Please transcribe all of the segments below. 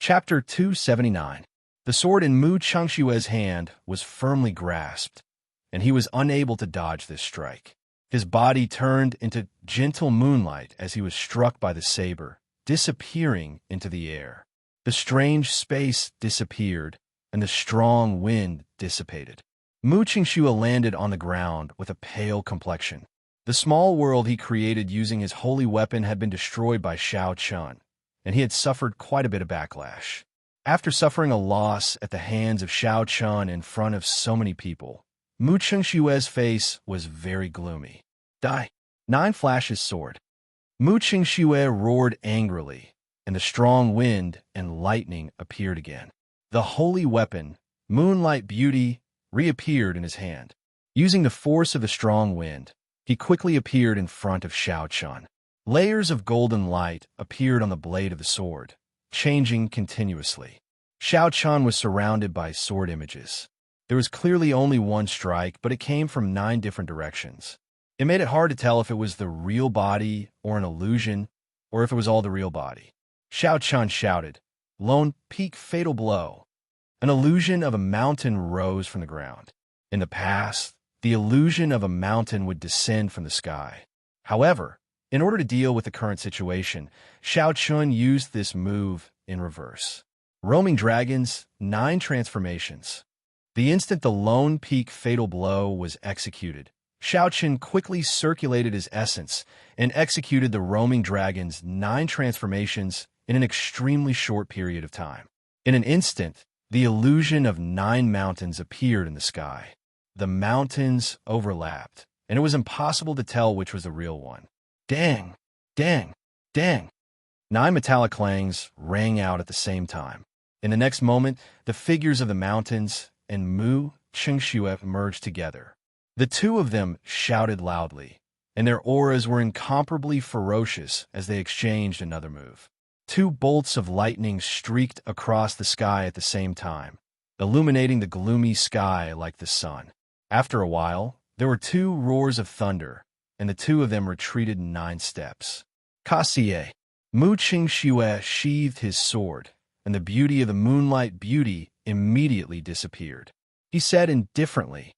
Chapter 279. The sword in Mu Xianxia's hand was firmly grasped, and he was unable to dodge this strike. His body turned into gentle moonlight as he was struck by the saber, disappearing into the air. The strange space disappeared, and the strong wind dissipated. Mu Xianxia landed on the ground with a pale complexion. The small world he created using his holy weapon had been destroyed by Xiao Chun, and he had suffered quite a bit of backlash. After suffering a loss at the hands of Xiao Chun in front of so many people, Mu Xianxia's face was very gloomy. Die! 9 flashes sword. Mu Xianxia roared angrily, and the strong wind and lightning appeared again. The holy weapon, Moonlight Beauty, reappeared in his hand. Using the force of the strong wind, he quickly appeared in front of Xiao Chun. Layers of golden light appeared on the blade of the sword, changing continuously. Xiao Chun was surrounded by sword images. There was clearly only one strike, but it came from 9 different directions. It made it hard to tell if it was the real body or an illusion, or if it was all the real body. Xiao Chun shouted, "Lone Peak Fatal Blow." An illusion of a mountain rose from the ground. In the past, the illusion of a mountain would descend from the sky. However, in order to deal with the current situation, Xiao Chun used this move in reverse. Roaming Dragons, 9 transformations. The instant the Lone Peak Fatal Blow was executed, Xiao Chun quickly circulated his essence and executed the Roaming Dragon's 9 transformations in an extremely short period of time. In an instant, the illusion of 9 mountains appeared in the sky. The mountains overlapped, and it was impossible to tell which was the real one. Dang! Dang! Dang! 9 metallic clangs rang out at the same time. In the next moment, the figures of the mountains and Mu Xianxia merged together. The two of them shouted loudly, and their auras were incomparably ferocious as they exchanged another move. 2 bolts of lightning streaked across the sky at the same time, illuminating the gloomy sky like the sun. After a while, there were 2 roars of thunder, and the 2 of them retreated 9 steps. Kasie. Mu Xianxia sheathed his sword, and the beauty of the Moonlight Beauty immediately disappeared. He said indifferently,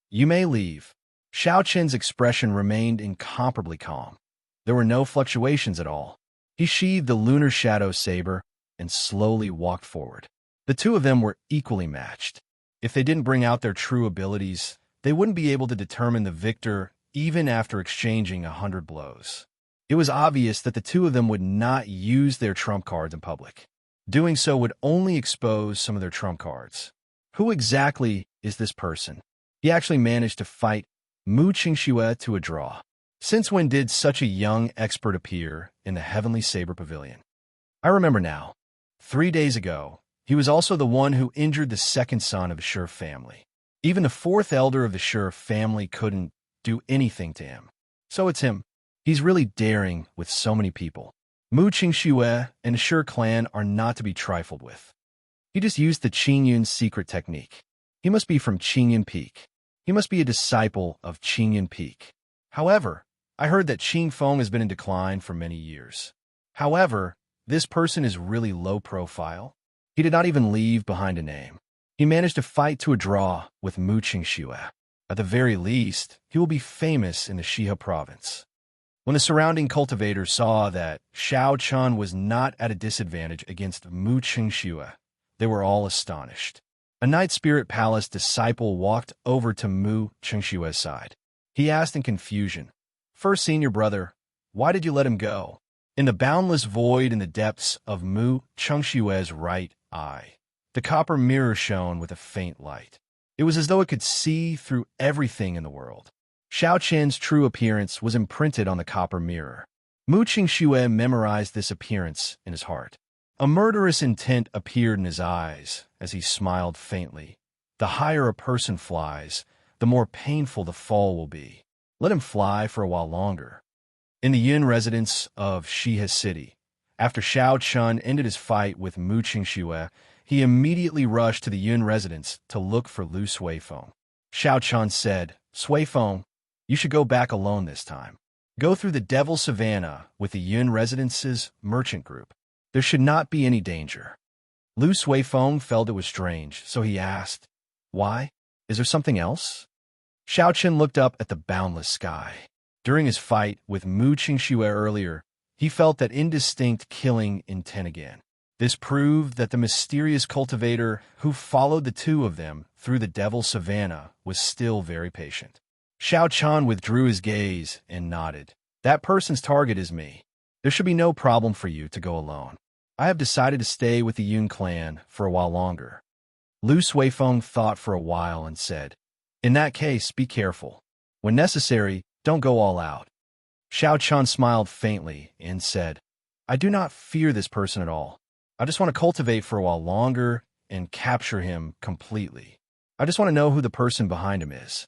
"You may leave." Xiao Chun's expression remained incomparably calm. There were no fluctuations at all. He sheathed the lunar shadow saber and slowly walked forward. The 2 of them were equally matched. If they didn't bring out their true abilities, they wouldn't be able to determine the victor even after exchanging 100 blows. It was obvious that the 2 of them would not use their trump cards in public. Doing so would only expose some of their trump cards. Who exactly is this person? He actually managed to fight Mu Xianxia to a draw. Since when did such a young expert appear in the Heavenly Saber Pavilion? I remember now. 3 days ago, he was also the one who injured the 2nd son of the Shi family. Even the 4th elder of the Shi family couldn't do anything to him. So it's him. He's really daring with so many people. Mu Xianxia and the Shi clan are not to be trifled with. He just used the Qingyun's secret technique. He must be from Qingyun Peak. He must be a disciple of Qingyun Peak. However, I heard that Qing Feng has been in decline for many years. However, this person is really low profile. He did not even leave behind a name. He managed to fight to a draw with Mu Xianxia. At the very least, he will be famous in the Shihe province. When the surrounding cultivators saw that Xiao Chun was not at a disadvantage against Mu Xianxia, they were all astonished. A Night Spirit Palace disciple walked over to Mu Xianxia's side. He asked in confusion, "First senior brother, why did you let him go?" In the boundless void in the depths of Mu Xianxia's right eye, the copper mirror shone with a faint light. It was as though it could see through everything in the world. Xiao Chun's true appearance was imprinted on the copper mirror. Mu Xianxia memorized this appearance in his heart. A murderous intent appeared in his eyes as he smiled faintly. The higher a person flies, the more painful the fall will be. Let him fly for a while longer. In the Yun residence of Shihe City, after Xiao Chun ended his fight with Mu Xianxia, he immediately rushed to the Yun residence to look for Lu Suifeng. Xiao Chun said, "Suifeng, you should go back alone this time. Go through the Devil Savannah with the Yun Residence's merchant group. There should not be any danger." Lu Suifeng felt it was strange, so he asked, "Why? Is there something else?" Xiaochen looked up at the boundless sky. During his fight with Mu Qingxue earlier, he felt that indistinct killing intent again. This proved that the mysterious cultivator who followed the two of them through the Devil's Savannah was still very patient. Xiao Chan withdrew his gaze and nodded. "That person's target is me. There should be no problem for you to go alone. I have decided to stay with the Yun clan for a while longer." Lu Suifeng thought for a while and said, "In that case, be careful. When necessary, don't go all out." Xiao Chan smiled faintly and said, "I do not fear this person at all. I just want to cultivate for a while longer and capture him completely. I just want to know who the person behind him is."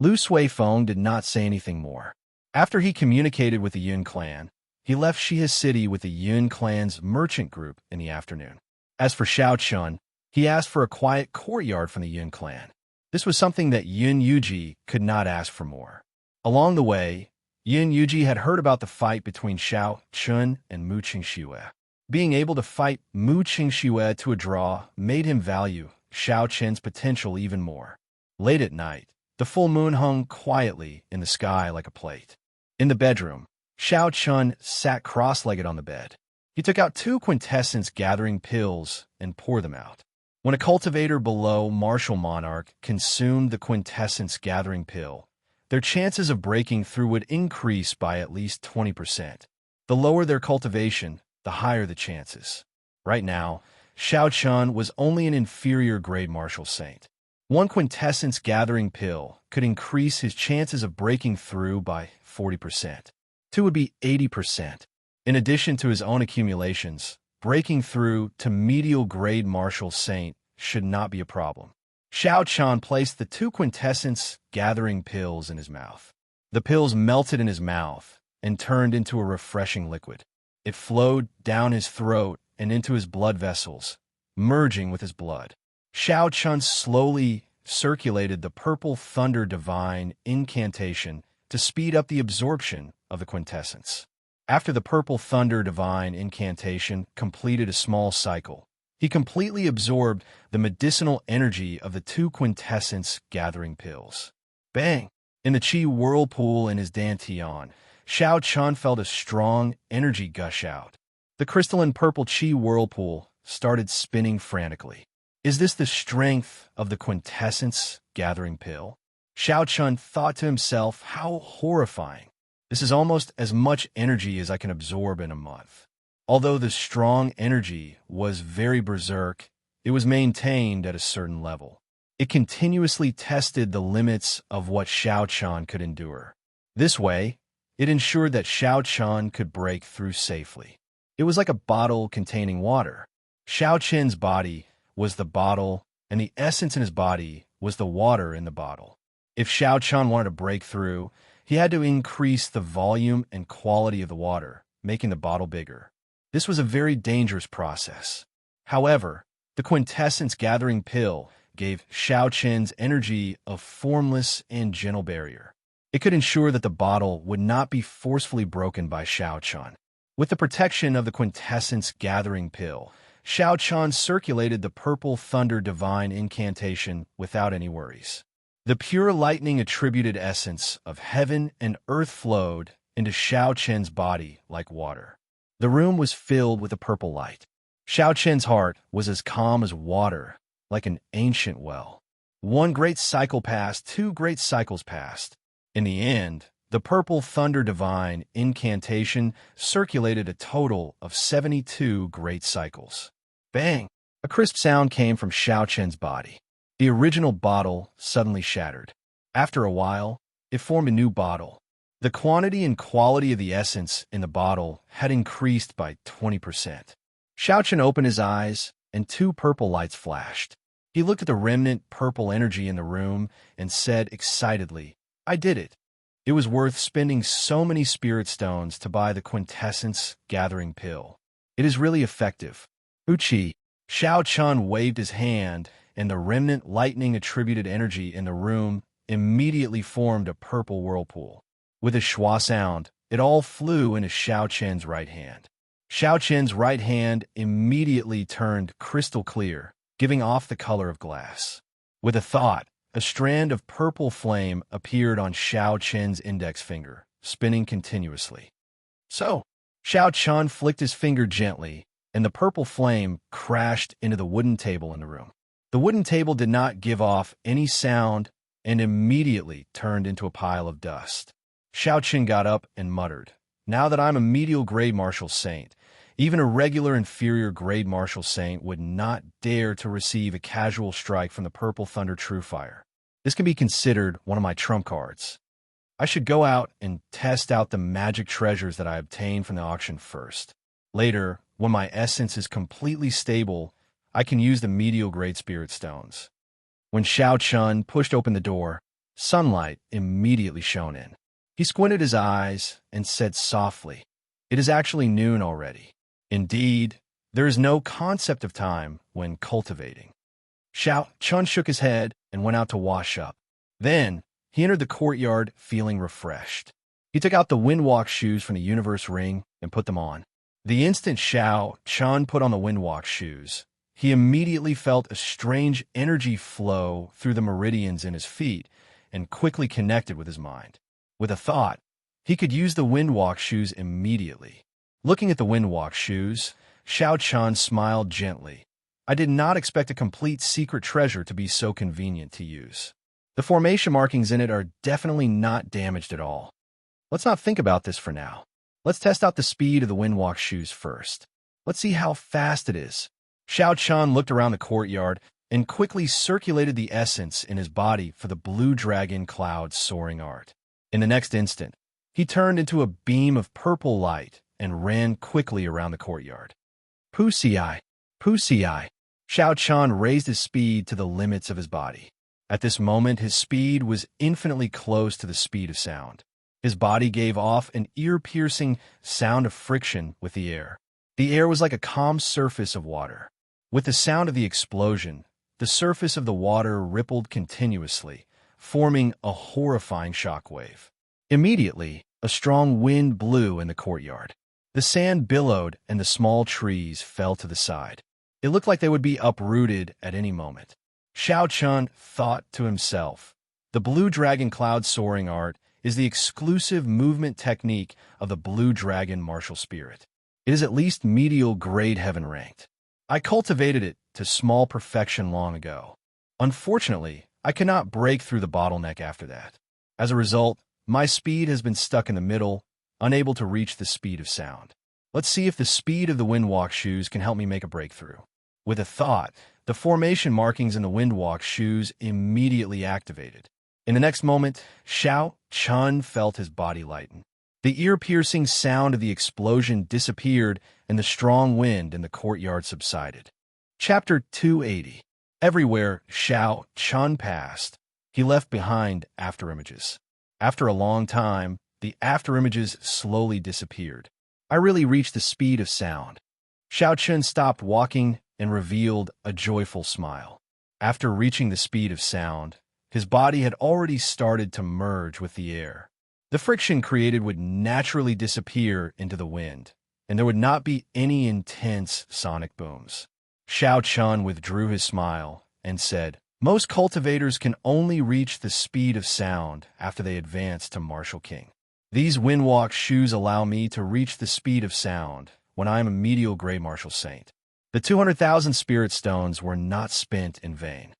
Lu Suifeng did not say anything more. After he communicated with the Yun clan, he left Xia City with the Yun clan's merchant group in the afternoon. As for Xiao Chun, he asked for a quiet courtyard from the Yun clan. This was something that Yun Yuji could not ask for more. Along the way, Yun Yuji had heard about the fight between Xiao Chun and Mu Qingxue. Being able to fight Mu Qingxue to a draw made him value Xiao Chen's potential even more. Late at night, the full moon hung quietly in the sky like a plate. In the bedroom, Xiao Chun sat cross-legged on the bed. He took out 2 quintessence gathering pills and poured them out. When a cultivator below Martial Monarch consumed the quintessence gathering pill, their chances of breaking through would increase by at least 20%. The lower their cultivation, the higher the chances. Right now, Xiao Chun was only an inferior grade martial saint. 1 quintessence gathering pill could increase his chances of breaking through by 40%. 2 would be 80%. In addition to his own accumulations, breaking through to medial grade martial saint should not be a problem. Xiao Chan placed the 2 quintessence gathering pills in his mouth. The pills melted in his mouth and turned into a refreshing liquid. It flowed down his throat and into his blood vessels, merging with his blood. Xiao Chun slowly circulated the Purple Thunder Divine incantation to speed up the absorption of the quintessence. After the Purple Thunder Divine incantation completed a small cycle, he completely absorbed the medicinal energy of the 2 quintessence gathering pills. Bang! In the Qi whirlpool in his dantian, Xiao Chun felt a strong energy gush out. The crystalline purple Qi whirlpool started spinning frantically. Is this the strength of the quintessence gathering pill? Xiao Chun thought to himself, how horrifying. This is almost as much energy as I can absorb in a month. Although the strong energy was very berserk, it was maintained at a certain level. It continuously tested the limits of what Xiao Chun could endure. This way, it ensured that Xiao Chun could break through safely. It was like a bottle containing water. Xiao Chen's body was the bottle, and the essence in his body was the water in the bottle. If Xiao Chun wanted to break through, he had to increase the volume and quality of the water, making the bottle bigger. This was a very dangerous process. However, the quintessence gathering pill gave Xiao Chen's energy a formless and gentle barrier. It could ensure that the bottle would not be forcefully broken by Xiao Chun. With the protection of the quintessence gathering pill, Xiao Chun circulated the Purple Thunder Divine incantation without any worries. The pure lightning attributed essence of heaven and earth flowed into Xiao Chen's body like water. The room was filled with a purple light. Xiao Chen's heart was as calm as water, like an ancient well. 1 great cycle passed, 2 great cycles passed. In the end, the Purple Thunder Divine incantation circulated a total of 72 great cycles. Bang! A crisp sound came from Xiao Chen's body. The original bottle suddenly shattered. After a while, it formed a new bottle. The quantity and quality of the essence in the bottle had increased by 20%. Xiao Chen opened his eyes, and 2 purple lights flashed. He looked at the remnant purple energy in the room and said excitedly, I did it. It was worth spending so many spirit stones to buy the quintessence gathering pill. It is really effective. Uchi. Xiao Chun waved his hand, and the remnant lightning-attributed energy in the room immediately formed a purple whirlpool. With a schwa sound, it all flew into Xiao Chen's right hand. Xiao Qin's right hand immediately turned crystal clear, giving off the color of glass. With a thought, a strand of purple flame appeared on Xiao Qin's index finger, spinning continuously. So, Xiao Qin flicked his finger gently, and the purple flame crashed into the wooden table in the room. The wooden table did not give off any sound and immediately turned into a pile of dust. Xiao Qin got up and muttered, "Now that I'm a medial grade martial saint, even a regular inferior grade martial saint would not dare to receive a casual strike from the Purple Thunder Truefire. This can be considered one of my trump cards. I should go out and test out the magic treasures that I obtained from the auction first. Later, when my essence is completely stable, I can use the medial grade spirit stones." When Xiao Qin pushed open the door, sunlight immediately shone in. He squinted his eyes and said softly, "It is actually noon already. Indeed, there is no concept of time when cultivating." Xiao Qin shook his head and went out to wash up. Then, he entered the courtyard feeling refreshed. He took out the Windwalk shoes from the universe ring and put them on. The instant Xiao Qin put on the Windwalk shoes, he immediately felt a strange energy flow through the meridians in his feet and quickly connected with his mind. With a thought, he could use the Windwalk shoes immediately. Looking at the Windwalk shoes, Xiao Qin smiled gently. "I did not expect a complete secret treasure to be so convenient to use. The formation markings in it are definitely not damaged at all. Let's not think about this for now. Let's test out the speed of the Windwalk shoes first. Let's see how fast it is." Xiao Qin looked around the courtyard and quickly circulated the essence in his body for the blue dragon cloud soaring art. In the next instant, he turned into a beam of purple light and ran quickly around the courtyard. Wuxia, Wuxia. Xiao Qin raised his speed to the limits of his body. At this moment, his speed was infinitely close to the speed of sound. His body gave off an ear-piercing sound of friction with the air. The air was like a calm surface of water. With the sound of the explosion, the surface of the water rippled continuously, forming a horrifying shockwave. Immediately, a strong wind blew in the courtyard. The sand billowed and the small trees fell to the side. It looked like they would be uprooted at any moment. Xiao Qin thought to himself, "The blue dragon cloud soaring art is the exclusive movement technique of the blue dragon martial spirit. It is at least medial grade heaven ranked. I cultivated it to small perfection long ago. Unfortunately, I cannot break through the bottleneck after that. As a result, my speed has been stuck in the middle, unable to reach the speed of sound. Let's see if the speed of the Windwalk shoes can help me make a breakthrough." With a thought, the formation markings in the Windwalk shoes immediately activated. In the next moment, Xiao Qin felt his body lighten. The ear-piercing sound of the explosion disappeared and the strong wind in the courtyard subsided. Chapter 280. Everywhere Xiao Qin passed, he left behind afterimages. After a long time, the afterimages slowly disappeared. I really reached the speed of sound. Xiao Qin stopped walking and revealed a joyful smile. After reaching the speed of sound, his body had already started to merge with the air. The friction created would naturally disappear into the wind, and there would not be any intense sonic booms. Xiao Qin withdrew his smile and said, "Most cultivators can only reach the speed of sound after they advance to Martial King. These Windwalk shoes allow me to reach the speed of sound when I am a medial gray martial saint. The 200,000 spirit stones were not spent in vain.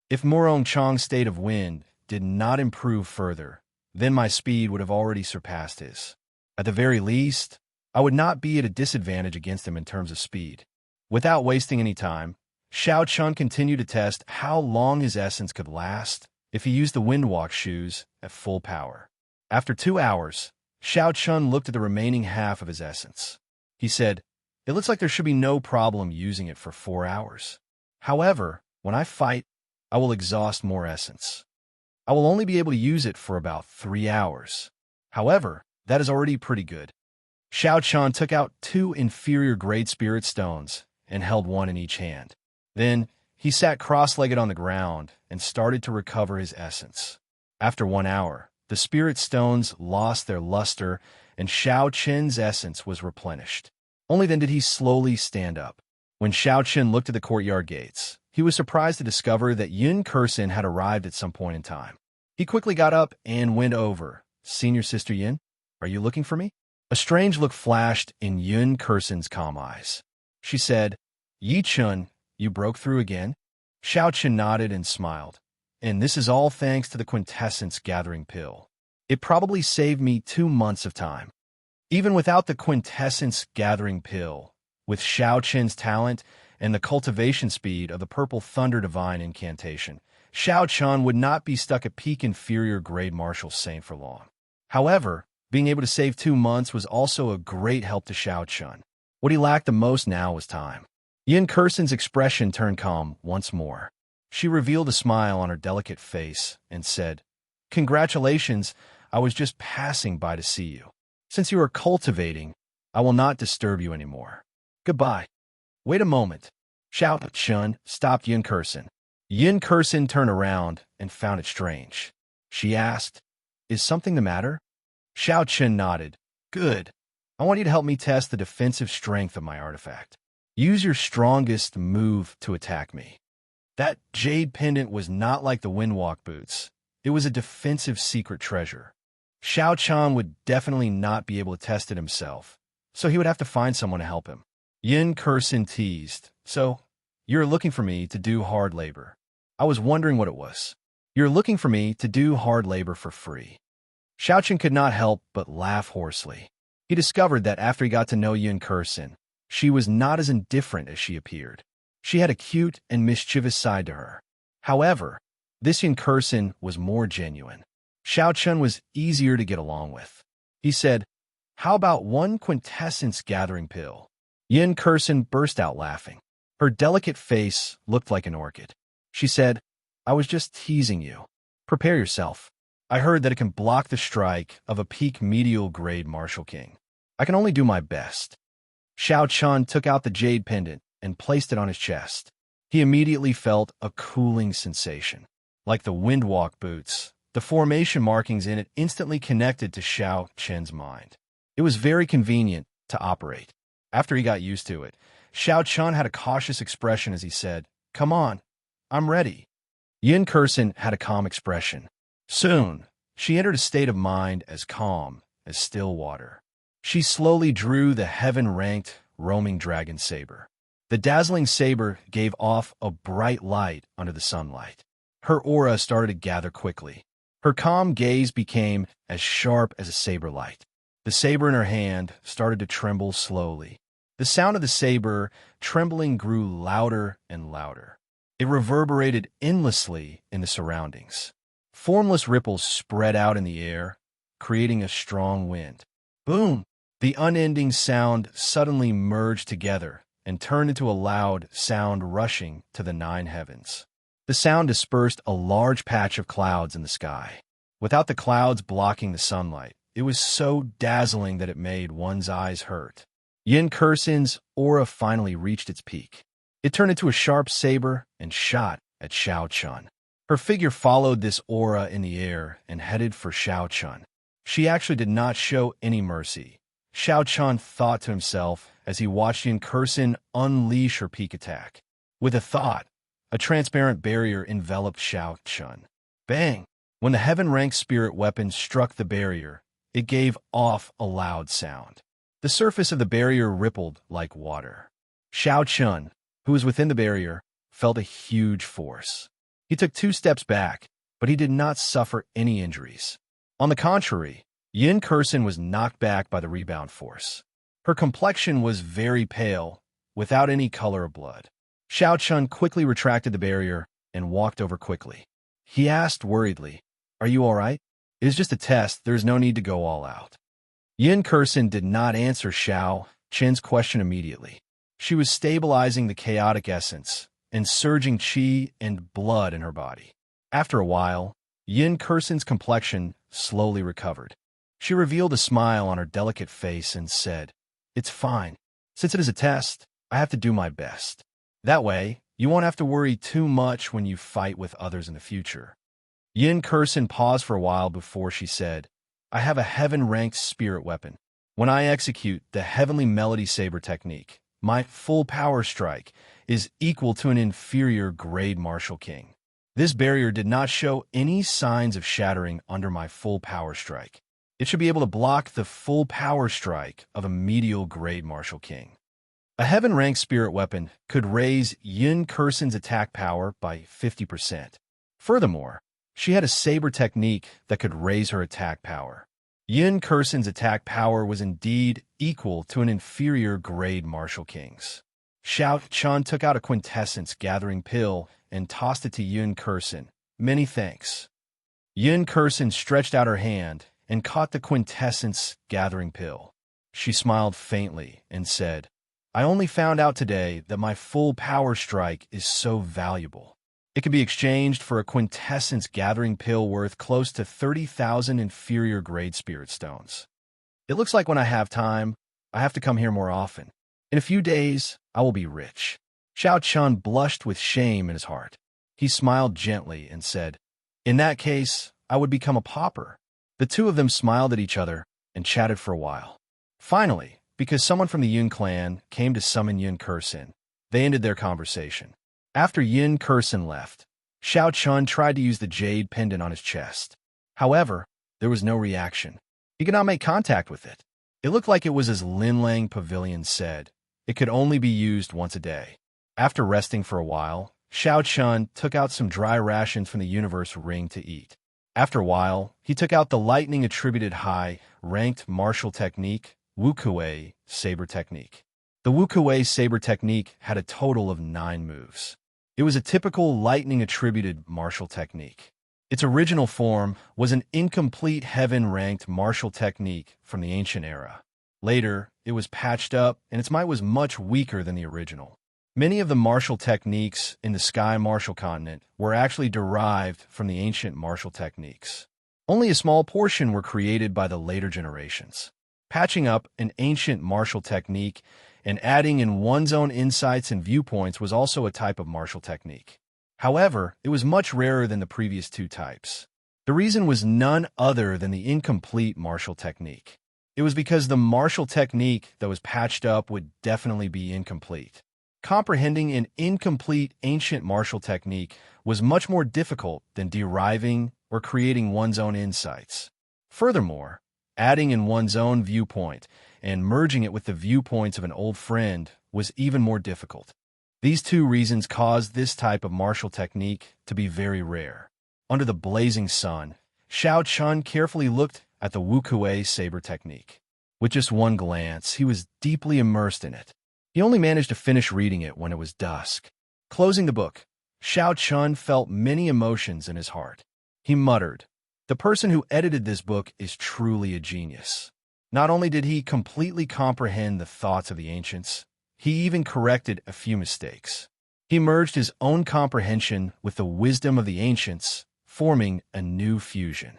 If Murong Chang's state of wind did not improve further, then my speed would have already surpassed his. At the very least, I would not be at a disadvantage against him in terms of speed." Without wasting any time, Xiao Qin continued to test how long his essence could last if he used the Windwalk shoes at full power. After 2 hours, Xiao Qin looked at the remaining half of his essence. He said, "It looks like there should be no problem using it for 4 hours. However, when I fight, I will exhaust more essence. I will only be able to use it for about 3 hours. However, that is already pretty good." Xiao Qin took out 2 inferior grade spirit stones and held one in each hand. Then, he sat cross-legged on the ground and started to recover his essence. After 1 hour, the spirit stones lost their luster and Xiao Qin's essence was replenished. Only then did he slowly stand up. When Xiaoqin looked at the courtyard gates, he was surprised to discover that Yun Kursin had arrived at some point in time. He quickly got up and went over. "Senior Sister Yin, are you looking for me?" A strange look flashed in Yun Kursin's calm eyes. She said, "Yi Chun, you broke through again?" Xiaoqin nodded and smiled. "And this is all thanks to the quintessence gathering pill. It probably saved me 2 months of time." Even without the quintessence gathering pill, with Xiaoqin's talent and the cultivation speed of the Purple Thunder Divine incantation, Xiaoqin would not be stuck at peak inferior grade martial saint for long. However, being able to save 2 months was also a great help to Xiaoqin. What he lacked the most now was time. Yin Kursin's expression turned calm once more. She revealed a smile on her delicate face and said, "Congratulations, I was just passing by to see you. Since you are cultivating, I will not disturb you anymore. Goodbye." "Wait a moment." Xiaoqin stopped Yin Kursin. Yin Kursin turned around and found it strange. She asked, "Is something the matter?" Xiaoqin nodded. "Good. I want you to help me test the defensive strength of my artifact. Use your strongest move to attack me." That jade pendant was not like the windwalk boots. It was a defensive secret treasure. Xiaoqin would definitely not be able to test it himself, so he would have to find someone to help him. Yin Kursin teased, "So, you're looking for me to do hard labor. I was wondering what it was." "You're looking for me to do hard labor for free." Xiaoqin could not help but laugh hoarsely. He discovered that after he got to know Yin Kursin, she was not as indifferent as she appeared. She had a cute and mischievous side to her. However, this Yin Kursin was more genuine. Xiaoqin was easier to get along with. He said, "How about one quintessence gathering pill?" Yin Kursin burst out laughing. Her delicate face looked like an orchid. She said, "I was just teasing you. Prepare yourself. I heard that it can block the strike of a peak medial grade martial king. I can only do my best." Xiaoqin took out the jade pendant and placed it on his chest. He immediately felt a cooling sensation. Like the windwalk boots, the formation markings in it instantly connected to Xiaoqin's mind. It was very convenient to operate. After he got used to it, Xiaoqin had a cautious expression as he said, "Come on, I'm ready." Yin Kursin had a calm expression. Soon, she entered a state of mind as calm as still water. She slowly drew the heaven-ranked roaming dragon saber. The dazzling saber gave off a bright light under the sunlight. Her aura started to gather quickly. Her calm gaze became as sharp as a saber light. The saber in her hand started to tremble slowly. The sound of the saber trembling grew louder and louder. It reverberated endlessly in the surroundings. Formless ripples spread out in the air, creating a strong wind. Boom! The unending sound suddenly merged together and turned into a loud sound rushing to the 9 heavens. The sound dispersed a large patch of clouds in the sky. Without the clouds blocking the sunlight, it was so dazzling that it made one's eyes hurt. Yin Kursin's aura finally reached its peak. It turned into a sharp saber and shot at Xiaoqin. Her figure followed this aura in the air and headed for Xiaoqin. She actually did not show any mercy. Xiaoqin thought to himself as he watched Yin Kursin unleash her peak attack. With a thought, a transparent barrier enveloped Xiaoqin. Bang! When the heaven-ranked spirit weapon struck the barrier, it gave off a loud sound. The surface of the barrier rippled like water. Xiaoqin, who was within the barrier, felt a huge force. He took 2 steps back, but he did not suffer any injuries. On the contrary, Yin Kursin was knocked back by the rebound force. Her complexion was very pale, without any color of blood. Xiaoqin quickly retracted the barrier and walked over quickly. He asked worriedly, "Are you all right? It is just a test. There is no need to go all out." Yin Kursin did not answer Xiaoqin's question immediately. She was stabilizing the chaotic essence and surging qi and blood in her body. After a while, Yin Kursin's complexion slowly recovered. She revealed a smile on her delicate face and said, "It's fine. Since it is a test, I have to do my best. That way, you won't have to worry too much when you fight with others in the future." Yin Kursin paused for a while before she said, "I have a heaven-ranked spirit weapon. When I execute the Heavenly Melody Saber technique, my full power strike is equal to an inferior grade martial king. This barrier did not show any signs of shattering under my full power strike. It should be able to block the full power strike of a medial grade martial king. A heaven-ranked spirit weapon could raise Yin Kursen's attack power by 50%. Furthermore, she had a saber technique that could raise her attack power. Yin Kursen's attack power was indeed equal to an inferior grade martial king's. Xianxia took out a quintessence gathering pill and tossed it to Yin Kursen. Many thanks. Yin Kursen stretched out her hand and caught the quintessence gathering pill. She smiled faintly and said, I only found out today that my full power strike is so valuable. It can be exchanged for a quintessence gathering pill worth close to 30,000 inferior grade spirit stones. It looks like when I have time, I have to come here more often. In a few days, I will be rich. Xianxia blushed with shame in his heart. He smiled gently and said, In that case, I would become a pauper. The two of them smiled at each other and chatted for a while. Finally, because someone from the Yun clan came to summon Yin Kursen, they ended their conversation. After Yin Kursen left, Xianxia tried to use the jade pendant on his chest. However, there was no reaction. He could not make contact with it. It looked like it was as Linlang Pavilion said. It could only be used once a day. After resting for a while, Xianxia took out some dry rations from the universe ring to eat. After a while, he took out the lightning-attributed high-ranked martial technique, Wuxia saber technique. The Wuxia saber technique had a total of 9 moves. It was a typical lightning-attributed martial technique. Its original form was an incomplete heaven-ranked martial technique from the ancient era. Later, it was patched up, and its might was much weaker than the original. Many of the martial techniques in the Sky Martial Continent were actually derived from the ancient martial techniques. Only a small portion were created by the later generations. Patching up an ancient martial technique and adding in one's own insights and viewpoints was also a type of martial technique. However, it was much rarer than the previous 2 types. The reason was none other than the incomplete martial technique. It was because the martial technique that was patched up would definitely be incomplete. Comprehending an incomplete ancient martial technique was much more difficult than deriving or creating one's own insights. Furthermore, adding in one's own viewpoint and merging it with the viewpoints of an old friend was even more difficult. These 2 reasons caused this type of martial technique to be very rare. Under the blazing sun, Xianxia carefully looked at the Wuxia saber technique. With just one glance, he was deeply immersed in it. He only managed to finish reading it when it was dusk. Closing the book, Xianxia felt many emotions in his heart. He muttered, The person who edited this book is truly a genius. Not only did he completely comprehend the thoughts of the ancients, he even corrected a few mistakes. He merged his own comprehension with the wisdom of the ancients, forming a new fusion.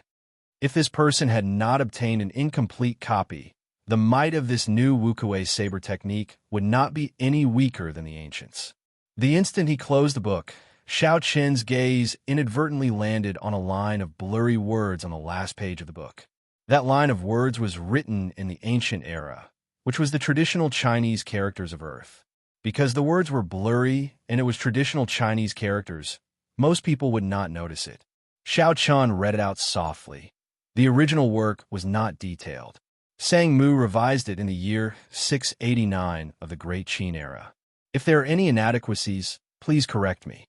If this person had not obtained an incomplete copy, the might of this new Wuxia saber technique would not be any weaker than the ancients. The instant he closed the book, Xianxia's gaze inadvertently landed on a line of blurry words on the last page of the book. That line of words was written in the ancient era, which was the traditional Chinese characters of Earth. Because the words were blurry and it was traditional Chinese characters, most people would not notice it. Xianxia read it out softly. The original work was not detailed. Sang Mu revised it in the year 689 of the Great Qin era. If there are any inadequacies, please correct me.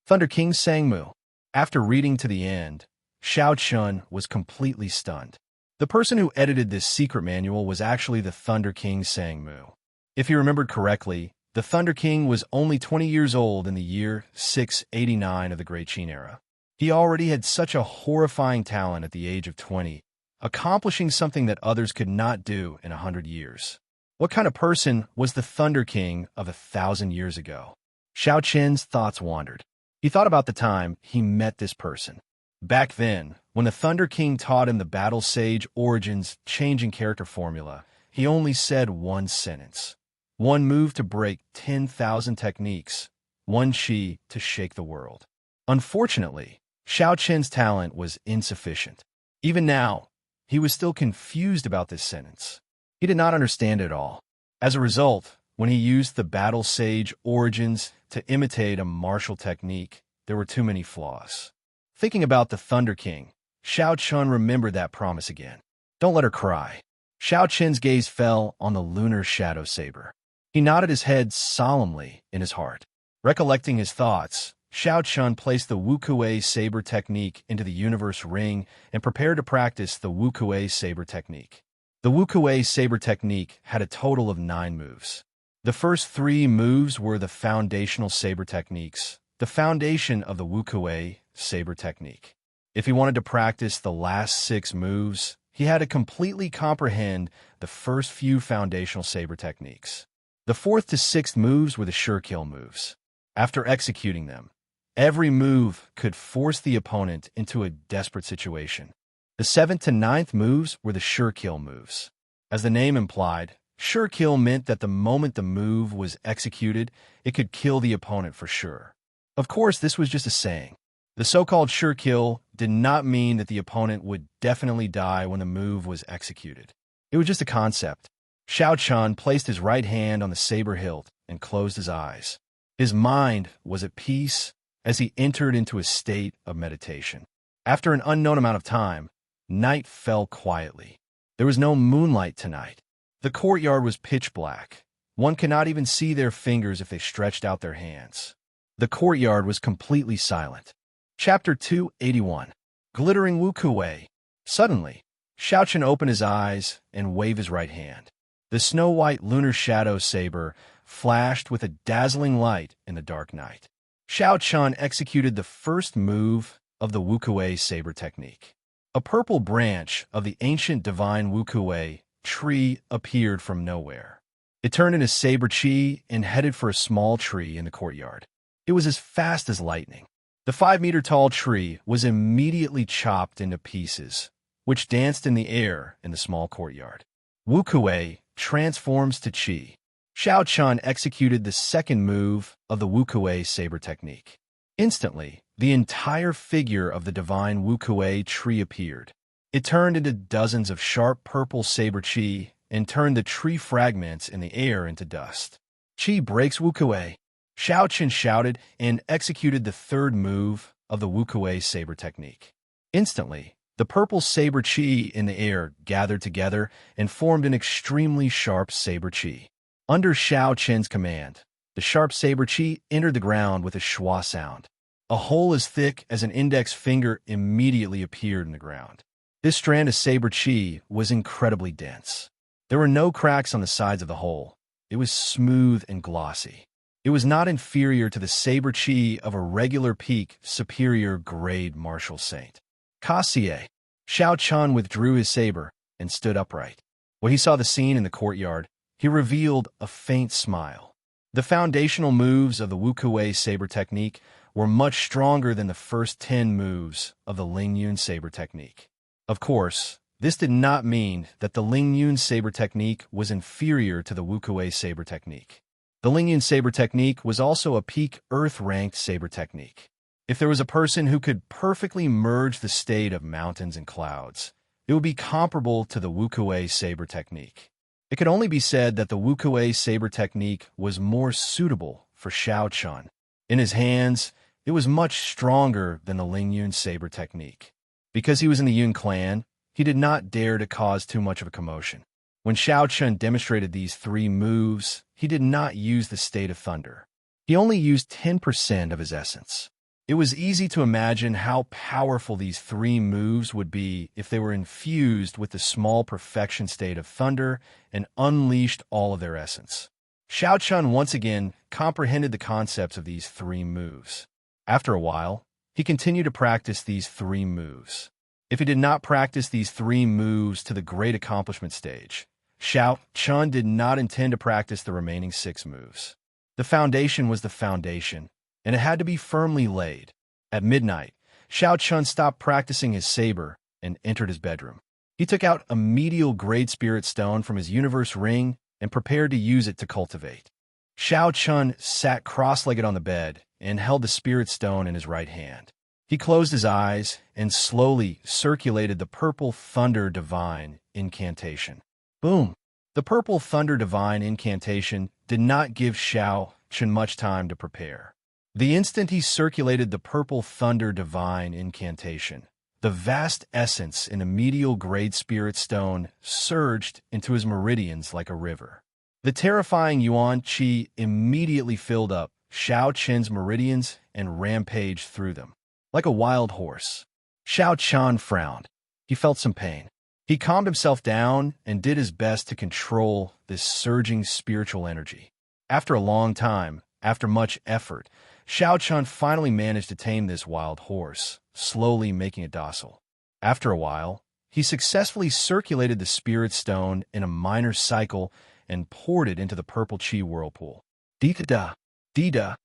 Thunder King Sang Mu. After reading to the end, Xianxia was completely stunned. The person who edited this secret manual was actually the Thunder King Sang Mu. If he remembered correctly, the Thunder King was only 20 years old in the year 689 of the Great Qin era. He already had such a horrifying talent at the age of 20, accomplishing something that others could not do in 100 years. What kind of person was the Thunder King of 1,000 years ago? Xianxia's thoughts wandered. He thought about the time he met this person. Back then, when the Thunder King taught him the Battle Sage Origins changing character formula, he only said one sentence. One move to break 10,000 techniques. One chi to shake the world. Unfortunately, Xianxia's talent was insufficient. Even now, he was still confused about this sentence. He did not understand it all. As a result, when he used the battle sage origins to imitate a martial technique, there were too many flaws. Thinking about the Thunder King, Xiao Chun remembered that promise again. Don't let her cry. Xiao Qin's gaze fell on the lunar shadow saber. He nodded his head solemnly in his heart. Recollecting his thoughts, Xiao Chun placed the Wukuei saber technique into the universe ring and prepared to practice the Wukuei saber technique. The Wukuei saber technique had a total of 9 moves. The first 3 moves were the foundational saber techniques, the foundation of the Wukuei saber technique. If he wanted to practice the last 6 moves, he had to completely comprehend the first few foundational saber techniques. The 4th to 6th moves were the sure kill moves. After executing them, every move could force the opponent into a desperate situation. The 7th to 9th moves were the sure kill moves. As the name implied, sure kill meant that the moment the move was executed, it could kill the opponent for sure. Of course, this was just a saying. The so-called sure kill did not mean that the opponent would definitely die when the move was executed. It was just a concept. Xiao Chun placed his right hand on the saber hilt and closed his eyes. His mind was at peace as he entered into a state of meditation. After an unknown amount of time, night fell quietly. There was no moonlight tonight. The courtyard was pitch black. One could not even see their fingers if they stretched out their hands. The courtyard was completely silent. Chapter 281. Glittering Wukuei. Suddenly, Xiao Chun opened his eyes and waved his right hand. The snow-white lunar shadow saber flashed with a dazzling light in the dark night. Xiao Chun executed the first move of the Wukuei saber technique. A purple branch of the ancient divine Wukuei tree appeared from nowhere. It turned into saber chi and headed for a small tree in the courtyard. It was as fast as lightning. The 5-meter-tall tree was immediately chopped into pieces, which danced in the air in the small courtyard. Wukuei transforms to chi. Xiao Chun executed the second move of the Wukuei saber technique. Instantly, the entire figure of the divine Wukuei tree appeared. It turned into dozens of sharp purple saber chi and turned the tree fragments in the air into dust. Chi breaks Wukuei. Xiao Chun shouted and executed the third move of the Wukuei saber technique. Instantly, the purple saber chi in the air gathered together and formed an extremely sharp saber chi. Under Xiao Chun's command, the sharp saber chi entered the ground with a schwa sound. A hole as thick as an index finger immediately appeared in the ground. This strand of saber chi was incredibly dense. There were no cracks on the sides of the hole. It was smooth and glossy. It was not inferior to the saber chi of a regular peak superior grade martial saint. Kasie. Xiao Chun withdrew his saber and stood upright. When he saw the scene in the courtyard, he revealed a faint smile. The foundational moves of the Wukuei saber technique were much stronger than the first 10 moves of the Lingyun saber technique. Of course, this did not mean that the Lingyun saber technique was inferior to the Wukuei saber technique. The Lingyun saber technique was also a peak earth-ranked saber technique. If there was a person who could perfectly merge the state of mountains and clouds, it would be comparable to the Wukuei saber technique. It could only be said that the Wukuei saber technique was more suitable for Xiao Chun. In his hands, it was much stronger than the Lingyun saber technique. Because he was in the Yun clan, he did not dare to cause too much of a commotion. When Xiao Chun demonstrated these 3 moves, he did not use the state of thunder. He only used 10% of his essence. It was easy to imagine how powerful these 3 moves would be if they were infused with the small perfection state of thunder and unleashed all of their essence. Xiao Chun once again comprehended the concepts of these 3 moves. After a while, he continued to practice these 3 moves. If he did not practice these 3 moves to the great accomplishment stage, Xiao Chun did not intend to practice the remaining 6 moves. The foundation was the foundation, and it had to be firmly laid. At midnight, Xiao Chun stopped practicing his saber and entered his bedroom. He took out a medial Great Spirit Stone from his universe ring and prepared to use it to cultivate. Xiao Chun sat cross-legged on the bed and held the Spirit Stone in his right hand. He closed his eyes and slowly circulated the purple thunder divine incantation. Boom! The Purple Thunder Divine incantation did not give Xianxia much time to prepare. The instant he circulated the Purple Thunder Divine incantation, the vast essence in a medial grade spirit stone surged into his meridians like a river. The terrifying yuan qi immediately filled up Xianxia's meridians and rampaged through them. Like a wild horse. Xianxia frowned. He felt some pain. He calmed himself down and did his best to control this surging spiritual energy. After a long time, after much effort, Xianxia finally managed to tame this wild horse, slowly making it docile. After a while, he successfully circulated the spirit stone in a minor cycle and poured it into the purple chi whirlpool. Dee-da, dee-da.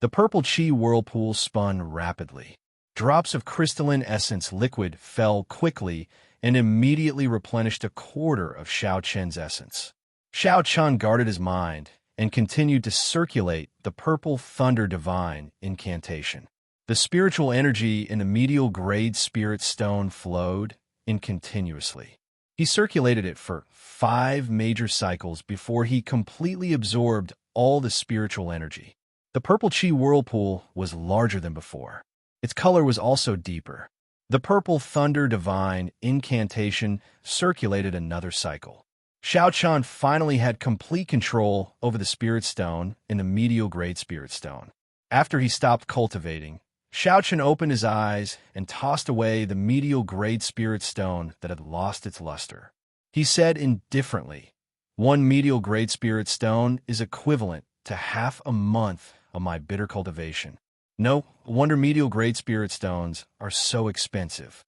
The purple chi whirlpool spun rapidly. Drops of crystalline essence liquid fell quickly and immediately replenished a quarter of Xianxia's essence. Xianxia guarded his mind and continued to circulate the Purple Thunder Divine incantation. The spiritual energy in the medial grade spirit stone flowed in continuously. He circulated it for 5 major cycles before he completely absorbed all the spiritual energy. The purple chi whirlpool was larger than before. Its color was also deeper. The Purple Thunder Divine incantation circulated another cycle. Xianxia finally had complete control over the spirit stone in the medial grade spirit stone. After he stopped cultivating, Xianxia opened his eyes and tossed away the medial grade spirit stone that had lost its luster. He said indifferently, "One medial grade spirit stone is equivalent to half a month of my bitter cultivation. No wonder medial grade spirit stones are so expensive."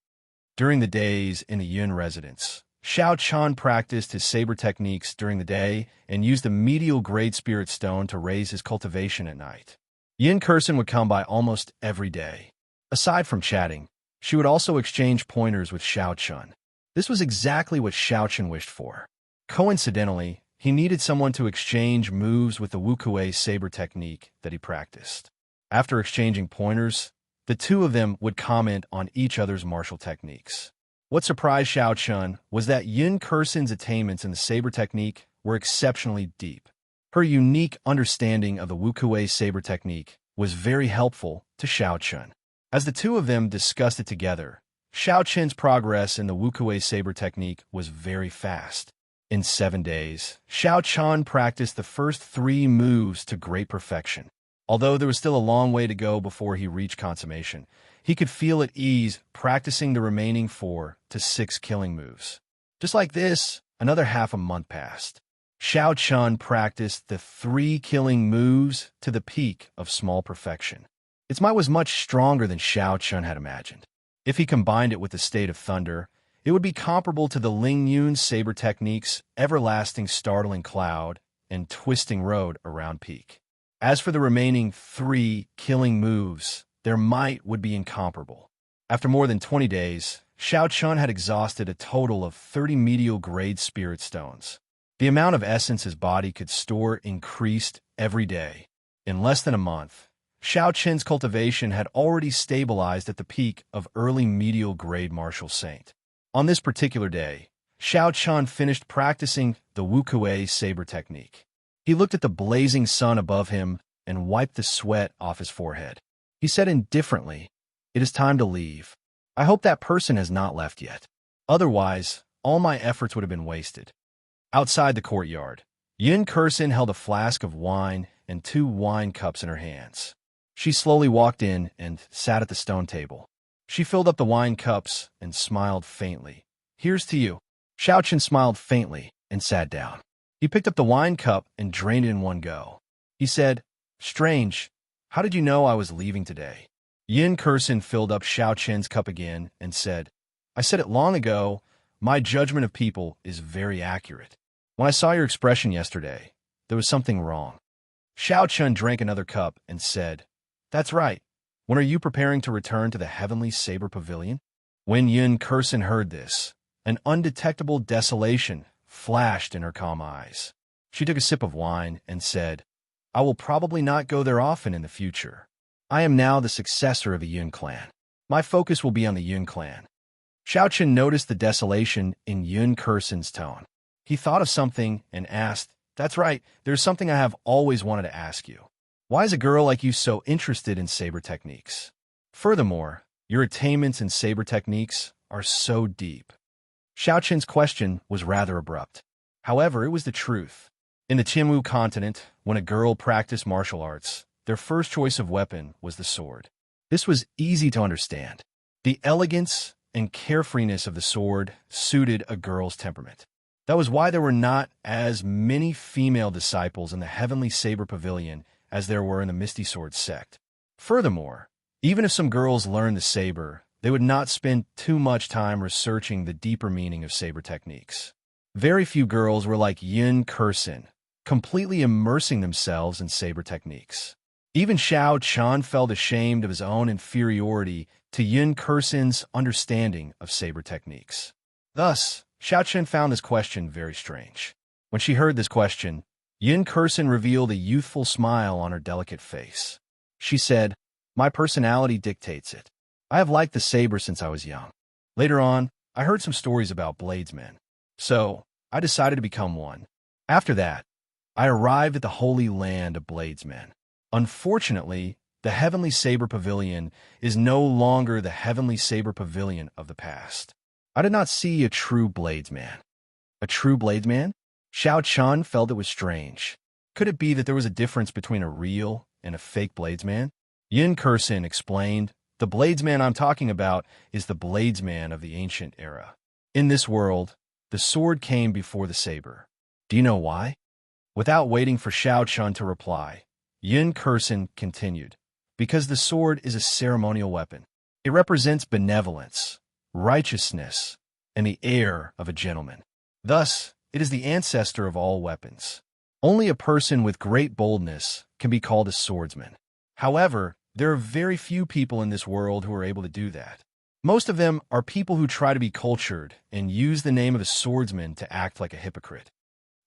During the days in the Yun residence, Xianxia practiced his saber techniques during the day and used the medial grade spirit stone to raise his cultivation at night. Yin Kursin would come by almost every day. Aside from chatting, she would also exchange pointers with Xianxia. This was exactly what Xianxia wished for. Coincidentally, he needed someone to exchange moves with the Wuxia saber technique that he practiced. After exchanging pointers, the two of them would comment on each other's martial techniques. What surprised Xianxia was that Yin Kursin's attainments in the saber technique were exceptionally deep. Her unique understanding of the Wuxia saber technique was very helpful to Xianxia. As the two of them discussed it together, Xianxia's progress in the Wuxia saber technique was very fast. In 7 days, Xianxia practiced the first 3 moves to great perfection. Although there was still a long way to go before he reached consummation, he could feel at ease practicing the remaining 4 to 6 killing moves. Just like this, another half a month passed. Xianxia practiced the 3 killing moves to the peak of small perfection. Its might was much stronger than Xianxia had imagined. If he combined it with the state of thunder, it would be comparable to the Ling Yun's saber techniques, everlasting startling cloud, and twisting road around peak. As for the remaining 3 killing moves, their might would be incomparable. After more than 20 days, Xianxia had exhausted a total of 30 medial grade spirit stones. The amount of essence his body could store increased every day. In less than a month, Xianxia's cultivation had already stabilized at the peak of early medial grade martial saint. On this particular day, Xianxia finished practicing the Wuxia saber technique. He looked at the blazing sun above him and wiped the sweat off his forehead. He said indifferently, "It is time to leave. I hope that person has not left yet. Otherwise, all my efforts would have been wasted." Outside the courtyard, Yin Kursin held a flask of wine and 2 wine cups in her hands. She slowly walked in and sat at the stone table. She filled up the wine cups and smiled faintly. "Here's to you." Xianxia smiled faintly and sat down. He picked up the wine cup and drained it in one go. He said, "Strange, how did you know I was leaving today?" Yin Kursin filled up Xianxia's cup again and said, "I said it long ago, my judgment of people is very accurate. When I saw your expression yesterday, there was something wrong." Xianxia drank another cup and said, "That's right. When are you preparing to return to the Heavenly Saber Pavilion?" When Yin Kursin heard this, an undetectable desolation flashed in her calm eyes. She took a sip of wine and said, "I will probably not go there often in the future. I am now the successor of the Yun clan. My focus will be on the Yun clan." Xianxia noticed the desolation in Yun Kursin's tone. He thought of something and asked, "That's right, there's something I have always wanted to ask you. Why is a girl like you so interested in saber techniques? Furthermore, your attainments in saber techniques are so deep." Xiaoqin's question was rather abrupt. However, it was the truth. In the Qinwu continent, when a girl practiced martial arts, their first choice of weapon was the sword. This was easy to understand. The elegance and carefreeness of the sword suited a girl's temperament. That was why there were not as many female disciples in the Heavenly Saber Pavilion as there were in the Misty Sword sect. Furthermore, even if some girls learned the saber, they would not spend too much time researching the deeper meaning of saber techniques. Very few girls were like Yin Kursin, completely immersing themselves in saber techniques. Even Xiao Chan felt ashamed of his own inferiority to Yin Kursin's understanding of saber techniques. Thus, Xiao Chen found this question very strange. When she heard this question, Yin Kursin revealed a youthful smile on her delicate face. She said, "My personality dictates it. I have liked the saber since I was young. Later on, I heard some stories about bladesmen. So, I decided to become one. After that, I arrived at the holy land of bladesmen. Unfortunately, the Heavenly Saber Pavilion is no longer the Heavenly Saber Pavilion of the past. I did not see a true bladesman." A true bladesman? Xiao Chun felt it was strange. Could it be that there was a difference between a real and a fake bladesman? Yin Kursin explained, "The bladesman I'm talking about is the bladesman of the ancient era. In this world, the sword came before the saber. Do you know why?" Without waiting for Xiao Chun to reply, Yin Kursin continued, "Because the sword is a ceremonial weapon. It represents benevolence, righteousness, and the air of a gentleman. Thus, it is the ancestor of all weapons. Only a person with great boldness can be called a swordsman. However, there are very few people in this world who are able to do that. Most of them are people who try to be cultured and use the name of a swordsman to act like a hypocrite.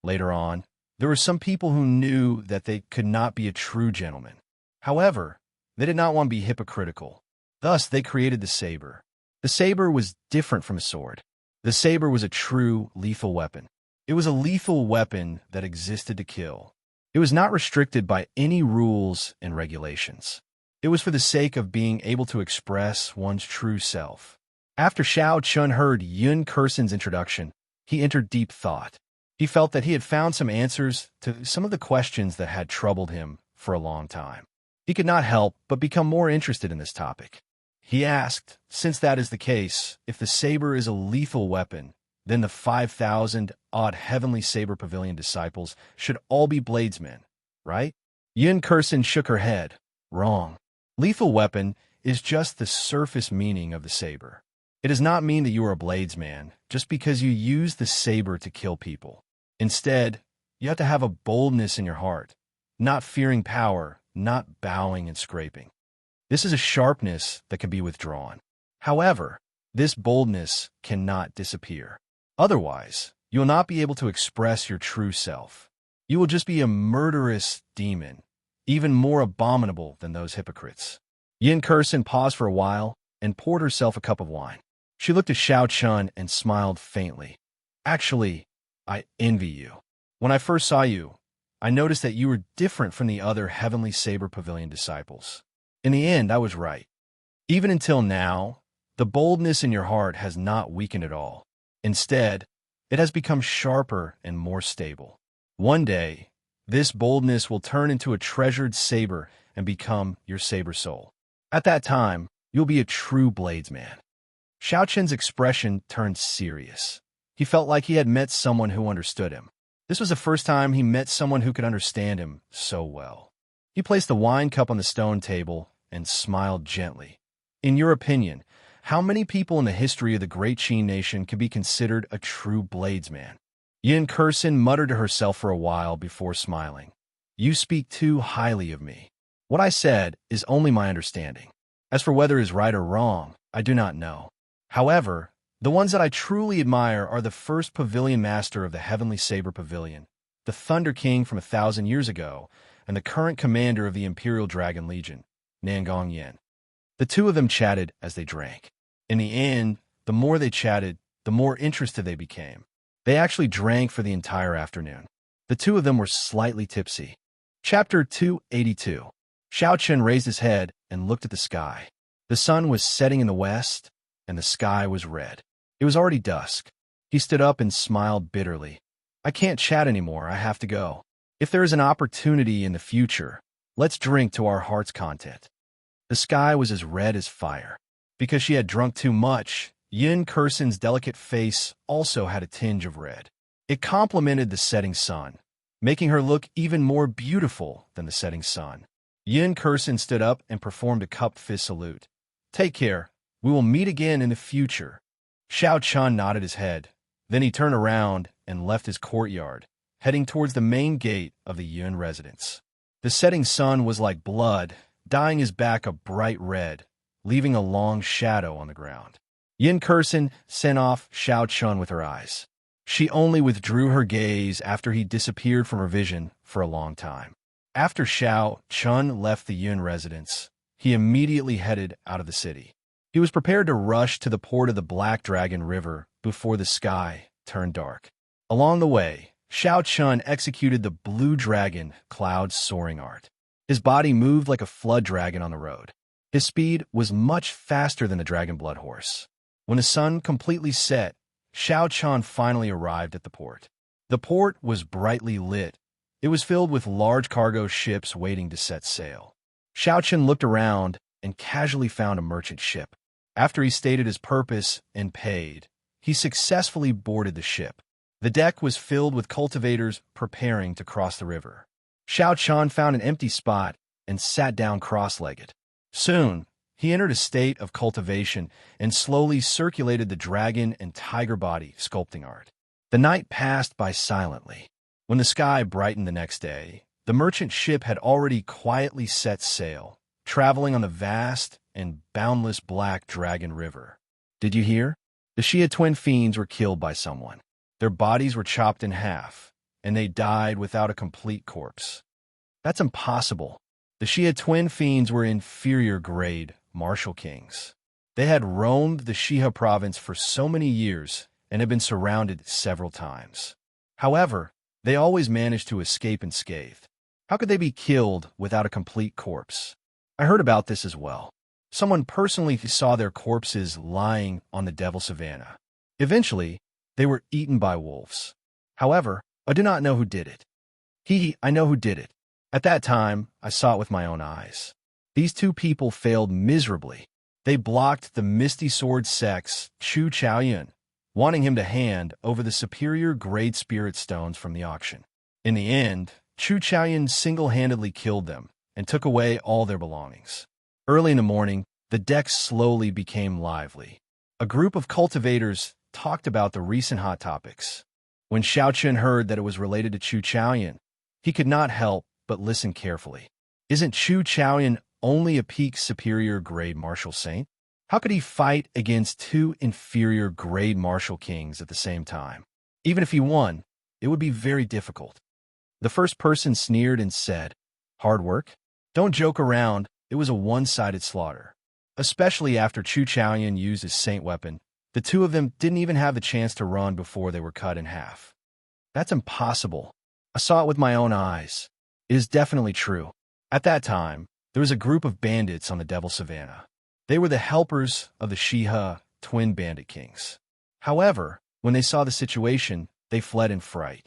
Later on, there were some people who knew that they could not be a true gentleman. However, they did not want to be hypocritical. Thus, they created the saber. The saber was different from a sword. The saber was a true lethal weapon. It was a lethal weapon that existed to kill. It was not restricted by any rules and regulations. It was for the sake of being able to express one's true self." After Xiao Chun heard Yun Kursin's introduction, he entered deep thought. He felt that he had found some answers to some of the questions that had troubled him for a long time. He could not help but become more interested in this topic. He asked, since that is the case, if the saber is a lethal weapon, then the 5,000-odd Heavenly Saber Pavilion disciples should all be bladesmen, right? Yin Kursin shook her head. Wrong. Lethal weapon is just the surface meaning of the saber. It does not mean that you are a bladesman just because you use the saber to kill people. Instead, you have to have a boldness in your heart, not fearing power, not bowing and scraping. This is a sharpness that can be withdrawn. However, this boldness cannot disappear. Otherwise, you will not be able to express your true self. You will just be a murderous demon, even more abominable than those hypocrites. Yin Kursin paused for a while and poured herself a cup of wine. She looked at Xiao Chun and smiled faintly. "Actually, I envy you. When I first saw you, I noticed that you were different from the other Heavenly Saber Pavilion disciples. In the end, I was right. Even until now, the boldness in your heart has not weakened at all. Instead, it has become sharper and more stable. One day, this boldness will turn into a treasured saber and become your saber soul. At that time, you'll be a true bladesman." Xiao Chen's expression turned serious. He felt like he had met someone who understood him. This was the first time he met someone who could understand him so well. He placed the wine cup on the stone table and smiled gently. "In your opinion, how many people in the history of the great Qin nation can be considered a true bladesman?" Yin Kursin muttered to herself for a while before smiling. "You speak too highly of me. What I said is only my understanding. As for whether it is right or wrong, I do not know. However, the ones that I truly admire are the first pavilion master of the Heavenly Saber Pavilion, the Thunder King from 1,000 years ago, and the current commander of the Imperial Dragon Legion, Nangong Yen." The two of them chatted as they drank. In the end, the more they chatted, the more interested they became. They actually drank for the entire afternoon. The two of them were slightly tipsy. Chapter 282. Xianxia raised his head and looked at the sky. The sun was setting in the west, and the sky was red. It was already dusk. He stood up and smiled bitterly. I can't chat anymore, I have to go. If there is an opportunity in the future, let's drink to our heart's content. The sky was as red as fire. Because she had drunk too much, Yin Kursen's delicate face also had a tinge of red. It complemented the setting sun, making her look even more beautiful than the setting sun. Yin Kursen stood up and performed a cupped fist salute. Take care. We will meet again in the future. Xiao Chun nodded his head. Then he turned around and left his courtyard, heading towards the main gate of the Yun residence. The setting sun was like blood, dyeing his back a bright red, leaving a long shadow on the ground. Yin Kursen sent off Xiao Chun with her eyes. She only withdrew her gaze after he disappeared from her vision for a long time. After Xiao Chun left the Yun residence, he immediately headed out of the city. He was prepared to rush to the port of the Black Dragon River before the sky turned dark. Along the way, Xiao Chun executed the Blue Dragon Cloud Soaring Art. His body moved like a flood dragon on the road. His speed was much faster than the Dragon Blood Horse. When the sun completely set, Xiao Chun finally arrived at the port. The port was brightly lit. It was filled with large cargo ships waiting to set sail. Xiao Chun looked around and casually found a merchant ship. After he stated his purpose and paid, he successfully boarded the ship. The deck was filled with cultivators preparing to cross the river. Xiao Chun found an empty spot and sat down cross-legged. Soon, he entered a state of cultivation and slowly circulated the dragon and tiger body sculpting art. The night passed by silently. When the sky brightened the next day, the merchant ship had already quietly set sail, traveling on the vast and boundless Black Dragon River. Did you hear? The Xia twin fiends were killed by someone. Their bodies were chopped in half, and they died without a complete corpse. That's impossible. The Xia twin fiends were inferior grade martial kings. They had roamed the Xia province for so many years and had been surrounded several times. However, they always managed to escape unscathed. How could they be killed without a complete corpse? I heard about this as well. Someone personally saw their corpses lying on the Devil Savannah. Eventually, they were eaten by wolves. However, I do not know who did it. I know who did it. At that time, I saw it with my own eyes. These two people failed miserably. They blocked the Misty Sword Sect's Chu Chaoyun, wanting him to hand over the superior grade spirit stones from the auction. In the end, Chu Chaoyun single-handedly killed them and took away all their belongings. Early in the morning, the deck slowly became lively. A group of cultivators talked about the recent hot topics. When Xiaoqun heard that it was related to Chu Chaoyun, he could not help but listen carefully. Isn't Chu Chaoyun only a peak superior grade martial saint? How could he fight against two inferior grade martial kings at the same time? Even if he won, it would be very difficult. The first person sneered and said, "Hard work? Don't joke around, it was a one-sided slaughter." Especially after Chu Chaoyun used his saint weapon, the two of them didn't even have the chance to run before they were cut in half. That's impossible. I saw it with my own eyes. It is definitely true. At that time, there was a group of bandits on the Devil Savannah. They were the helpers of the Xia twin bandit kings. However, when they saw the situation, they fled in fright.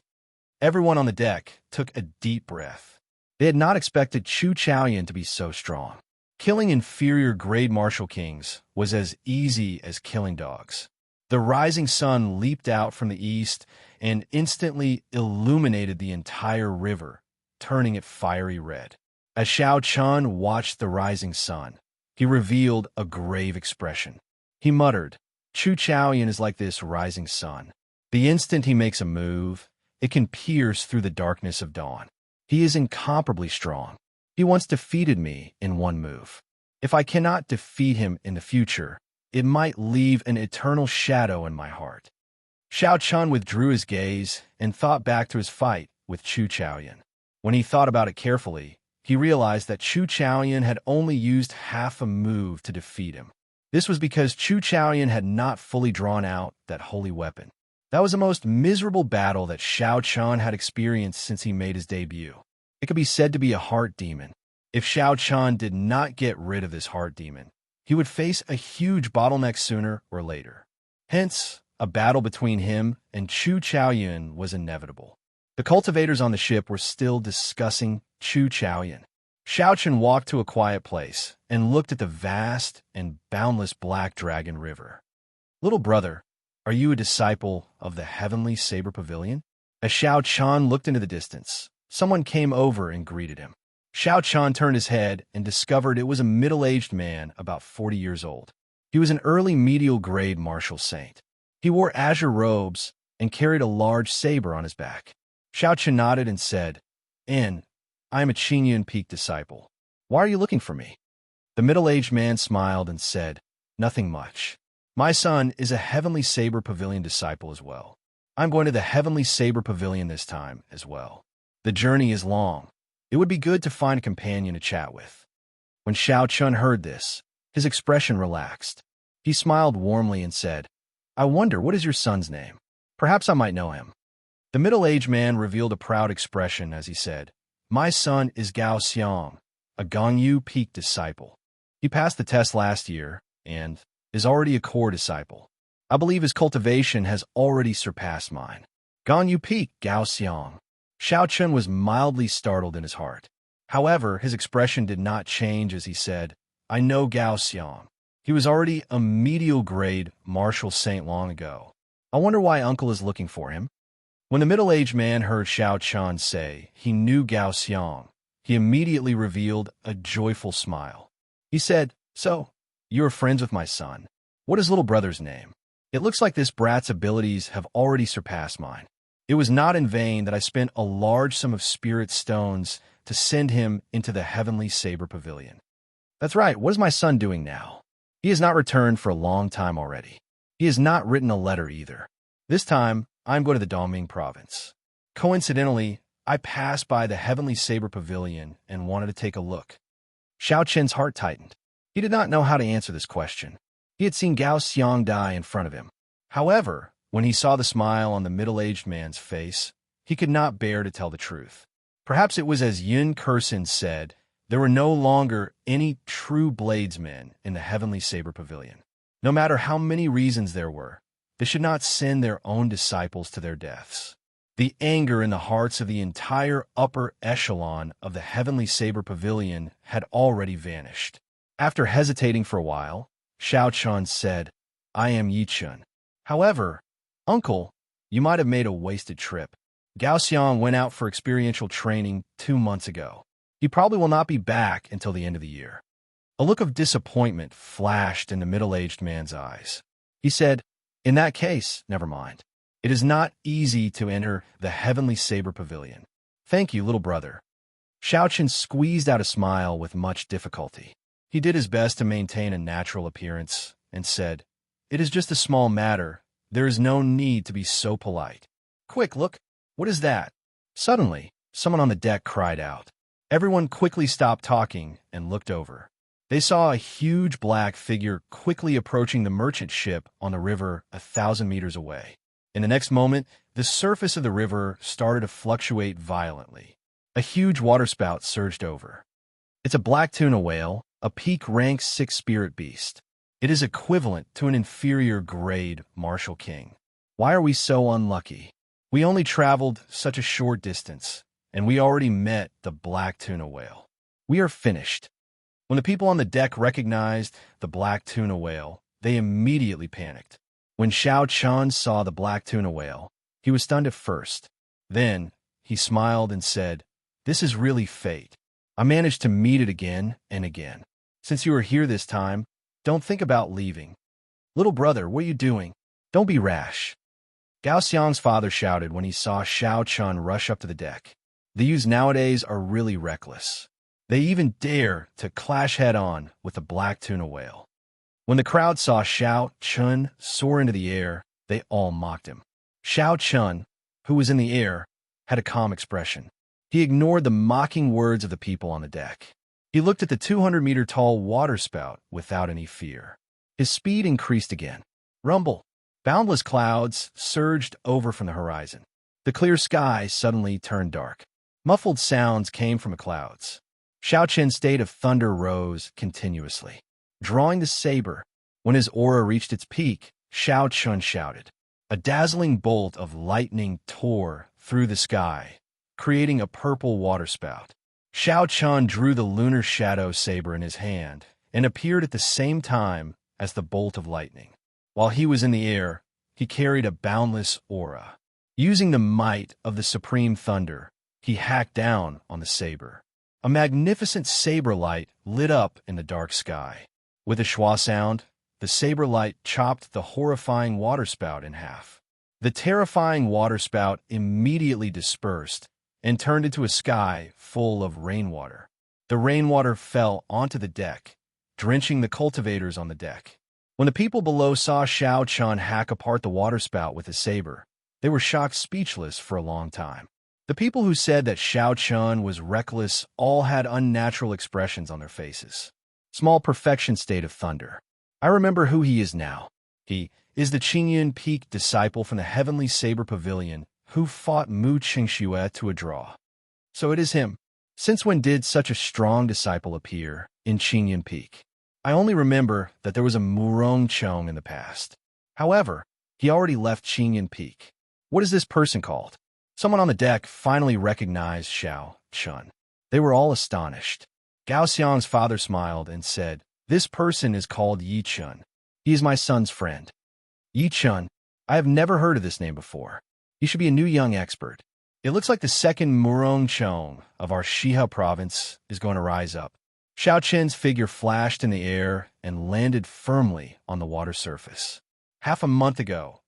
Everyone on the deck took a deep breath. They had not expected Chu Chaoyun to be so strong. Killing inferior grade martial kings was as easy as killing dogs. The rising sun leaped out from the east and instantly illuminated the entire river, turning it fiery red. As Xiao Chun watched the rising sun, he revealed a grave expression. He muttered, "Chu Chaoyun is like this rising sun. The instant he makes a move, it can pierce through the darkness of dawn. He is incomparably strong. He once defeated me in one move. If I cannot defeat him in the future, it might leave an eternal shadow in my heart." Xiao Chun withdrew his gaze and thought back to his fight with Chu Chaoyun. When he thought about it carefully, he realized that Chu Chaoyun had only used half a move to defeat him. This was because Chu Chaoyun had not fully drawn out that holy weapon. That was the most miserable battle that Xiao Chan had experienced since he made his debut. It could be said to be a heart demon. If Xiao Chan did not get rid of this heart demon, he would face a huge bottleneck sooner or later. Hence, a battle between him and Chu Chaoyun was inevitable. The cultivators on the ship were still discussing Chu Chaoyun. Xiao Chen walked to a quiet place and looked at the vast and boundless Black Dragon River. "Little brother, are you a disciple of the Heavenly Saber Pavilion?" As Xiao Chan looked into the distance, someone came over and greeted him. Xiao Chan turned his head and discovered it was a middle-aged man about 40 years old. He was an early medial grade martial saint. He wore azure robes and carried a large saber on his back. Xiao Chen nodded and said, "I am a Qingyun Peak disciple. Why are you looking for me?" The middle-aged man smiled and said, "Nothing much. My son is a Heavenly Saber Pavilion disciple as well. I'm going to the Heavenly Saber Pavilion this time as well. The journey is long. It would be good to find a companion to chat with." When Xiao Chun heard this, his expression relaxed. He smiled warmly and said, "I wonder, what is your son's name? Perhaps I might know him." The middle-aged man revealed a proud expression as he said, "My son is Gao Xiang, a Gongyu Peak disciple. He passed the test last year and is already a core disciple. I believe his cultivation has already surpassed mine." Gongyu Peak, Gao Xiang. Xiao Chun was mildly startled in his heart. However, his expression did not change as he said, "I know Gao Xiang. He was already a medial grade martial saint long ago. I wonder why uncle is looking for him." When the middle-aged man heard Xiao Chan say he knew Gao Xiang, he immediately revealed a joyful smile. He said, "So, you are friends with my son. What is little brother's name? It looks like this brat's abilities have already surpassed mine. It was not in vain that I spent a large sum of spirit stones to send him into the Heavenly Saber Pavilion." "That's right. What is my son doing now? He has not returned for a long time already. He has not written a letter either. This time, I'm going to the Dongming province. Coincidentally, I passed by the Heavenly Saber Pavilion and wanted to take a look." Xiao Chen's heart tightened. He did not know how to answer this question. He had seen Gao Xiang die in front of him. However, when he saw the smile on the middle-aged man's face, he could not bear to tell the truth. Perhaps it was as Yun Kursin said, there were no longer any true bladesmen in the Heavenly Saber Pavilion. No matter how many reasons there were, they should not send their own disciples to their deaths. The anger in the hearts of the entire upper echelon of the Heavenly Saber Pavilion had already vanished. After hesitating for a while, Xiao Chun said, "I am Yi Chun. However, uncle, you might have made a wasted trip. Gao Xiang went out for experiential training 2 months ago. He probably will not be back until the end of the year." A look of disappointment flashed in the middle-aged man's eyes. He said, "In that case, never mind. It is not easy to enter the Heavenly Saber Pavilion. Thank you, little brother." Xiao Chen squeezed out a smile with much difficulty. He did his best to maintain a natural appearance and said, "It is just a small matter. There is no need to be so polite. Quick, look. What is that?" Suddenly, someone on the deck cried out. Everyone quickly stopped talking and looked over. They saw a huge black figure quickly approaching the merchant ship on the river 1,000 meters away. In the next moment, the surface of the river started to fluctuate violently. A huge waterspout surged over. It's a black tuna whale, a peak rank 6 spirit beast. It is equivalent to an inferior grade martial king. Why are we so unlucky? We only traveled such a short distance, and we already met the black tuna whale. We are finished. When the people on the deck recognized the black tuna whale, they immediately panicked. When Xiao Chan saw the black tuna whale, he was stunned at first. Then, he smiled and said, "This is really fate. I managed to meet it again and again. Since you are here this time, don't think about leaving. Little brother, what are you doing? Don't be rash." Gao Xiang's father shouted when he saw Xiao Chan rush up to the deck. The youths nowadays are really reckless. They even dare to clash head-on with the black tuna whale. When the crowd saw Xiao Chun soar into the air, they all mocked him. Xiao Chun, who was in the air, had a calm expression. He ignored the mocking words of the people on the deck. He looked at the 200-meter-tall waterspout without any fear. His speed increased again. Rumble. Boundless clouds surged over from the horizon. The clear sky suddenly turned dark. Muffled sounds came from the clouds. Xiaoqian's state of thunder rose continuously. Drawing the saber, when his aura reached its peak, Xiaoqian shouted. A dazzling bolt of lightning tore through the sky, creating a purple waterspout. Xiaoqian drew the lunar shadow saber in his hand and appeared at the same time as the bolt of lightning. While he was in the air, he carried a boundless aura. Using the might of the supreme thunder, he hacked down on the saber. A magnificent saber light lit up in the dark sky. With a schwa sound, the saber light chopped the horrifying waterspout in half. The terrifying waterspout immediately dispersed and turned into a sky full of rainwater. The rainwater fell onto the deck, drenching the cultivators on the deck. When the people below saw Xiaoqian hack apart the waterspout with his saber, they were shocked speechless for a long time. The people who said that Xiaoqian was reckless all had unnatural expressions on their faces. Small perfection state of thunder. I remember who he is now. He is the Qingyun Peak disciple from the Heavenly Saber Pavilion who fought Mu Xianxia to a draw. So it is him. Since when did such a strong disciple appear in Qingyun Peak? I only remember that there was a Murong Chong in the past. However, he already left Qingyun Peak. What is this person called? Someone on the deck finally recognized Xiaoqian. They were all astonished. Gao Xiang's father smiled and said, "This person is called Yi Chun. He is my son's friend." Yi Chun, I have never heard of this name before. He should be a new young expert. It looks like the second Murong Chong of our Shiha province is going to rise up. Xiaoqian's figure flashed in the air and landed firmly on the water surface. Half a month ago,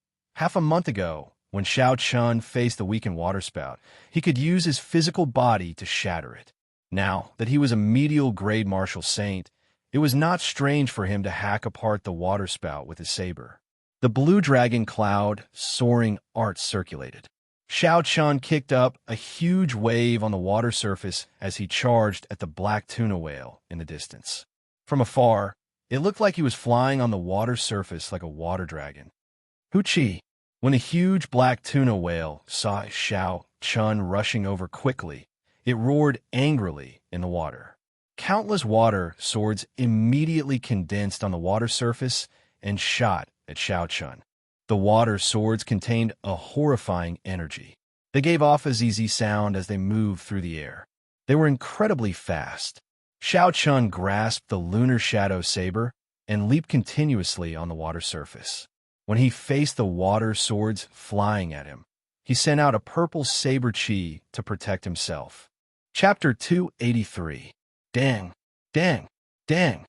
when Xiaoqian faced the weakened waterspout, he could use his physical body to shatter it. Now that he was a medial grade martial saint, it was not strange for him to hack apart the waterspout with his saber. The blue dragon cloud soaring art circulated. Xiaoqian kicked up a huge wave on the water surface as he charged at the black tuna whale in the distance. From afar, it looked like he was flying on the water surface like a water dragon. Huchi! When the huge black tuna whale saw Xiaoqian rushing over quickly, it roared angrily in the water. Countless water swords immediately condensed on the water surface and shot at Xiaoqian. The water swords contained a horrifying energy. They gave off a ZZ sound as they moved through the air. They were incredibly fast. Xiaoqian grasped the lunar shadow saber and leaped continuously on the water surface. When he faced the water swords flying at him, he sent out a purple saber chi to protect himself. Chapter 283. Dang, dang, dang.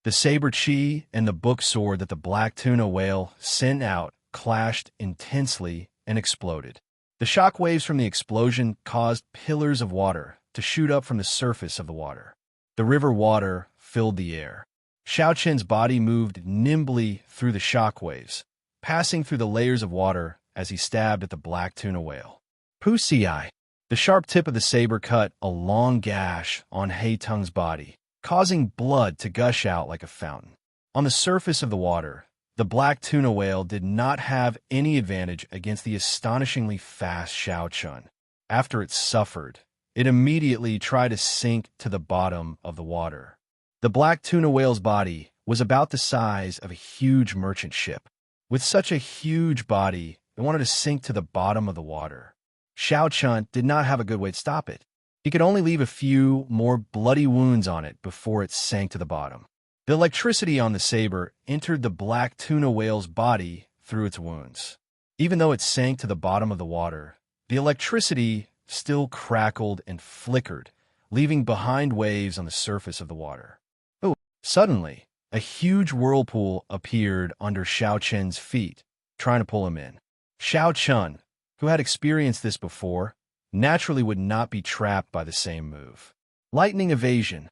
The saber chi and the book sword that the black tuna whale sent out clashed intensely and exploded. The shock waves from the explosion caused pillars of water to shoot up from the surface of the water. The river water filled the air. Xiaoqian's body moved nimbly through the shock waves, passing through the layers of water as he stabbed at the black tuna whale. Pusi! The sharp tip of the saber cut a long gash on Heitung's body, causing blood to gush out like a fountain. On the surface of the water, the black tuna whale did not have any advantage against the astonishingly fast Xiaoqian. After it suffered, it immediately tried to sink to the bottom of the water. The black tuna whale's body was about the size of a huge merchant ship. With such a huge body, it wanted to sink to the bottom of the water. Xiaoqian did not have a good way to stop it. He could only leave a few more bloody wounds on it before it sank to the bottom. The electricity on the saber entered the black tuna whale's body through its wounds. Even though it sank to the bottom of the water, the electricity still crackled and flickered, leaving behind waves on the surface of the water. Oh, suddenly, a huge whirlpool appeared under Xiaoqian's feet, trying to pull him in. Xiaoqian, who had experienced this before, naturally would not be trapped by the same move. Lightning evasion.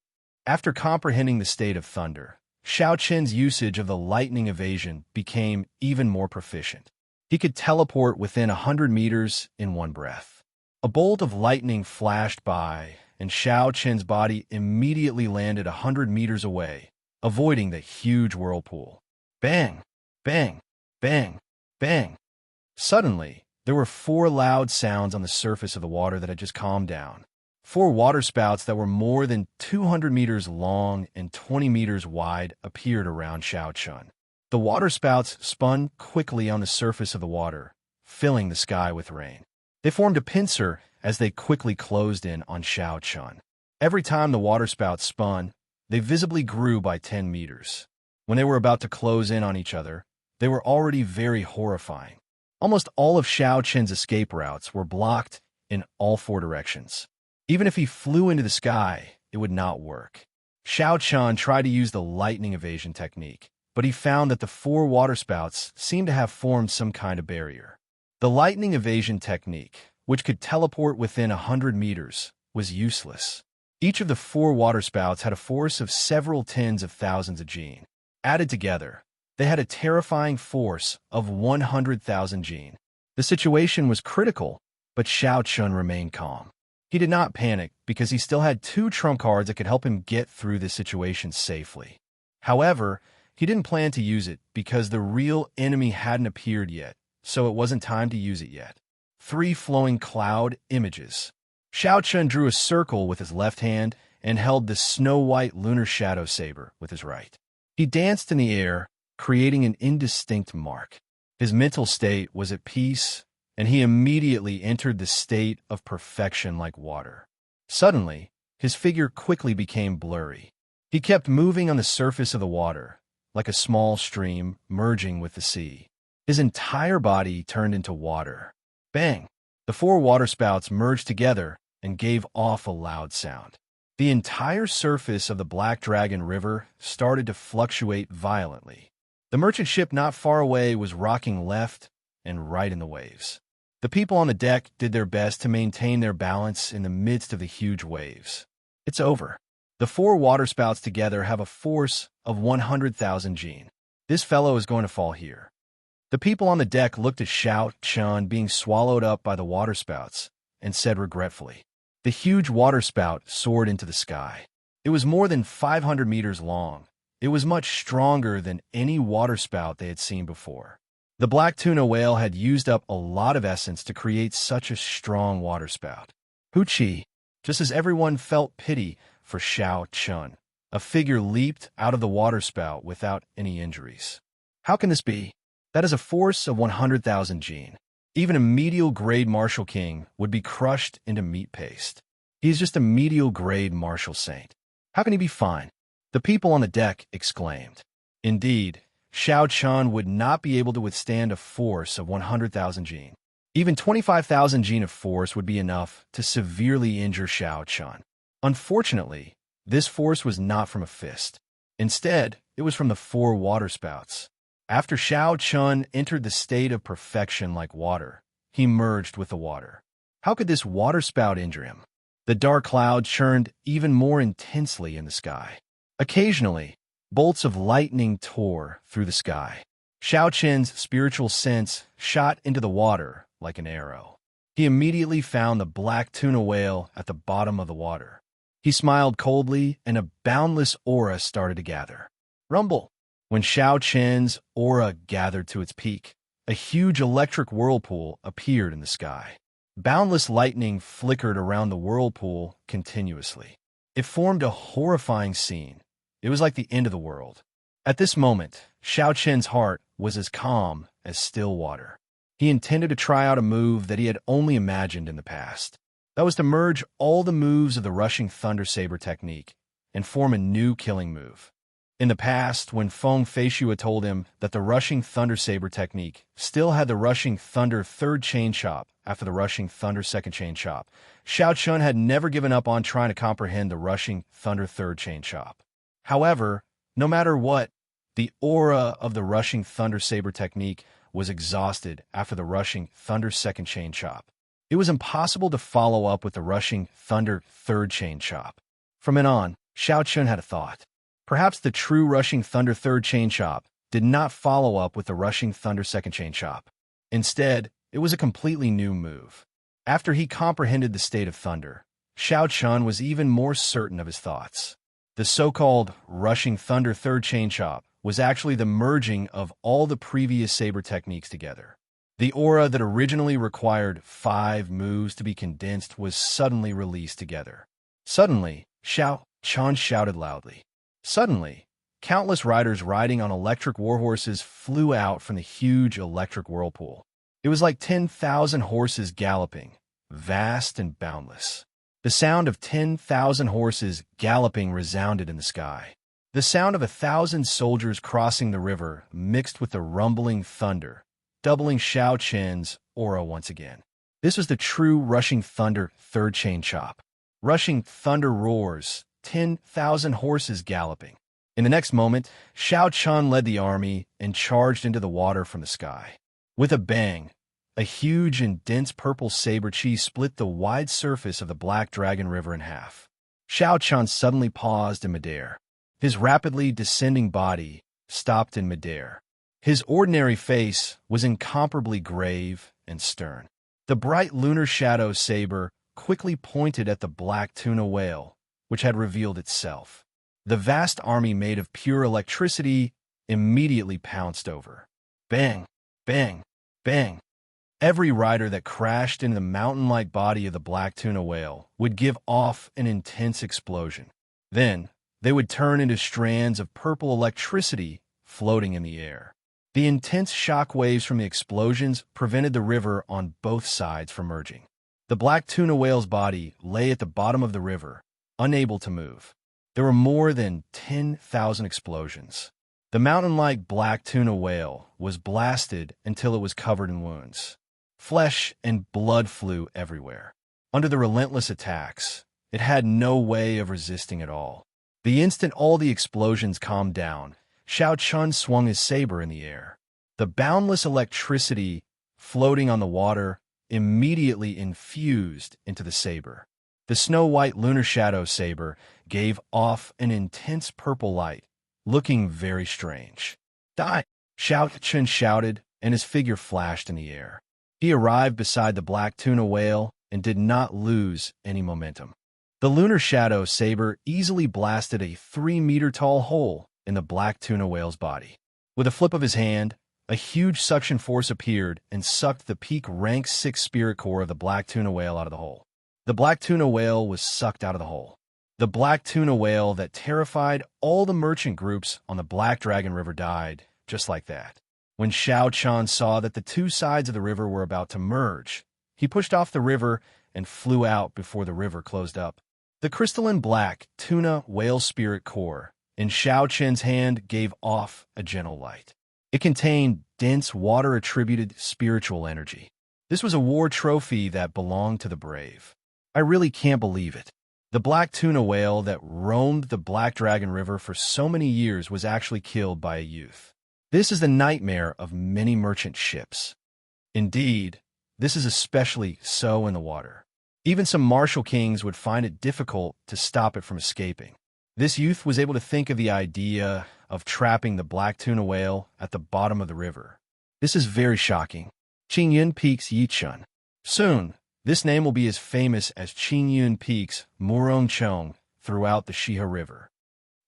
After comprehending the state of thunder, Xiaoqian's usage of the lightning evasion became even more proficient. He could teleport within 100 meters in one breath. A bolt of lightning flashed by, and Xiaoqian's body immediately landed 100 meters away, avoiding the huge whirlpool. Bang! Bang! Bang! Bang! Suddenly, there were 4 loud sounds on the surface of the water that had just calmed down. 4 waterspouts that were more than 200 meters long and 20 meters wide appeared around Xiaochun. The waterspouts spun quickly on the surface of the water, filling the sky with rain. They formed a pincer as they quickly closed in on Xiaochun. Every time the waterspouts spun, they visibly grew by 10 meters. When they were about to close in on each other, they were already very horrifying. Almost all of Xiaochun's escape routes were blocked in all 4 directions. Even if he flew into the sky, it would not work. Xiaochun tried to use the lightning evasion technique, but he found that the 4 waterspouts seemed to have formed some kind of barrier. The lightning evasion technique, which could teleport within 100 meters, was useless. Each of the 4 waterspouts had a force of several tens of thousands of Jin. Added together, they had a terrifying force of 100,000 Jin. The situation was critical, but Xiaochun remained calm. He did not panic because he still had 2 trump cards that could help him get through this situation safely. However, he didn't plan to use it because the real enemy hadn't appeared yet, so it wasn't time to use it yet. 3 flowing cloud images. Xiaochun drew a circle with his left hand and held the snow-white lunar shadow saber with his right. He danced in the air, creating an indistinct mark. His mental state was at peace, and he immediately entered the state of perfection like water. Suddenly, his figure quickly became blurry. He kept moving on the surface of the water, like a small stream merging with the sea. His entire body turned into water. Bang! The 4 waterspouts merged together and gave off a loud sound. The entire surface of the Black Dragon River started to fluctuate violently. The merchant ship not far away was rocking left and right in the waves. The people on the deck did their best to maintain their balance in the midst of the huge waves. It's over. The 4 waterspouts together have a force of 100,000 Jin. This fellow is going to fall here. The people on the deck looked at Xiaochun being swallowed up by the waterspouts and said regretfully. The huge waterspout soared into the sky. It was more than 500 meters long. It was much stronger than any waterspout they had seen before. The black tuna whale had used up a lot of essence to create such a strong waterspout. Wuxia, just as everyone felt pity for Xiaochun, a figure leaped out of the waterspout without any injuries. How can this be? That is a force of 100,000 Jin. Even a medial-grade martial king would be crushed into meat paste. He is just a medial-grade martial saint. How can he be fine? The people on the deck exclaimed. Indeed, Xiaochun would not be able to withstand a force of 100,000 Jin. Even 25,000 Jin of force would be enough to severely injure Xiaochun. Unfortunately, this force was not from a fist. Instead, it was from the 4 waterspouts. After Xiaochun entered the state of perfection like water, he merged with the water. How could this waterspout injure him? The dark cloud churned even more intensely in the sky. Occasionally, bolts of lightning tore through the sky. Xiaochun's spiritual sense shot into the water like an arrow. He immediately found the black tuna whale at the bottom of the water. He smiled coldly, and a boundless aura started to gather. Rumble! When Xiaochun's aura gathered to its peak, a huge electric whirlpool appeared in the sky. Boundless lightning flickered around the whirlpool continuously. It formed a horrifying scene. It was like the end of the world. At this moment, Xiaochun's heart was as calm as still water. He intended to try out a move that he had only imagined in the past. That was to merge all the moves of the rushing thunder saber technique and form a new killing move. In the past, when Feng Feishua told him that the rushing thunder saber technique still had the rushing thunder third chain chop after the rushing thunder second chain chop, Xiaochun had never given up on trying to comprehend the rushing thunder third chain chop. However, no matter what, the aura of the rushing thunder saber technique was exhausted after the rushing thunder second chain chop. It was impossible to follow up with the rushing thunder third chain chop. From then on, Xiaochun had a thought. Perhaps the true rushing thunder third chain chop did not follow up with the rushing thunder second chain chop. Instead, it was a completely new move. After he comprehended the state of thunder, Xiaochun was even more certain of his thoughts. The so-called rushing thunder third chain chop was actually the merging of all the previous saber techniques together. The aura that originally required 5 moves to be condensed was suddenly released together. Suddenly, Xianxia shouted loudly. Suddenly, countless riders riding on electric warhorses flew out from the huge electric whirlpool. It was like 10,000 horses galloping, vast and boundless. The sound of 10,000 horses galloping resounded in the sky. The sound of 1,000 soldiers crossing the river mixed with the rumbling thunder, doubling Xianxia's aura once again. This was the true rushing thunder third chain chop. Rushing thunder roars, 10,000 horses galloping. In the next moment, Xianxia led the army and charged into the water from the sky. With a bang, a huge and dense purple saber chi split the wide surface of the Black Dragon River in half. Xianxia suddenly paused in midair. His rapidly descending body stopped in midair. His ordinary face was incomparably grave and stern. The bright lunar shadow saber quickly pointed at the black tuna whale, which had revealed itself. The vast army made of pure electricity immediately pounced over. Bang! Bang! Bang! Every rider that crashed into the mountain-like body of the black tuna whale would give off an intense explosion. Then, they would turn into strands of purple electricity floating in the air. The intense shock waves from the explosions prevented the river on both sides from merging. The black tuna whale's body lay at the bottom of the river, unable to move. There were more than 10,000 explosions. The mountain-like black tuna whale was blasted until it was covered in wounds. Flesh and blood flew everywhere. Under the relentless attacks, it had no way of resisting at all. The instant all the explosions calmed down, Xianxia swung his saber in the air. The boundless electricity floating on the water immediately infused into the saber. The snow-white lunar shadow saber gave off an intense purple light, looking very strange. Die! Xianxia shouted, and his figure flashed in the air. He arrived beside the black tuna whale and did not lose any momentum. The lunar shadow saber easily blasted a 3-meter-tall hole in the black tuna whale's body. With a flip of his hand, a huge suction force appeared and sucked the peak rank 6 spirit core of the black tuna whale out of the hole. The black tuna whale was sucked out of the hole. The black tuna whale that terrified all the merchant groups on the Black Dragon River died, just like that. When Xianxia saw that the two sides of the river were about to merge, he pushed off the river and flew out before the river closed up. The crystalline black tuna whale spirit core in Xianxia's hand gave off a gentle light. It contained dense water-attributed spiritual energy. This was a war trophy that belonged to the brave. I really can't believe it. The black tuna whale that roamed the Black Dragon River for so many years was actually killed by a youth. This is the nightmare of many merchant ships. Indeed, this is especially so in the water. Even some martial kings would find it difficult to stop it from escaping. This youth was able to think of the idea of trapping the black tuna whale at the bottom of the river. This is very shocking. Qingyun Peak's Yichun. Soon, this name will be as famous as Qingyun Peak's Murongchong throughout the Shihe River.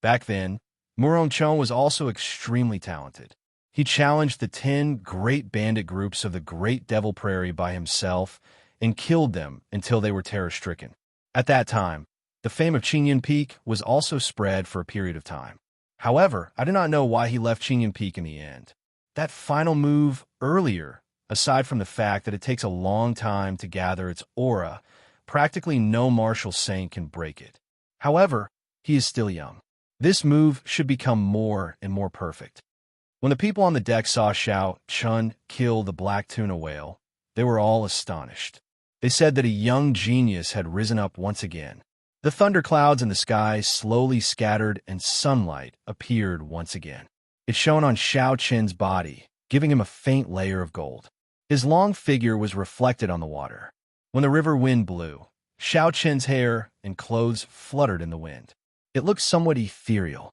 Back then, Murongchong was also extremely talented. He challenged the 10 great bandit groups of the Great Devil Prairie by himself and killed them until they were terror-stricken. At that time, the fame of Qingyun Peak was also spread for a period of time. However, I do not know why he left Qingyun Peak in the end. That final move earlier, aside from the fact that it takes a long time to gather its aura, practically no martial saint can break it. However, he is still young. This move should become more and more perfect. When the people on the deck saw Xianxia kill the black tuna whale, they were all astonished. They said that a young genius had risen up once again. The thunderclouds in the sky slowly scattered and sunlight appeared once again. It shone on Xianxia's body, giving him a faint layer of gold. His long figure was reflected on the water. When the river wind blew, Xianxia's hair and clothes fluttered in the wind. It looked somewhat ethereal.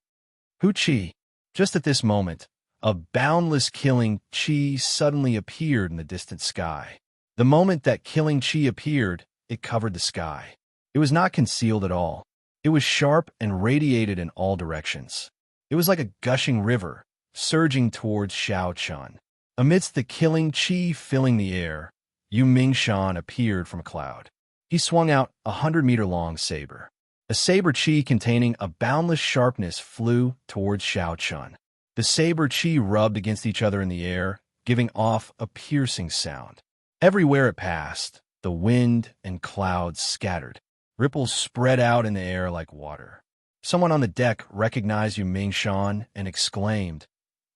Wuxia. Just at this moment, a boundless killing chi suddenly appeared in the distant sky. The moment that killing chi appeared, it covered the sky. It was not concealed at all. It was sharp and radiated in all directions. It was like a gushing river, surging towards Xiaochun. Amidst the killing qi filling the air, Yu Mingshan appeared from a cloud. He swung out a 100-meter-long saber. A saber qi containing a boundless sharpness flew towards Xiaochun. The saber qi rubbed against each other in the air, giving off a piercing sound. Everywhere it passed, the wind and clouds scattered. Ripples spread out in the air like water. Someone on the deck recognized Yu Mingshan and exclaimed,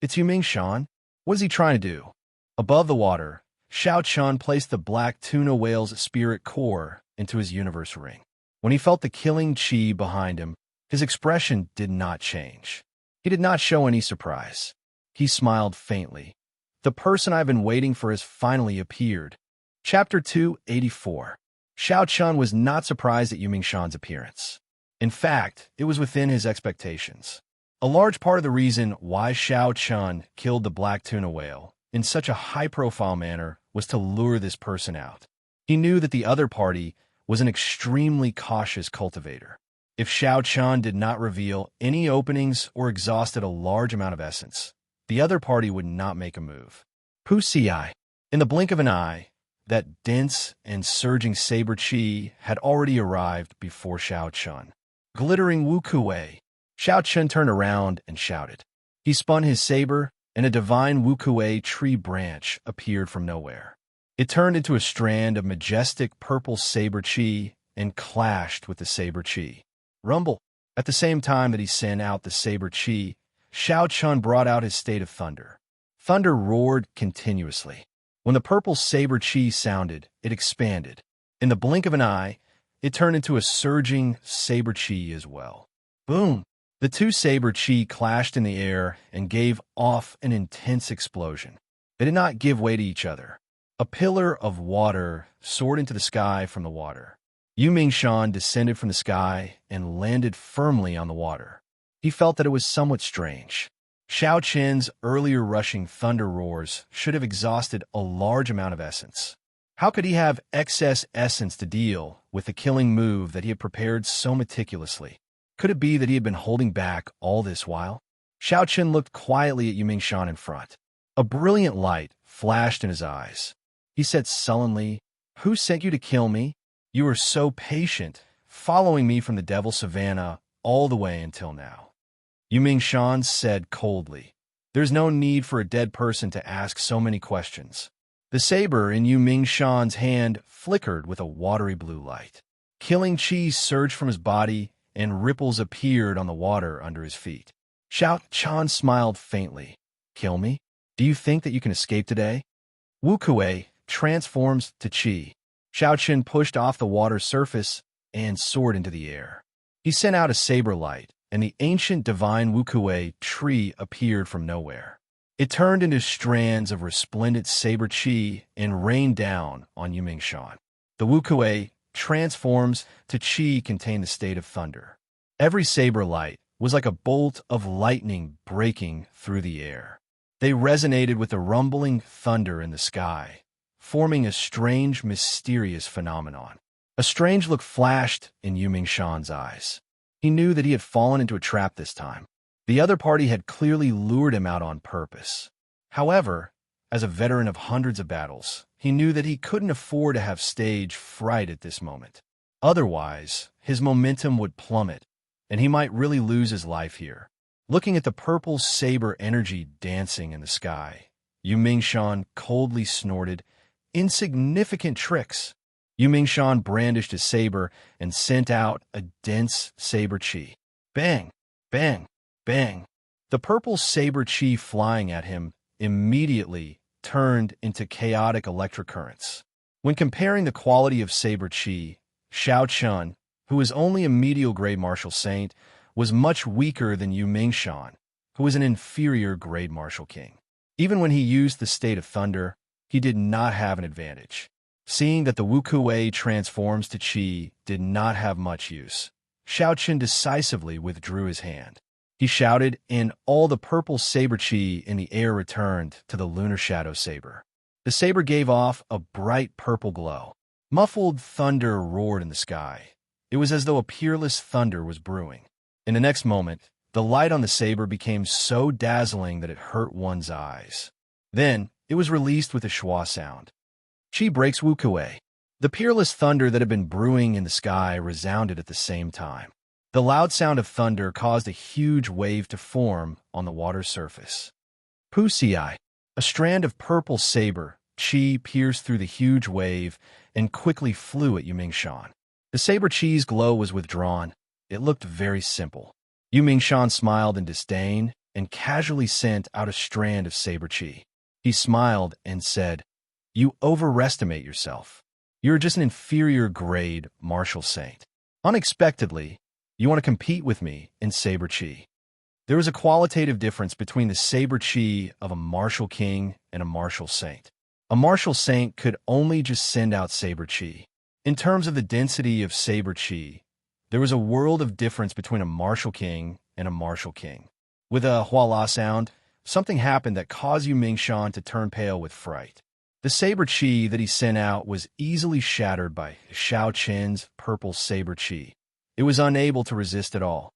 "It's Yu Mingshan. What is he trying to do?" Above the water, Xiaochun placed the black tuna whale's spirit core into his universe ring. When he felt the killing qi behind him, his expression did not change. He did not show any surprise. He smiled faintly. The person I've been waiting for has finally appeared. Chapter 284. Xiaochun was not surprised at Yu Mingshan's appearance. In fact, it was within his expectations. A large part of the reason why Xiaochun killed the black tuna whale in such a high-profile manner was to lure this person out. He knew that the other party was an extremely cautious cultivator. If Xiaochun did not reveal any openings or exhausted a large amount of essence, the other party would not make a move. Wuxia. In the blink of an eye, that dense and surging saber qi had already arrived before Xiaochun. Glittering Wuxia. Xiaochun turned around and shouted. He spun his saber, and a divine Wuxia tree branch appeared from nowhere. It turned into a strand of majestic purple saber qi and clashed with the saber qi. Rumble. At the same time that he sent out the saber qi, Xiaochun brought out his state of thunder. Thunder roared continuously. When the purple saber qi sounded, it expanded. In the blink of an eye, it turned into a surging saber qi as well. Boom! The two saber qi clashed in the air and gave off an intense explosion. They did not give way to each other. A pillar of water soared into the sky from the water. Yu Mingshan descended from the sky and landed firmly on the water. He felt that it was somewhat strange. Xiaochun's earlier rushing thunder roars should have exhausted a large amount of essence. How could he have excess essence to deal with the killing move that he had prepared so meticulously? Could it be that he had been holding back all this while? Xiaochun looked quietly at Yu Mingshan in front. A brilliant light flashed in his eyes. He said sullenly, "Who sent you to kill me? You were so patient, following me from the Devil Savannah all the way until now." Yu Mingshan said coldly, "There's no need for a dead person to ask so many questions." The saber in Yu Mingshan's hand flickered with a watery blue light. Killing qi surged from his body, and ripples appeared on the water under his feet. Xiaochun smiled faintly. "Kill me? Do you think that you can escape today?" Wuxia transforms to qi. Xiaochun pushed off the water's surface and soared into the air. He sent out a saber light, and the ancient divine Wuxia tree appeared from nowhere. It turned into strands of resplendent saber qi and rained down on Yu Mingshan. The Wuxia transforms to qi contain the state of thunder. Every saber light was like a bolt of lightning breaking through the air. They resonated with the rumbling thunder in the sky, forming a strange, mysterious phenomenon. A strange look flashed in Yu Mingshan's eyes. He knew that he had fallen into a trap this time. The other party had clearly lured him out on purpose. However, as a veteran of hundreds of battles, he knew that he couldn't afford to have stage fright at this moment. Otherwise, his momentum would plummet, and he might really lose his life here. Looking at the purple saber energy dancing in the sky, Yu Mingshan coldly snorted, "Insignificant tricks." Yu Mingshan brandished his saber and sent out a dense saber qi. Bang! Bang! Bang! The purple saber qi flying at him immediately turned into chaotic electric currents. When comparing the quality of saber qi, Xiaochun, who was only a medial grade martial saint, was much weaker than Yu Mingshan, who was an inferior grade martial king. Even when he used the state of thunder, he did not have an advantage. Seeing that the Wuxia transforms to qi did not have much use, Xiaochun decisively withdrew his hand. He shouted, and all the purple saber qi in the air returned to the lunar shadow saber. The saber gave off a bright purple glow. Muffled thunder roared in the sky. It was as though a peerless thunder was brewing. In the next moment, The light on the saber became so dazzling that it hurt one's eyes. Then, it was released with a schwa sound. Qi breaks Wuxia. The peerless thunder that had been brewing in the sky resounded at the same time. The loud sound of thunder caused a huge wave to form on the water's surface. Wuxia, a strand of purple saber, Qi pierced through the huge wave and quickly flew at Yumingshan. The saber Qi's glow was withdrawn. It looked very simple. Yumingshan smiled in disdain and casually sent out a strand of saber Qi. He smiled and said, "You overestimate yourself. You're just an inferior grade martial saint. Unexpectedly, you want to compete with me in saber Qi." There was a qualitative difference between the saber Qi of a martial king and a martial saint. A martial saint could only just send out saber Qi. In terms of the density of saber Qi, there was a world of difference between a martial king and a martial king. With a huala sound, something happened that caused Yumingshan to turn pale with fright. The saber Qi that he sent out was easily shattered by Xianxia's purple saber Qi. It was unable to resist at all.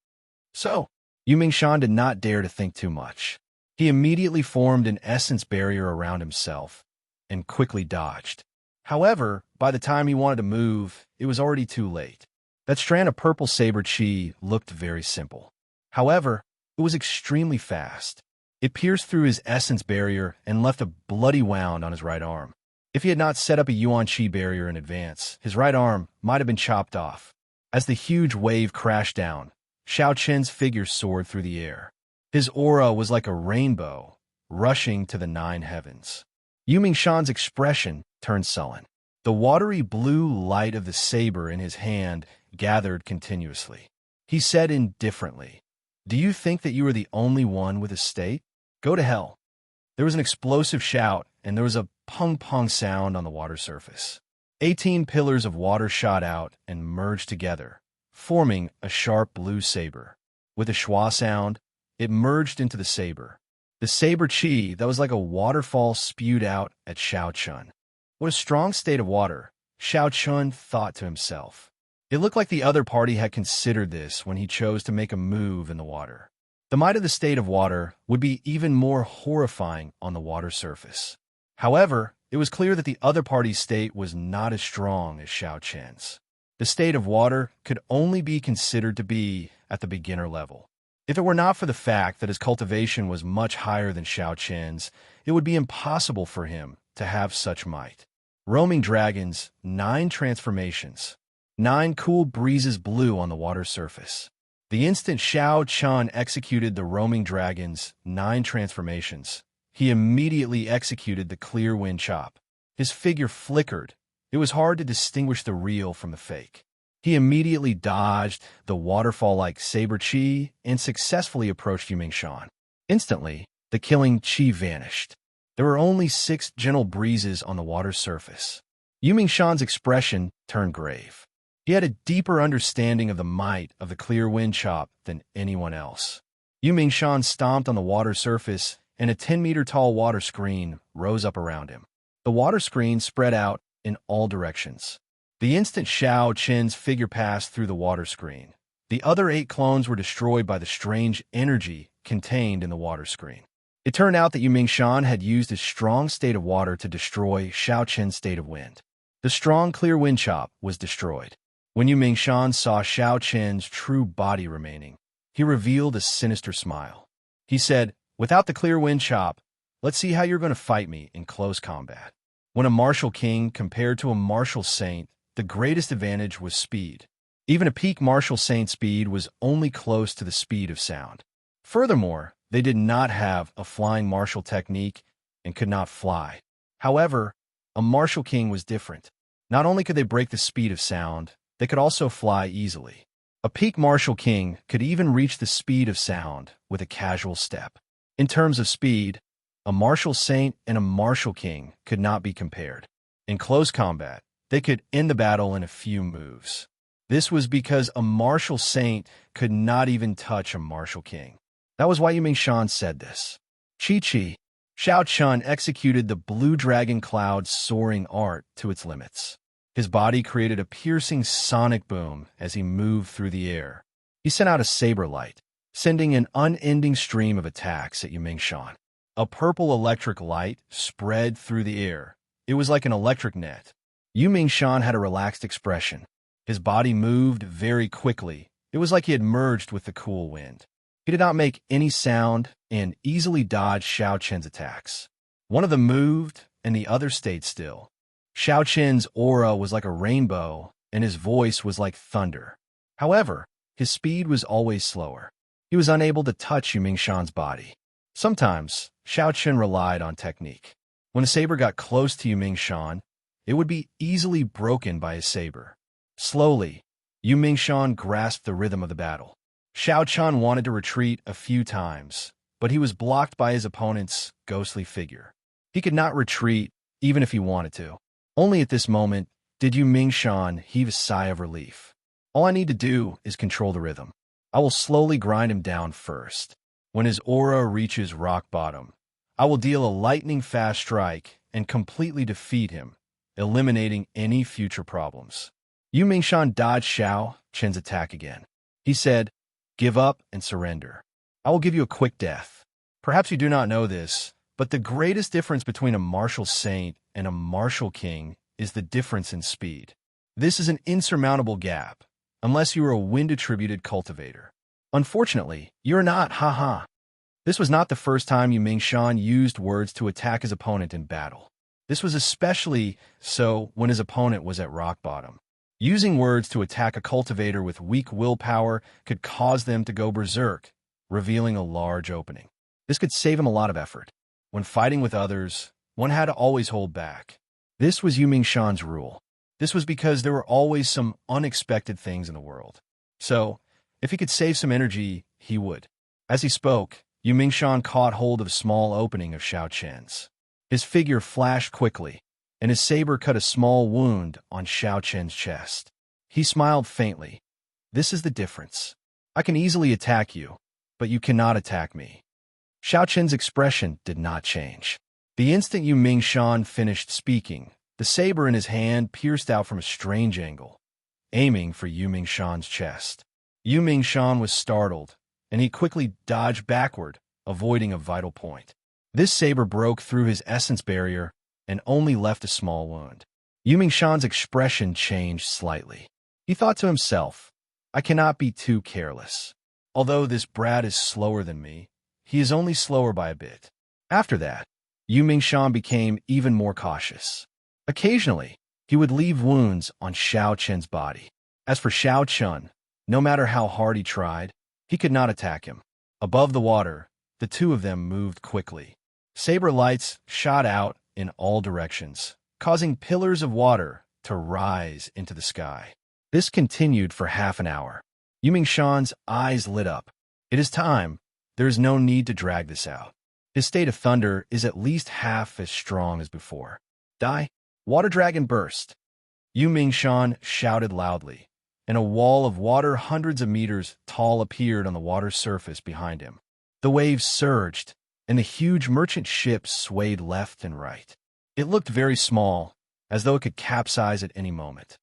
So, Yumingshan did not dare to think too much. He immediately formed an essence barrier around himself and quickly dodged. However, by the time he wanted to move, it was already too late. That strand of purple saber Qi looked very simple. However, it was extremely fast. It pierced through his essence barrier and left a bloody wound on his right arm. If he had not set up a Yuan Qi barrier in advance, his right arm might have been chopped off. As the huge wave crashed down, Xianxia's figure soared through the air. His aura was like a rainbow, rushing to the 9 heavens. Yumingshan's expression turned sullen. The watery blue light of the saber in his hand gathered continuously. He said indifferently, "Do you think that you are the only one with a state? Go to hell." There was an explosive shout, and there was a pong-pong sound on the water surface. 18 pillars of water shot out and merged together, forming a sharp blue saber. With a schwa sound, it merged into the saber. The saber Qi that was like a waterfall spewed out at Xianxia. What a strong state of water, Xianxia thought to himself. It looked like the other party had considered this when he chose to make a move in the water. The might of the state of water would be even more horrifying on the water surface. However, it was clear that the other party's state was not as strong as Xianxia's. The state of water could only be considered to be at the beginner level. If it were not for the fact that his cultivation was much higher than Xianxia's, it would be impossible for him to have such might. Roaming dragons, 9 transformations. 9 cool breezes blew on the water surface. The instant Xianxia executed the roaming dragon's 9 transformations, he immediately executed the clear wind chop. His figure flickered. It was hard to distinguish the real from the fake. He immediately dodged the waterfall-like saber Qi and successfully approached Yumingshan. Instantly, the killing Qi vanished. There were only 6 gentle breezes on the water's surface. Yumingshan's expression turned grave. He had a deeper understanding of the might of the clear wind chop than anyone else. Yumingshan stomped on the water surface, and a 10-meter-tall water screen rose up around him. The water screen spread out in all directions. The instant Xianxia's figure passed through the water screen, the other 8 clones were destroyed by the strange energy contained in the water screen. It turned out that Yumingshan had used his strong state of water to destroy Xianxia's state of wind. The strong clear wind chop was destroyed. When Yumingshan saw Xianxia's true body remaining, he revealed a sinister smile. He said, "Without the clear wind chop, let's see how you're going to fight me in close combat." When a martial king compared to a martial saint, the greatest advantage was speed. Even a peak martial saint speed was only close to the speed of sound. Furthermore, they did not have a flying martial technique and could not fly. However, a martial king was different. Not only could they break the speed of sound, they could also fly easily. A peak martial king could even reach the speed of sound with a casual step. In terms of speed, a martial saint and a martial king could not be compared. In close combat, they could end the battle in a few moves. This was because a martial saint could not even touch a martial king. That was why Yumingshan said this. Xiao Xianxia executed the blue dragon cloud's soaring art to its limits. His body created a piercing sonic boom as he moved through the air. He sent out a saber light. sending an unending stream of attacks at Yumingshan. A purple electric light spread through the air. It was like an electric net. Yumingshan had a relaxed expression. His body moved very quickly. It was like he had merged with the cool wind. He did not make any sound and easily dodged Xiao Chen's attacks. One of them moved, and the other stayed still. Xiao Chen's aura was like a rainbow, and his voice was like thunder. However, his speed was always slower. He was unable to touch Yumingshan's body. Sometimes, Xiao Chen relied on technique. When a saber got close to Yumingshan, it would be easily broken by his saber. Slowly, Yumingshan grasped the rhythm of the battle. Xiao Chen wanted to retreat a few times, but he was blocked by his opponent's ghostly figure. He could not retreat even if he wanted to. Only at this moment did Yumingshan heave a sigh of relief. All I need to do is control the rhythm. I will slowly grind him down first. When his aura reaches rock bottom, I will deal a lightning-fast strike and completely defeat him, eliminating any future problems. Yumingshan dodged Xiao Chen's attack again. He said, "Give up and surrender. I will give you a quick death." Perhaps you do not know this, but the greatest difference between a martial saint and a martial king is the difference in speed. This is an insurmountable gap, unless you are a wind-attributed cultivator. Unfortunately, you're not, haha. This was not the first time Yumingshan used words to attack his opponent in battle. This was especially so when his opponent was at rock bottom. Using words to attack a cultivator with weak willpower could cause them to go berserk, revealing a large opening. This could save him a lot of effort. When fighting with others, one had to always hold back. This was Yumingshan's rule. This was because there were always some unexpected things in the world. So, if he could save some energy, he would. As he spoke, Yumingshan caught hold of a small opening of Xiao Chen's. His figure flashed quickly, and his saber cut a small wound on Xiao Chen's chest. He smiled faintly. "This is the difference. I can easily attack you, but you cannot attack me." Xiao Chen's expression did not change. The instant Yumingshan finished speaking, the saber in his hand pierced out from a strange angle, aiming for Yumingshan's chest. Yumingshan was startled, and he quickly dodged backward, avoiding a vital point. This saber broke through his essence barrier and only left a small wound. Yumingshan's expression changed slightly. He thought to himself, "I cannot be too careless. Although this brat is slower than me, he is only slower by a bit." After that, Yumingshan became even more cautious. Occasionally, he would leave wounds on Xiao Chen's body. As for Xiao Chen, no matter how hard he tried, he could not attack him. Above the water, the two of them moved quickly. Saber lights shot out in all directions, causing pillars of water to rise into the sky. This continued for half an hour. Yumingshan's eyes lit up. It is time. There is no need to drag this out. His state of thunder is at least half as strong as before. Die! Water dragon burst. Yumingshan shouted loudly, and a wall of water hundreds of meters tall appeared on the water's surface behind him. The waves surged, and the huge merchant ship swayed left and right. It looked very small, as though it could capsize at any moment.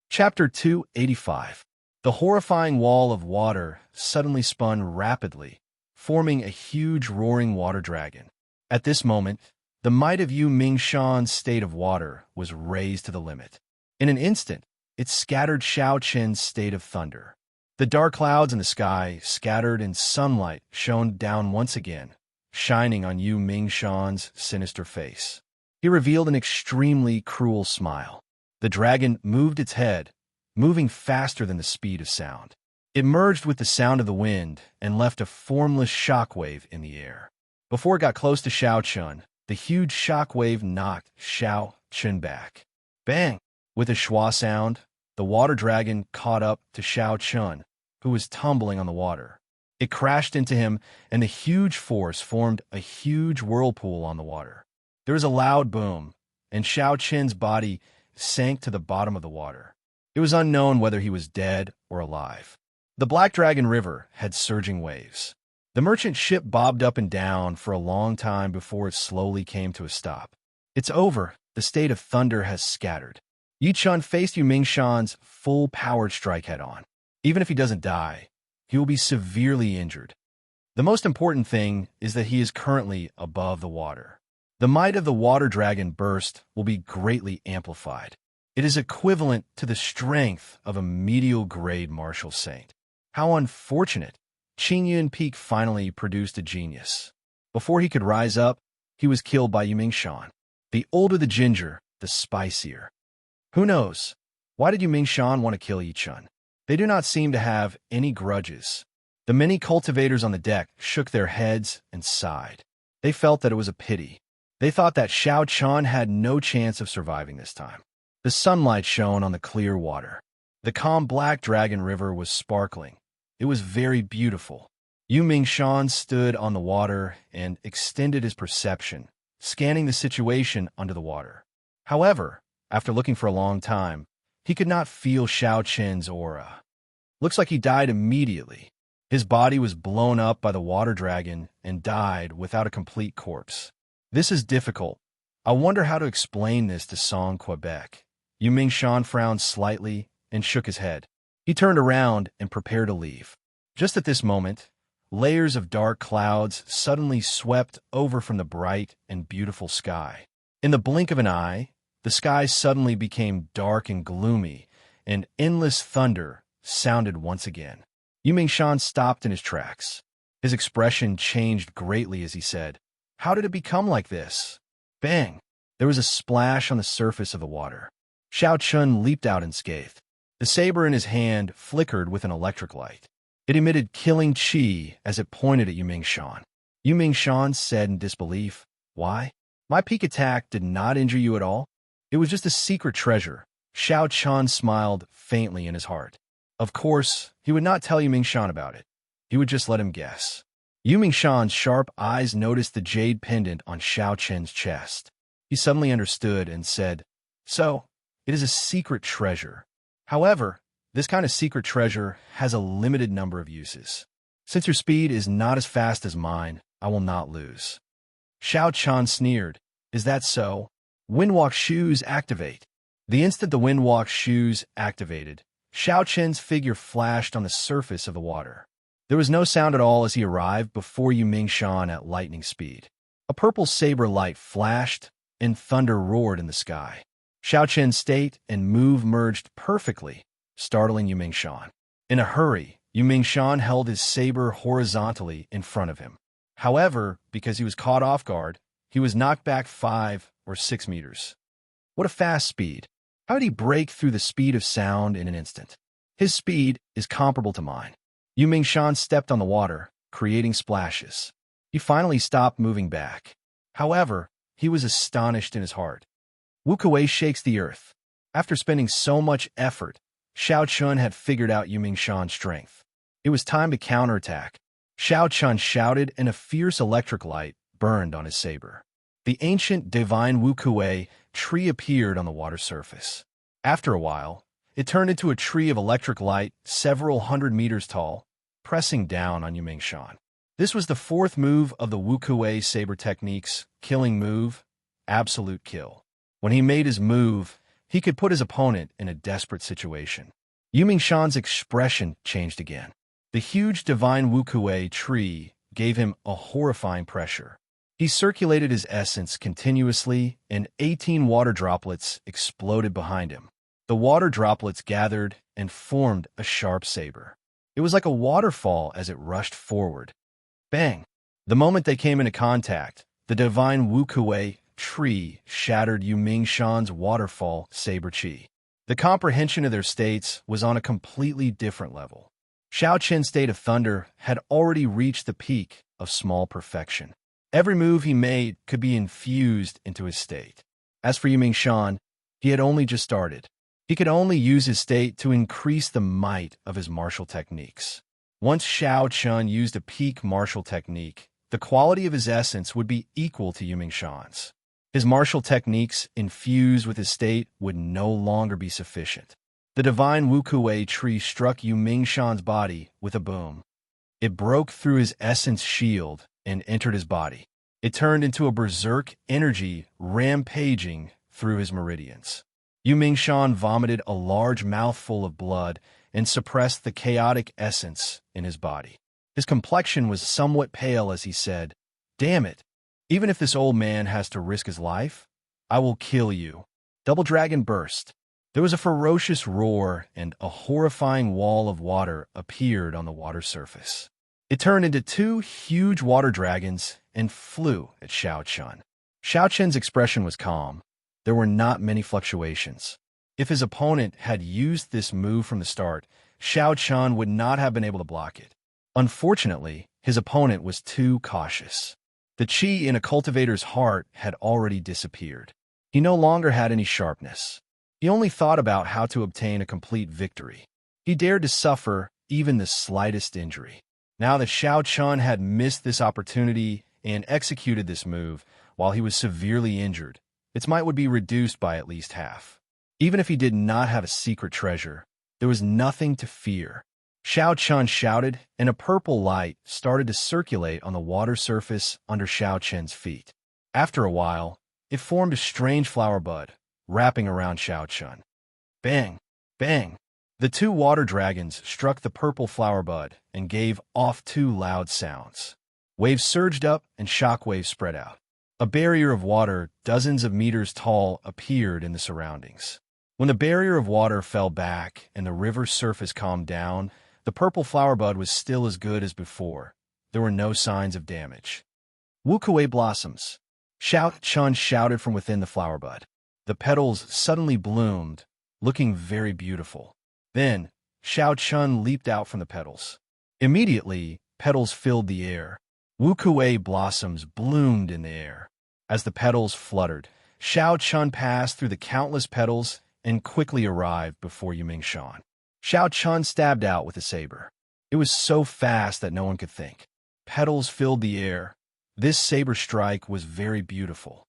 Chapter 285. The horrifying wall of water suddenly spun rapidly, forming a huge roaring water dragon. At this moment, the might of Yumingshan's state of water was raised to the limit. In an instant, it scattered Xiao Chen's state of thunder. The dark clouds in the sky scattered and sunlight shone down once again, shining on Yumingshan's sinister face. He revealed an extremely cruel smile. The dragon moved its head, moving faster than the speed of sound. It merged with the sound of the wind and left a formless shockwave in the air. Before it got close to Xiao Chen, the huge shockwave knocked Xiao Chen back. Bang! With a schwa sound, the water dragon caught up to Xiao Chen, who was tumbling on the water. It crashed into him, and the huge force formed a huge whirlpool on the water. There was a loud boom, and Xiao Chen's body sank to the bottom of the water. It was unknown whether he was dead or alive. The Black Dragon River had surging waves. The merchant ship bobbed up and down for a long time before it slowly came to a stop. "It's over. The state of thunder has scattered." Yi Chun faced Yumingshan's full-powered strike head-on. Even if he doesn't die, he will be severely injured. The most important thing is that he is currently above the water. The might of the water dragon burst will be greatly amplified. It is equivalent to the strength of a medial-grade martial saint. How unfortunate! Qing Yuan Peak finally produced a genius. Before he could rise up, he was killed by Yumingshan. The older the ginger, the spicier. Who knows? Why did Yumingshan want to kill Yichun? They do not seem to have any grudges. The many cultivators on the deck shook their heads and sighed. They felt that it was a pity. They thought that Xiao Chun had no chance of surviving this time. The sunlight shone on the clear water. The calm black dragon river was sparkling. It was very beautiful. Yumingshan stood on the water and extended his perception, scanning the situation under the water. However, after looking for a long time, he could not feel Xiao Chen's aura. Looks like he died immediately. His body was blown up by the water dragon and died without a complete corpse. This is difficult. I wonder how to explain this to Song Quebec. Yumingshan frowned slightly and shook his head. He turned around and prepared to leave. Just at this moment, layers of dark clouds suddenly swept over from the bright and beautiful sky. In the blink of an eye, the sky suddenly became dark and gloomy, and endless thunder sounded once again. Yumingshan stopped in his tracks. His expression changed greatly as he said, "How did it become like this?" Bang! There was a splash on the surface of the water. Xiao Chun leaped out unscathed. The saber in his hand flickered with an electric light. It emitted killing chi as it pointed at Yumingshan. Yumingshan said in disbelief, "Why? My peak attack did not injure you at all? It was just a secret treasure." Xiao Chun smiled faintly in his heart. Of course, he would not tell Yumingshan about it. He would just let him guess. Yumingshan's sharp eyes noticed the jade pendant on Xiao Chen's chest. He suddenly understood and said, "So, it is a secret treasure. However, this kind of secret treasure has a limited number of uses. Since your speed is not as fast as mine, I will not lose." Xiao Chun sneered, "Is that so? Windwalk shoes activate." The instant the windwalk shoes activated, Xiao Chen's figure flashed on the surface of the water. There was no sound at all as he arrived before Yumingshan at lightning speed. A purple saber light flashed, and thunder roared in the sky. Xiao Chen's state and move merged perfectly, startling Yumingshan. In a hurry, Yumingshan held his saber horizontally in front of him. However, because he was caught off guard, he was knocked back 5 or 6 meters. What a fast speed! How did he break through the speed of sound in an instant? His speed is comparable to mine. Yumingshan stepped on the water, creating splashes. He finally stopped moving back. However, he was astonished in his heart. Wuxia shakes the earth. After spending so much effort, Xiao Chun had figured out Yumingshan's strength. It was time to counterattack. Xiao Chun shouted, and a fierce electric light burned on his saber. The ancient divine Wuxia tree appeared on the water surface. After a while, it turned into a tree of electric light several hundred meters tall, pressing down on Yumingshan. This was the 4th move of the Wuxia saber technique's killing move, absolute kill. When he made his move, he could put his opponent in a desperate situation. Yumingshan's expression changed again. The huge divine Wuxia tree gave him a horrifying pressure. He circulated his essence continuously, and 18 water droplets exploded behind him. The water droplets gathered and formed a sharp saber. It was like a waterfall as it rushed forward. Bang! The moment they came into contact, the divine Wuxia tree shattered Yumingshan's waterfall saber chi. The comprehension of their states was on a completely different level. Xiao Chen's state of thunder had already reached the peak of small perfection. Every move he made could be infused into his state. As for Yumingshan, he had only just started. He could only use his state to increase the might of his martial techniques. Once Xiao Chun used a peak martial technique, the quality of his essence would be equal to Yumingshan's. His martial techniques infused with his state would no longer be sufficient. The divine Wuxia tree struck Yumingshan's body with a boom. It broke through his essence shield and entered his body. It turned into a berserk energy rampaging through his meridians. Yumingshan vomited a large mouthful of blood and suppressed the chaotic essence in his body. His complexion was somewhat pale as he said, "Damn it. Even if this old man has to risk his life, I will kill you." Double Dragon burst. There was a ferocious roar, and a horrifying wall of water appeared on the water surface. It turned into two huge water dragons and flew at Xianxia. Xiaoqian's expression was calm. There were not many fluctuations. If his opponent had used this move from the start, Xiaoqian would not have been able to block it. Unfortunately, his opponent was too cautious. The qi in a cultivator's heart had already disappeared. He no longer had any sharpness. He only thought about how to obtain a complete victory. He dared to suffer even the slightest injury. Now that Xiaoqian had missed this opportunity and executed this move while he was severely injured, its might would be reduced by at least half. Even if he did not have a secret treasure, there was nothing to fear. Xiaoqian shouted, and a purple light started to circulate on the water surface under Xiaoqian's feet. After a while, it formed a strange flower bud, wrapping around Xiaoqian. Bang! Bang! The two water dragons struck the purple flower bud and gave off two loud sounds. Waves surged up and shock waves spread out. A barrier of water dozens of meters tall appeared in the surroundings. When the barrier of water fell back and the river's surface calmed down, the purple flower bud was still as good as before. There were no signs of damage. Wuxia blossoms. Xiaoqian shouted from within the flower bud. The petals suddenly bloomed, looking very beautiful. Then, Xiaoqian leaped out from the petals. Immediately, petals filled the air. Wuxia blossoms bloomed in the air. As the petals fluttered, Xiaoqian passed through the countless petals and quickly arrived before Xianxia. Xiaoqian stabbed out with a saber. It was so fast that no one could think. Petals filled the air. This saber strike was very beautiful.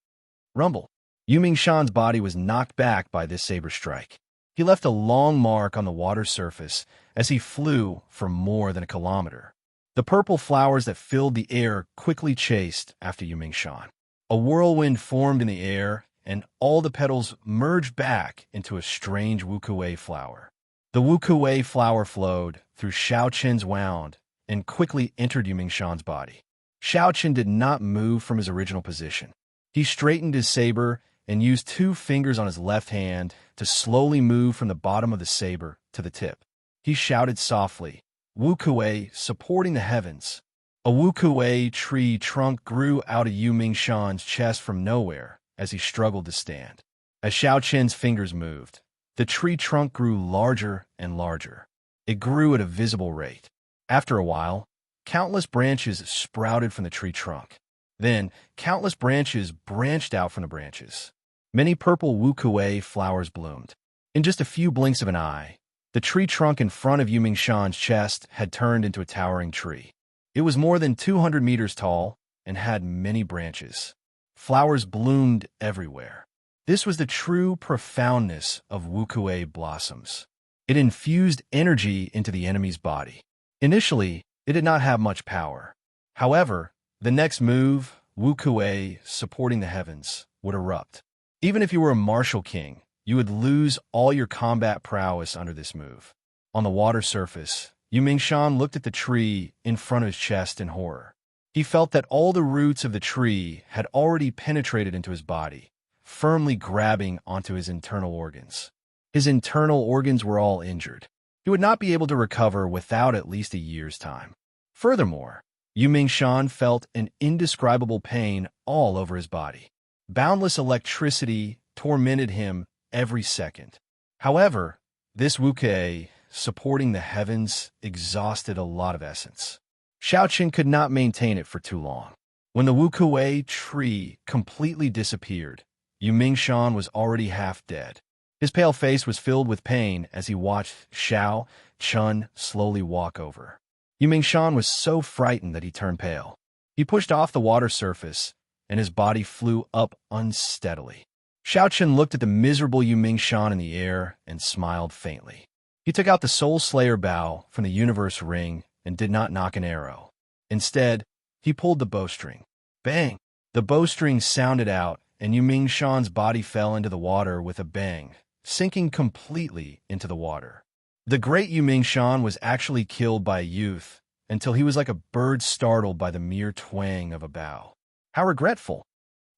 Rumble. Xianxia's body was knocked back by this saber strike. He left a long mark on the water surface as he flew for more than a kilometer. The purple flowers that filled the air quickly chased after Xianxia. A whirlwind formed in the air, and all the petals merged back into a strange Wuxia flower. The Wuxia flower flowed through Xiaoqian's wound and quickly entered Xianxia's body. Xiaoqian did not move from his original position. He straightened his saber and used 2 fingers on his left hand to slowly move from the bottom of the saber to the tip. He shouted softly, "Wuxia, supporting the heavens." A Wuxia tree trunk grew out of Xianxia's chest from nowhere as he struggled to stand. As Xiaoqian's fingers moved, the tree trunk grew larger and larger. It grew at a visible rate. After a while, countless branches sprouted from the tree trunk. Then, countless branches branched out from the branches. Many purple Wuxia flowers bloomed. In just a few blinks of an eye, the tree trunk in front of Xianxia's chest had turned into a towering tree. It was more than 200 meters tall and had many branches. Flowers bloomed everywhere. This was the true profoundness of Wuxia blossoms. It infused energy into the enemy's body. Initially, it did not have much power. However, the next move, Wuxia supporting the heavens, would erupt. Even if you were a martial king, you would lose all your combat prowess under this move. On the water surface, Xianxia looked at the tree in front of his chest in horror. He felt that all the roots of the tree had already penetrated into his body, firmly grabbing onto his internal organs. His internal organs were all injured. He would not be able to recover without at least a year's time. Furthermore, Xianxia felt an indescribable pain all over his body. Boundless electricity tormented him every second. However, this Wuxia, supporting the heavens, exhausted a lot of essence. Xiaoqian could not maintain it for too long. When the Wuxia tree completely disappeared, Xianxia was already half dead. His pale face was filled with pain as he watched Xiaoqian slowly walk over. Xianxia was so frightened that he turned pale. He pushed off the water surface, and his body flew up unsteadily. Xiaoqian looked at the miserable Xianxia in the air and smiled faintly. He took out the Soul Slayer bow from the universe ring and did not knock an arrow. Instead, he pulled the bowstring. Bang! The bowstring sounded out, and Xianxia's body fell into the water with a bang, sinking completely into the water. The great Xianxia was actually killed by a youth until he was like a bird startled by the mere twang of a bough. How regretful!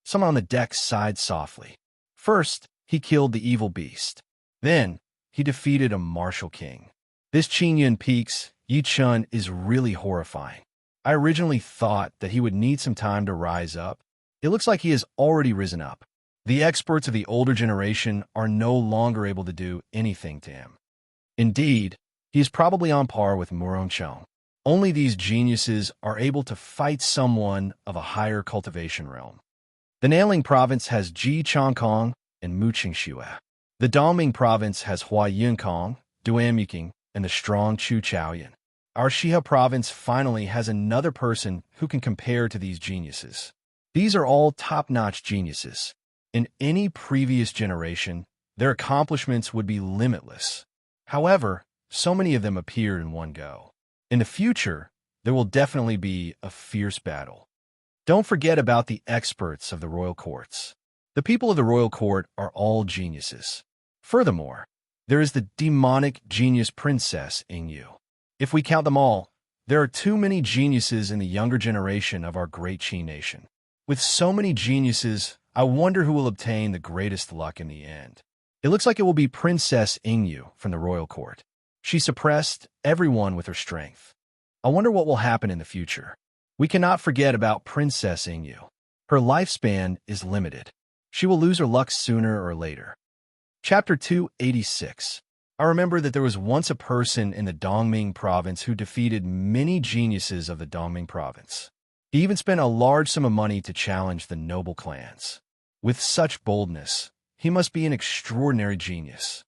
Someone on the deck sighed softly. First, he killed the evil beast. Then, he defeated a martial king. This Qingyun Peaks, Yi Chun, is really horrifying. I originally thought that he would need some time to rise up. It looks like he has already risen up. The experts of the older generation are no longer able to do anything to him. Indeed, he is probably on par with Muronchong. Only these geniuses are able to fight someone of a higher cultivation realm. The Nailing province has Ji Chongkong and Mu Qingxue. The Dongming province has Hua Yunkong, Duan Muking, and the strong Chu Chaoyan. Our Shiha province finally has another person who can compare to these geniuses. These are all top-notch geniuses. In any previous generation, their accomplishments would be limitless. However, so many of them appeared in one go. In the future, there will definitely be a fierce battle. Don't forget about the experts of the royal courts. The people of the royal court are all geniuses. Furthermore, there is the demonic genius princess Yingyu. If we count them all, there are too many geniuses in the younger generation of our great Qi nation. With so many geniuses, I wonder who will obtain the greatest luck in the end. It looks like it will be Princess Yingyu from the royal court. She suppressed everyone with her strength. I wonder what will happen in the future. We cannot forget about Princess Yingyu. Her lifespan is limited. She will lose her luck sooner or later. Chapter 286. I remember that there was once a person in the Dongming province who defeated many geniuses of the Dongming province. He even spent a large sum of money to challenge the noble clans. With such boldness, he must be an extraordinary genius.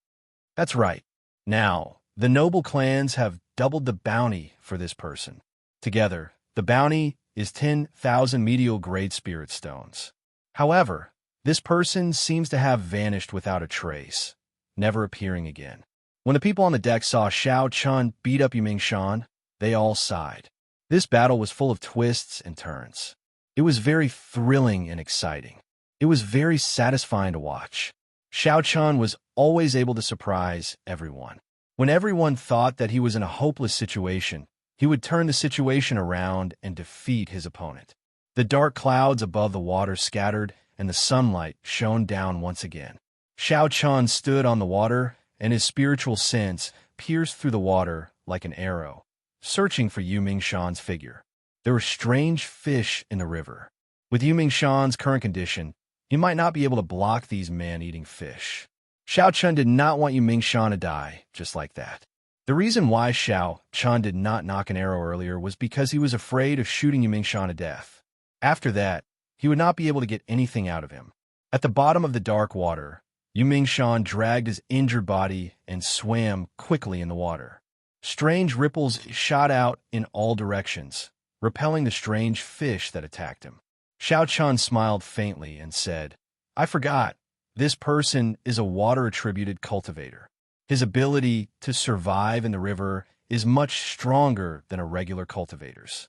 That's right. Now, the noble clans have doubled the bounty for this person. Together, the bounty is 10,000 medial grade spirit stones. However, this person seems to have vanished without a trace, never appearing again. When the people on the deck saw Xiao Chun beat up Yuming Shan, they all sighed. This battle was full of twists and turns. It was very thrilling and exciting. It was very satisfying to watch. Xiao Chun was always able to surprise everyone. When everyone thought that he was in a hopeless situation, he would turn the situation around and defeat his opponent. The dark clouds above the water scattered, and the sunlight shone down once again. Xiao Chun stood on the water, and his spiritual sense pierced through the water like an arrow, searching for Yu Mingshan's figure. There were strange fish in the river. With Yu Mingshan's current condition, he might not be able to block these man-eating fish. Xiao Chun did not want Yu Mingshan to die just like that. The reason why Xiao Chun did not knock an arrow earlier was because he was afraid of shooting Yu Mingshan to death. After that, he would not be able to get anything out of him. At the bottom of the dark water, Yu Mingshan dragged his injured body and swam quickly in the water. Strange ripples shot out in all directions, repelling the strange fish that attacked him. Xiao Chun smiled faintly and said, "I forgot. This person is a water-attributed cultivator. His ability to survive in the river is much stronger than a regular cultivator's."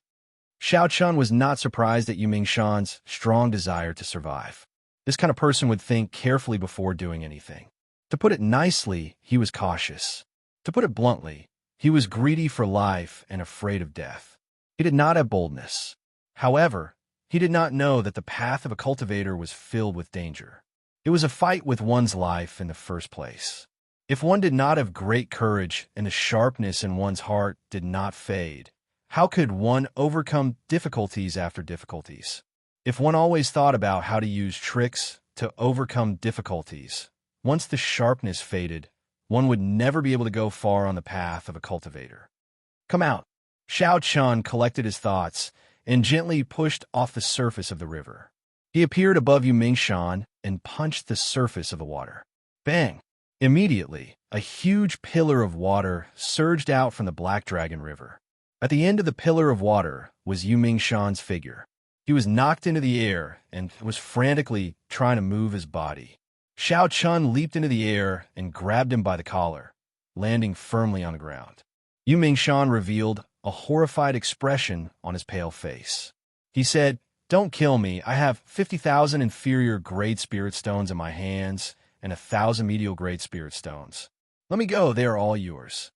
Xiao Chun was not surprised at Yu Mingshan's strong desire to survive. This kind of person would think carefully before doing anything. To put it nicely, he was cautious. To put it bluntly, he was greedy for life and afraid of death. He did not have boldness. However, he did not know that the path of a cultivator was filled with danger. It was a fight with one's life in the first place. If one did not have great courage and the sharpness in one's heart did not fade, how could one overcome difficulties after difficulties? If one always thought about how to use tricks to overcome difficulties, once the sharpness faded, one would never be able to go far on the path of a cultivator. "Come out." Xiao Chun collected his thoughts and gently pushed off the surface of the river. He appeared above Yu Mingshan and punched the surface of the water. Bang! Immediately, a huge pillar of water surged out from the Black Dragon River. At the end of the pillar of water was Yu Mingshan's figure. He was knocked into the air and was frantically trying to move his body. Xiao Chun leaped into the air and grabbed him by the collar, landing firmly on the ground. Yu Mingshan revealed a horrified expression on his pale face. He said, "Don't kill me. I have 50,000 inferior grade spirit stones in my hands and 1,000 medial grade spirit stones. Let me go. They are all yours."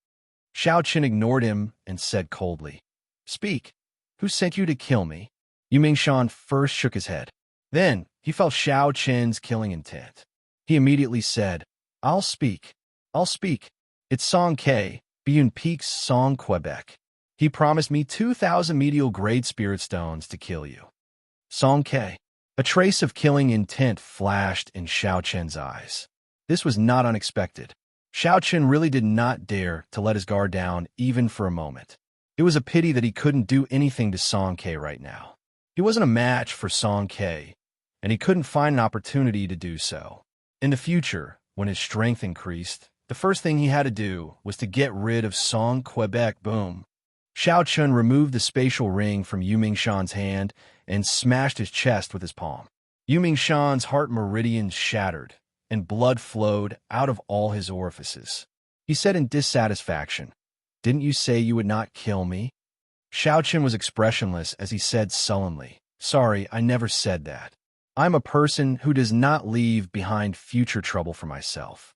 Xiao Qin ignored him and said coldly, Speak. Who sent you to kill me? Yu Mingshan first shook his head. Then he felt Xiao Chen's killing intent. He immediately said, I'll speak. I'll speak. It's Song K, Biyun Peak's Song Quebec. He promised me 2,000 medial grade spirit stones to kill you. Song K. A trace of killing intent flashed in Xiao Chen's eyes. This was not unexpected. Xiao Chen really did not dare to let his guard down even for a moment. It was a pity that he couldn't do anything to Song K right now. He wasn't a match for Song K, and he couldn't find an opportunity to do so. In the future, when his strength increased, the first thing he had to do was to get rid of Song Quebec. Boom. Xiao Chen removed the spatial ring from Yu Mingshan's hand and smashed his chest with his palm. Yu Mingshan's heart meridians shattered, and blood flowed out of all his orifices. He said in dissatisfaction, Didn't you say you would not kill me? Xiao Chen was expressionless as he said sullenly, Sorry, I never said that. I'm a person who does not leave behind future trouble for myself.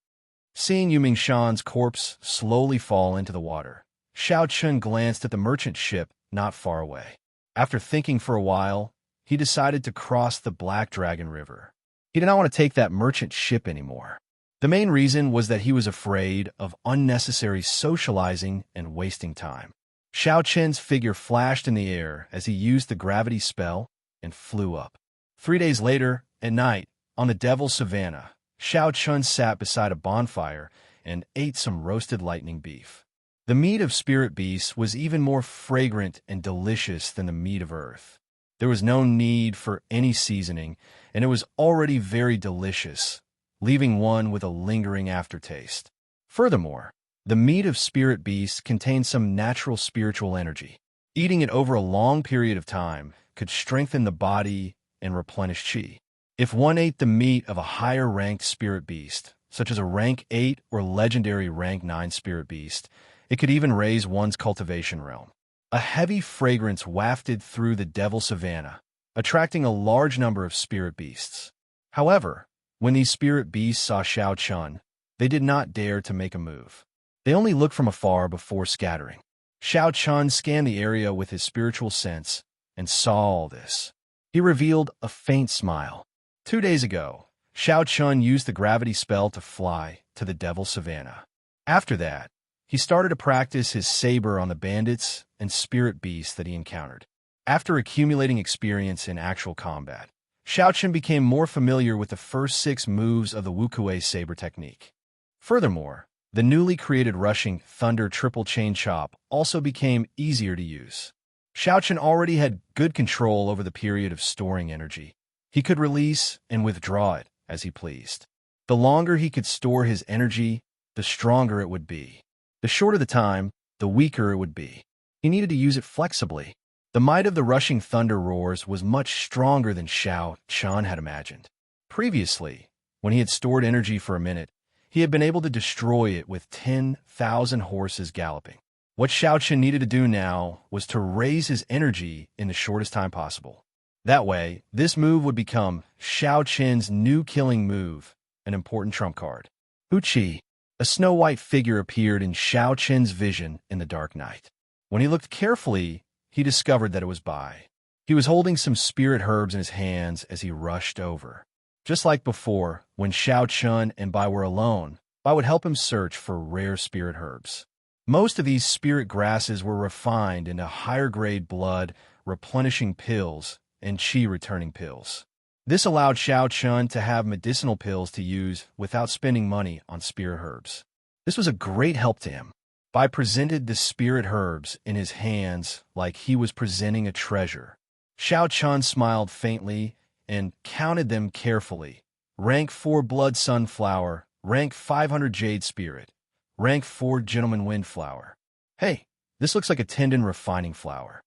Seeing Yu Mingshan's corpse slowly fall into the water, Xiao Chen glanced at the merchant ship not far away. After thinking for a while, he decided to cross the Black Dragon River. He did not want to take that merchant ship anymore. The main reason was that he was afraid of unnecessary socializing and wasting time. Xiao Chen's figure flashed in the air as he used the gravity spell and flew up. 3 days later, at night, on the Devil's Savannah, Xiao Chen sat beside a bonfire and ate some roasted lightning beef. The meat of spirit beasts was even more fragrant and delicious than the meat of earth. There was no need for any seasoning, and it was already very delicious, leaving one with a lingering aftertaste. Furthermore, the meat of spirit beasts contained some natural spiritual energy. Eating it over a long period of time could strengthen the body and replenish qi. If one ate the meat of a higher-ranked spirit beast, such as a rank 8 or legendary rank 9 spirit beast, it could even raise one's cultivation realm. A heavy fragrance wafted through the Devil Savannah, attracting a large number of spirit beasts. However, when these spirit beasts saw Xiao Chen, they did not dare to make a move. They only looked from afar before scattering. Xiao Chen scanned the area with his spiritual sense and saw all this. He revealed a faint smile. 2 days ago, Xiao Chen used the gravity spell to fly to the Devil Savannah. After that, he started to practice his saber on the bandits and spirit beasts that he encountered. After accumulating experience in actual combat, Xiao Chen became more familiar with the first 6 moves of the Wuxia saber technique. Furthermore, the newly created rushing Thunder Triple Chain Chop also became easier to use. Xiao Chen already had good control over the period of storing energy. He could release and withdraw it as he pleased. The longer he could store his energy, the stronger it would be. The shorter the time, the weaker it would be. He needed to use it flexibly. The might of the rushing thunder roars was much stronger than Xiao Chen had imagined. Previously, when he had stored energy for a minute, he had been able to destroy it with 10,000 horses galloping. What Xiao Chen needed to do now was to raise his energy in the shortest time possible. That way, this move would become Xiao Chen's new killing move, an important trump card. Wuxia. A snow-white figure appeared in Xiao Chen's vision in the dark night. When he looked carefully, he discovered that it was Bai. He was holding some spirit herbs in his hands as he rushed over. Just like before, when Xiao Chen and Bai were alone, Bai would help him search for rare spirit herbs. Most of these spirit grasses were refined into higher-grade blood, replenishing pills, and qi-returning pills. This allowed Xiao Chen to have medicinal pills to use without spending money on spirit herbs. This was a great help to him. Bai presented the spirit herbs in his hands like he was presenting a treasure. Xiao Chen smiled faintly and counted them carefully. Rank 4 Blood Sunflower, rank 500 Jade Spirit, rank 4 Gentleman Windflower. Hey, this looks like a tendon refining flower.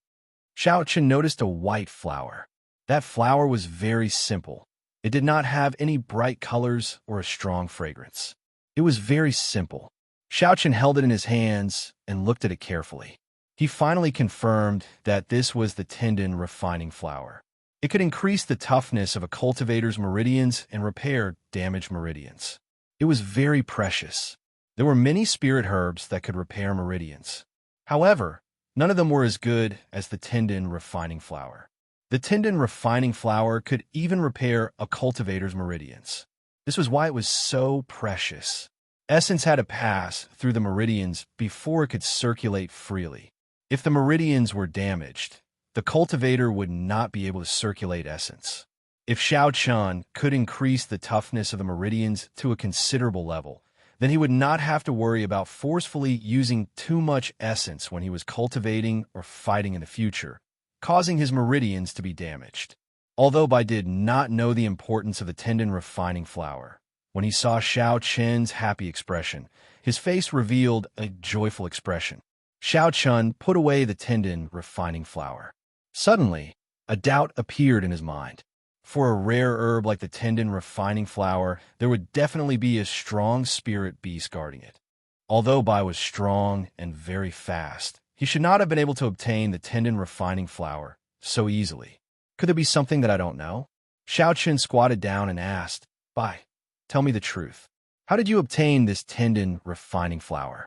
Xiao Chen noticed a white flower. That flower was very simple. It did not have any bright colors or a strong fragrance. It was very simple. Xiao Chen held it in his hands and looked at it carefully. He finally confirmed that this was the tendon refining flower. It could increase the toughness of a cultivator's meridians and repair damaged meridians. It was very precious. There were many spirit herbs that could repair meridians. However, None of them were as good as the Tendon refining flower. The Tendon refining flower could even repair a cultivator's meridians. This was why it was so precious. Essence had to pass through the meridians before it could circulate freely. If the meridians were damaged, the cultivator would not be able to circulate essence. If Xianxia could increase the toughness of the meridians to a considerable level, then he would not have to worry about forcefully using too much essence when he was cultivating or fighting in the future, causing his meridians to be damaged. Although Bai did not know the importance of the Tendon refining flower, when he saw Xiaoqian's happy expression, his face revealed a joyful expression. Xiaoqian put away the Tendon refining flower. Suddenly, a doubt appeared in his mind. For a rare herb like the Tendon refining flower, there would definitely be a strong spirit beast guarding it. Although Bai was strong and very fast, he should not have been able to obtain the Tendon refining flower so easily. Could there be something that I don't know? Xiaoqian squatted down and asked, Bai, tell me the truth. How did you obtain this Tendon refining flower?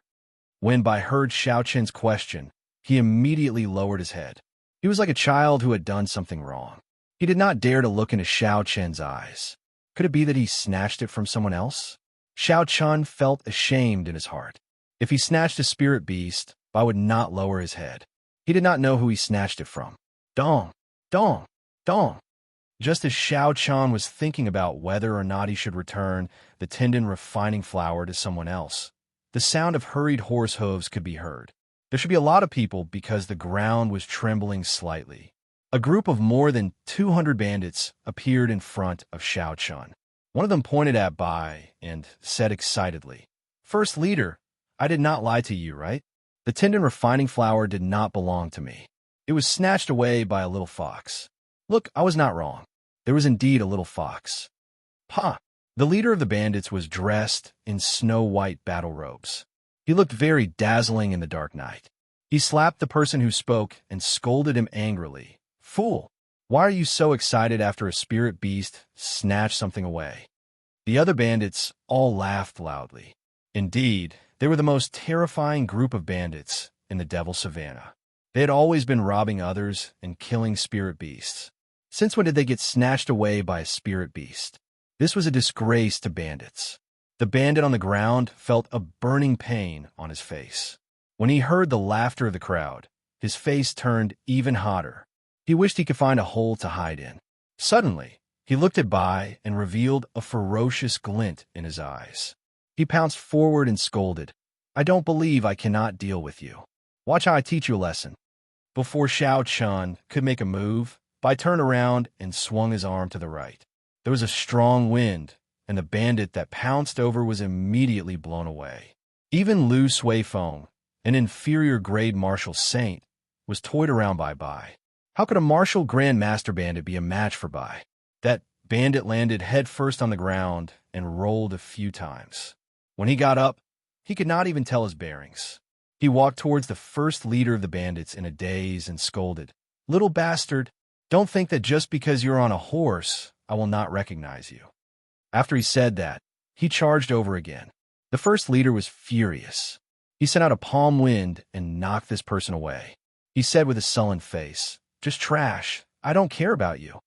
When Bai heard Xiaoqian's question, he immediately lowered his head. He was like a child who had done something wrong. He did not dare to look into Xiaoqian's eyes. Could it be that he snatched it from someone else? Xiaoqian felt ashamed in his heart. If he snatched a spirit beast, Bai would not lower his head. He did not know who he snatched it from. Dong, dong, dong. Just as Xiaoqian was thinking about whether or not he should return the Tendon refining flower to someone else, the sound of hurried horse hooves could be heard. There should be a lot of people because the ground was trembling slightly. A group of more than 200 bandits appeared in front of Xiaoqian. One of them pointed at Bai and said excitedly, First leader, I did not lie to you, right? The Tendon refining flower did not belong to me. It was snatched away by a little fox. Look, I was not wrong. There was indeed a little fox. Pa! The leader of the bandits was dressed in snow-white battle robes. He looked very dazzling in the dark night. He slapped the person who spoke and scolded him angrily. Fool! Why are you so excited after a spirit beast snatched something away? The other bandits all laughed loudly. Indeed, they were the most terrifying group of bandits in the Devil Savannah. They had always been robbing others and killing spirit beasts. Since when did they get snatched away by a spirit beast? This was a disgrace to bandits. The bandit on the ground felt a burning pain on his face. When he heard the laughter of the crowd, his face turned even hotter. He wished he could find a hole to hide in. Suddenly, he looked at Bai and revealed a ferocious glint in his eyes. He pounced forward and scolded, I don't believe I cannot deal with you. Watch how I teach you a lesson. Before Xiaoqian could make a move, Bai turned around and swung his arm to the right. There was a strong wind, and the bandit that pounced over was immediately blown away. Even Lu Suifeng, an inferior grade martial saint, was toyed around by Bai. How could a martial grandmaster bandit be a match for Bai? That bandit landed headfirst on the ground and rolled a few times. When he got up, he could not even tell his bearings. He walked towards the first leader of the bandits in a daze and scolded, Little bastard, don't think that just because you're on a horse, I will not recognize you. After he said that, he charged over again. The first leader was furious. He sent out a palm wind and knocked this person away. He said with a sullen face, Just trash. I don't care about you.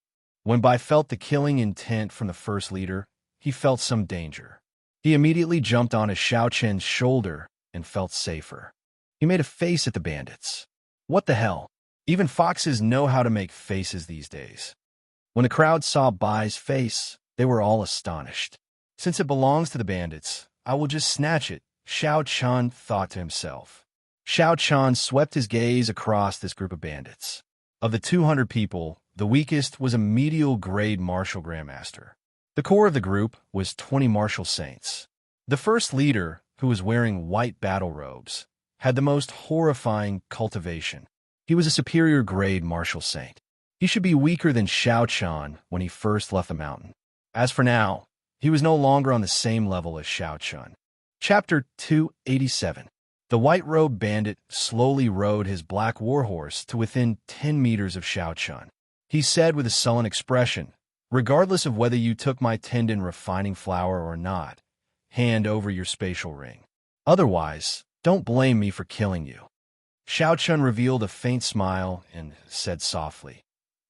When Bai felt the killing intent from the first leader, he felt some danger. He immediately jumped onto Xiaoqian's shoulder and felt safer. He made a face at the bandits. What the hell? Even foxes know how to make faces these days. When the crowd saw Bai's face, they were all astonished. Since it belongs to the bandits, I will just snatch it, Xiaoqian thought to himself. Xiaoqian swept his gaze across this group of bandits. Of the 200 people, the weakest was a medial grade martial grandmaster. The core of the group was 20 martial saints. The first leader, who was wearing white battle robes, had the most horrifying cultivation. He was a superior grade martial saint. He should be weaker than Xiaoqian when he first left the mountain. As for now, he was no longer on the same level as Xiaoqian. Chapter 287. The white-robed bandit slowly rode his black warhorse to within 10 meters of Xiaoqian. He said with a sullen expression, Regardless of whether you took my Tendon refining flower or not, hand over your spatial ring. Otherwise, don't blame me for killing you. Xiao Chun revealed a faint smile and said softly,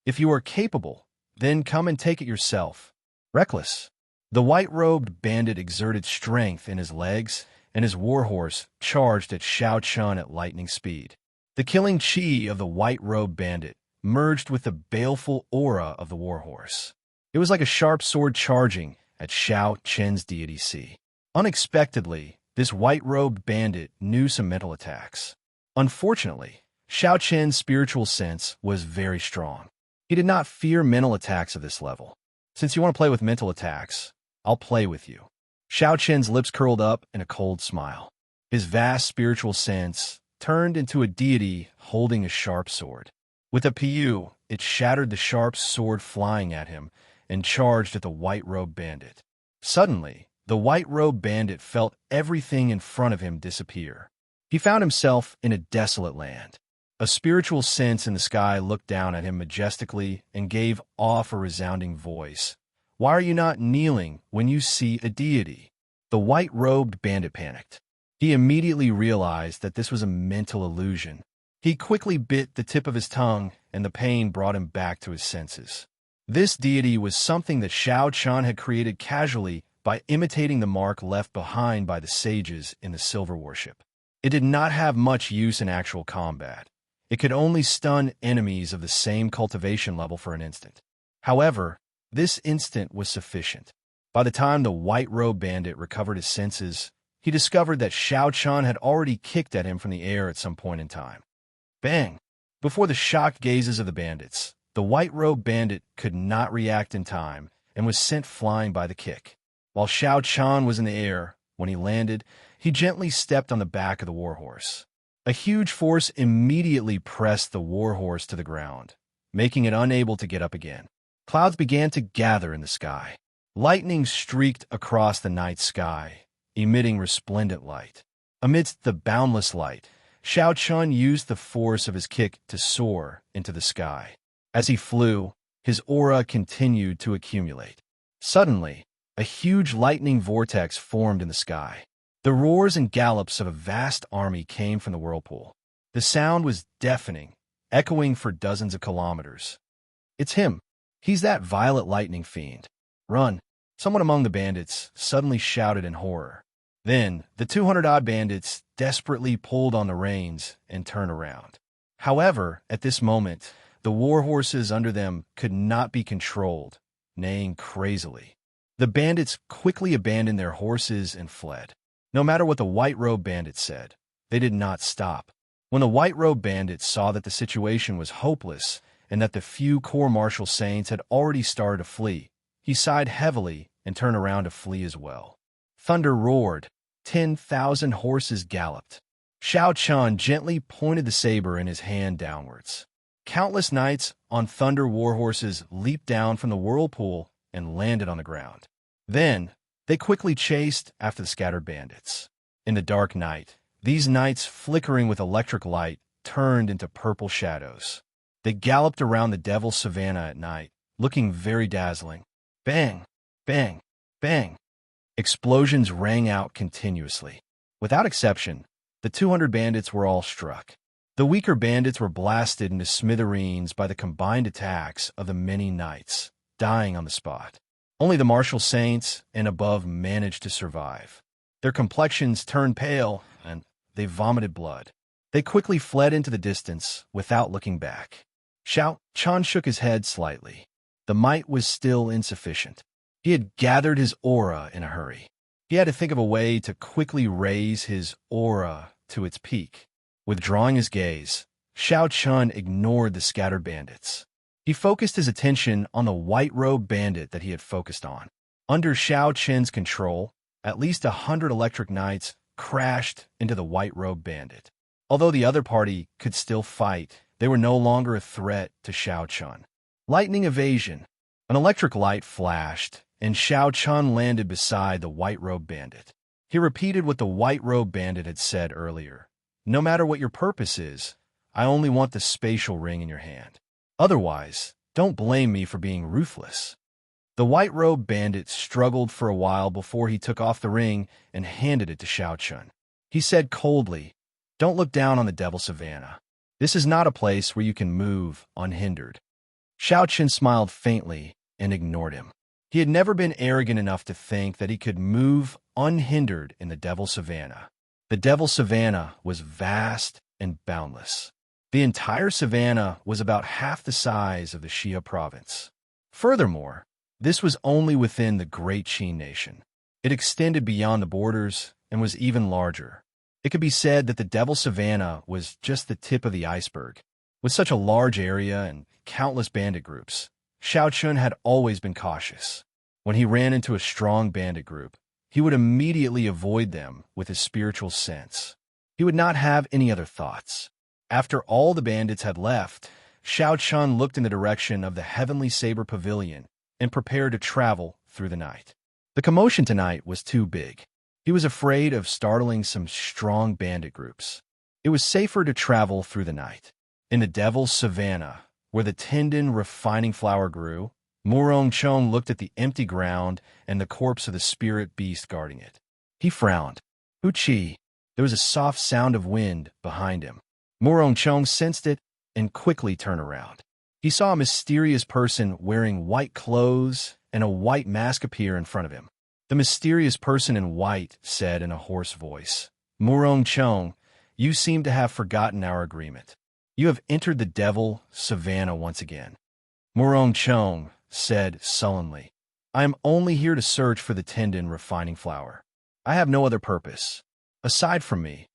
"If you are capable, then come and take it yourself." Reckless. The white-robed bandit exerted strength in his legs, and his warhorse charged at Xiao Chun at lightning speed. The killing chi of the white-robed bandit merged with the baleful aura of the warhorse. It was like a sharp sword charging at Xiao Chen's deity C. Unexpectedly, this white-robed bandit knew some mental attacks. Unfortunately, Xiao Chen's spiritual sense was very strong. He did not fear mental attacks of this level. "Since you want to play with mental attacks, I'll play with you." Xiao Chen's lips curled up in a cold smile. His vast spiritual sense turned into a deity holding a sharp sword. With a piu, it shattered the sharp sword flying at him and charged at the white-robed bandit. Suddenly, the white-robed bandit felt everything in front of him disappear. He found himself in a desolate land. A spiritual sense in the sky looked down at him majestically and gave off a resounding voice. "Why are you not kneeling when you see a deity?" The white-robed bandit panicked. He immediately realized that this was a mental illusion. He quickly bit the tip of his tongue, and the pain brought him back to his senses. This deity was something that Xiao Chun had created casually by imitating the mark left behind by the sages in the silver worship. It did not have much use in actual combat. It could only stun enemies of the same cultivation level for an instant. However, this instant was sufficient. By the time the white-robed bandit recovered his senses, he discovered that Xiao Chun had already kicked at him from the air at some point in time. Bang! Before the shocked gazes of the bandits, the white-robed bandit could not react in time and was sent flying by the kick. While Xiao Chun was in the air, when he landed, he gently stepped on the back of the warhorse. A huge force immediately pressed the warhorse to the ground, making it unable to get up again. Clouds began to gather in the sky. Lightning streaked across the night sky, emitting resplendent light. Amidst the boundless light, Xiao Chun used the force of his kick to soar into the sky. As he flew, his aura continued to accumulate. Suddenly, a huge lightning vortex formed in the sky. The roars and gallops of a vast army came from the whirlpool. The sound was deafening, echoing for dozens of kilometers. "It's him. He's that violet lightning fiend. Run!" Someone among the bandits suddenly shouted in horror. Then, the 200-odd bandits desperately pulled on the reins and turned around. However, at this moment, the war horses under them could not be controlled, neighing crazily. The bandits quickly abandoned their horses and fled. No matter what the white-robed bandits said, they did not stop. When the white-robed bandits saw that the situation was hopeless and that the few court-martial saints had already started to flee, he sighed heavily and turned around to flee as well. Thunder roared. 10,000 horses galloped. Xiao Chun gently pointed the saber in his hand downwards. Countless knights on thunder warhorses leaped down from the whirlpool and landed on the ground. Then, they quickly chased after the scattered bandits. In the dark night, these knights, flickering with electric light, turned into purple shadows. They galloped around the devil's savannah at night, looking very dazzling. Bang! Bang! Bang! Explosions rang out continuously. Without exception, the 200 bandits were all struck. The weaker bandits were blasted into smithereens by the combined attacks of the many knights, dying on the spot. Only the martial saints and above managed to survive. Their complexions turned pale, and they vomited blood. They quickly fled into the distance without looking back. Xiao Chun shook his head slightly. The might was still insufficient. He had gathered his aura in a hurry. He had to think of a way to quickly raise his aura to its peak. Withdrawing his gaze, Xiao Chun ignored the scattered bandits. He focused his attention on the white-robed bandit that he had focused on. Under Xiao Chen's control, at least 100 electric knights crashed into the white-robed bandit. Although the other party could still fight, they were no longer a threat to Xiao Chun. Lightning evasion. An electric light flashed, and Xiao Chun landed beside the white-robed bandit. He repeated what the white-robed bandit had said earlier. "No matter what your purpose is, I only want the spatial ring in your hand. Otherwise, don't blame me for being ruthless." The white-robed bandit struggled for a while before he took off the ring and handed it to Xiao Chun. He said coldly, Don't look down on the Devil Savannah. This is not a place where you can move unhindered. Xianxia smiled faintly and ignored him. He had never been arrogant enough to think that he could move unhindered in the Devil Savannah. The Devil Savannah was vast and boundless. The entire savannah was about half the size of the Xia province. Furthermore, this was only within the Great Qin nation. It extended beyond the borders and was even larger. It could be said that the Devil Savannah was just the tip of the iceberg. With such a large area and countless bandit groups, Xianxia had always been cautious. When he ran into a strong bandit group, he would immediately avoid them with his spiritual sense. He would not have any other thoughts. After all the bandits had left, Xianxia looked in the direction of the Heavenly Saber Pavilion and prepared to travel through the night. The commotion tonight was too big. He was afraid of startling some strong bandit groups. It was safer to travel through the night. In the Devil's Savannah, where the Tendon refining flower grew, Murongchong looked at the empty ground and the corpse of the spirit beast guarding it. He frowned. Wuxia. There was a soft sound of wind behind him. Murongchong sensed it and quickly turned around. He saw a mysterious person wearing white clothes and a white mask appear in front of him. The mysterious person in white said in a hoarse voice, "Murongchong, you seem to have forgotten our agreement. You have entered the Devil Savannah once again." Murongchong said sullenly, "I am only here to search for the Tendon refining flower. I have no other purpose. Aside from me,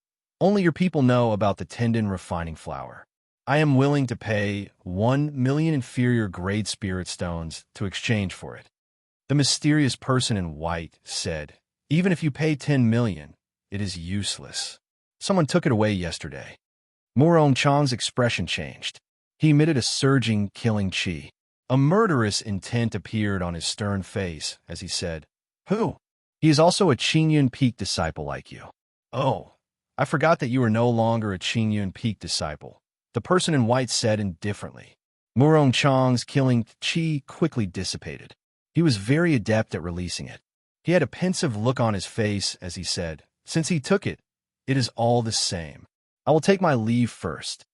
only your people know about the Tendon refining flower. I am willing to pay 1,000,000 inferior grade spirit stones to exchange for it." The mysterious person in white said, "Even if you pay 10,000,000, it is useless. Someone took it away yesterday." Murongchong's expression changed. He emitted a surging, killing chi. A murderous intent appeared on his stern face as he said, "Who? He is also a Qingyun Peak disciple like you." "Oh, I forgot that you are no longer a Qingyun Peak disciple," the person in white said indifferently. Murongchong's killing chi quickly dissipated. He was very adept at releasing it. He had a pensive look on his face as he said, "Since he took it, it is all the same. I will take my leave first."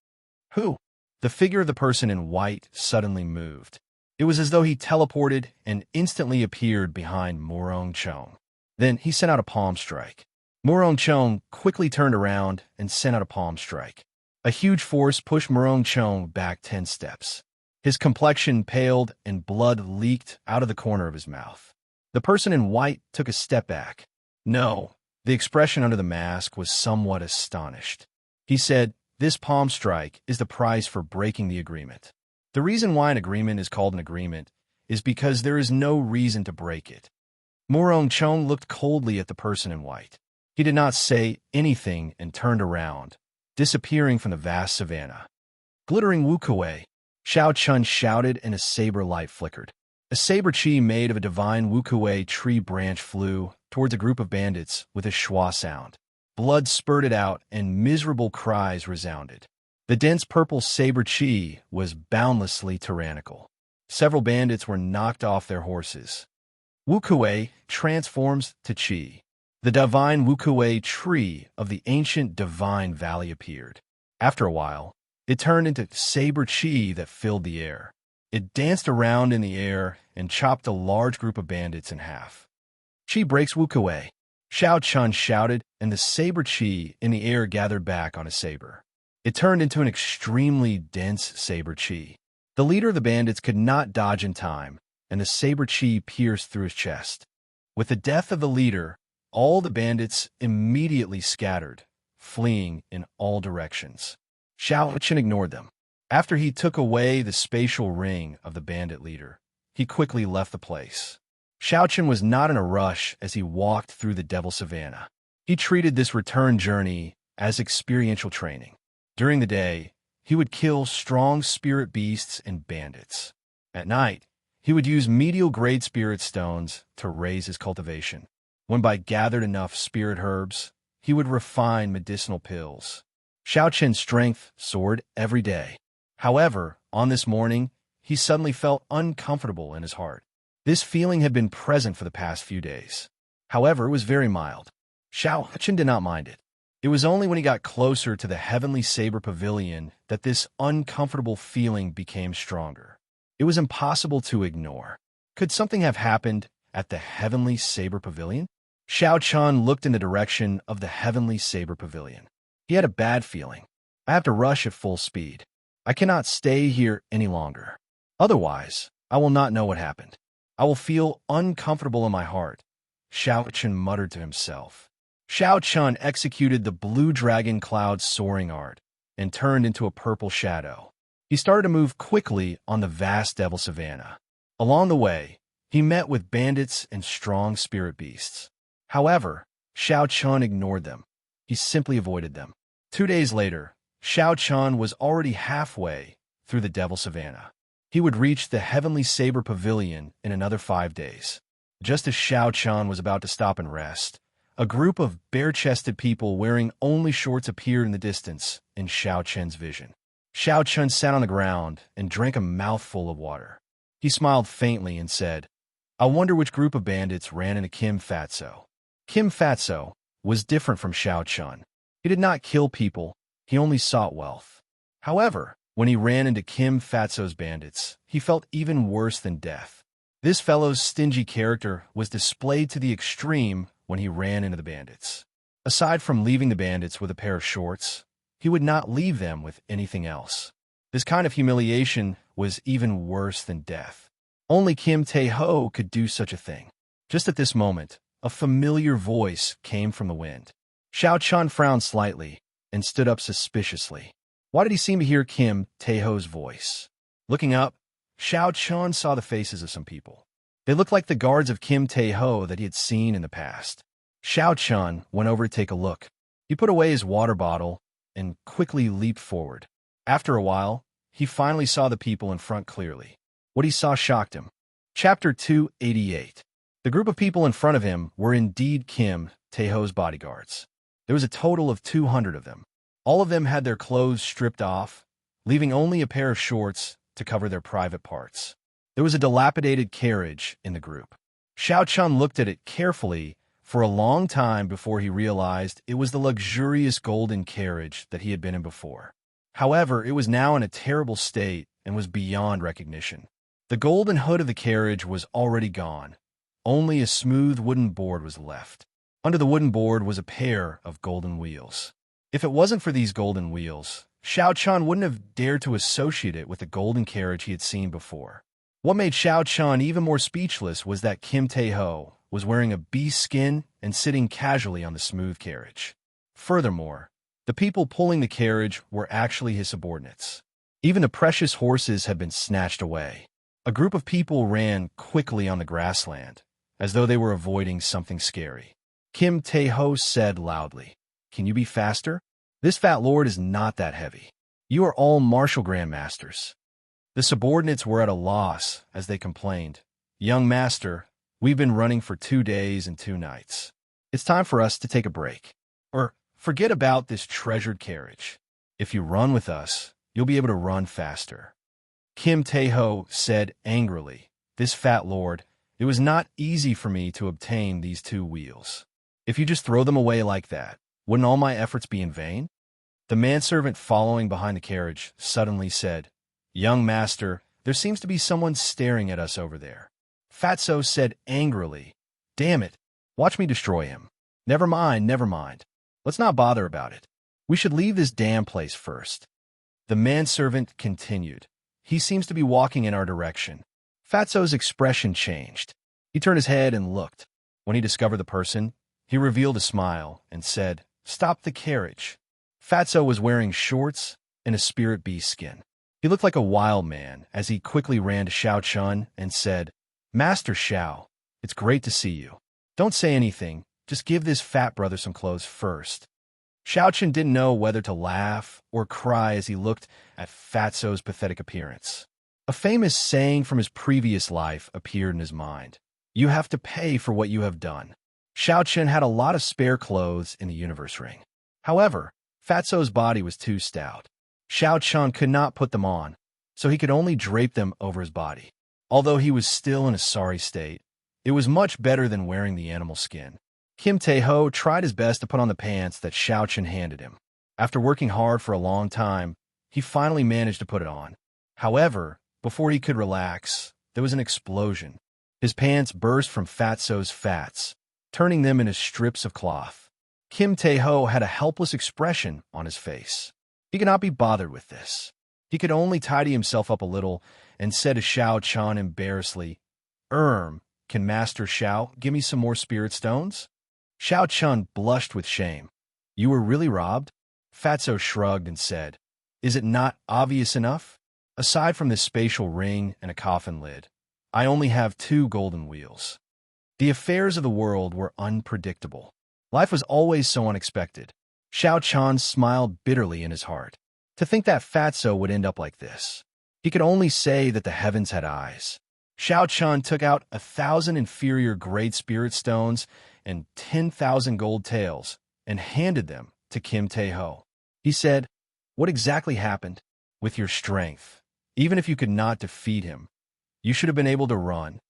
"Who?" The figure of the person in white suddenly moved. It was as though he teleported and instantly appeared behind Murongchong. Then he sent out a palm strike. Murongchong quickly turned around and sent out a palm strike. A huge force pushed Murongchong back 10 steps. His complexion paled and blood leaked out of the corner of his mouth. The person in white took a step back. "No." The expression under the mask was somewhat astonished. He said, "This palm strike is the price for breaking the agreement. The reason why an agreement is called an agreement is because there is no reason to break it." Murongchong looked coldly at the person in white. He did not say anything and turned around, disappearing from the vast savannah. "Glittering Wuxia," Xianxia shouted and a saber light flickered. A saber chi made of a divine Wuxia tree branch flew towards a group of bandits with a schwa sound. Blood spurted out and miserable cries resounded. The dense purple saber chi was boundlessly tyrannical. Several bandits were knocked off their horses. Wuxia transforms to chi. The divine Wuxia tree of the ancient divine valley appeared. After a while, it turned into saber chi that filled the air. It danced around in the air and chopped a large group of bandits in half. "Chi breaks Wuxia," Xianxia shouted, and the saber chi in the air gathered back on a saber. It turned into an extremely dense saber chi. The leader of the bandits could not dodge in time, and the saber chi pierced through his chest. With the death of the leader, all the bandits immediately scattered, fleeing in all directions. Xianxia ignored them. After he took away the spatial ring of the bandit leader, he quickly left the place. Xianxia was not in a rush as he walked through the Devil Savannah. He treated this return journey as experiential training. During the day, he would kill strong spirit beasts and bandits. At night, he would use medial-grade spirit stones to raise his cultivation. When by gathered enough spirit herbs, he would refine medicinal pills. Xianxia's strength soared every day. However, on this morning, he suddenly felt uncomfortable in his heart. This feeling had been present for the past few days. However, it was very mild. Xianxia did not mind it. It was only when he got closer to the Heavenly Saber Pavilion that this uncomfortable feeling became stronger. It was impossible to ignore. Could something have happened at the Heavenly Saber Pavilion? Xiao looked in the direction of the Heavenly Saber Pavilion. He had a bad feeling. I have to rush at full speed. I cannot stay here any longer. Otherwise, I will not know what happened. I will feel uncomfortable in my heart, Xiao muttered to himself. Xiao executed the blue dragon cloud soaring art and turned into a purple shadow. He started to move quickly on the vast devil savanna. Along the way, he met with bandits and strong spirit beasts. However, Xiao ignored them. He simply avoided them. 2 days later, Xiao was already halfway through the devil savanna. He would reach the Heavenly Saber Pavilion in another 5 days. Just as Xiao was about to stop and rest, a group of bare-chested people wearing only shorts appeared in the distance in Xiao vision. Xiao sat on the ground and drank a mouthful of water. He smiled faintly and said, I wonder which group of bandits ran into Kim Fatso. Kim Fatso was different from Xiao. He did not kill people, he only sought wealth. However, when he ran into Kim Fatso's bandits, he felt even worse than death. This fellow's stingy character was displayed to the extreme when he ran into the bandits. Aside from leaving the bandits with a pair of shorts, he would not leave them with anything else. This kind of humiliation was even worse than death. Only Kim Tae-ho could do such a thing. Just at this moment, a familiar voice came from the wind. Xiao frowned slightly and stood up suspiciously. Why did he seem to hear Kim Tae-ho's voice? Looking up, Xiao saw the faces of some people. They looked like the guards of Kim Tae-ho that he had seen in the past. Xiao went over to take a look. He put away his water bottle and quickly leaped forward. After a while, he finally saw the people in front clearly. What he saw shocked him. Chapter 288. The group of people in front of him were indeed Kim Tae-ho's bodyguards. There was a total of 200 of them. All of them had their clothes stripped off, leaving only a pair of shorts to cover their private parts. There was a dilapidated carriage in the group. Xiao looked at it carefully for a long time before he realized it was the luxurious golden carriage that he had been in before. However, it was now in a terrible state and was beyond recognition. The golden hood of the carriage was already gone. Only a smooth wooden board was left. Under the wooden board was a pair of golden wheels. If it wasn't for these golden wheels, Xiao wouldn't have dared to associate it with the golden carriage he had seen before. What made Xiao even more speechless was that Kim Tae-ho was wearing a beast skin and sitting casually on the smooth carriage. Furthermore, the people pulling the carriage were actually his subordinates. Even the precious horses had been snatched away. A group of people ran quickly on the grassland, as though they were avoiding something scary. Kim Tae-ho said loudly, "Can you be faster? This fat lord is not that heavy. You are all martial grandmasters." The subordinates were at a loss as they complained, "Young master, we've been running for 2 days and 2 nights. It's time for us to take a break. Or forget about this treasured carriage. If you run with us, you'll be able to run faster." Kim Tae-ho said angrily, "This fat lord, it was not easy for me to obtain these 2 wheels. If you just throw them away like that, wouldn't all my efforts be in vain?" The manservant following behind the carriage suddenly said, "Young master, there seems to be someone staring at us over there." Fatso said angrily, "Damn it, watch me destroy him." Never mind. Let's not bother about it. We should leave this damn place first." The manservant continued, "He seems to be walking in our direction." Fatso's expression changed. He turned his head and looked. When he discovered the person, he revealed a smile and said, "Stop the carriage." Fatso was wearing shorts and a spirit beast skin. He looked like a wild man as he quickly ran to Xiao and said, "Master Xiao, it's great to see you. Don't say anything, just give this fat brother some clothes first." Xiao didn't know whether to laugh or cry as he looked at Fatso's pathetic appearance. A famous saying from his previous life appeared in his mind. "You have to pay for what you have done." Xiao had a lot of spare clothes in the universe ring. However, Fatso's body was too stout. Xiao could not put them on, so he could only drape them over his body. Although he was still in a sorry state, it was much better than wearing the animal skin. Kim Tae-ho tried his best to put on the pants that Xiaochen handed him. After working hard for a long time, he finally managed to put it on. However, before he could relax, there was an explosion. His pants burst from Fatso's fats, turning them into strips of cloth. Kim Tae-ho had a helpless expression on his face. He could not be bothered with this. He could only tidy himself up a little and said to Xiaochen embarrassedly, Can Master Xiao give me some more spirit stones? Xiaochen blushed with shame. You were really robbed? Fatso shrugged and said, Is it not obvious enough? Aside from this spatial ring and a coffin lid, I only have 2 golden wheels. The affairs of the world were unpredictable. Life was always so unexpected. Xiaochen smiled bitterly in his heart. To think that Fatso would end up like this. He could only say that the heavens had eyes. Xiaochen took out 1,000 inferior great spirit stones and 10,000 gold taels and handed them to Kim Tae-ho. He said, What exactly happened? With your strength, even if you could not defeat him, you should have been able to run.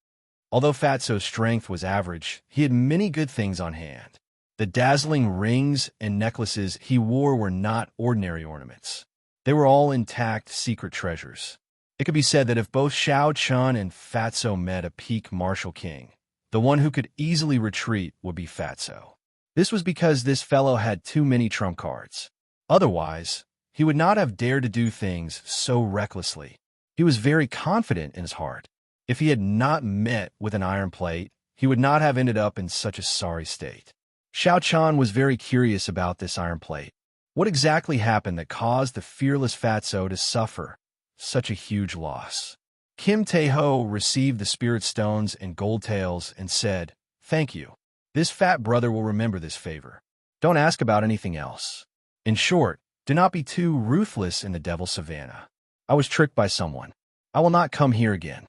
Although Fatso's strength was average, he had many good things on hand. The dazzling rings and necklaces he wore were not ordinary ornaments. They were all intact secret treasures. It could be said that if both Xiaochen and Fatso met a peak martial king, the one who could easily retreat would be Fatso. This was because this fellow had too many trump cards. Otherwise, he would not have dared to do things so recklessly. He was very confident in his heart. If he had not met with an iron plate, he would not have ended up in such a sorry state. Xiaochen was very curious about this iron plate. What exactly happened that caused the fearless Fatso to suffer such a huge loss? Kim Tae-ho received the spirit stones and gold taels and said, Thank you. This fat brother will remember this favor. Don't ask about anything else. In short, do not be too ruthless in the Devil's Savannah. I was tricked by someone. I will not come here again.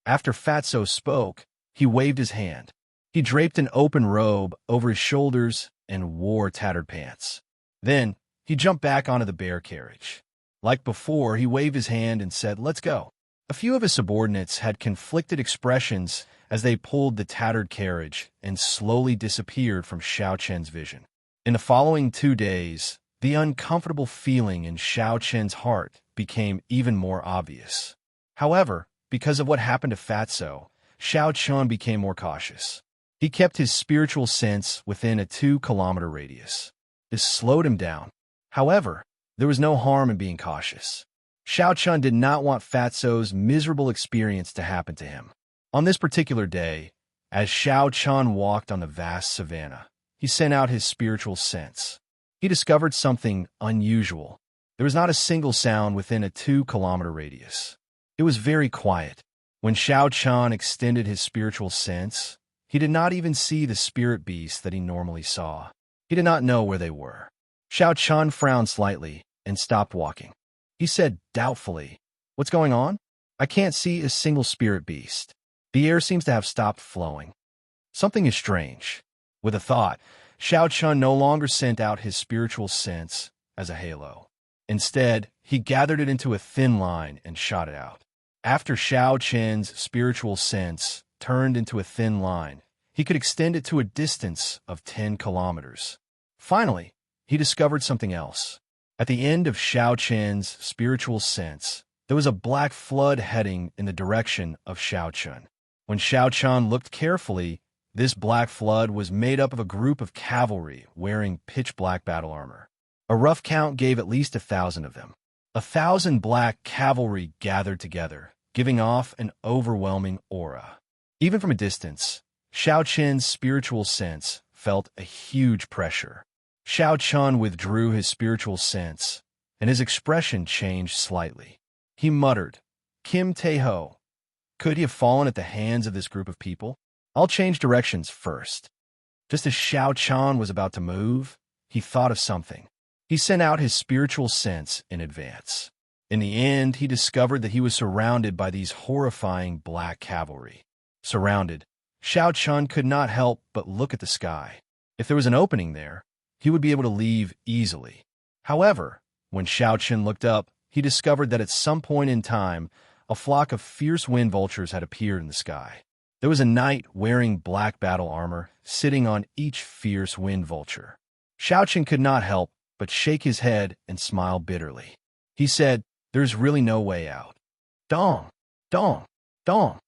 After Fatso spoke, he waved his hand. He draped an open robe over his shoulders and wore tattered pants. Then, he jumped back onto the bear carriage. Like before, he waved his hand and said, Let's go. A few of his subordinates had conflicted expressions as they pulled the tattered carriage and slowly disappeared from Xiaochen's vision. In the following 2 days, the uncomfortable feeling in Xiaochen's heart became even more obvious. However, because of what happened to Fatso, Xiaochen became more cautious. He kept his spiritual sense within a 2-kilometer radius. This slowed him down. However, there was no harm in being cautious. Xiaochen did not want Fatso's miserable experience to happen to him. On this particular day, as Xiaochen walked on the vast savannah, he sent out his spiritual sense. He discovered something unusual. There was not a single sound within a 2-kilometer radius. It was very quiet. When Xiaochen extended his spiritual sense, he did not even see the spirit beasts that he normally saw. He did not know where they were. Xiaochen frowned slightly and stopped walking. He said doubtfully, What's going on? I can't see a single spirit beast. The air seems to have stopped flowing. Something is strange. With a thought, Xiaochen no longer sent out his spiritual sense as a halo. Instead, he gathered it into a thin line and shot it out. After Xiaochen's spiritual sense turned into a thin line, he could extend it to a distance of 10 kilometers. Finally, he discovered something else. At the end of Xiaochen's spiritual sense, there was a black flood heading in the direction of Xiaochen. When Xiaochen looked carefully, this black flood was made up of a group of cavalry wearing pitch-black battle armor. A rough count gave at least 1,000 of them. 1,000 black cavalry gathered together, giving off an overwhelming aura. Even from a distance, Xiaochen's spiritual sense felt a huge pressure. Xiaochen withdrew his spiritual sense, and his expression changed slightly. He muttered, Kim Tae-ho, could he have fallen at the hands of this group of people? I'll change directions first. Just as Xiaochen was about to move, he thought of something. He sent out his spiritual sense in advance. In the end, he discovered that he was surrounded by these horrifying black cavalry. Surrounded, Xiaochen could not help but look at the sky. If there was an opening there, he would be able to leave easily. However, when Xiaochen looked up, he discovered that at some point in time, a flock of fierce wind vultures had appeared in the sky. There was a knight wearing black battle armor, sitting on each fierce wind vulture. Xianxia could not help but shake his head and smile bitterly. He said, "There's really no way out." Dong, dong, dong.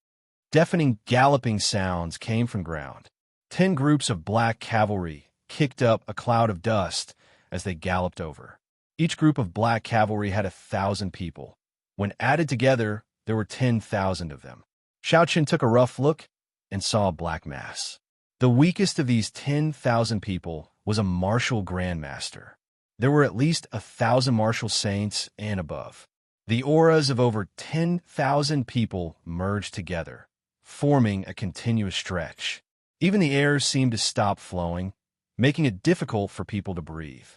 Deafening galloping sounds came from ground. 10 groups of black cavalry kicked up a cloud of dust as they galloped over. Each group of black cavalry had 1,000 people. When added together, there were 10,000 of them. Xianxia took a rough look and saw a black mass. The weakest of these 10,000 people was a martial grandmaster. There were at least 1,000 martial saints and above. The auras of over 10,000 people merged together, forming a continuous stretch. Even the air seemed to stop flowing, making it difficult for people to breathe.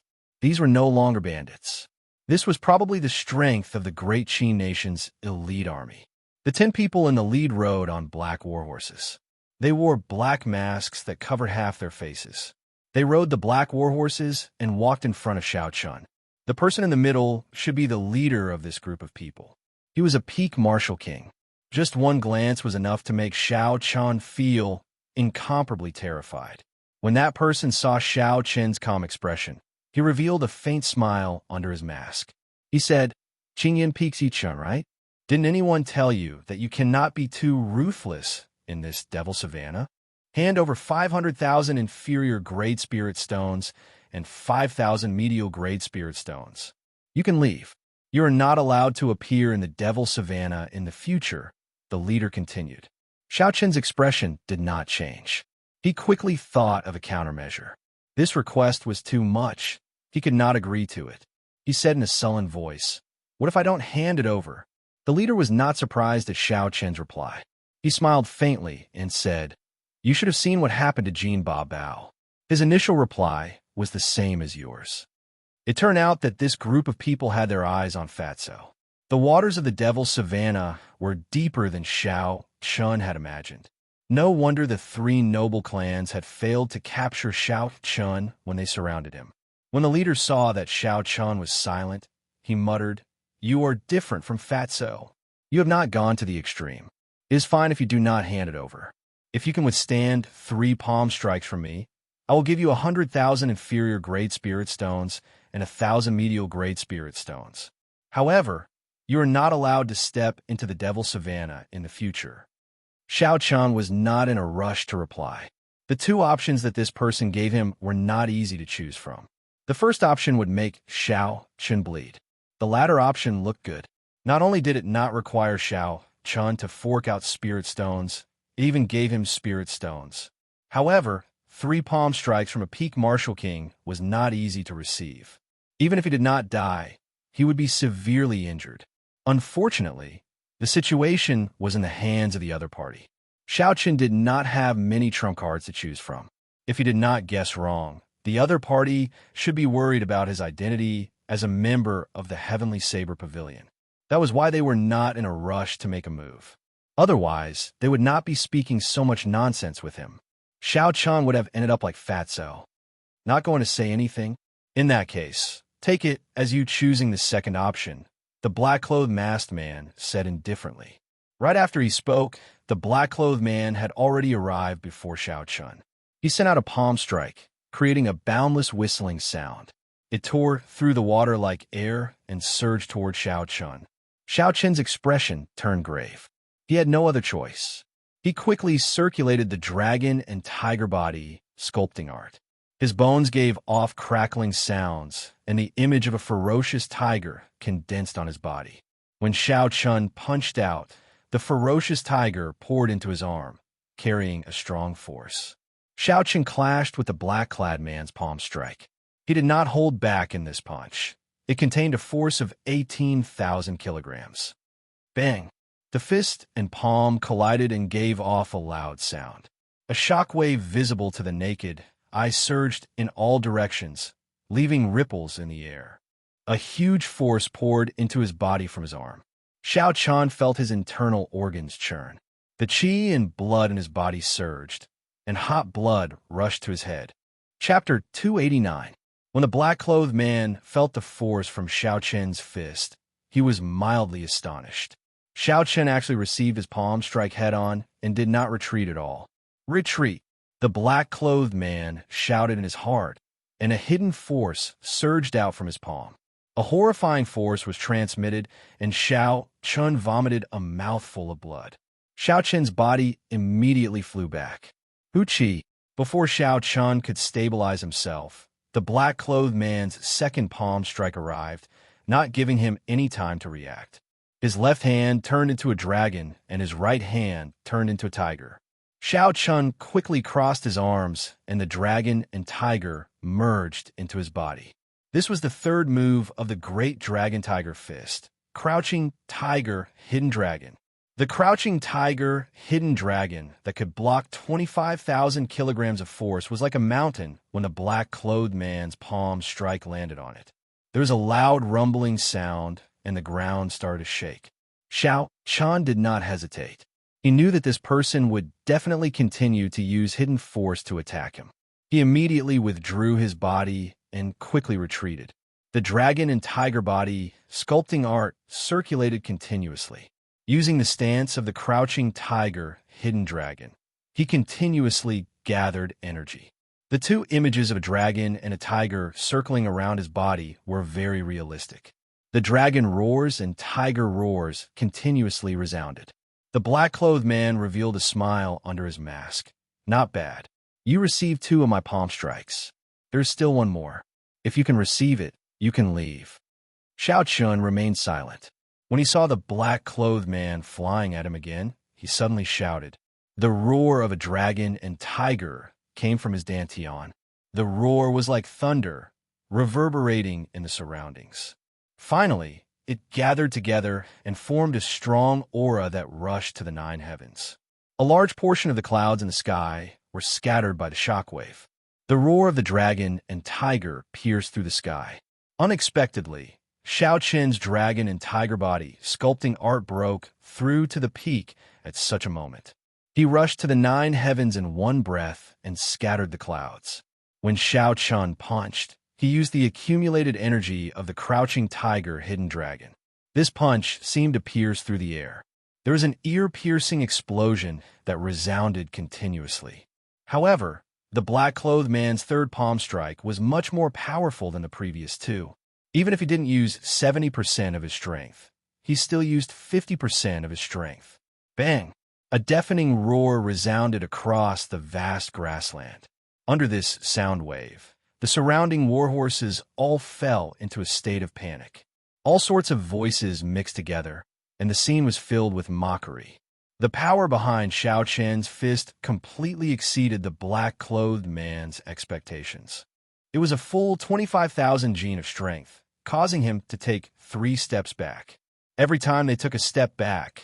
These were no longer bandits. This was probably the strength of the Great Qin Nation's elite army. The 10 people in the lead rode on black warhorses. They wore black masks that covered half their faces. They rode the black warhorses and walked in front of Xianxia. The person in the middle should be the leader of this group of people. He was a peak martial king. Just one glance was enough to make Xianxia feel incomparably terrified. When that person saw Xianxia's calm expression, he revealed a faint smile under his mask. He said, "Qingyan peaks Yichun, right? Didn't anyone tell you that you cannot be too ruthless in this devil savannah? Hand over 500,000 inferior grade spirit stones and 5,000 medial grade spirit stones. You can leave. You are not allowed to appear in the devil savannah in the future," the leader continued. Xianxia's expression did not change. He quickly thought of a countermeasure. This request was too much. He could not agree to it. He said in a sullen voice, "What if I don't hand it over?" The leader was not surprised at Xianxia's reply. He smiled faintly and said, "You should have seen what happened to Jin Ba Bao." His initial reply was the same as yours. It turned out that this group of people had their eyes on Fatso. The waters of the Devil's Savannah were deeper than Xianxia had imagined. No wonder the 3 noble clans had failed to capture Xianxia when they surrounded him. When the leader saw that Xianxia was silent, he muttered, "You are different from Fatso. You have not gone to the extreme. It is fine if you do not hand it over. If you can withstand 3 palm strikes from me, I will give you 100,000 inferior grade spirit stones and 1,000 medial grade spirit stones. However, you are not allowed to step into the Devil's Savannah in the future." Xianxia was not in a rush to reply. The 2 options that this person gave him were not easy to choose from. The first option would make Xianxia bleed. The latter option looked good. Not only did it not require Xianxia to fork out spirit stones, it even gave him spirit stones. However, 3 palm strikes from a peak martial king was not easy to receive. Even if he did not die, he would be severely injured. Unfortunately, the situation was in the hands of the other party. Xianxia did not have many trump cards to choose from. If he did not guess wrong, the other party should be worried about his identity as a member of the Heavenly Saber Pavilion. That was why they were not in a rush to make a move. Otherwise, they would not be speaking so much nonsense with him. Xianxia would have ended up like Fatso. Not going to say anything? In that case, take it as you choosing the second option, the black-clothed masked man said indifferently. Right after he spoke, the black-clothed man had already arrived before Xianxia. He sent out a palm strike, creating a boundless whistling sound. It tore through the water like air and surged toward Xianxia. Xianxia's expression turned grave. He had no other choice. He quickly circulated the dragon and tiger body sculpting art. His bones gave off crackling sounds, and the image of a ferocious tiger condensed on his body. When Xianxia punched out, the ferocious tiger poured into his arm, carrying a strong force. Xianxia clashed with the black-clad man's palm strike. He did not hold back in this punch. It contained a force of 18,000 kilograms. Bang! The fist and palm collided and gave off a loud sound. A shockwave visible to the naked eye surged in all directions, leaving ripples in the air. A huge force poured into his body from his arm. Xianxia felt his internal organs churn. The qi and blood in his body surged, and hot blood rushed to his head. Chapter 289. When the black-clothed man felt the force from Xianxia's fist, he was mildly astonished. Xianxia actually received his palm strike head-on and did not retreat at all. "Retreat!" the black-clothed man shouted in his heart, and a hidden force surged out from his palm. A horrifying force was transmitted, and Xiao Chun vomited a mouthful of blood. Xiao Chen's body immediately flew back. Wuxia! Before Xiao Chun could stabilize himself, the black-clothed man's second palm strike arrived, not giving him any time to react. His left hand turned into a dragon, and his right hand turned into a tiger. Xiao Chun quickly crossed his arms, and the dragon and tiger merged into his body. This was the third move of the Great Dragon Tiger Fist, Crouching Tiger Hidden Dragon. The Crouching Tiger Hidden Dragon that could block 25,000 kilograms of force was like a mountain when the black-clothed man's palm strike landed on it. There was a loud rumbling sound, and the ground started to shake. Xiao Chun did not hesitate. He knew that this person would definitely continue to use hidden force to attack him. He immediately withdrew his body and quickly retreated. The dragon and tiger body sculpting art circulated continuously. Using the stance of the Crouching Tiger Hidden Dragon, he continuously gathered energy. The two images of a dragon and a tiger circling around his body were very realistic. The dragon roars and tiger roars continuously resounded. The black-clothed man revealed a smile under his mask. "Not bad. You received 2 of my palm strikes. There's still one more. If you can receive it, you can leave." Xiao Chun remained silent. When he saw the black-clothed man flying at him again, he suddenly shouted. The roar of a dragon and tiger came from his dantian. The roar was like thunder, reverberating in the surroundings. Finally, it gathered together and formed a strong aura that rushed to the 9 heavens. A large portion of the clouds in the sky were scattered by the shockwave. The roar of the dragon and tiger pierced through the sky. Unexpectedly, Xiao Chen's dragon and tiger body sculpting art broke through to the peak at such a moment. He rushed to the 9 heavens in one breath and scattered the clouds. When Xiao Chun punched, he used the accumulated energy of the Crouching Tiger Hidden Dragon. This punch seemed to pierce through the air. There was an ear-piercing explosion that resounded continuously. However, the black-clothed man's third palm strike was much more powerful than the previous 2. Even if he didn't use 70% of his strength, he still used 50% of his strength. Bang! A deafening roar resounded across the vast grassland. Under this sound wave, the surrounding warhorses all fell into a state of panic. All sorts of voices mixed together, and the scene was filled with mockery. The power behind Xiao Chen's fist completely exceeded the black-clothed man's expectations. It was a full 25,000 gene of strength, causing him to take 3 steps back. Every time they took a step back,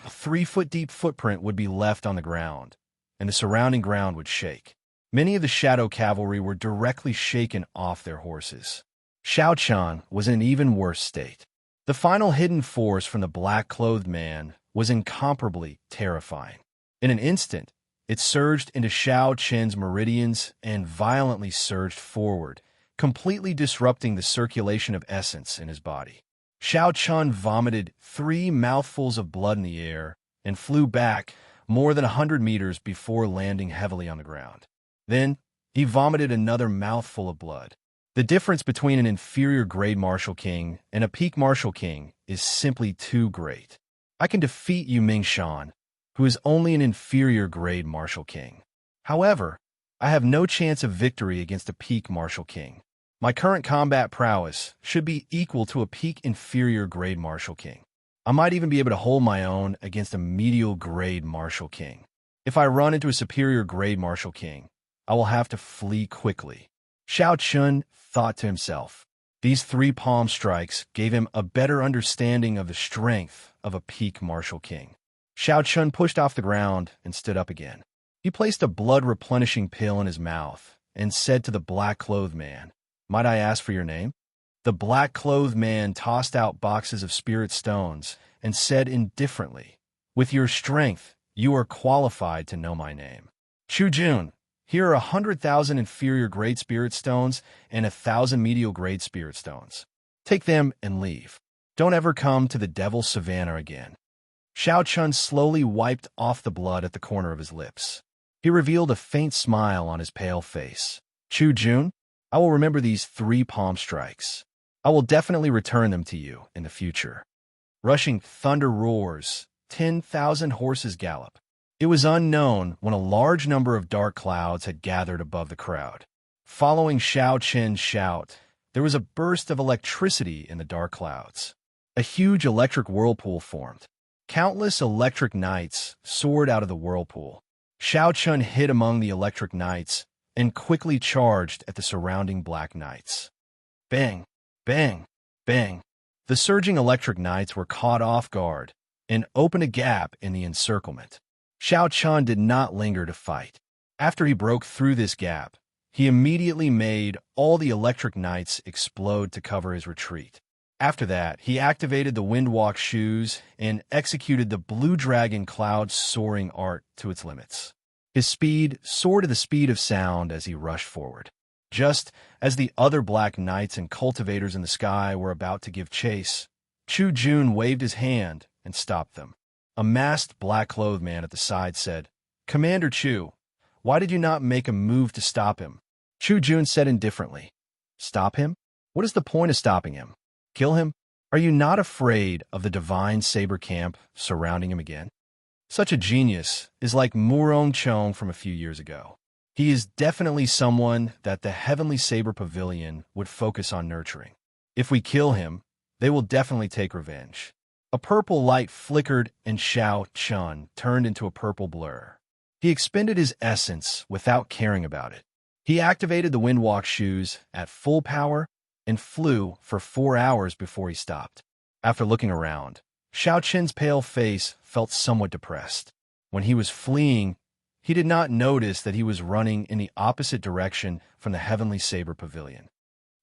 a 3-foot-deep footprint would be left on the ground, and the surrounding ground would shake. Many of the shadow cavalry were directly shaken off their horses. Xiao Chun was in an even worse state. The final hidden force from the black-clothed man was incomparably terrifying. In an instant, it surged into Xiao Chen's meridians and violently surged forward, completely disrupting the circulation of essence in his body. Xiao Chun vomited 3 mouthfuls of blood in the air and flew back more than 100 meters before landing heavily on the ground. Then, he vomited another mouthful of blood. The difference between an inferior grade Martial King and a peak Martial King is simply too great. I can defeat Yu Mingshan, who is only an inferior grade Martial King. However, I have no chance of victory against a peak Martial King. My current combat prowess should be equal to a peak inferior grade Martial King. I might even be able to hold my own against a medial grade Martial King. If I run into a superior grade Martial King, I will have to flee quickly. Xiao Chun thought to himself. These 3 palm strikes gave him a better understanding of the strength of a peak Martial King. Xiao Chun pushed off the ground and stood up again. He placed a blood-replenishing pill in his mouth and said to the black-clothed man, "Might I ask for your name?" The black-clothed man tossed out boxes of spirit stones and said indifferently, "With your strength, you are qualified to know my name. Chu Jun, here are 100,000 inferior grade spirit stones and 1,000 medial grade spirit stones. Take them and leave. Don't ever come to the Devil's Savannah again." Xiao Chun slowly wiped off the blood at the corner of his lips. He revealed a faint smile on his pale face. Chu Jun, I will remember these 3 palm strikes. I will definitely return them to you in the future. Rushing thunder roars, 10,000 horses gallop. It was unknown when a large number of dark clouds had gathered above the crowd. Following Xiao Chen's shout, there was a burst of electricity in the dark clouds. A huge electric whirlpool formed. Countless electric knights soared out of the whirlpool. Xiao Chun hid among the electric knights and quickly charged at the surrounding black knights. Bang! Bang! Bang! The surging electric knights were caught off guard and opened a gap in the encirclement. Xiao Chun did not linger to fight. After he broke through this gap, he immediately made all the electric knights explode to cover his retreat. After that, he activated the Windwalk shoes and executed the Blue Dragon Cloud soaring art to its limits. His speed soared to the speed of sound as he rushed forward. Just as the other black knights and cultivators in the sky were about to give chase, Chu Jun waved his hand and stopped them. A masked black-clothed man at the side said, "Commander Chu, why did you not make a move to stop him?" Chu Jun said indifferently, "Stop him? What is the point of stopping him? Kill him? Are you not afraid of the divine saber camp surrounding him again?" Such a genius is like Murong Chong from a few years ago. He is definitely someone that the Heavenly Saber Pavilion would focus on nurturing. If we kill him, they will definitely take revenge. A purple light flickered and Xiao Chun turned into a purple blur. He expended his essence without caring about it. He activated the Windwalk shoes at full power and flew for 4 hours before he stopped. After looking around, Xiao Chen's pale face felt somewhat depressed. When he was fleeing, he did not notice that he was running in the opposite direction from the Heavenly Saber Pavilion.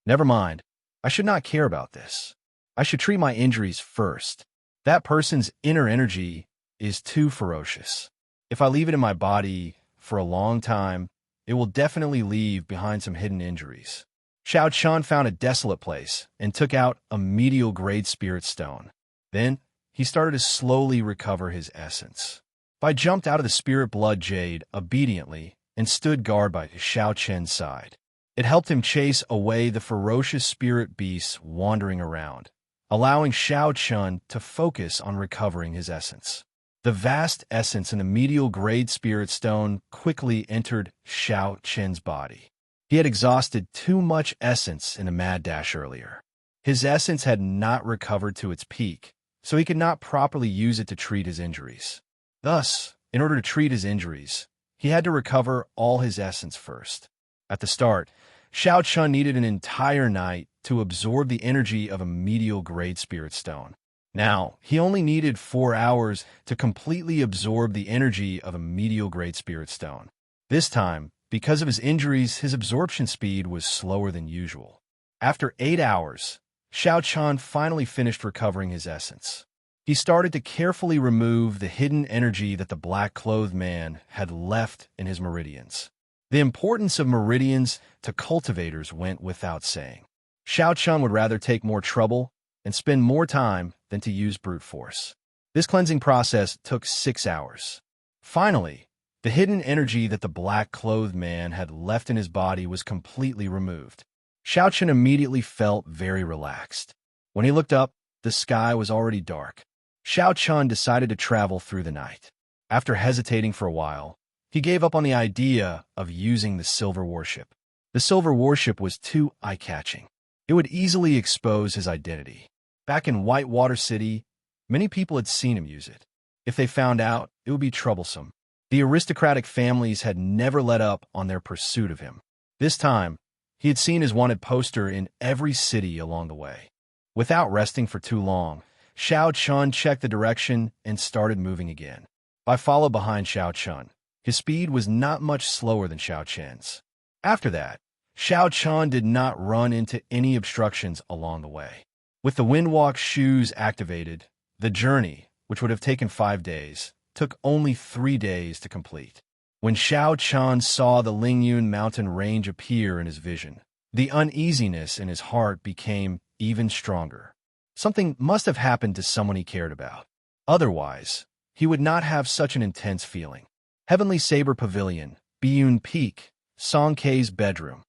Never mind, I should not care about this. I should treat my injuries first. That person's inner energy is too ferocious. If I leave it in my body for a long time, it will definitely leave behind some hidden injuries. Xiao Chun found a desolate place and took out a medial-grade spirit stone. Then, he started to slowly recover his essence. I jumped out of the spirit blood jade obediently and stood guard by Xiao Chen's side. It helped him chase away the ferocious spirit beasts wandering around, allowing Xiao Chun to focus on recovering his essence. The vast essence in the medial-grade spirit stone quickly entered Xiao Chen's body. He had exhausted too much essence in a mad dash earlier. His essence had not recovered to its peak, so he could not properly use it to treat his injuries. Thus, in order to treat his injuries, he had to recover all his essence first. At the start, Xiao Chun needed an entire night to absorb the energy of a medial-grade spirit stone. Now, he only needed 4 hours to completely absorb the energy of a medial-grade spirit stone. This time, because of his injuries, his absorption speed was slower than usual. After 8 hours, Xiao Chun finally finished recovering his essence. He started to carefully remove the hidden energy that the black-clothed man had left in his meridians. The importance of meridians to cultivators went without saying. Xiao Chun would rather take more trouble and spend more time than to use brute force. This cleansing process took 6 hours. Finally, the hidden energy that the black-clothed man had left in his body was completely removed. Xiao Chun immediately felt very relaxed. When he looked up, the sky was already dark. Xiao Chun decided to travel through the night. After hesitating for a while, he gave up on the idea of using the silver warship. The silver warship was too eye-catching. It would easily expose his identity. Back in Whitewater City, many people had seen him use it. If they found out, it would be troublesome. The aristocratic families had never let up on their pursuit of him. This time, he had seen his wanted poster in every city along the way. Without resting for too long, Xiao Chun checked the direction and started moving again. I followed behind Xiao Chun. His speed was not much slower than Xiao Chen's. After that, Xiao Chun did not run into any obstructions along the way. With the Windwalk shoes activated, the journey, which would have taken 5 days, took only 3 days to complete. When Xiao Chun saw the Lingyun mountain range appear in his vision, the uneasiness in his heart became even stronger. Something must have happened to someone he cared about. Otherwise, he would not have such an intense feeling. Heavenly Saber Pavilion, Biyun Peak, Song Kei's bedroom.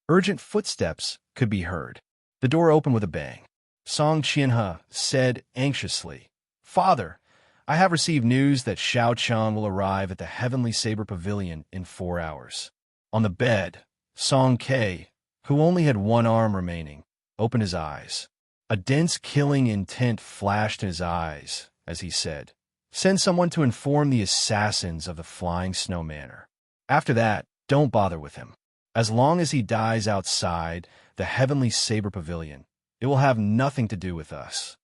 Urgent footsteps could be heard. The door opened with a bang. Song Qianhe said anxiously, "Father, I have received news that Xiao Chan will arrive at the Heavenly Saber Pavilion in 4 hours." On the bed, Song Kei, who only had one arm remaining, opened his eyes. A dense killing intent flashed in his eyes as he said, "Send someone to inform the assassins of the Flying Snow Manor. After that, don't bother with him. As long as he dies outside the Heavenly Saber Pavilion, it will have nothing to do with us."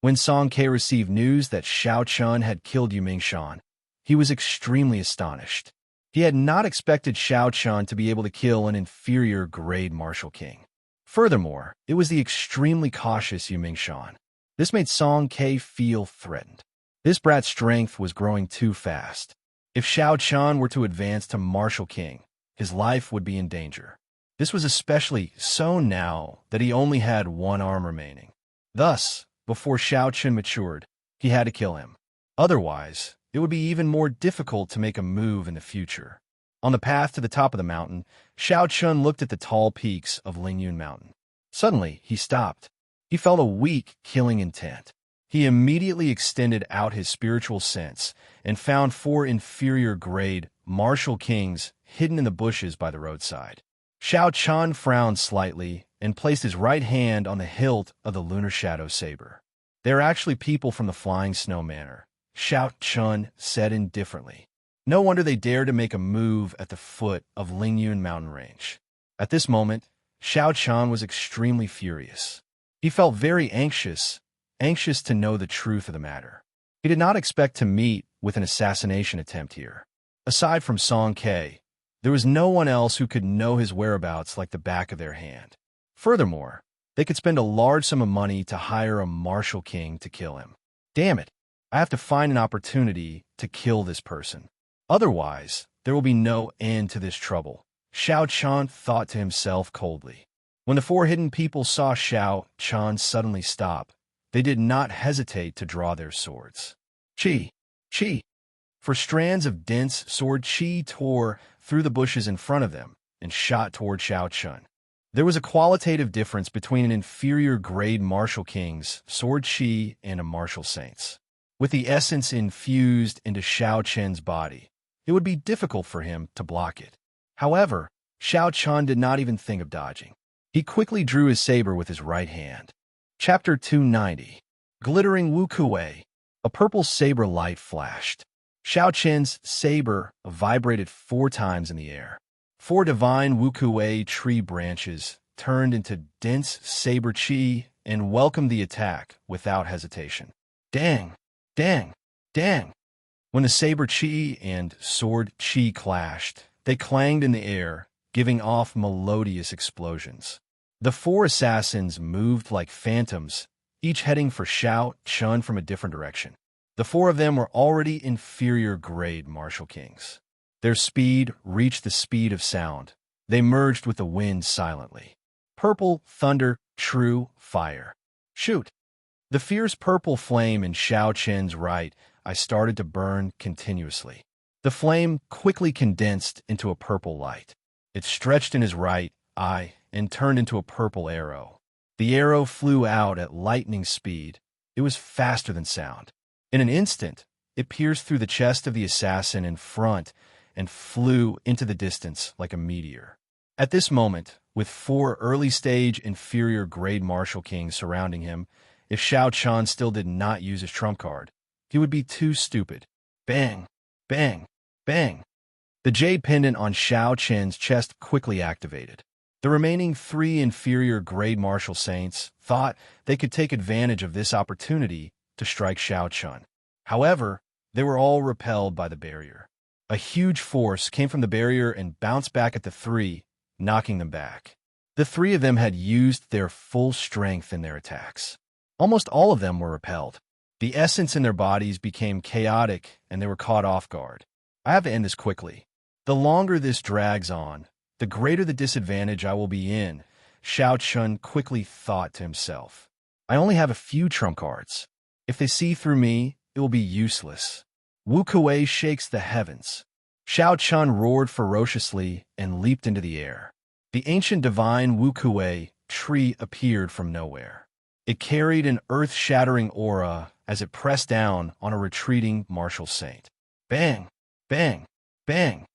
When Song Kei received news that Xiao Chun had killed Yumingshan, he was extremely astonished. He had not expected Xiao Chun to be able to kill an inferior-grade martial king. Furthermore, it was the extremely cautious Yumingshan. This made Song Kei feel threatened. This brat's strength was growing too fast. If Xiao Chun were to advance to martial king, his life would be in danger. This was especially so now that he only had one arm remaining. Thus, before Xiao Chun matured, he had to kill him. Otherwise, it would be even more difficult to make a move in the future. On the path to the top of the mountain, Xiao Chun looked at the tall peaks of Lingyun Mountain. Suddenly, he stopped. He felt a weak, killing intent. He immediately extended out his spiritual sense and found 4 inferior-grade martial kings hidden in the bushes by the roadside. Xiao Chun frowned slightly and placed his right hand on the hilt of the Lunar Shadow Saber. "They are actually people from the Flying Snow Manor," Xiao Chun said indifferently. No wonder they dared to make a move at the foot of Lingyun mountain range. At this moment, Xiao Chun was extremely furious. He felt very anxious to know the truth of the matter. He did not expect to meet with an assassination attempt here. Aside from Song Kei, there was no one else who could know his whereabouts like the back of their hand. Furthermore, they could spend a large sum of money to hire a martial king to kill him. Damn it, I have to find an opportunity to kill this person. Otherwise, there will be no end to this trouble, Xiao Chun thought to himself coldly. When the 4 hidden people saw Xiao Chun suddenly stop, they did not hesitate to draw their swords. Chi! Chi! For strands of dense sword chi tore through the bushes in front of them and shot toward Xiao Chun. There was a qualitative difference between an inferior-grade martial king's sword chi and a martial saint's. With the essence infused into Xiao Chun's body, it would be difficult for him to block it. However, Xiao Chun did not even think of dodging. He quickly drew his saber with his right hand. Chapter 290. Glittering Wuxia. A purple saber light flashed. Xiao Chun's saber vibrated 4 times in the air. 4 divine Wuxia tree branches turned into dense saber chi and welcomed the attack without hesitation. Dang! Dang! Dang! When the saber chi and sword chi clashed, they clanged in the air, giving off melodious explosions. The 4 assassins moved like phantoms, each heading for Xiao Chun from a different direction. The 4 of them were already inferior-grade martial kings. Their speed reached the speed of sound. They merged with the wind silently. Purple, thunder, true, fire. Shoot! The fierce purple flame in Xiao Chun's right eye started to burn continuously. The flame quickly condensed into a purple light. It stretched in his right eye and turned into a purple arrow. The arrow flew out at lightning speed. It was faster than sound. In an instant, it pierced through the chest of the assassin in front and flew into the distance like a meteor. At this moment, with 4 early-stage inferior-grade martial kings surrounding him, if Xiao Chun still did not use his trump card, he would be too stupid. Bang! Bang! Bang! The jade pendant on Xiao Chun's chest quickly activated. The remaining 3 inferior-grade martial saints thought they could take advantage of this opportunity to strike Xiao Chun. However, they were all repelled by the barrier. A huge force came from the barrier and bounced back at the 3, knocking them back. The 3 of them had used their full strength in their attacks. Almost all of them were repelled. The essence in their bodies became chaotic and they were caught off guard. I have to end this quickly. The longer this drags on, the greater the disadvantage I will be in, Xiao Chun quickly thought to himself. I only have a few trump cards. If they see through me, it will be useless. Wu Kuei shakes the heavens. Xiao Chun roared ferociously and leaped into the air. The ancient divine Wu Kuei tree appeared from nowhere. It carried an earth-shattering aura as it pressed down on a retreating martial saint. Bang! Bang! Bang!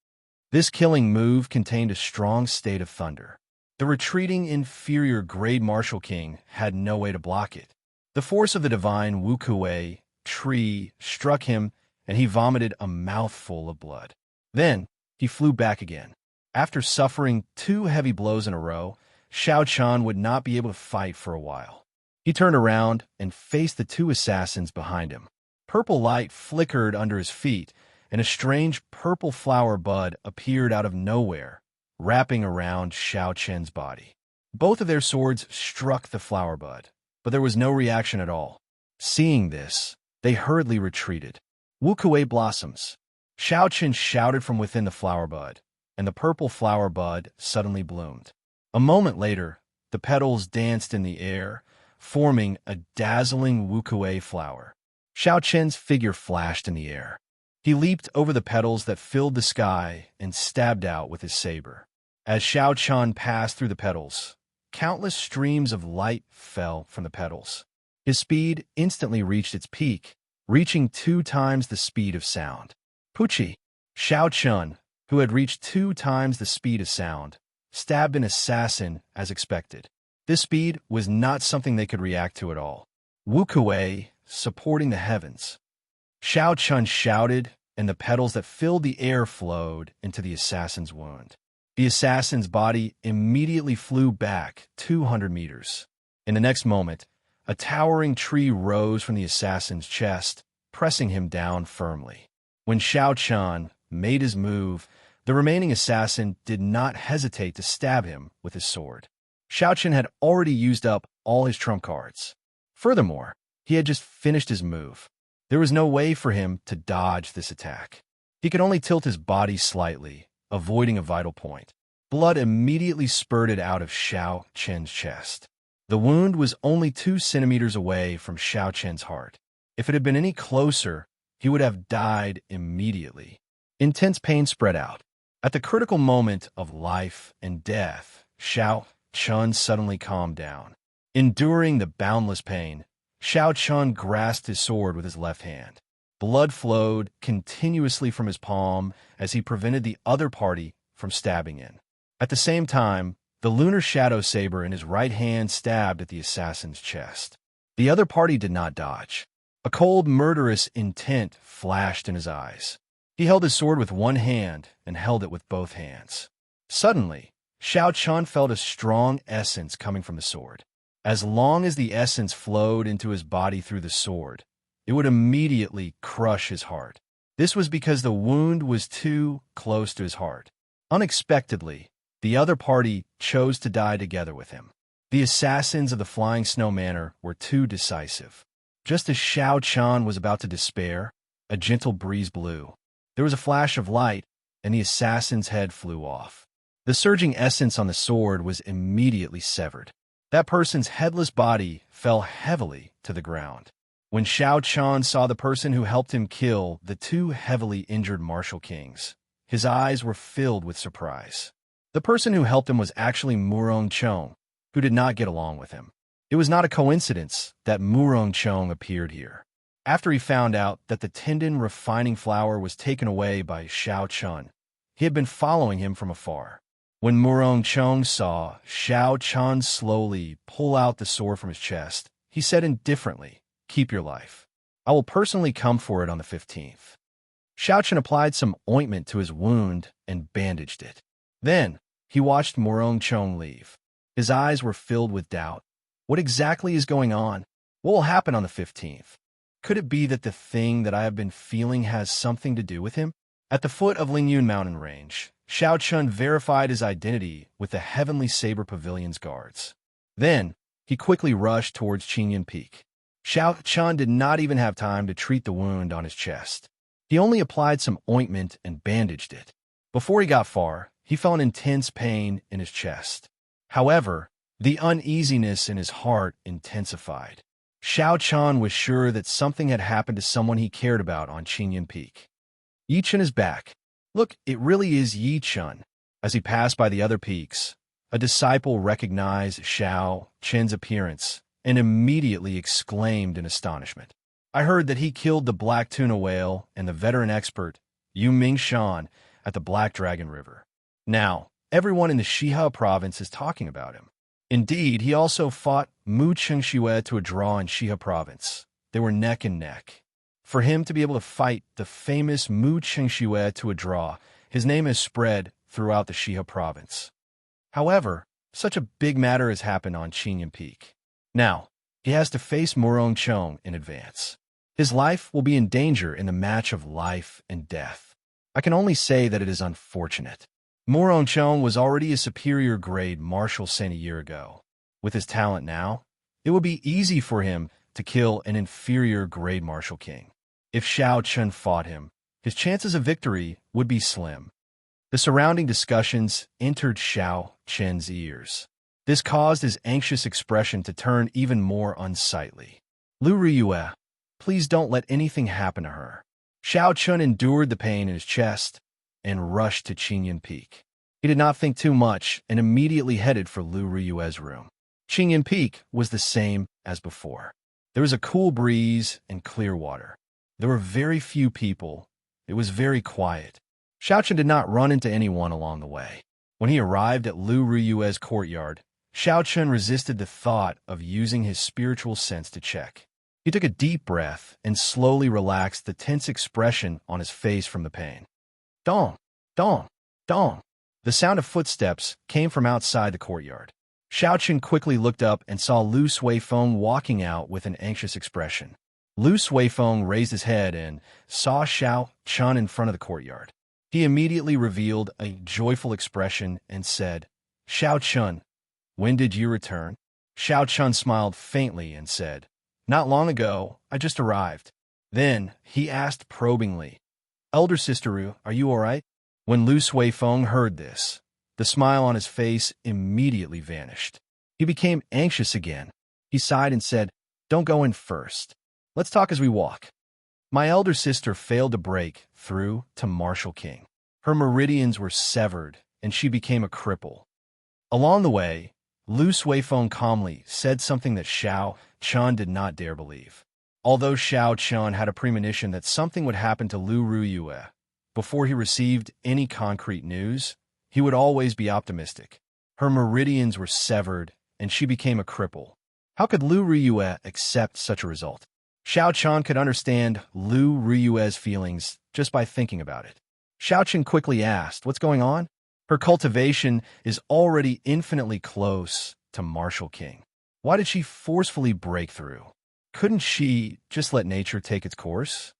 This killing move contained a strong state of thunder. The retreating inferior grade martial king had no way to block it. The force of the divine Wu Kuei tree struck him, and he vomited a mouthful of blood. Then, he flew back again. After suffering 2 heavy blows in a row, Xiao Chan would not be able to fight for a while. He turned around and faced the 2 assassins behind him. Purple light flickered under his feet, and a strange purple flower bud appeared out of nowhere, wrapping around Xiao Chen's body. Both of their swords struck the flower bud, but there was no reaction at all. Seeing this, they hurriedly retreated. Wu Kuei blossoms. Xiao Chen shouted from within the flower bud, and the purple flower bud suddenly bloomed. A moment later, the petals danced in the air, forming a dazzling Wu Kuei flower. Xiao Chen's figure flashed in the air. He leaped over the petals that filled the sky and stabbed out with his saber. As Xiao Chen passed through the petals, countless streams of light fell from the petals. His speed instantly reached its peak, reaching 2 times the speed of sound. Pucci! Xiao Chen, who had reached 2 times the speed of sound, stabbed an assassin as expected. This speed was not something they could react to at all. Wu Kuei, supporting the heavens. Xiao Chun shouted, and the petals that filled the air flowed into the assassin's wound. The assassin's body immediately flew back 200 meters. In the next moment, a towering tree rose from the assassin's chest, pressing him down firmly. When Xiao Chun made his move, the remaining assassin did not hesitate to stab him with his sword. Xiao Chun had already used up all his trump cards. Furthermore, he had just finished his move. There was no way for him to dodge this attack. He could only tilt his body slightly, avoiding a vital point. Blood immediately spurted out of Xiao Chen's chest. The wound was only 2 centimeters away from Xiao Chen's heart. If it had been any closer, he would have died immediately. Intense pain spread out. At the critical moment of life and death, Xiao Chun suddenly calmed down. Enduring the boundless pain, Xiao Chun grasped his sword with his left hand. Blood flowed continuously from his palm as he prevented the other party from stabbing in. At the same time, the lunar shadow saber in his right hand stabbed at the assassin's chest. The other party did not dodge. A cold, murderous intent flashed in his eyes. He held his sword with one hand and held it with both hands. Suddenly, Xiao Chun felt a strong essence coming from the sword. As long as the essence flowed into his body through the sword, it would immediately crush his heart. This was because the wound was too close to his heart. Unexpectedly, the other party chose to die together with him. The assassins of the Flying Snow Manor were too decisive. Just as Xiao Chun was about to despair, a gentle breeze blew. There was a flash of light, and the assassin's head flew off. The surging essence on the sword was immediately severed. That person's headless body fell heavily to the ground. When Xiao Chun saw the person who helped him kill the 2 heavily injured martial kings, his eyes were filled with surprise. The person who helped him was actually Murong Chong, who did not get along with him. It was not a coincidence that Murong Chong appeared here. After he found out that the tendon refining flower was taken away by Xiao Chun, he had been following him from afar. When Murong Chong saw Xiao Chun slowly pull out the sword from his chest, he said indifferently, "Keep your life. I will personally come for it on the 15th. Xiao Chun applied some ointment to his wound and bandaged it. Then, he watched Murong Chong leave. His eyes were filled with doubt. What exactly is going on? What will happen on the 15th? Could it be that the thing that I have been feeling has something to do with him? At the foot of Lingyun Mountain Range, Xiao Chun verified his identity with the Heavenly Saber Pavilion's guards. Then, he quickly rushed towards Qingyun Peak. Xiao Chun did not even have time to treat the wound on his chest. He only applied some ointment and bandaged it. Before he got far, he felt an intense pain in his chest. However, the uneasiness in his heart intensified. Xiao Chan was sure that something had happened to someone he cared about on Qinyan Peak. Yi Chun is back. Look, it really is Yi Chun. As he passed by the other peaks, a disciple recognized Xiao Chen's appearance and immediately exclaimed in astonishment. I heard that he killed the black tuna whale and the veteran expert, Yu Mingshan, at the Black Dragon River. Now, everyone in the Xihua province is talking about him. Indeed, he also fought Mu Chengxue to a draw in Xihua province. They were neck and neck. For him to be able to fight the famous Mu Chengxue to a draw, his name has spread throughout the Xihua province. However, such a big matter has happened on Qinyan Peak. Now, he has to face Murong Chong in advance. His life will be in danger in the match of life and death. I can only say that it is unfortunate. Murong Chong was already a superior grade martial saint a year ago. With his talent now, it would be easy for him to kill an inferior grade martial king. If Xiao Chun fought him, his chances of victory would be slim. The surrounding discussions entered Xiao Chen's ears. This caused his anxious expression to turn even more unsightly. Lu Riyue, please don't let anything happen to her. Xiao Chun endured the pain in his chest and rushed to Qinyan Peak. He did not think too much and immediately headed for Lu Riyue's room. Qinyan Peak was the same as before. There was a cool breeze and clear water. There were very few people. It was very quiet. Xiao Chun did not run into anyone along the way. When he arrived at Lu Riyue's courtyard, Xiao Chun resisted the thought of using his spiritual sense to check. He took a deep breath and slowly relaxed the tense expression on his face from the pain. Dong, dong, dong. The sound of footsteps came from outside the courtyard. Xiao Chun quickly looked up and saw Lu Suifeng walking out with an anxious expression. Lu Suifeng raised his head and saw Xiao Chun in front of the courtyard. He immediately revealed a joyful expression and said, Xiao Chun, when did you return? Xiao Chun smiled faintly and said, Not long ago, I just arrived. Then he asked probingly, Elder Sister Ru, are you all right? When Lu Suifeng heard this, the smile on his face immediately vanished. He became anxious again. He sighed and said, Don't go in first. Let's talk as we walk. My elder sister failed to break through to Martial King. Her meridians were severed, and she became a cripple. Along the way, Lu Suifeng calmly said something that Xiao Chun did not dare believe. Although Xiao Chun had a premonition that something would happen to Lu Riyue, before he received any concrete news, he would always be optimistic. Her meridians were severed, and she became a cripple. How could Lu Riyue accept such a result? Xiao Chun could understand Lu Riyue's feelings just by thinking about it. Xiao Chun quickly asked, What's going on? Her cultivation is already infinitely close to Martial King. Why did she forcefully break through? Couldn't she just let nature take its course?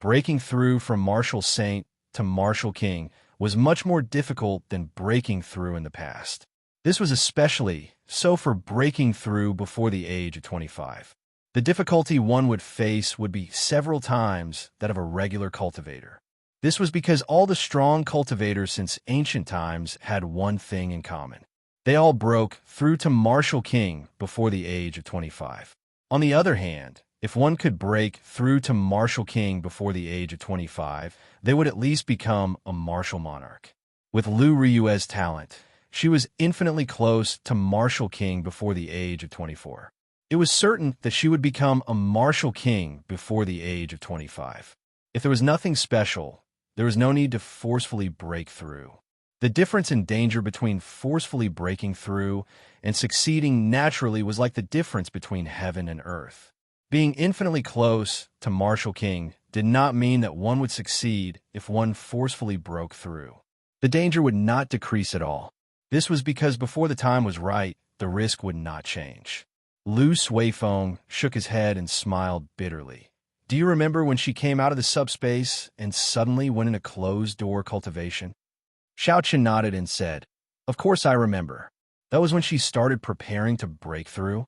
Breaking through from Martial Saint to Martial King was much more difficult than breaking through in the past. This was especially so for breaking through before the age of 25. The difficulty one would face would be several times that of a regular cultivator. This was because all the strong cultivators since ancient times had one thing in common. They all broke through to Martial King before the age of 25. On the other hand, if one could break through to Martial King before the age of 25, they would at least become a martial monarch. With Lu Riyue's talent, she was infinitely close to Martial King before the age of 24. It was certain that she would become a Martial King before the age of 25. If there was nothing special, there was no need to forcefully break through. The difference in danger between forcefully breaking through and succeeding naturally was like the difference between heaven and earth. Being infinitely close to Martial King did not mean that one would succeed if one forcefully broke through. The danger would not decrease at all. This was because before the time was right, the risk would not change. Lu Suifeng shook his head and smiled bitterly. Do you remember when she came out of the subspace and suddenly went in a closed-door cultivation? Xiao Chun nodded and said, Of course I remember. That was when she started preparing to break through.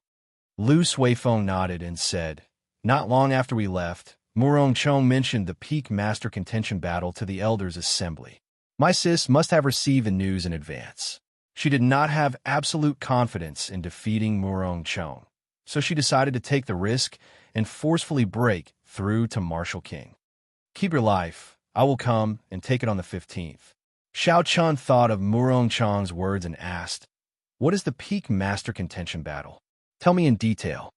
Lu Suifeng nodded and said, Not long after we left, Murong Chong mentioned the peak master contention battle to the elders' assembly. My sis must have received the news in advance. She did not have absolute confidence in defeating Murong Chong. so she decided to take the risk and forcefully break through to Martial King. "Keep your life. I will come and take it on the 15th. Xiao Chun thought of Murong Chang's words and asked, "What is the Peak Master Contention Battle? Tell me in detail."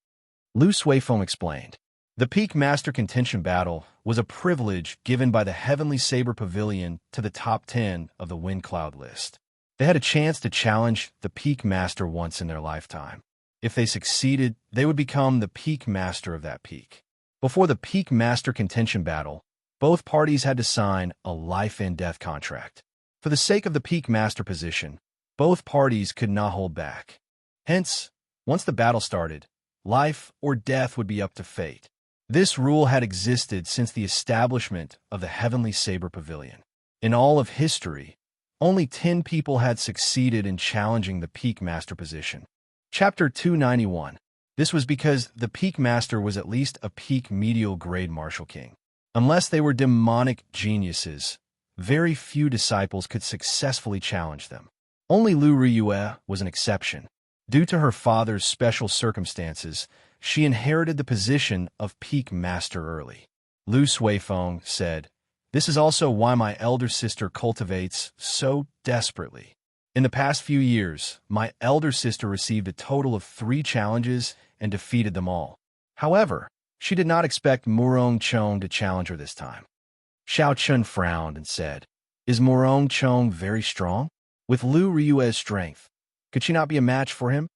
Lu Suifeng explained. The Peak Master Contention Battle was a privilege given by the Heavenly Saber Pavilion to the top 10 of the Wind Cloud list. They had a chance to challenge the Peak Master once in their lifetime. If they succeeded, they would become the Peak Master of that peak. Before the Peak Master Contention Battle, both parties had to sign a life-and-death contract. For the sake of the Peak Master position, both parties could not hold back. Hence, once the battle started, life or death would be up to fate. This rule had existed since the establishment of the Heavenly Saber Pavilion. In all of history, only 10 people had succeeded in challenging the Peak Master position. Chapter 291. This was because the Peak Master was at least a peak medial grade Martial King. Unless they were demonic geniuses, very few disciples could successfully challenge them. Only Lu Riyue was an exception. Due to her father's special circumstances, she inherited the position of Peak Master early. Lu Suifeng said, "This is also why my elder sister cultivates so desperately. In the past few years, my elder sister received a total of 3 challenges and defeated them all. However, she did not expect Murong Chong to challenge her this time." Xiao Chun frowned and said, "Is Murong Chong very strong? With Lu Riyue's strength, could she not be a match for him?"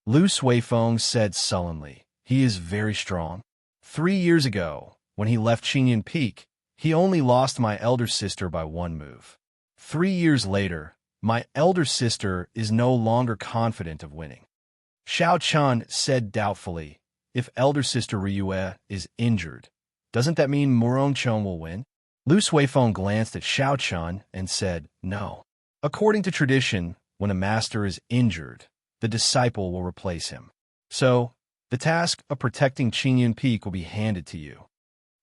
Lu Suifeng said sullenly, "He is very strong. 3 years ago, when he left Qingyan Peak, he only lost my elder sister by 1 move. 3 years later, my elder sister is no longer confident of winning." Xiao Chun said doubtfully, "If elder sister Riyue is injured, doesn't that mean Murong Chong will win?" Lu Suifeng glanced at Xiao Chun and said, "No. According to tradition, when a master is injured, the disciple will replace him. So, the task of protecting Qingyan Peak will be handed to you."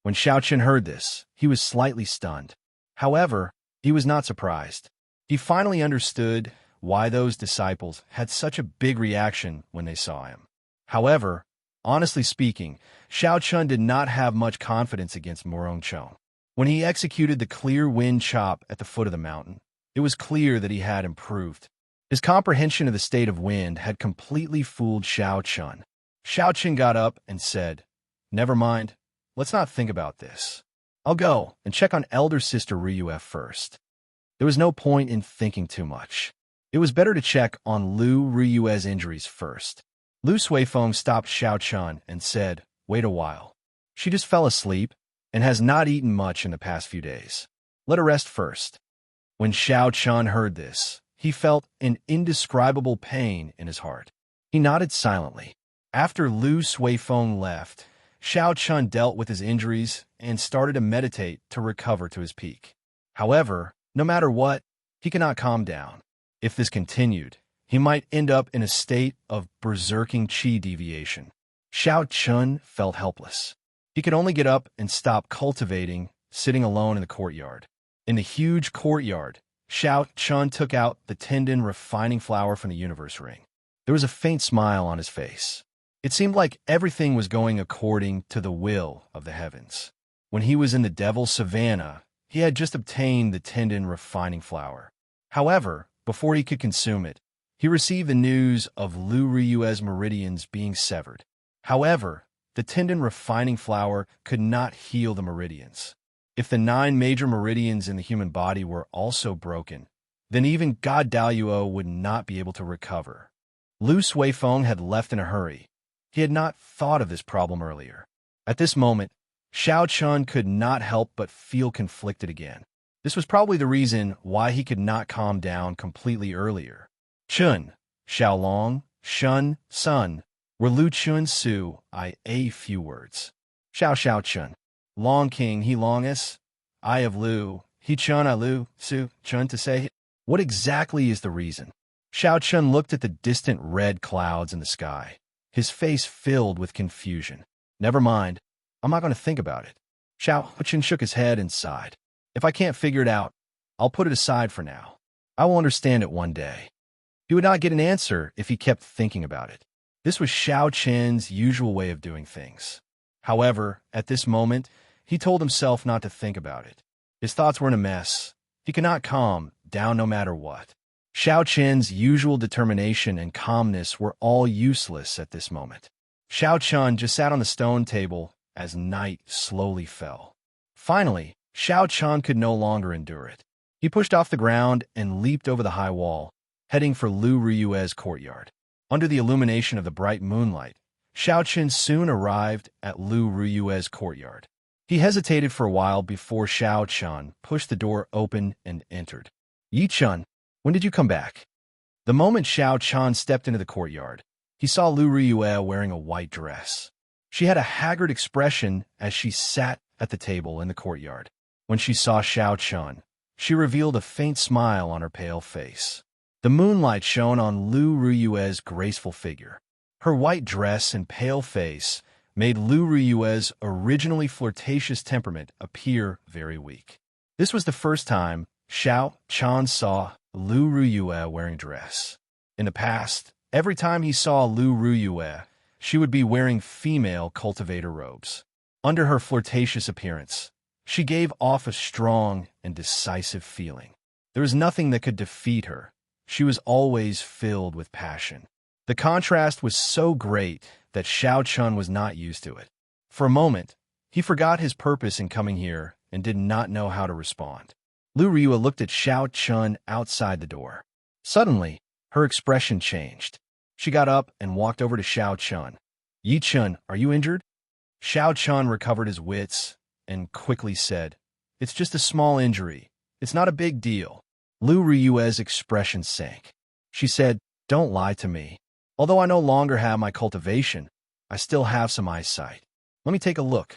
When Xiao Chun heard this, he was slightly stunned. However, he was not surprised. He finally understood why those disciples had such a big reaction when they saw him. However, honestly speaking, Xiao Chun did not have much confidence against Murong Chong. When he executed the clear wind chop at the foot of the mountain, it was clear that he had improved. His comprehension of the state of wind had completely fooled Xiao Chun. Xiao Chun got up and said, "Never mind, let's not think about this. I'll go and check on elder sister Riyue first." There was no point in thinking too much. It was better to check on Lu Riyue's injuries first. Lu Suifeng stopped Xiao Chun and said, "Wait a while. She just fell asleep and has not eaten much in the past few days. Let her rest first." When Xiao Chun heard this, he felt an indescribable pain in his heart. He nodded silently. After Lu Suifeng left, Xiao Chun dealt with his injuries and started to meditate to recover to his peak. However, no matter what, he could not calm down. If this continued, he might end up in a state of berserking qi deviation. Xiao Chun felt helpless. He could only get up and stop cultivating, sitting alone in the courtyard. In the huge courtyard, Xiao Chun took out the tendon refining flower from the universe ring. There was a faint smile on his face. It seemed like everything was going according to the will of the heavens. When he was in the Devil's Savannah, he had just obtained the tendon refining flower. However, before he could consume it, he received the news of Lu Riyue's meridians being severed. However, the tendon refining flower could not heal the meridians. If the 9 major meridians in the human body were also broken, then even God Daluo would not be able to recover. Lu Suifeng had left in a hurry. He had not thought of this problem earlier. At this moment, Xiao Chun could not help but feel conflicted again. This was probably the reason why he could not calm down completely earlier. Chun, Xiaolong, Shun, Sun, were Lu Chun Su, a few words. Xiao Chun, Long King, he longus, I of Lu, he Chun, I Lu, Su, Chun to say. What exactly is the reason? Xiao Chun looked at the distant red clouds in the sky, his face filled with confusion. Never mind, I'm not going to think about it. Xiao Chun shook his head and sighed. If I can't figure it out, I'll put it aside for now. I will understand it one day. He would not get an answer if he kept thinking about it. This was Xiao Qin's usual way of doing things. However, at this moment, he told himself not to think about it. His thoughts were in a mess. He could not calm down no matter what. Xiao Qin's usual determination and calmness were all useless at this moment. Xiao Qin just sat on the stone table as night slowly fell. Finally, Xiao Qin could no longer endure it. He pushed off the ground and leaped over the high wall, heading for Lu Riyue's courtyard. Under the illumination of the bright moonlight, Xiao Qin soon arrived at Lu Riyue's courtyard. He hesitated for a while before Xiao Qin pushed the door open and entered. "Yi Chun, when did you come back?" The moment Xiao Qin stepped into the courtyard, he saw Lu Riyue wearing a white dress. She had a haggard expression as she sat at the table in the courtyard. When she saw Xiao Qin, she revealed a faint smile on her pale face. The moonlight shone on Lu Riyue's graceful figure. Her white dress and pale face made Lu Riyue's originally flirtatious temperament appear very weak. This was the first time Xiao Qin saw Lu Riyue wearing a dress. In the past, every time he saw Lu Riyue, she would be wearing female cultivator robes. Under her flirtatious appearance, she gave off a strong and decisive feeling. There was nothing that could defeat her. She was always filled with passion. The contrast was so great that Xiao Qin was not used to it. For a moment, he forgot his purpose in coming here and did not know how to respond. Lu Riyue looked at Xiao Qin outside the door. Suddenly, her expression changed. She got up and walked over to Xiao Qin. "Yi Chun, are you injured?" Xiao Qin recovered his wits and quickly said, "It's just a small injury. It's not a big deal." Lu Riyue's expression sank. She said, "Don't lie to me. Although I no longer have my cultivation, I still have some eyesight. Let me take a look."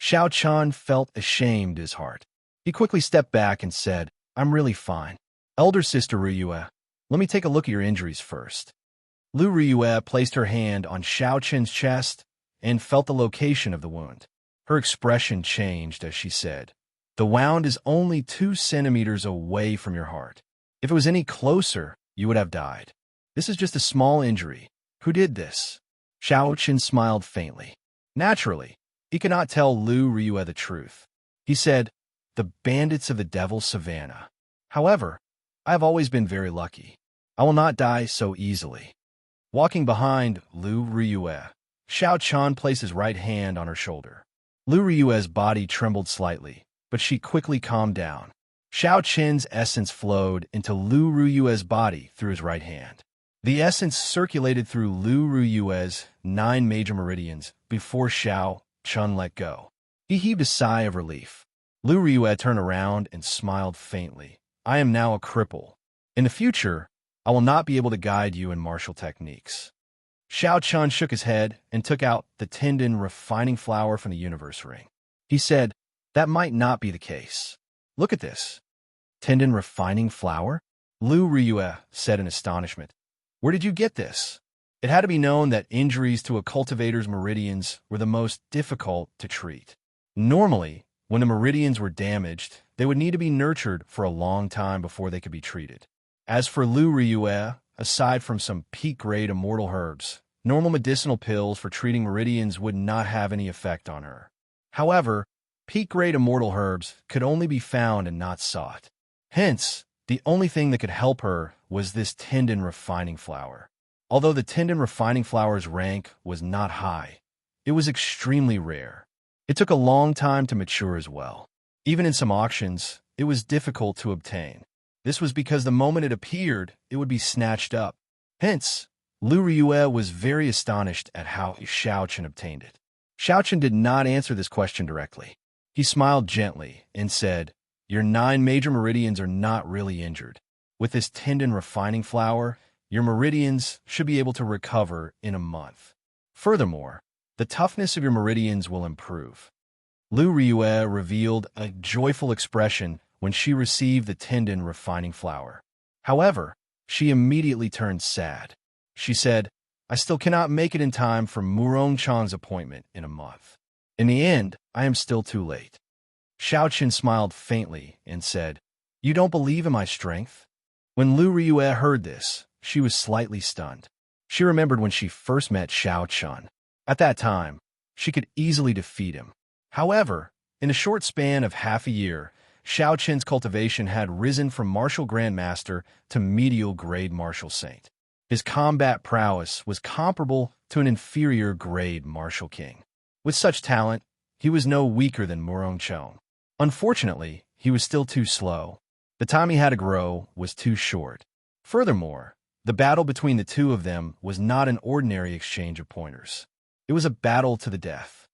Xiao Qin felt ashamed in his heart. He quickly stepped back and said, "I'm really fine. Elder sister Riyue, let me take a look at your injuries first." Lu Riyue placed her hand on Xiao Qin's chest and felt the location of the wound. Her expression changed as she said, "The wound is only 2 centimeters away from your heart. If it was any closer, you would have died. This is just a small injury. Who did this?" Xiao Qin smiled faintly. Naturally, he could not tell Lu Riyue the truth. He said, "The bandits of the Devil's Savannah. However, I have always been very lucky. I will not die so easily." Walking behind Lu Riyue, Xiao Qin placed his right hand on her shoulder. Lu Riyue's body trembled slightly, but she quickly calmed down. Xiao Qin's essence flowed into Lu Riyue's body through his right hand. The essence circulated through Lu Riyue's 9 major meridians before Xiao Qin let go. He heaved a sigh of relief. Lu Riyue turned around and smiled faintly. "I am now a cripple. In the future, I will not be able to guide you in martial techniques." Xiao Qin shook his head and took out the tendon refining flower from the universe ring. He said, "That might not be the case. Look at this." "Tendon refining flower?" Lu Riyue said in astonishment. "Where did you get this?" It had to be known that injuries to a cultivator's meridians were the most difficult to treat. Normally, when the meridians were damaged, they would need to be nurtured for a long time before they could be treated. As for Lu Riyue, aside from some peak-grade immortal herbs, normal medicinal pills for treating meridians would not have any effect on her. However, peak-grade immortal herbs could only be found and not sought. Hence, the only thing that could help her was this tendon refining flower. Although the tendon refining flower's rank was not high, it was extremely rare. It took a long time to mature as well. Even in some auctions, it was difficult to obtain. This was because the moment it appeared, it would be snatched up. Hence, Lu Riyue was very astonished at how Xiao Qin obtained it. Xiao Qin did not answer this question directly. He smiled gently and said, "Your 9 major meridians are not really injured. With this tendon refining flower, your meridians should be able to recover in a month. Furthermore, the toughness of your meridians will improve." Lu Riyue revealed a joyful expression when she received the tendon refining flower. However, she immediately turned sad. She said, "I still cannot make it in time for Murong Chang's appointment in a month. In the end, I am still too late." Xiao Qin smiled faintly and said, "You don't believe in my strength?" When Lu Riyue heard this, she was slightly stunned. She remembered when she first met Xiao Chun. At that time, she could easily defeat him. However, in a short span of half a year, Xiao Chun's cultivation had risen from martial grandmaster to medial grade martial saint. His combat prowess was comparable to an inferior grade martial king. With such talent, he was no weaker than Murong Chong. Unfortunately, he was still too slow. The time he had to grow was too short. Furthermore, the battle between the two of them was not an ordinary exchange of pointers. It was a battle to the death.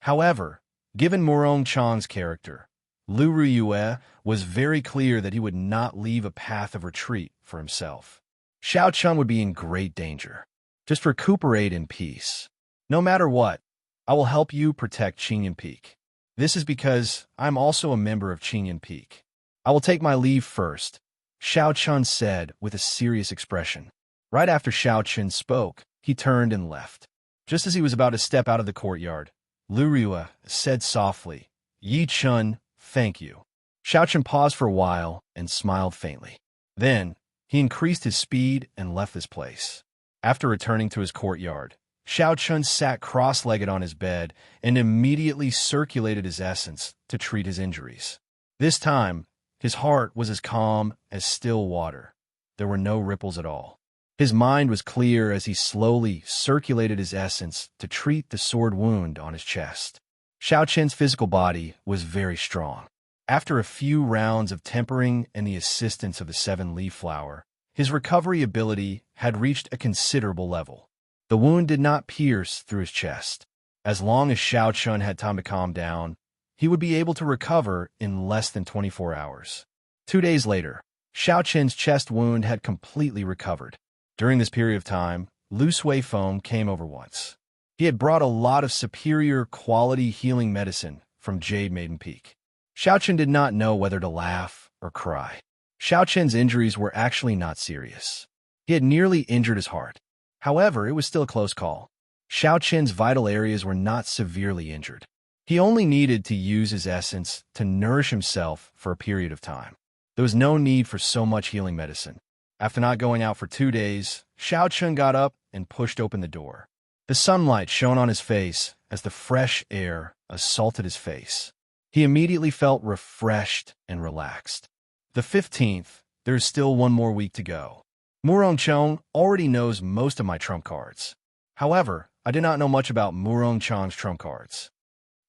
However, given Murong Chong's character, Lu Ruyue was very clear that he would not leave a path of retreat for himself. Xiao Chun would be in great danger. Just recuperate in peace. No matter what, I will help you protect Qingyan Peak. This is because I'm also a member of Qingyan Peak. I will take my leave first, Xiao Chun said with a serious expression. Right after Xiao Chun spoke, he turned and left. Just as he was about to step out of the courtyard, Lu Ruyue said softly, Yi Chun, thank you. Xiao Chun paused for a while and smiled faintly. Then, he increased his speed and left this place. After returning to his courtyard, Xiao Chun sat cross-legged on his bed and immediately circulated his essence to treat his injuries. This time, his heart was as calm as still water. There were no ripples at all. His mind was clear as he slowly circulated his essence to treat the sword wound on his chest. Xiao Chun's physical body was very strong. After a few rounds of tempering and the assistance of the 7-leaf flower, his recovery ability had reached a considerable level. The wound did not pierce through his chest. As long as Xiao Chun had time to calm down, he would be able to recover in less than 24 hours. 2 days later, Xiao Chun's chest wound had completely recovered. During this period of time, Lu Sui Feng came over once. He had brought a lot of superior quality healing medicine from Jade Maiden Peak. Xiao Chun did not know whether to laugh or cry. Xiao Chun's injuries were actually not serious. He had nearly injured his heart. However, it was still a close call. Xiao Chun's vital areas were not severely injured. He only needed to use his essence to nourish himself for a period of time. There was no need for so much healing medicine. After not going out for 2 days, Xiao Chun got up and pushed open the door. The sunlight shone on his face as the fresh air assaulted his face. He immediately felt refreshed and relaxed. The 15th, there is still 1 more week to go. Murong Chong already knows most of my trump cards. However, I did not know much about Murong Chong's trump cards.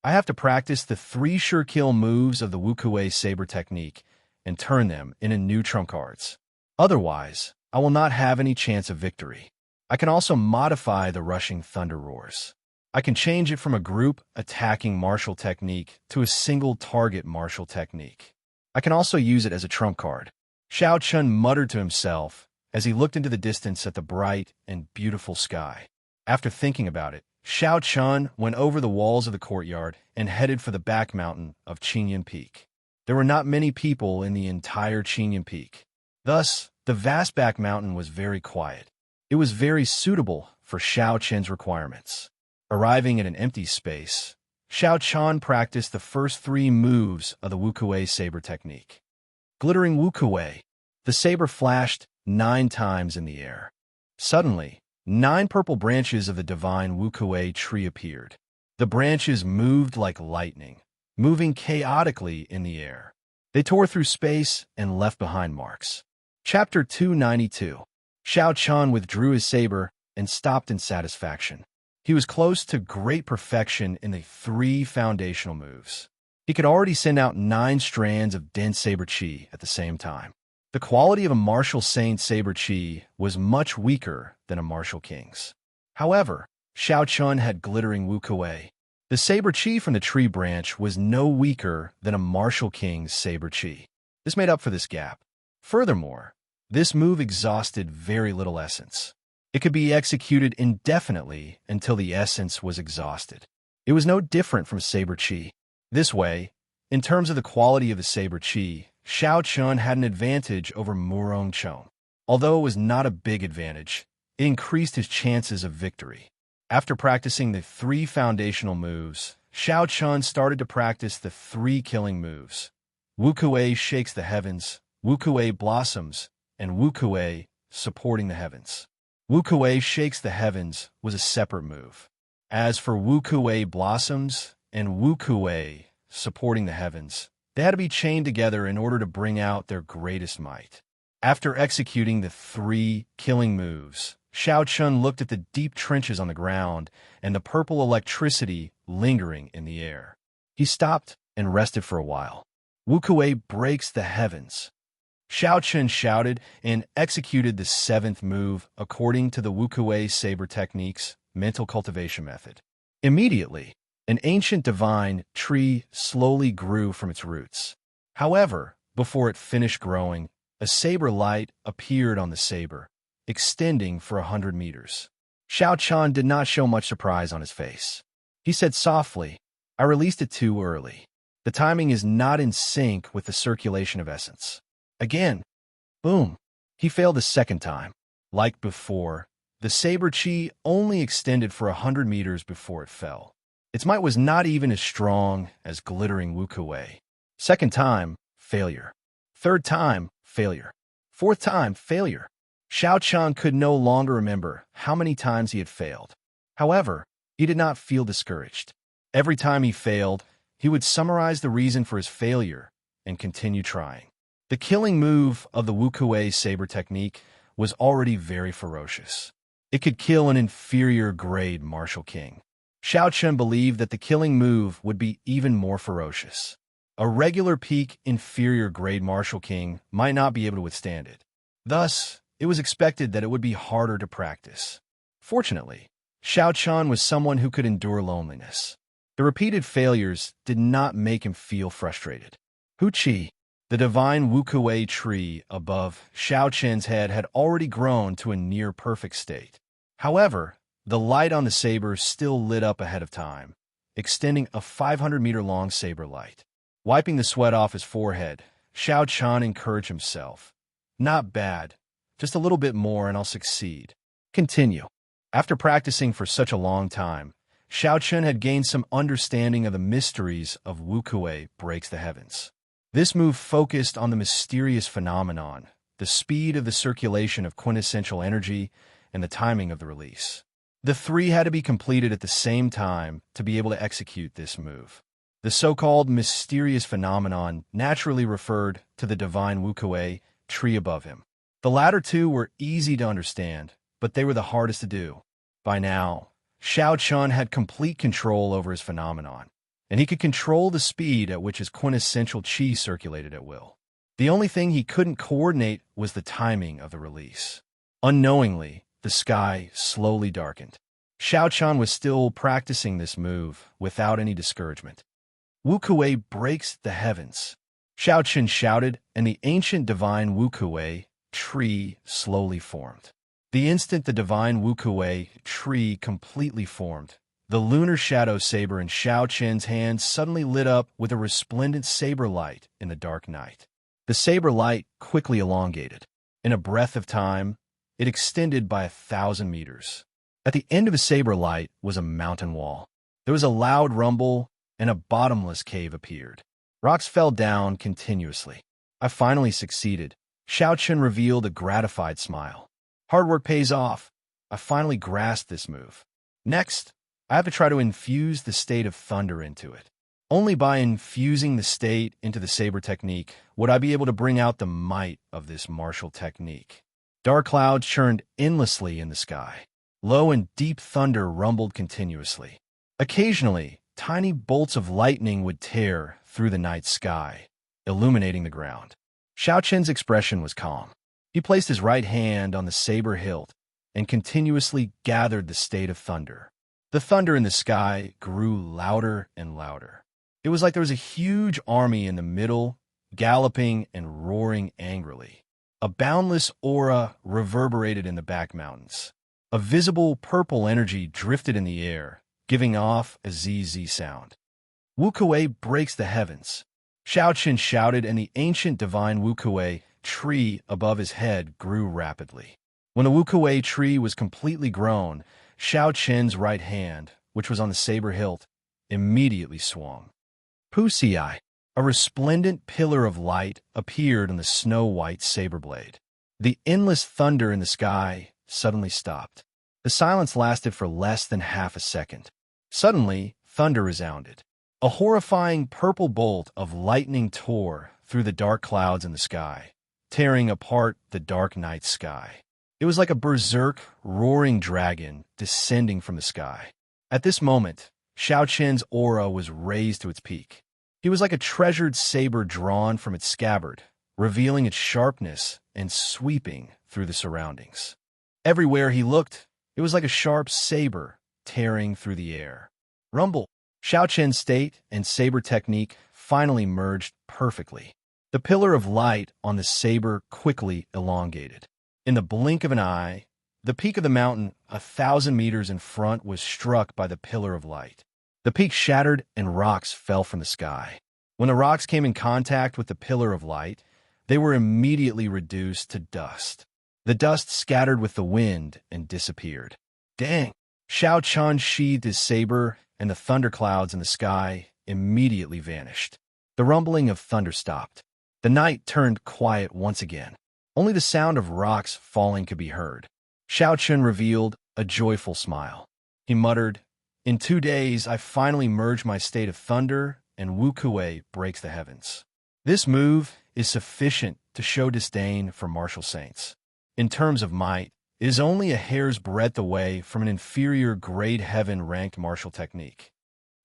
I have to practice the 3 sure kill moves of the Wuxia saber technique and turn them into new trump cards. Otherwise, I will not have any chance of victory. I can also modify the rushing thunder roars. I can change it from a group attacking martial technique to a single target martial technique. I can also use it as a trump card. Xiao Chun muttered to himself as he looked into the distance at the bright and beautiful sky. After thinking about it, Xiao Chun went over the walls of the courtyard and headed for the back mountain of Qingyan Peak. There were not many people in the entire Qingyan Peak. Thus, the vast back mountain was very quiet. It was very suitable for Xiao Chun's requirements. Arriving at an empty space, Xiao Chun practiced the first 3 moves of the Wuxia saber technique. Glittering Wuxia, the saber flashed 9 times in the air. Suddenly, 9 purple branches of the divine Wuxia tree appeared. The branches moved like lightning, moving chaotically in the air. They tore through space and left behind marks. Chapter 292. Xiao Chun withdrew his saber and stopped in satisfaction. He was close to great perfection in the 3 foundational moves. He could already send out 9 strands of dense saber chi at the same time. The quality of a martial saint's saber chi was much weaker than a martial king's. However, Xiao Chun had glittering Wuxia. The saber chi from the tree branch was no weaker than a martial king's saber chi. This made up for this gap. Furthermore, this move exhausted very little essence. It could be executed indefinitely until the essence was exhausted. It was no different from saber chi. This way, in terms of the quality of the saber chi, Xiao Chun had an advantage over Murong Chong. Although it was not a big advantage, it increased his chances of victory. After practicing the 3 foundational moves, Xiao Chun started to practice the 3 killing moves. Wuxia shakes the heavens, Wuxia blossoms, and Wuxia supporting the heavens. Wukuei shakes the heavens was a separate move. As for Wukuei blossoms and Wukuei supporting the heavens, they had to be chained together in order to bring out their greatest might. After executing the 3 killing moves, Xiao Chun looked at the deep trenches on the ground and the purple electricity lingering in the air. He stopped and rested for a while. Wukuei breaks the heavens. Xiao Chun shouted and executed the 7th move according to the Wukuei saber technique's mental cultivation method. Immediately, an ancient divine tree slowly grew from its roots. However, before it finished growing, a saber light appeared on the saber, extending for 100 meters. Xiao Chun did not show much surprise on his face. He said softly, "I released it too early. The timing is not in sync with the circulation of essence." Again, boom. He failed the second time. Like before, the saber chi only extended for 100 meters before it fell. Its might was not even as strong as glittering Wukuei. Second time, failure. Third time, failure. Fourth time, failure. Xiao Chun could no longer remember how many times he had failed. However, he did not feel discouraged. Every time he failed, he would summarize the reason for his failure and continue trying. The killing move of the Wukuei saber technique was already very ferocious. It could kill an inferior grade martial king. Xiao Chun believed that the killing move would be even more ferocious. A regular peak inferior grade martial king might not be able to withstand it. Thus, it was expected that it would be harder to practice. Fortunately, Xiao Chun was someone who could endure loneliness. The repeated failures did not make him feel frustrated. Wuxia, the divine Wukuei tree above Xiao Chun's head, had already grown to a near-perfect state. However, the light on the saber still lit up ahead of time, extending a 500-meter-long saber light. Wiping the sweat off his forehead, Xiao Chun encouraged himself. "Not bad. Just a little bit more and I'll succeed." Continue. After practicing for such a long time, Xiao Chun had gained some understanding of the mysteries of Wukuei breaks the heavens. This move focused on the mysterious phenomenon, the speed of the circulation of quintessential energy, and the timing of the release. The 3 had to be completed at the same time to be able to execute this move. The so-called mysterious phenomenon naturally referred to the divine Wukuei tree above him. The latter 2 were easy to understand, but they were the hardest to do. By now, Xiao Chun had complete control over his phenomenon, and he could control the speed at which his quintessential chi circulated at will. The only thing he couldn't coordinate was the timing of the release. Unknowingly, the sky slowly darkened. Xiao Chun was still practicing this move without any discouragement. Wukuei breaks the heavens. Xiao Chun shouted, and the ancient divine Wukuei tree slowly formed. The instant the divine Wukuei tree completely formed, the lunar shadow saber in Xiao Chun's hand suddenly lit up with a resplendent saber light in the dark night. The saber light quickly elongated. In a breath of time, it extended by 1,000 meters. At the end of the saber light was a mountain wall. There was a loud rumble, and a bottomless cave appeared. Rocks fell down continuously. "I finally succeeded." Xiao Chun revealed a gratified smile. "Hard work pays off. I finally grasped this move. Next, I have to try to infuse the state of thunder into it. Only by infusing the state into the saber technique would I be able to bring out the might of this martial technique." Dark clouds churned endlessly in the sky. Low and deep thunder rumbled continuously. Occasionally, tiny bolts of lightning would tear through the night sky, illuminating the ground. Xiao Chun's expression was calm. He placed his right hand on the saber hilt and continuously gathered the state of thunder. The thunder in the sky grew louder and louder. It was like there was a huge army in the middle, galloping and roaring angrily. A boundless aura reverberated in the back mountains. A visible purple energy drifted in the air, giving off a ZZ sound. Wukuei breaks the heavens. Xiao Chun shouted, and the ancient divine Wukuei tree above his head grew rapidly. When the Wukuei tree was completely grown, Xiao Chun's right hand, which was on the saber hilt, immediately swung. Wuxia, a resplendent pillar of light, appeared on the snow-white saber blade. The endless thunder in the sky suddenly stopped. The silence lasted for less than half a second. Suddenly, thunder resounded. A horrifying purple bolt of lightning tore through the dark clouds in the sky, tearing apart the dark night sky. It was like a berserk, roaring dragon descending from the sky. At this moment, Xiaoqian's aura was raised to its peak. He was like a treasured saber drawn from its scabbard, revealing its sharpness and sweeping through the surroundings. Everywhere he looked, it was like a sharp saber tearing through the air. Rumble! Xiaoqian's state and saber technique finally merged perfectly. The pillar of light on the saber quickly elongated. In the blink of an eye, the peak of the mountain 1,000 meters in front was struck by the pillar of light. The peak shattered and rocks fell from the sky. When the rocks came in contact with the pillar of light, they were immediately reduced to dust. The dust scattered with the wind and disappeared. Dang! Xiao Chun sheathed his saber, and the thunderclouds in the sky immediately vanished. The rumbling of thunder stopped. The night turned quiet once again. Only the sound of rocks falling could be heard. Xiao Chun revealed a joyful smile. He muttered, "In 2 days, I finally merge my state of thunder, and Wuxia breaks the heavens. This move is sufficient to show disdain for martial saints. In terms of might, it is only a hair's breadth away from an inferior grade heaven-ranked martial technique."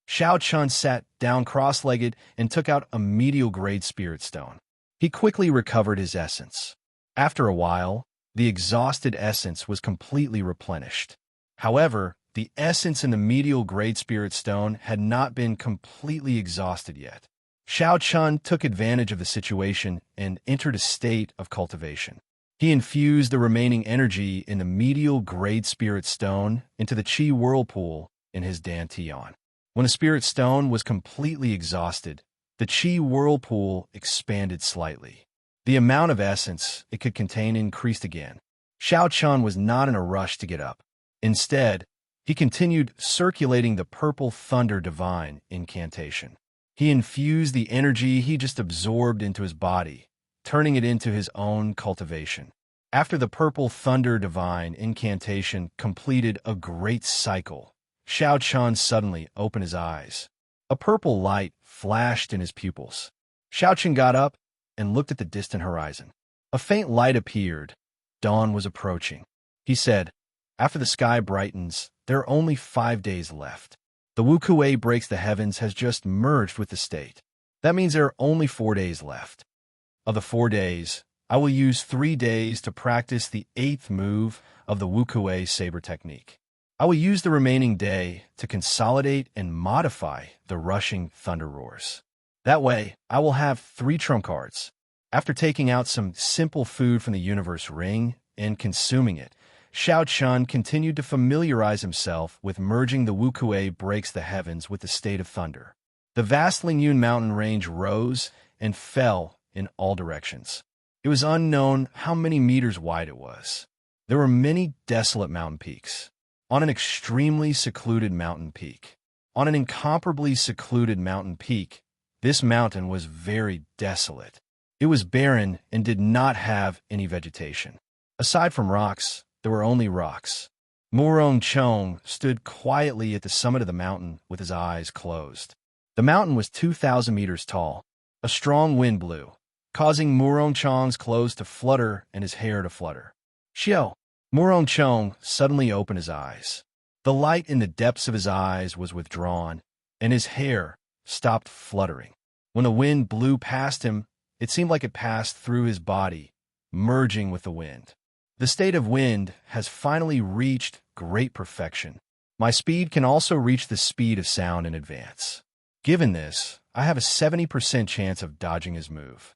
Xiao Chun sat down cross-legged and took out a medial grade spirit stone. He quickly recovered his essence. After a while, the exhausted essence was completely replenished. However, the essence in the medial grade spirit stone had not been completely exhausted yet. Xiao Chun took advantage of the situation and entered a state of cultivation. He infused the remaining energy in the medial grade spirit stone into the Qi whirlpool in his dantian. When the spirit stone was completely exhausted, the Qi whirlpool expanded slightly. The amount of essence it could contain increased again. Xiao Chun was not in a rush to get up. Instead, he continued circulating the purple thunder divine incantation. He infused the energy he just absorbed into his body, turning it into his own cultivation. After the purple thunder divine incantation completed a great cycle, Xiao Chun suddenly opened his eyes. A purple light flashed in his pupils. Xiao Chun got up and looked at the distant horizon. A faint light appeared. Dawn was approaching. He said, "After the sky brightens, there are only 5 days left. The Wuxia breaks the heavens has just merged with the state. That means there are only 4 days left. Of the 4 days, I will use 3 days to practice the 8th move of the Wuxia saber technique. I will use the remaining day to consolidate and modify the rushing thunder roars. That way, I will have 3 trump cards." After taking out some simple food from the universe ring and consuming it, Xiao Chun continued to familiarize himself with merging the Wuxia breaks the heavens with the state of thunder. The vast Lingyun mountain range rose and fell in all directions. It was unknown how many meters wide it was. There were many desolate mountain peaks. On an extremely secluded mountain peak. On an incomparably secluded mountain peak, this mountain was very desolate. It was barren and did not have any vegetation. Aside from rocks, there were only rocks. Murong Chong stood quietly at the summit of the mountain with his eyes closed. The mountain was 2,000 meters tall. A strong wind blew, causing Murong Chong's clothes to flutter and his hair to flutter. "Xiao!" Murong Chong suddenly opened his eyes. The light in the depths of his eyes was withdrawn, and his hair stopped fluttering. When the wind blew past him, it seemed like it passed through his body, merging with the wind. The state of wind has finally reached great perfection. My speed can also reach the speed of sound in advance. Given this, I have a 70% chance of dodging his move.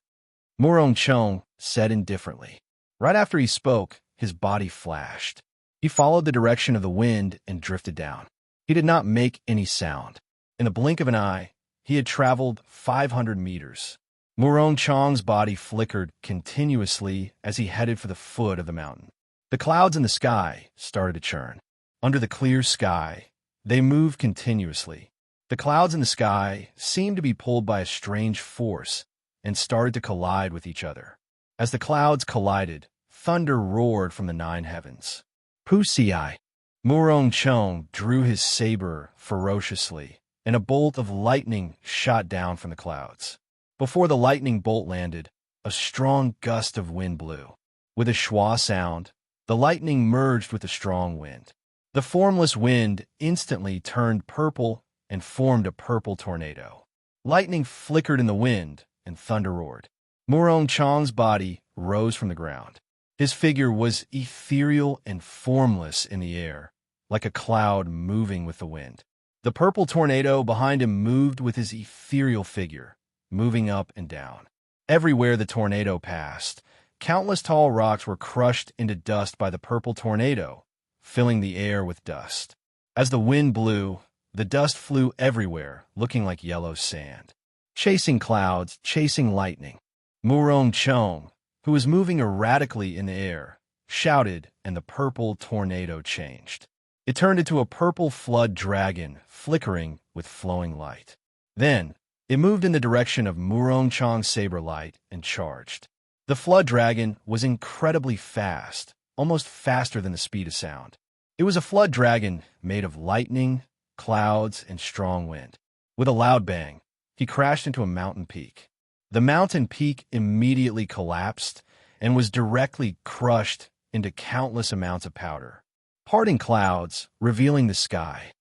Murong Chong said indifferently. Right after he spoke, his body flashed. He followed the direction of the wind and drifted down. He did not make any sound. In the blink of an eye, he had traveled 500 meters. Murong Chong's body flickered continuously as he headed for the foot of the mountain. The clouds in the sky started to churn. Under the clear sky, they moved continuously. The clouds in the sky seemed to be pulled by a strange force and started to collide with each other. As the clouds collided, thunder roared from the 9 heavens. Wuxia. Murong Chong drew his saber ferociously, and a bolt of lightning shot down from the clouds. Before the lightning bolt landed, a strong gust of wind blew. With a schwa sound, the lightning merged with the strong wind. The formless wind instantly turned purple and formed a purple tornado. Lightning flickered in the wind, and thunder roared. Murong Chong's body rose from the ground. His figure was ethereal and formless in the air, like a cloud moving with the wind. The purple tornado behind him moved with his ethereal figure, moving up and down. Everywhere the tornado passed, countless tall rocks were crushed into dust by the purple tornado, filling the air with dust. As the wind blew, the dust flew everywhere, looking like yellow sand. Chasing clouds, chasing lightning. Murong Chong, who was moving erratically in the air, shouted, and the purple tornado changed. It turned into a purple flood dragon, flickering with flowing light. Then, it moved in the direction of Murong Chong's saber light and charged. The flood dragon was incredibly fast, almost faster than the speed of sound. It was a flood dragon made of lightning, clouds, and strong wind. With a loud bang, he crashed into a mountain peak. The mountain peak immediately collapsed and was directly crushed into countless amounts of powder, parting clouds, revealing the sky.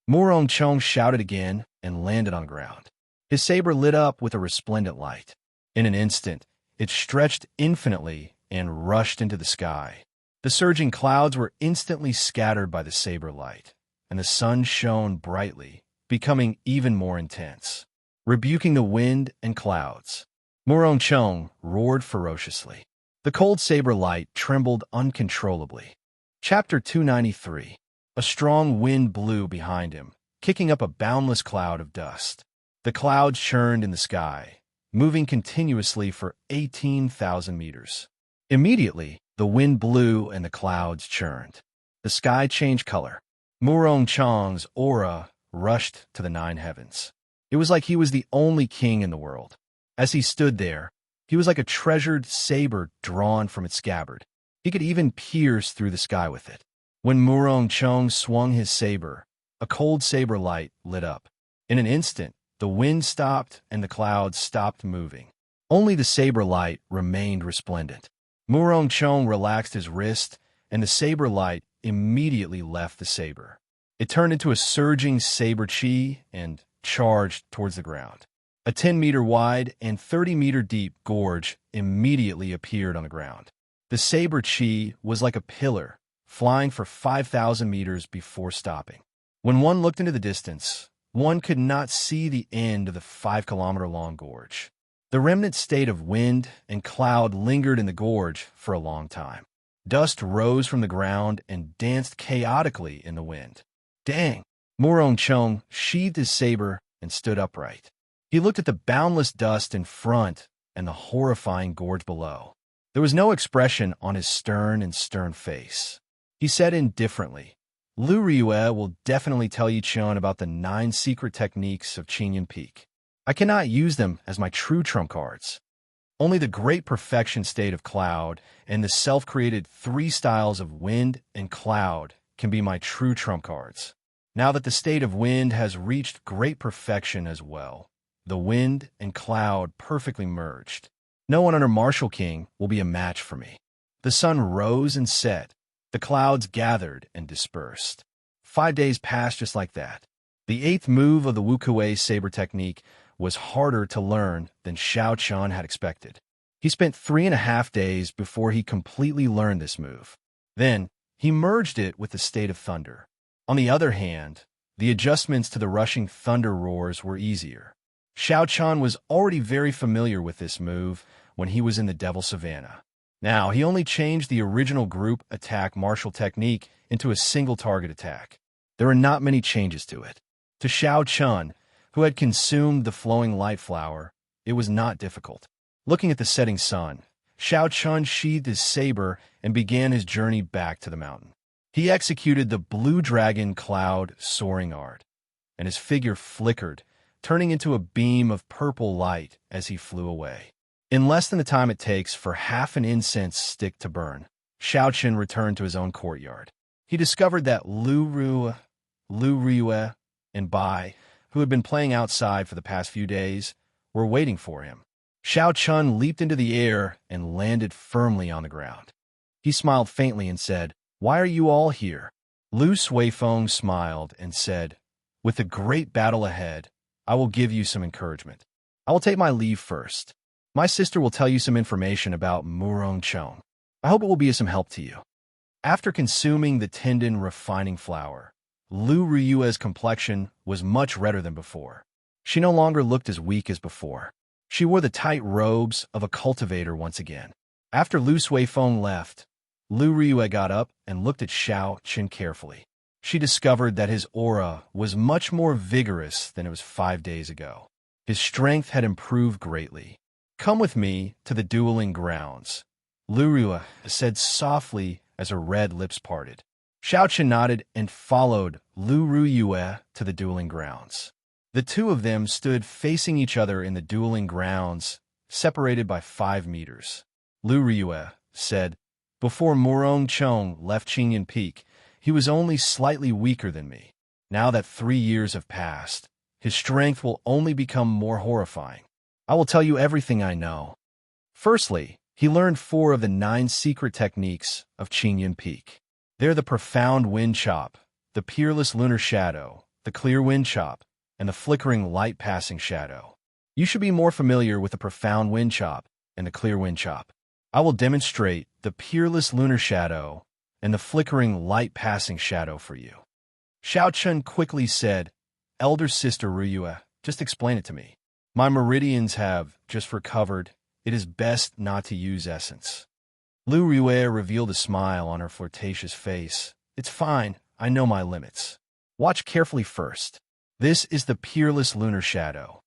Murong Chong shouted again and landed on the ground. His saber lit up with a resplendent light. In an instant, it stretched infinitely and rushed into the sky. The surging clouds were instantly scattered by the saber light, and the sun shone brightly, becoming even more intense, rebuking the wind and clouds. Murong Chong roared ferociously. The cold saber light trembled uncontrollably. Chapter 293. A strong wind blew behind him, kicking up a boundless cloud of dust. The clouds churned in the sky, moving continuously for 18,000 meters. Immediately, the wind blew and the clouds churned. The sky changed color. Murong Chong's aura rushed to the 9 heavens. It was like he was the only king in the world. As he stood there, he was like a treasured saber drawn from its scabbard. He could even pierce through the sky with it. When Murong Chong swung his saber, a cold saber light lit up. In an instant, the wind stopped and the clouds stopped moving. Only the saber light remained resplendent. Murong Chong relaxed his wrist, and the saber light immediately left the saber. It turned into a surging saber chi and charged towards the ground. A 10-meter wide and 30-meter deep gorge immediately appeared on the ground. The saber chi was like a pillar, flying for 5,000 meters before stopping. When one looked into the distance, one could not see the end of the 5-kilometer-long gorge. The remnant state of wind and cloud lingered in the gorge for a long time. Dust rose from the ground and danced chaotically in the wind. Dang! Murong Chong sheathed his saber and stood upright. He looked at the boundless dust in front and the horrifying gorge below. There was no expression on his stern face. He said indifferently, Lu Ryue will definitely tell you, Chun, about the 9 secret techniques of Qinyan Peak. I cannot use them as my true trump cards. Only the great perfection state of cloud and the self-created 3 styles of wind and cloud can be my true trump cards. Now that the state of wind has reached great perfection as well, the wind and cloud perfectly merged. No one under Martial King will be a match for me. The sun rose and set. The clouds gathered and dispersed. 5 days passed just like that. The 8th move of the Wuxia saber technique was harder to learn than Xiao Chun had expected. He spent 3.5 days before he completely learned this move. Then, he merged it with the state of thunder. On the other hand, the adjustments to the rushing thunder roars were easier. Xiao Chun was already very familiar with this move when he was in the Devil Savannah. Now, he only changed the original group attack martial technique into a single target attack. There were not many changes to it. To Xiao Chun, who had consumed the flowing light flower, it was not difficult. Looking at the setting sun, Xiao Chun sheathed his saber and began his journey back to the mountain. He executed the blue dragon cloud soaring art, and his figure flickered, turning into a beam of purple light as he flew away. In less than the time it takes for half an incense stick to burn, Xiao Chun returned to his own courtyard. he discovered that Lu Riyue, and Bai, who had been playing outside for the past few days, were waiting for him. Xiao Chun leaped into the air and landed firmly on the ground. He smiled faintly and said, "Why are you all here?" Lu Suifeng smiled and said, "With the great battle ahead, I will give you some encouragement. I will take my leave first. My sister will tell you some information about Murong Chong. I hope it will be of some help to you." After consuming the tendon refining flower, Lu Riyue's complexion was much redder than before. She no longer looked as weak as before. She wore the tight robes of a cultivator once again. After Lu Suifeng left, Lu Riyue got up and looked at Xiao Chun carefully. She discovered that his aura was much more vigorous than it was 5 days ago. His strength had improved greatly. "Come with me to the dueling grounds," Lu Riyue said softly as her red lips parted. Xiao Chun nodded and followed Lu Riyue to the dueling grounds. The two of them stood facing each other in the dueling grounds, separated by 5 meters. Lu Riyue said, "Before Murong Chong left Qingyan Peak, he was only slightly weaker than me. Now that 3 years have passed, his strength will only become more horrifying. I will tell you everything I know." Firstly, he learned 4 of the 9 secret techniques of Qingyan Peak. They're the profound wind chop, the peerless lunar shadow, the clear wind chop, and the flickering light-passing shadow. You should be more familiar with the profound wind chop and the clear wind chop. I will demonstrate the peerless lunar shadow and the flickering light-passing shadow for you. Xiao Chun quickly said, "Elder sister Riyue, just explain it to me. My meridians have just recovered. It is best not to use essence." Lu Riyue revealed a smile on her flirtatious face. "It's fine. I know my limits. Watch carefully first. This is the peerless lunar shadow."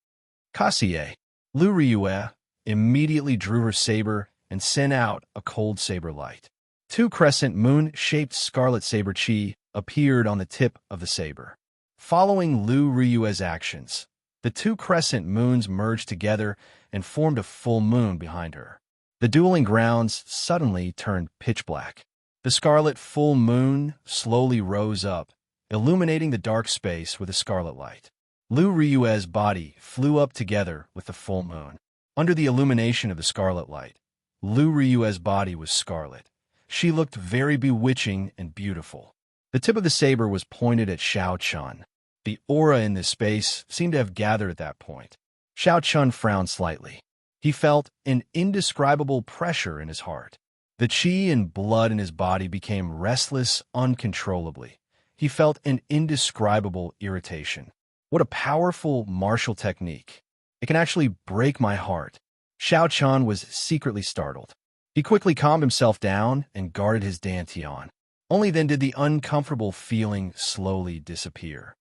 Kassier. Lu Riyue immediately drew her saber and sent out a cold saber light. 2 crescent moon-shaped scarlet saber chi appeared on the tip of the saber. Following Lu Riyue's actions, the 2 crescent moons merged together and formed a full moon behind her. The dueling grounds suddenly turned pitch black. The scarlet full moon slowly rose up, illuminating the dark space with a scarlet light. Lu Riyue's body flew up together with the full moon. Under the illumination of the scarlet light, Lu Riyue's body was scarlet. She looked very bewitching and beautiful. The tip of the saber was pointed at Xiao Chun. The aura in this space seemed to have gathered at that point. Xiao Chun frowned slightly. He felt an indescribable pressure in his heart. The qi and blood in his body became restless uncontrollably. He felt an indescribable irritation. What a powerful martial technique. It can actually break my heart. Xiao Chun was secretly startled. He quickly calmed himself down and guarded his dantian. Only then did the uncomfortable feeling slowly disappear.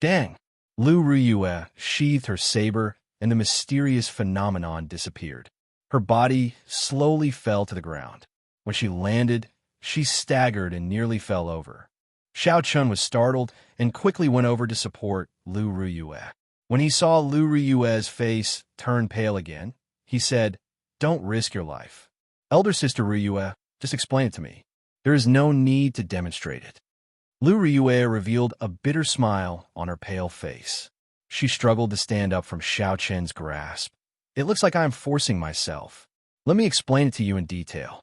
Dang! Lu Riyue sheathed her saber and the mysterious phenomenon disappeared. Her body slowly fell to the ground. When she landed, she staggered and nearly fell over. Xiao Chun was startled and quickly went over to support Lu Riyue. When he saw Lu Riyue's face turn pale again, he said, "Don't risk your life. Elder sister Riyue, just explain it to me. There is no need to demonstrate it." Lu Riyue revealed a bitter smile on her pale face. She struggled to stand up from Xiao Chun's grasp. "It looks like I am forcing myself. Let me explain it to you in detail.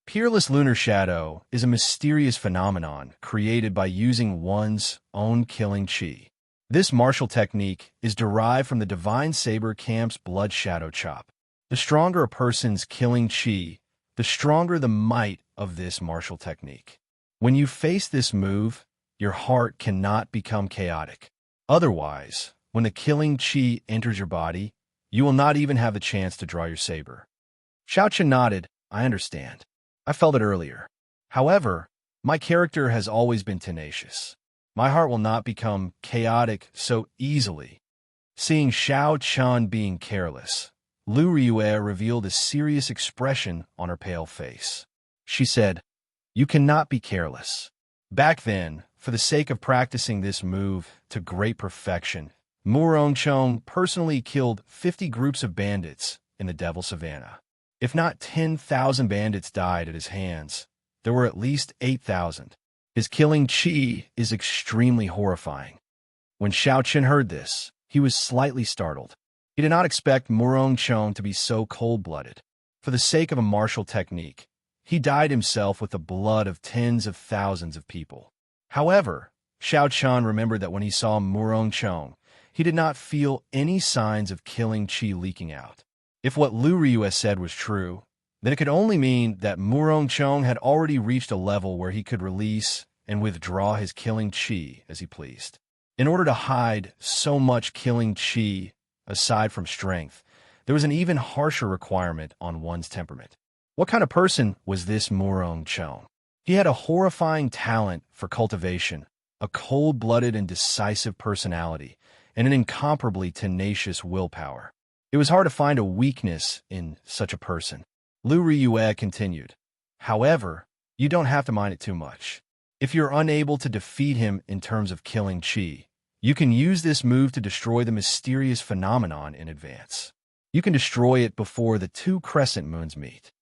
Peerless lunar shadow is a mysterious phenomenon created by using one's own killing qi. This martial technique is derived from the divine saber camp's blood shadow chop. The stronger a person's killing qi, the stronger the might of this martial technique. When you face this move, your heart cannot become chaotic. Otherwise, when the killing qi enters your body, you will not even have the chance to draw your saber." Xiao Chun nodded. "I understand. I felt it earlier. However, my character has always been tenacious. My heart will not become chaotic so easily." Seeing Xiao Chun being careless, Lu Riyue revealed a serious expression on her pale face. She said, "You cannot be careless. Back then, for the sake of practicing this move to great perfection, Murong Chong personally killed 50 groups of bandits in the Devil Savannah. If not 10,000 bandits died at his hands, there were at least 8,000. His killing chi is extremely horrifying. When Xiaochen heard this, he was slightly startled. He did not expect Murong Chong to be so cold-blooded. For the sake of a martial technique, he dyed himself with the blood of tens of thousands of people. However, Xiao Chan remembered that when he saw Murong Chong, he did not feel any signs of killing chi leaking out. If what Lu Ryue said was true, then it could only mean that Murong Chong had already reached a level where he could release and withdraw his killing chi as he pleased. In order to hide so much killing chi, aside from strength, there was an even harsher requirement on one's temperament. What kind of person was this Murong Chong? He had a horrifying talent for cultivation, a cold-blooded and decisive personality, and an incomparably tenacious willpower. It was hard to find a weakness in such a person. Lu Ryue continued, "However, you don't have to mind it too much. If you're unable to defeat him in terms of killing chi, you can use this move to destroy the mysterious phenomenon in advance. You can destroy it before the two crescent moons meet."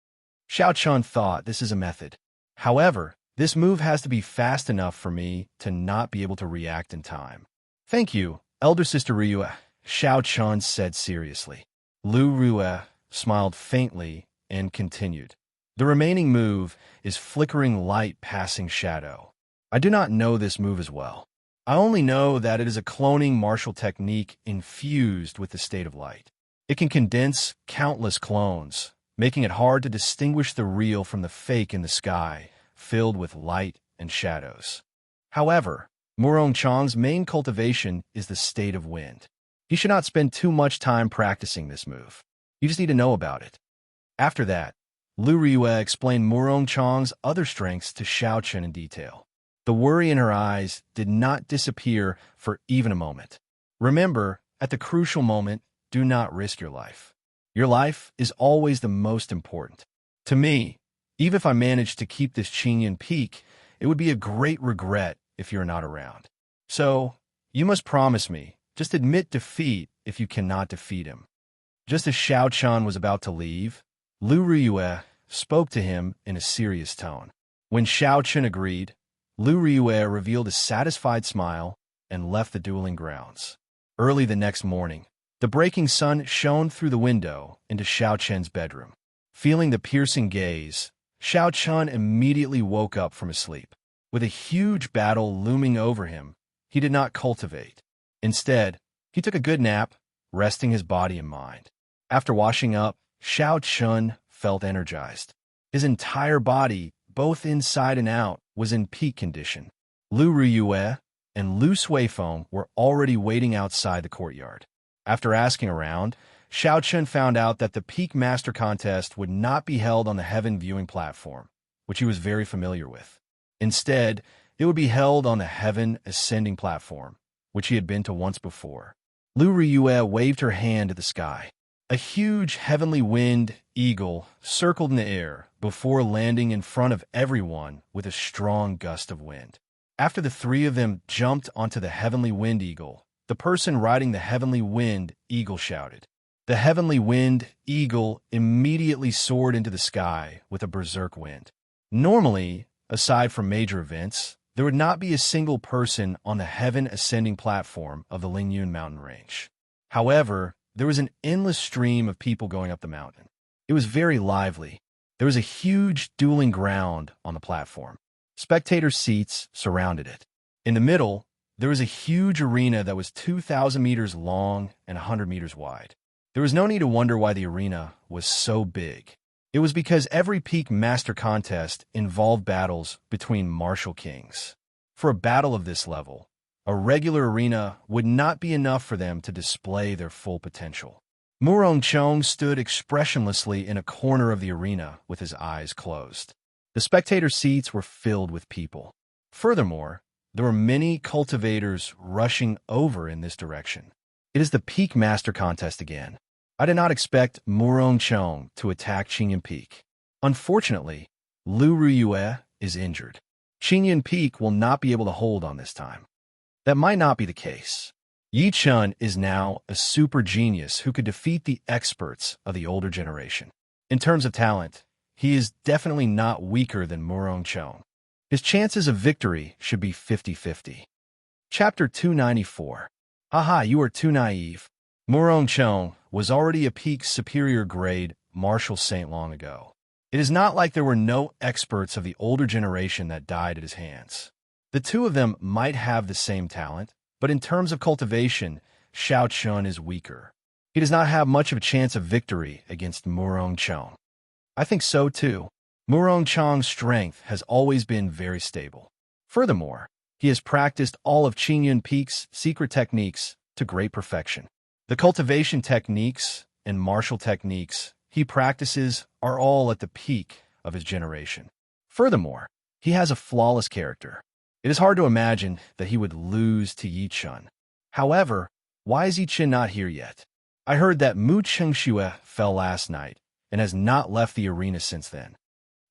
Xiao Chun thought this is a method. However, this move has to be fast enough for me to not be able to react in time. "Thank you, Elder Sister Ryue," Xiao Chun said seriously. Lu Ryue smiled faintly and continued. "The remaining move is flickering light passing shadow. I do not know this move as well. I only know that it is a cloning martial technique infused with the state of light. It can condense countless clones, making it hard to distinguish the real from the fake in the sky, filled with light and shadows. However, Murong Chong's main cultivation is the state of wind. He should not spend too much time practicing this move. You just need to know about it." After that, Lu Ryue explained Murong Chong's other strengths to Xiao Chen in detail. The worry in her eyes did not disappear for even a moment. "Remember, at the crucial moment, do not risk your life. Your life is always the most important. To me, even if I managed to keep this Qingyan peak, it would be a great regret if you're not around. So, you must promise me, just admit defeat if you cannot defeat him." Just as Xiao Chan was about to leave, Lu Ryue spoke to him in a serious tone. When Xiao Chen agreed, Lu Ryue revealed a satisfied smile and left the dueling grounds. Early the next morning, the breaking sun shone through the window into Xiao Chen's bedroom. Feeling the piercing gaze, Xiao Chen immediately woke up from his sleep. With a huge battle looming over him, he did not cultivate. Instead, he took a good nap, resting his body and mind. After washing up, Xiao Chen felt energized. His entire body, both inside and out, was in peak condition. Lu Ryue and Lu Suifeng were already waiting outside the courtyard. After asking around, Xiao Chen found out that the Peak Master Contest would not be held on the Heaven Viewing Platform, which he was very familiar with. Instead, it would be held on the Heaven Ascending Platform, which he had been to once before. Lu Ryue waved her hand at the sky. A huge heavenly wind eagle circled in the air before landing in front of everyone with a strong gust of wind. After the three of them jumped onto the heavenly wind eagle, the person riding the heavenly wind eagle shouted. The heavenly wind eagle immediately soared into the sky with a berserk wind. Normally, aside from major events, there would not be a single person on the Heaven Ascending Platform of the Lingyun mountain range. However, there was an endless stream of people going up the mountain. It was very lively. There was a huge dueling ground on the platform. Spectator seats surrounded it. In the middle, there was a huge arena that was 2,000 meters long and 100 meters wide. There was no need to wonder why the arena was so big. It was because every Peak Master Contest involved battles between martial kings. For a battle of this level, a regular arena would not be enough for them to display their full potential. Murong Chong stood expressionlessly in a corner of the arena with his eyes closed. The spectator seats were filled with people. Furthermore, there were many cultivators rushing over in this direction. It is the Peak Master Contest again. I did not expect Murong Chong to attack Qingyan Peak. Unfortunately, Lu Ryue is injured. Qingyan Peak will not be able to hold on this time. That might not be the case. Yi Chun is now a super genius who could defeat the experts of the older generation. In terms of talent, he is definitely not weaker than Murong Chong. His chances of victory should be 50-50. Chapter 294. Haha, you are too naive. Murong Chong was already a peak superior grade martial saint long ago. It is not like there were no experts of the older generation that died at his hands. The two of them might have the same talent, but in terms of cultivation, Xiao Chun is weaker. He does not have much of a chance of victory against Murong Chong. I think so too. Murong Chong's strength has always been very stable. Furthermore, he has practiced all of Qingyun Peak's secret techniques to great perfection. The cultivation techniques and martial techniques he practices are all at the peak of his generation. Furthermore, he has a flawless character. It is hard to imagine that he would lose to Yi Chun. However, why is Yi Chun not here yet? I heard that Mu Chengxue fell last night and has not left the arena since then.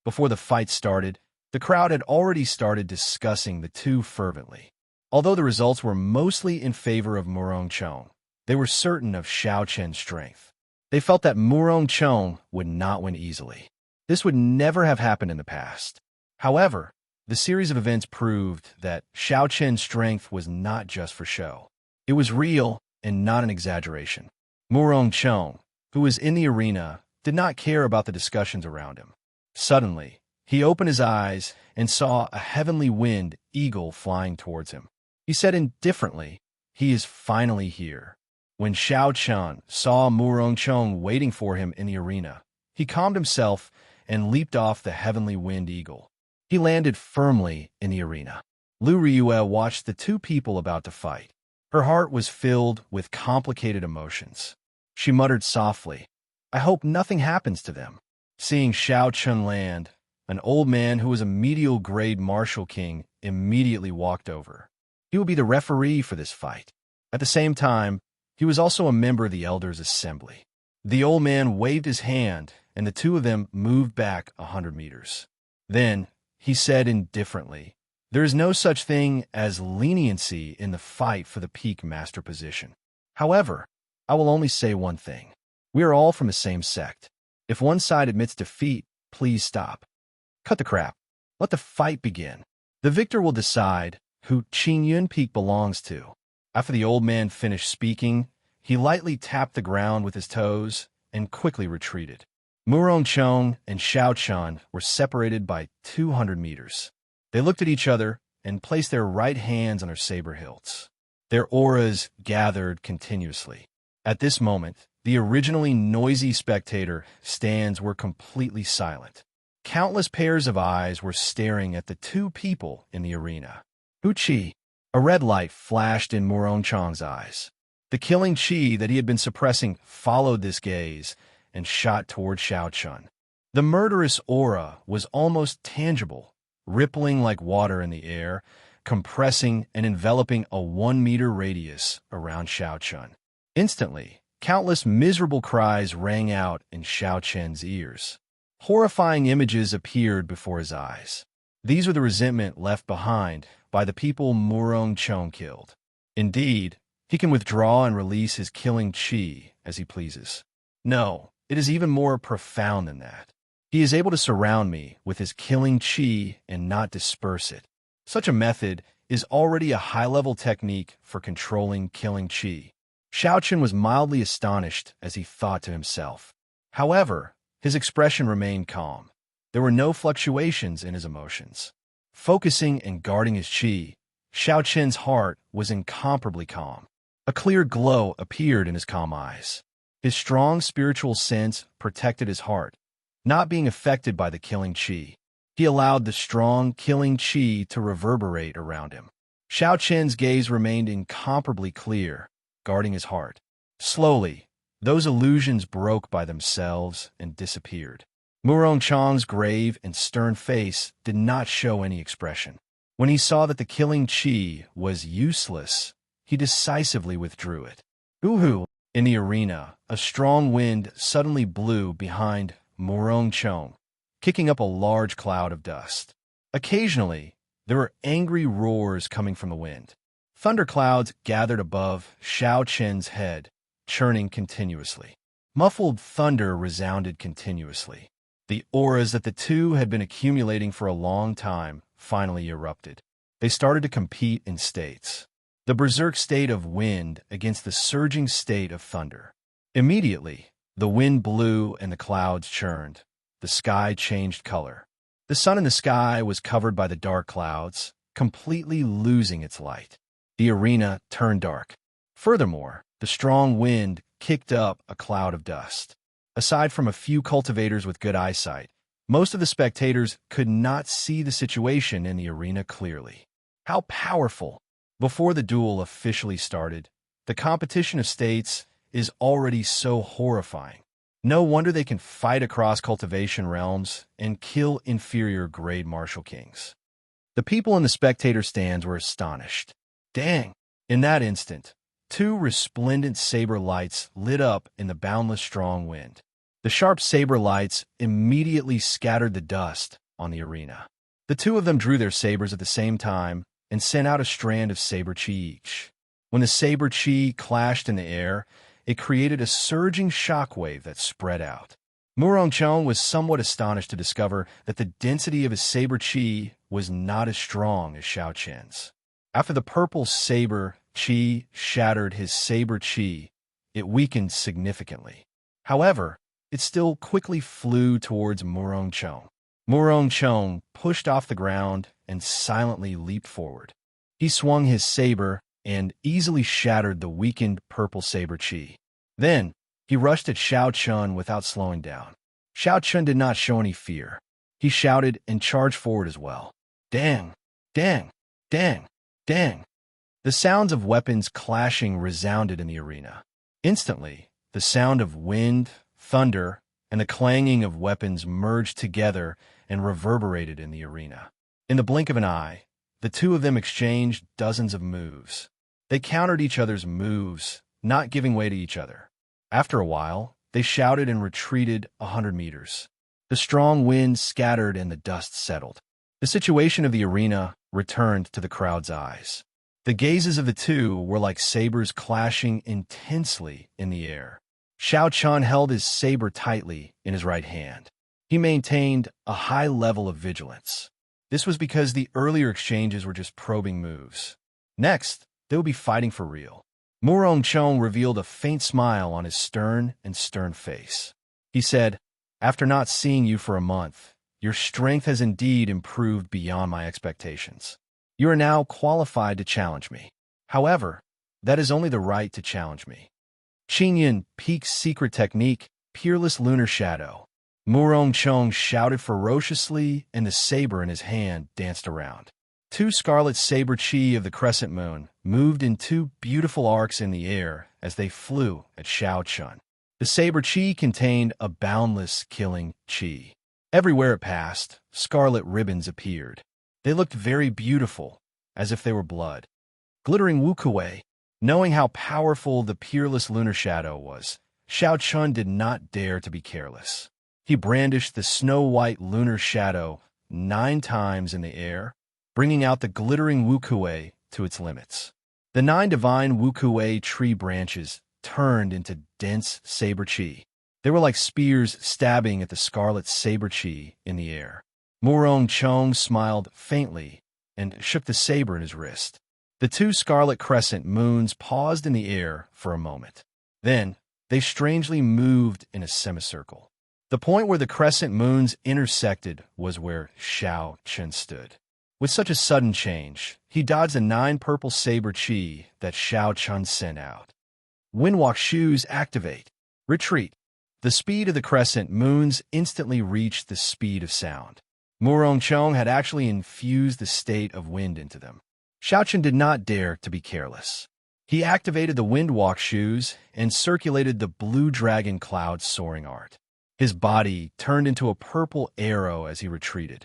Before the fight started, the crowd had already started discussing the two fervently. Although the results were mostly in favor of Murong Chong, they were certain of Xiao Chen's strength. They felt that Murong Chong would not win easily. This would never have happened in the past. However, the series of events proved that Xiao Chen's strength was not just for show. It was real and not an exaggeration. Murong Chong, who was in the arena, did not care about the discussions around him. Suddenly, he opened his eyes and saw a heavenly winged eagle flying towards him. He said indifferently, "He is finally here." When Xiao Chun saw Murong Chong waiting for him in the arena, he calmed himself and leaped off the heavenly winged eagle. He landed firmly in the arena. Lu Ryue watched the two people about to fight. Her heart was filled with complicated emotions. She muttered softly, "I hope nothing happens to them." Seeing Xiao Chun land, an old man who was a medial grade martial king immediately walked over. He would be the referee for this fight. At the same time, he was also a member of the Elders' Assembly. The old man waved his hand, and the two of them moved back 100 meters. Then, he said indifferently, "There is no such thing as leniency in the fight for the peak master position. However, I will only say one thing. We are all from the same sect. If one side admits defeat, please stop. Cut the crap. Let the fight begin. The victor will decide who Qingyun Peak belongs to." After the old man finished speaking, he lightly tapped the ground with his toes and quickly retreated. Murong Chong and Xiao Chun were separated by 200 meters. They looked at each other and placed their right hands on their saber hilts. Their auras gathered continuously. At this moment, the originally noisy spectator stands were completely silent. Countless pairs of eyes were staring at the two people in the arena. Wuxia. A red light flashed in Murong Chong's eyes. The killing chi that he had been suppressing followed this gaze and shot toward Xiao Chun. The murderous aura was almost tangible, rippling like water in the air, compressing and enveloping a 1-meter radius around Xiao Chun. Instantly, countless miserable cries rang out in Xiao Chen's ears. Horrifying images appeared before his eyes. These were the resentment left behind by the people Murong Chong killed. Indeed, he can withdraw and release his killing chi as he pleases. No, it is even more profound than that. He is able to surround me with his killing chi and not disperse it. Such a method is already a high-level technique for controlling killing chi. Xiao Chun was mildly astonished as he thought to himself. However, his expression remained calm. There were no fluctuations in his emotions. Focusing and guarding his chi, Xiao Chen's heart was incomparably calm. A clear glow appeared in his calm eyes. His strong spiritual sense protected his heart, not being affected by the killing chi. He allowed the strong killing chi to reverberate around him. Xiao Chen's gaze remained incomparably clear, guarding his heart. Slowly, those illusions broke by themselves and disappeared. Murong Chong's grave and stern face did not show any expression. When he saw that the killing chi was useless, he decisively withdrew it. Uhu! In the arena, a strong wind suddenly blew behind Murong Chong, kicking up a large cloud of dust. Occasionally, there were angry roars coming from the wind. Thunderclouds gathered above Xiao Chen's head, churning continuously. Muffled thunder resounded continuously. The auras that the two had been accumulating for a long time finally erupted. They started to compete in states. The berserk state of wind against the surging state of thunder. Immediately, the wind blew and the clouds churned. The sky changed color. The sun in the sky was covered by the dark clouds, completely losing its light. The arena turned dark. Furthermore, the strong wind kicked up a cloud of dust. Aside from a few cultivators with good eyesight, most of the spectators could not see the situation in the arena clearly. How powerful! Before the duel officially started, the competition of states is already so horrifying. No wonder they can fight across cultivation realms and kill inferior grade martial kings. The people in the spectator stands were astonished. Dang! In that instant, two resplendent saber lights lit up in the boundless strong wind. The sharp saber lights immediately scattered the dust on the arena. The two of them drew their sabers at the same time and sent out a strand of saber chi each. When the saber chi clashed in the air, it created a surging shockwave that spread out. Murongchong was somewhat astonished to discover that the density of his saber chi was not as strong as Xiao Qian's. After the purple saber chi shattered his saber chi, it weakened significantly. However, it still quickly flew towards Murongchong. Murongchong pushed off the ground and silently leaped forward. He swung his saber and easily shattered the weakened purple saber chi. Then, he rushed at Xiao Chun without slowing down. Xiao Chun did not show any fear. He shouted and charged forward as well. Dang! Dang! Dang! Dang! The sounds of weapons clashing resounded in the arena. Instantly, the sound of wind, thunder, and the clanging of weapons merged together and reverberated in the arena. In the blink of an eye, the two of them exchanged dozens of moves. They countered each other's moves, not giving way to each other. After a while, they shouted and retreated 100 meters. The strong wind scattered and the dust settled. The situation of the arena returned to the crowd's eyes. The gazes of the two were like sabers clashing intensely in the air. Xiao Chun held his saber tightly in his right hand. He maintained a high level of vigilance. This was because the earlier exchanges were just probing moves. Next, they would be fighting for real. Murongchong revealed a faint smile on his stern face. He said, "After not seeing you for a month, your strength has indeed improved beyond my expectations. You are now qualified to challenge me. However, that is only the right to challenge me." Qinyan Peak's secret technique, Peerless Lunar Shadow. Murongchong shouted ferociously, and the saber in his hand danced around. Two scarlet saber chi of the crescent moon moved in two beautiful arcs in the air as they flew at Xiao Chun. The saber chi contained a boundless killing chi. Everywhere it passed, scarlet ribbons appeared. They looked very beautiful, as if they were blood. Glittering Wuxia. Knowing how powerful the Peerless Lunar Shadow was, Xiao Chun did not dare to be careless. He brandished the snow-white lunar shadow 9 times in the air, bringing out the glittering Wuxia to its limits. The 9 divine Wuxia tree branches turned into dense saber chi. They were like spears stabbing at the scarlet saber chi in the air. Murongchong smiled faintly and shook the saber in his wrist. The 2 scarlet crescent moons paused in the air for a moment. Then, they strangely moved in a semicircle. The point where the crescent moons intersected was where Xiao Chun stood. With such a sudden change, he dodged the 9 purple saber chi that Xiao Chun sent out. Windwalk shoes activate. Retreat. The speed of the crescent moons instantly reached the speed of sound. Murongchong had actually infused the state of wind into them. Xiao Chun did not dare to be careless. He activated the Windwalk shoes and circulated the blue dragon cloud soaring art. His body turned into a purple arrow as he retreated.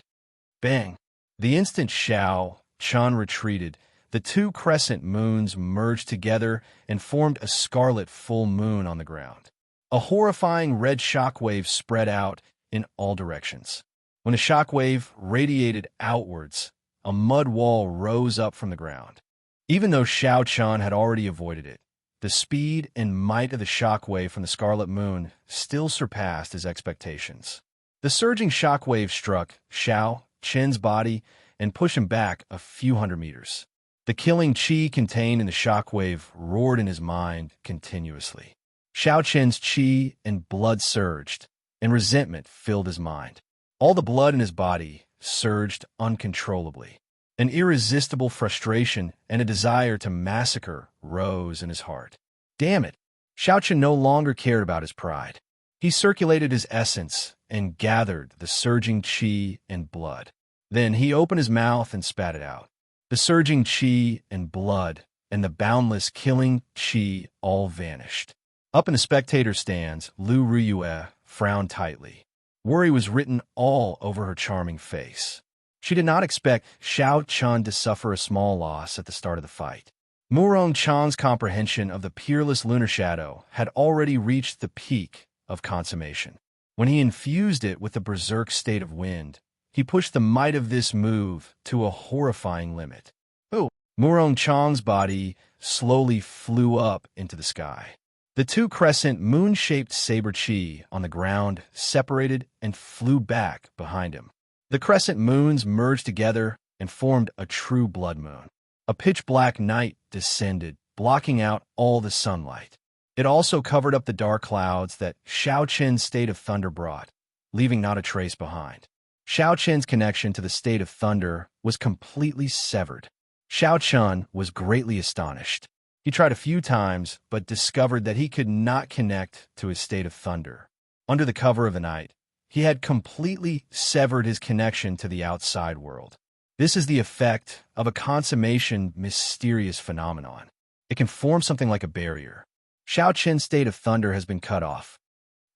Bang! The instant Xiao Chun retreated, the 2 crescent moons merged together and formed a scarlet full moon on the ground. A horrifying red shockwave spread out in all directions. When the shockwave radiated outwards, a mud wall rose up from the ground. Even though Xiao Chun had already avoided it, the speed and might of the shockwave from the Scarlet Moon still surpassed his expectations. The surging shockwave struck Xiao Chen's body and push him back a few hundred meters. The killing chi contained in the shockwave roared in his mind continuously. Xiao Qian's chi and blood surged, and resentment filled his mind. All the blood in his body surged uncontrollably. An irresistible frustration and a desire to massacre rose in his heart. Damn it! Xiao no longer cared about his pride. He circulated his essence and gathered the surging chi and blood. Then he opened his mouth and spat it out. The surging chi and blood and the boundless killing chi all vanished. Up in the spectator stands, Lu Ruyue frowned tightly. Worry was written all over her charming face. She did not expect Xiao Chun to suffer a small loss at the start of the fight. Murong Chan's comprehension of the peerless lunar shadow had already reached the peak of consummation. When he infused it with the berserk state of wind, he pushed the might of this move to a horrifying limit. Oh! Murong Chan's body slowly flew up into the sky. The two crescent moon-shaped saber chi on the ground separated and flew back behind him. The crescent moons merged together and formed a true blood moon. A pitch-black night descended, blocking out all the sunlight. It also covered up the dark clouds that Xiao Qian's state of thunder brought, leaving not a trace behind. Xiao Qian's connection to the state of thunder was completely severed. Xiao Qian was greatly astonished. He tried a few times, but discovered that he could not connect to his state of thunder. Under the cover of the night, he had completely severed his connection to the outside world. This is the effect of a consummation mysterious phenomenon. It can form something like a barrier. Xiao Qian's state of thunder has been cut off.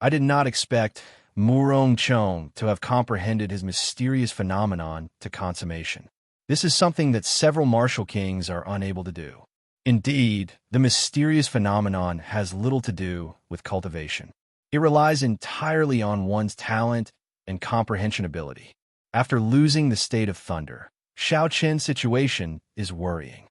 I did not expect Murong Chong to have comprehended his mysterious phenomenon to consummation. This is something that several martial kings are unable to do. Indeed, the mysterious phenomenon has little to do with cultivation. It relies entirely on one's talent and comprehension ability. After losing the state of thunder, Xiao Qian's situation is worrying.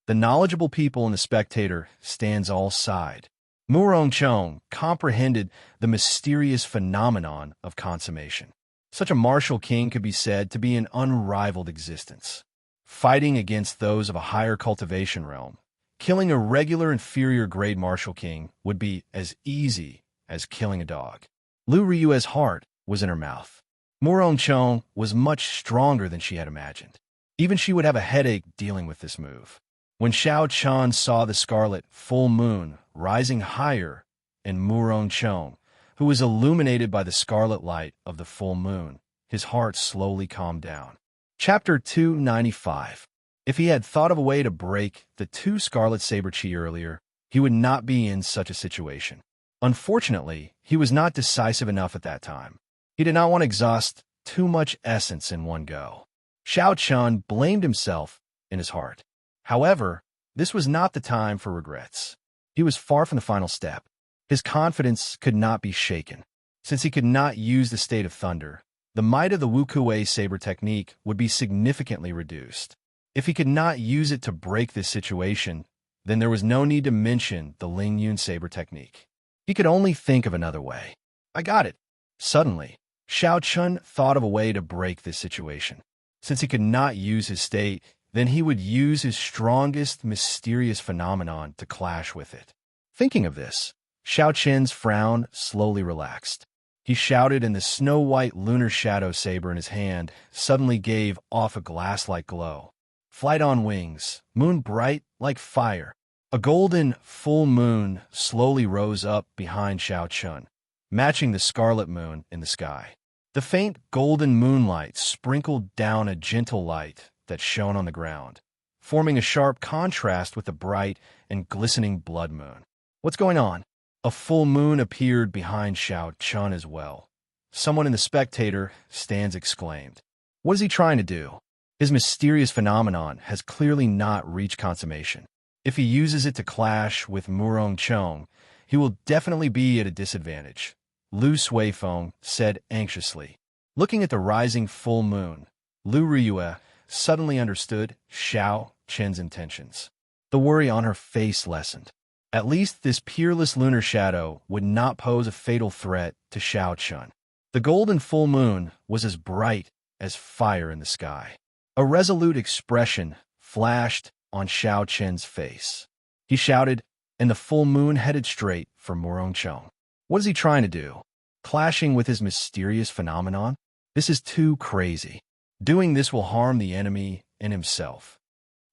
The knowledgeable people in the spectator stands all side. Murong Chong comprehended the mysterious phenomenon of consummation. Such a martial king could be said to be an unrivaled existence. Fighting against those of a higher cultivation realm, killing a regular inferior grade martial king would be as easy as killing a dog. Lu Riyue's heart was in her mouth. Murong Chong was much stronger than she had imagined. Even she would have a headache dealing with this move. When Xiao Chan saw the scarlet full moon rising higher in Murong Chong, who was illuminated by the scarlet light of the full moon, his heart slowly calmed down. Chapter 295. If he had thought of a way to break the two scarlet saber chi earlier, he would not be in such a situation. Unfortunately, he was not decisive enough at that time. He did not want to exhaust too much essence in one go. Xiao Chun blamed himself in his heart. However, this was not the time for regrets. He was far from the final step. His confidence could not be shaken. Since he could not use the state of thunder, the might of the Wuxia saber technique would be significantly reduced. If he could not use it to break this situation, then there was no need to mention the Ling Yun saber technique. He could only think of another way. I got it. Suddenly, Xiao Chun thought of a way to break this situation. Since he could not use his state, then he would use his strongest mysterious phenomenon to clash with it. Thinking of this, Xiao Chen's frown slowly relaxed. He shouted, and the snow-white lunar shadow saber in his hand suddenly gave off a glass-like glow. Flight on wings, moon bright like fire. A golden full moon slowly rose up behind Xiao Chun, matching the scarlet moon in the sky. The faint golden moonlight sprinkled down a gentle light that shone on the ground, forming a sharp contrast with the bright and glistening blood moon. What's going on? A full moon appeared behind Xiao Chun as well. Someone in the spectator stands exclaimed. What is he trying to do? His mysterious phenomenon has clearly not reached consummation. If he uses it to clash with Murong Chong, he will definitely be at a disadvantage, Lu Suifeng said anxiously. Looking at the rising full moon, Lu Riyue suddenly understood Xiao Chen's intentions. The worry on her face lessened. At least this peerless lunar shadow would not pose a fatal threat to Xiao Chun. The golden full moon was as bright as fire in the sky. A resolute expression flashed on Xiao Chen's face. He shouted, and the full moon headed straight for Murongcheng. What is he trying to do? Clashing with his mysterious phenomenon? This is too crazy. Doing this will harm the enemy and himself.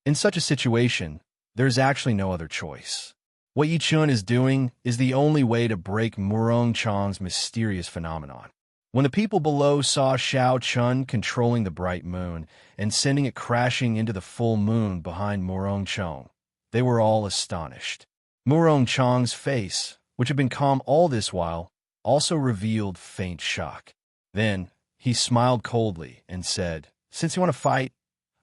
In such a situation, there's actually no other choice. What Yi Chun is doing is the only way to break Murongcheng's mysterious phenomenon. When the people below saw Xiao Chun controlling the bright moon and sending it crashing into the full moon behind Murongcheng, they were all astonished. Murongcheng's face, which had been calm all this while, also revealed faint shock. Then he smiled coldly and said, "Since you want to fight,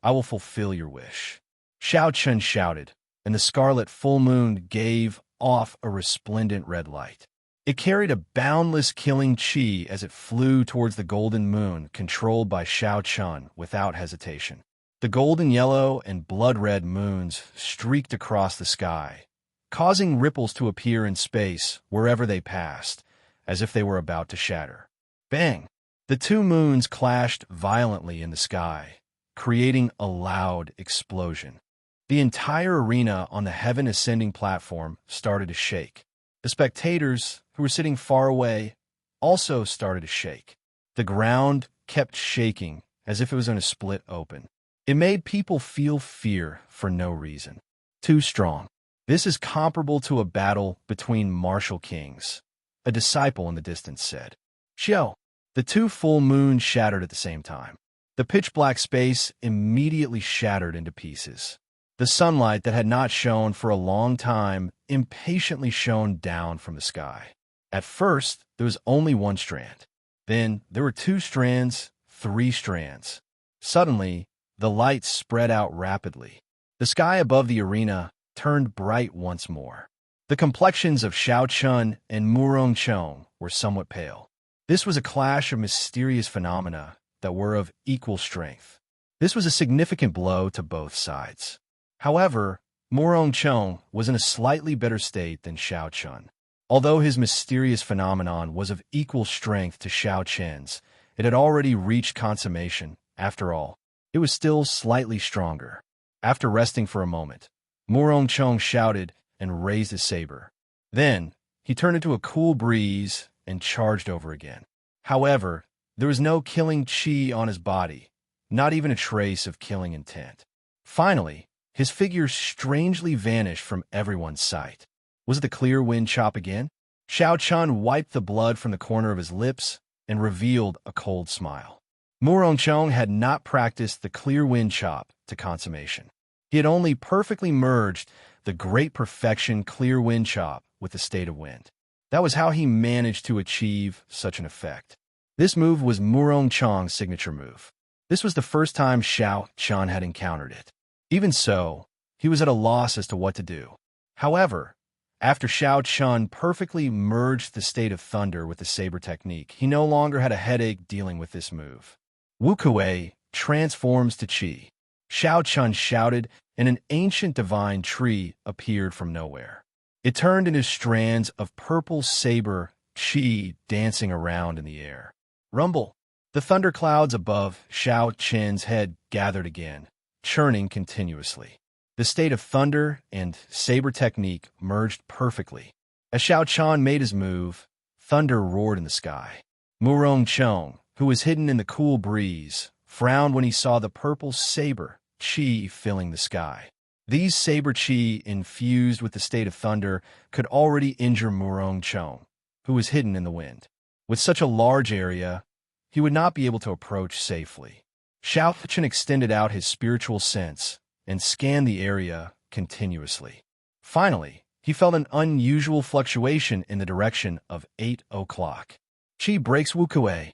I will fulfill your wish." Xiao Chun shouted, and the scarlet full moon gave off a resplendent red light. It carried a boundless killing chi as it flew towards the golden moon controlled by Xiao Chun without hesitation. The golden yellow and blood-red moons streaked across the sky, causing ripples to appear in space wherever they passed, as if they were about to shatter. Bang! The two moons clashed violently in the sky, creating a loud explosion. The entire arena on the heaven-ascending platform started to shake. The spectators, who were sitting far away, also started to shake. The ground kept shaking as if it was going to split open. It made people feel fear for no reason. Too strong. This is comparable to a battle between martial kings, a disciple in the distance said. Xiao. The two full moons shattered at the same time. The pitch-black space immediately shattered into pieces. The sunlight that had not shone for a long time impatiently shone down from the sky. At first, there was only one strand. Then there were 2 strands, 3 strands. Suddenly, the light spread out rapidly. The sky above the arena turned bright once more. The complexions of Xiao Chun and Murongcheng were somewhat pale. This was a clash of mysterious phenomena that were of equal strength. This was a significant blow to both sides. However, Murongcheng was in a slightly better state than Xiao Chun. Although his mysterious phenomenon was of equal strength to Xiao Chen's, it had already reached consummation. After all, it was still slightly stronger. After resting for a moment, Murongcheng shouted and raised his saber. Then, he turned into a cool breeze and charged over again. However, there was no killing chi on his body, not even a trace of killing intent. Finally, his figure strangely vanished from everyone's sight. Was it the clear wind chop again? Xiao Chun wiped the blood from the corner of his lips and revealed a cold smile. Murongcheng had not practiced the clear wind chop to consummation. He had only perfectly merged the great perfection clear wind chop with the state of wind. That was how he managed to achieve such an effect. This move was Murongcheng's signature move. This was the first time Xiao Chun had encountered it. Even so, he was at a loss as to what to do. However, after Xiao Chun perfectly merged the state of thunder with the saber technique, he no longer had a headache dealing with this move. Wuxia transforms to Qi. Xiao Chun shouted, and an ancient divine tree appeared from nowhere. It turned into strands of purple saber Qi dancing around in the air. Rumble! The thunderclouds above Xiao Chen's head gathered again, churning continuously. The state of thunder and saber technique merged perfectly. As Xiao Chun made his move, thunder roared in the sky. Murongcheng, who was hidden in the cool breeze, frowned when he saw the purple saber Qi filling the sky. These saber Qi, infused with the state of thunder, could already injure Murongcheng, who was hidden in the wind. With such a large area, he would not be able to approach safely. Xiao Chun extended out his spiritual sense and scanned the area continuously. Finally, he felt an unusual fluctuation in the direction of 8 o'clock. Qi breaks Wuxia.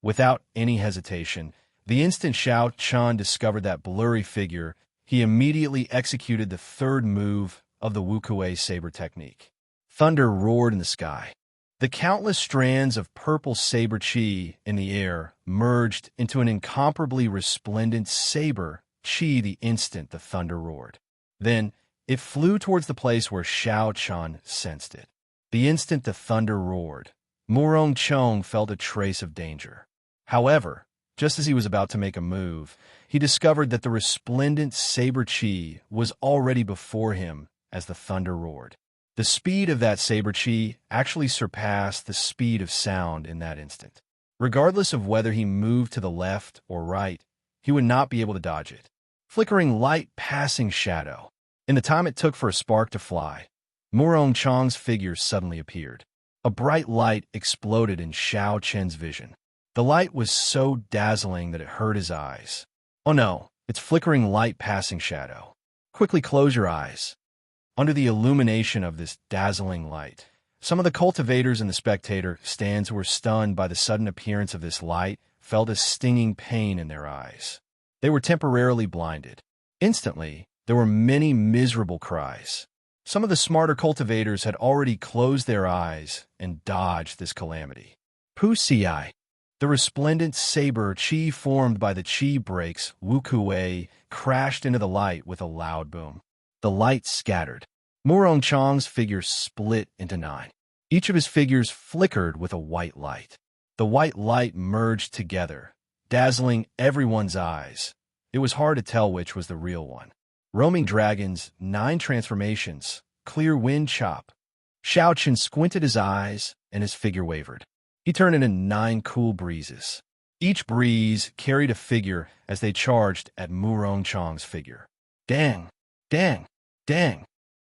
Without any hesitation, the instant Xiao Chun discovered that blurry figure, he immediately executed the third move of the Wuxia saber technique. Thunder roared in the sky. The countless strands of purple saber Qi in the air merged into an incomparably resplendent saber Qi the instant the thunder roared. Then, it flew towards the place where Xiao Chun sensed it. The instant the thunder roared, Murongcheng felt a trace of danger. However, Just as he was about to make a move, he discovered that the resplendent saber chi was already before him as the thunder roared. The speed of that saber chi actually surpassed the speed of sound in that instant. Regardless of whether he moved to the left or right, he would not be able to dodge it. Flickering light passing shadow. In the time it took for a spark to fly, Murong Chang's figure suddenly appeared. A bright light exploded in Xiao Chen's vision. The light was so dazzling that it hurt his eyes. Oh no, it's flickering light passing shadow. Quickly close your eyes. Under the illumination of this dazzling light, some of the cultivators and the spectator stands who were stunned by the sudden appearance of this light felt a stinging pain in their eyes. They were temporarily blinded. Instantly, there were many miserable cries. Some of the smarter cultivators had already closed their eyes and dodged this calamity. Wuxia, the resplendent saber chi formed by the chi breaks Wuxia, crashed into the light with a loud boom. The light scattered. Murong Chang's figure split into 9. Each of his figures flickered with a white light. The white light merged together, dazzling everyone's eyes. It was hard to tell which was the real one. Roaming dragons, 9 transformations, clear wind chop. Xiao Chen squinted his eyes, and his figure wavered. He turned into 9 cool breezes. Each breeze carried a figure as they charged at Murong Chang's figure. Dang, dang, dang.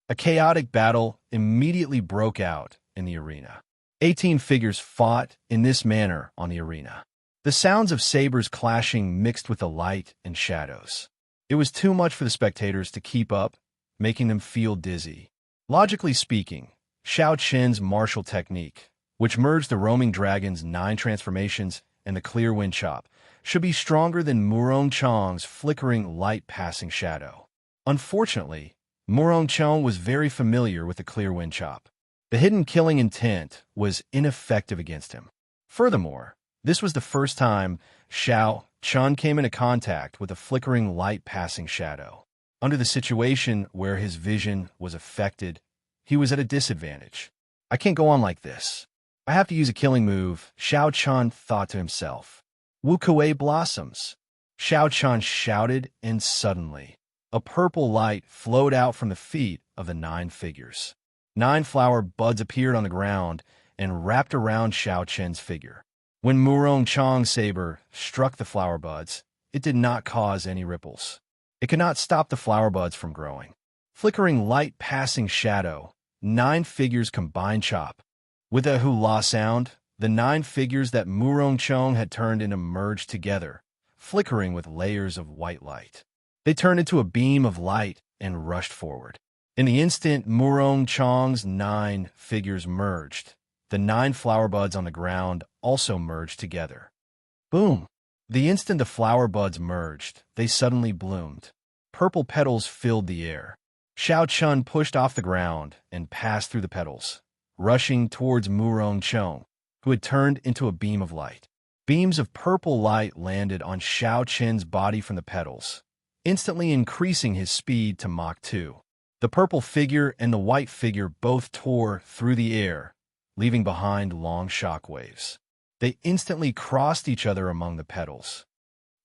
A chaotic battle immediately broke out in the arena. 18 figures fought in this manner on the arena. The sounds of sabers clashing mixed with the light and shadows. It was too much for the spectators to keep up, making them feel dizzy. Logically speaking, Xiao Chen's martial technique, which merged the roaming dragon's 9 transformations and the clear wind chop, should be stronger than Murong Chang's flickering light passing shadow. Unfortunately, Murong Chang was very familiar with the clear wind chop. The hidden killing intent was ineffective against him. Furthermore, this was the first time Xiao Chen came into contact with a flickering light passing shadow. Under the situation where his vision was affected, he was at a disadvantage. I can't go on like this. I have to use a killing move, Xiao Chen thought to himself. Wuxia blossoms. Xiao Chen shouted, and suddenly, a purple light flowed out from the feet of the 9 figures. 9 flower buds appeared on the ground and wrapped around Xiao Chen's figure. When Murong Chang's saber struck the flower buds, it did not cause any ripples. It could not stop the flower buds from growing. Flickering light passing shadow, 9 figures combined chop. With a hula sound, the 9 figures that Murong Chang had turned into merged together, flickering with layers of white light. They turned into a beam of light and rushed forward. In the instant Murong Chang's 9 figures merged, the 9 flower buds on the ground also merged together. Boom! The instant the flower buds merged, they suddenly bloomed. Purple petals filled the air. Xiao Chen pushed off the ground and passed through the petals, rushing towards Murong Chang, who had turned into a beam of light. Beams of purple light landed on Xiao Chen's body from the petals, instantly increasing his speed to Mach 2. The purple figure and the white figure both tore through the air, leaving behind long shock waves. They instantly crossed each other among the petals.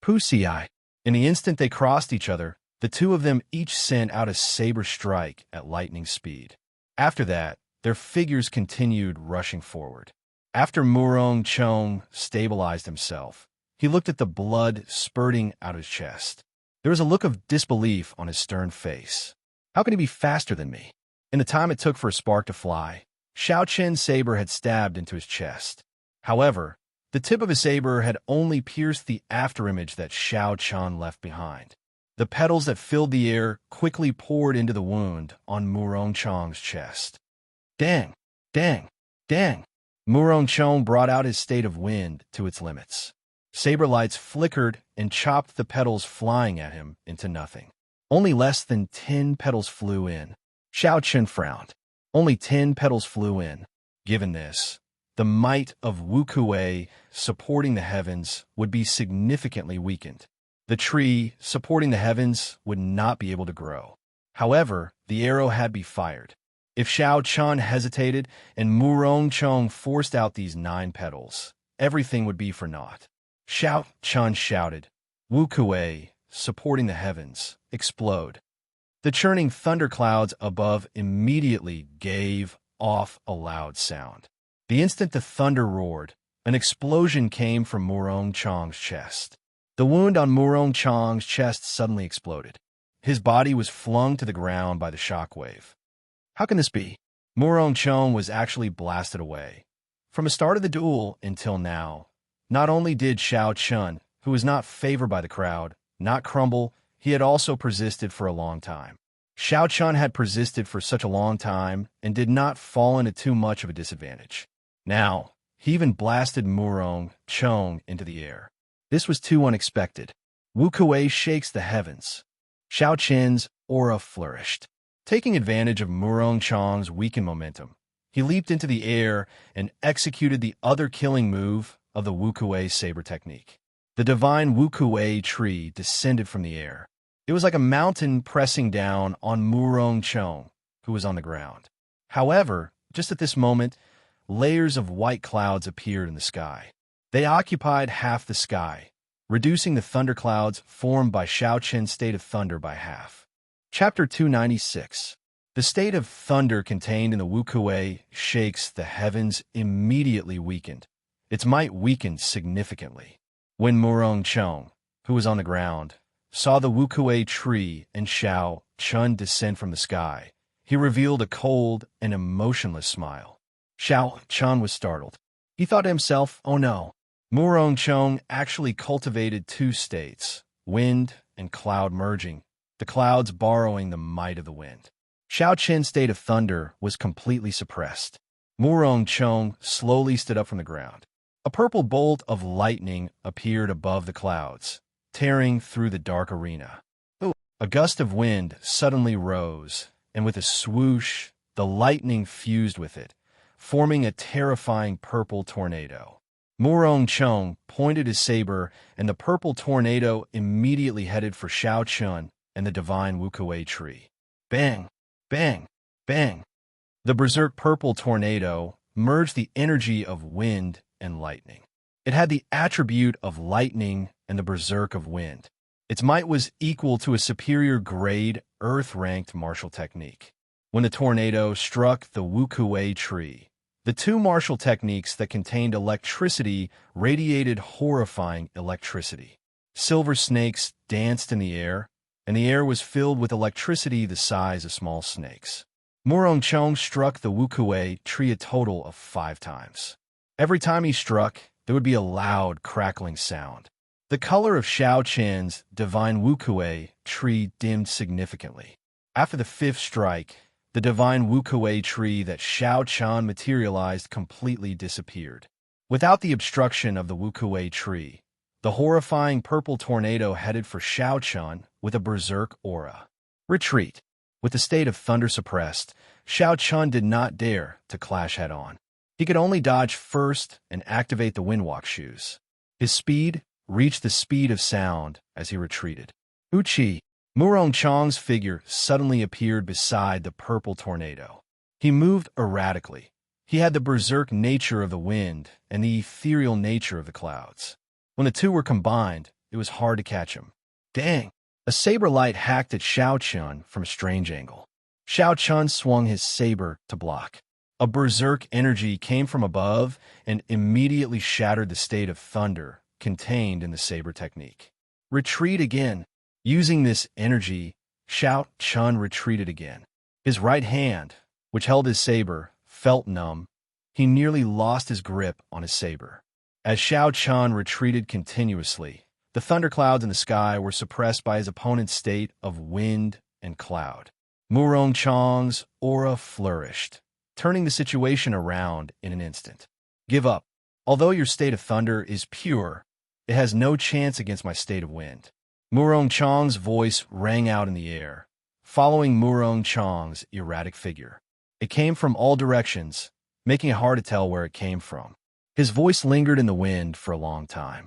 Wuxia. In the instant they crossed each other, the 2 of them each sent out a saber strike at lightning speed. After that, their figures continued rushing forward. After Murong Chang stabilized himself, he looked at the blood spurting out his chest. There was a look of disbelief on his stern face. How can he be faster than me? In the time it took for a spark to fly, Xiao Chen's saber had stabbed into his chest. However, the tip of his saber had only pierced the afterimage that Xiao Chen left behind. The petals that filled the air quickly poured into the wound on Murong Chang's chest. Dang! Dang! Dang! Murong Chang brought out his state of wind to its limits. Saber lights flickered and chopped the petals flying at him into nothing. Only less than 10 petals flew in. Xiao Chen frowned. Only 10 petals flew in. Given this, the might of Wuxia supporting the heavens would be significantly weakened. The tree supporting the heavens would not be able to grow. However, the arrow had been fired. If Xiao Chen hesitated and Murong Chang forced out these 9 petals, everything would be for naught. Xianxia shouted. Wuxia, supporting the heavens, explode. The churning thunderclouds above immediately gave off a loud sound. The instant the thunder roared, an explosion came from Murong Chong's chest. The wound on Murong Chong's chest suddenly exploded. His body was flung to the ground by the shockwave. How can this be? Murong Chong was actually blasted away. From the start of the duel until now, not only did Xiao Chun, who was not favored by the crowd, not crumble, he had also persisted for a long time. Xiao Chun had persisted for such a long time and did not fall into too much of a disadvantage. Now, he even blasted Murong Chong into the air. This was too unexpected. Wuxia shakes the heavens. Xiao Chen's aura flourished. Taking advantage of Murong Chong's weakened momentum, he leaped into the air and executed the other killing move of the Wuxia saber technique. The divine Wuxia tree descended from the air. It was like a mountain pressing down on Murong Chong, who was on the ground. However, just at this moment, layers of white clouds appeared in the sky. They occupied half the sky, reducing the thunderclouds formed by Xiao Chen's state of thunder by half. Chapter 296. The state of thunder contained in the Wuxia shakes the heavens immediately weakened. Its might weakened significantly. When Murong Chong, who was on the ground, saw the Wuxia tree and Xiao Chun descend from the sky, he revealed a cold and emotionless smile. Xiao Chun was startled. He thought to himself, oh no, Murong Chong actually cultivated two states, wind and cloud merging, the clouds borrowing the might of the wind. Xiao Chen's state of thunder was completely suppressed. Murong Chong slowly stood up from the ground. A purple bolt of lightning appeared above the clouds, tearing through the dark arena. A gust of wind suddenly rose, and with a swoosh, the lightning fused with it, forming a terrifying purple tornado. Murong Chong pointed his saber, and the purple tornado immediately headed for Xiao Chun and the divine Wuxia tree. Bang! Bang! Bang! The berserk purple tornado merged the energy of wind and lightning. It had the attribute of lightning and the berserk of wind. Its might was equal to a superior grade earth-ranked martial technique. When the tornado struck the Wuxia tree, the two martial techniques that contained electricity radiated horrifying electricity. Silver snakes danced in the air, and the air was filled with electricity the size of small snakes. Murong Chong struck the Wuxia tree a total of 5 times. Every time he struck, there would be a loud, crackling sound. The color of Xiao Chen's divine Wuxia tree dimmed significantly. After the 5th strike, the divine Wuxia tree that Xiao Chen materialized completely disappeared. Without the obstruction of the Wuxia tree, the horrifying purple tornado headed for Xiao Chen with a berserk aura. Retreat. With the state of thunder suppressed, Xiao Chen did not dare to clash head-on. He could only dodge first and activate the windwalk shoes. His speed reached the speed of sound as he retreated. Uchi. Murong Chong's figure suddenly appeared beside the purple tornado. He moved erratically. He had the berserk nature of the wind and the ethereal nature of the clouds. When the two were combined, it was hard to catch him. Dang! A saber light hacked at Xiao Chun from a strange angle. Xiao Chun swung his saber to block. A berserk energy came from above and immediately shattered the state of thunder contained in the saber technique. Retreat again. Using this energy, Xiao Chun retreated again. His right hand, which held his saber, felt numb. He nearly lost his grip on his saber. As Xiao Chun retreated continuously, the thunderclouds in the sky were suppressed by his opponent's state of wind and cloud. Murong Chong's aura flourished, turning the situation around in an instant. Give up. Although your state of thunder is pure, it has no chance against my state of wind. Murong Chong's voice rang out in the air, following Murong Chong's erratic figure. It came from all directions, making it hard to tell where it came from. His voice lingered in the wind for a long time.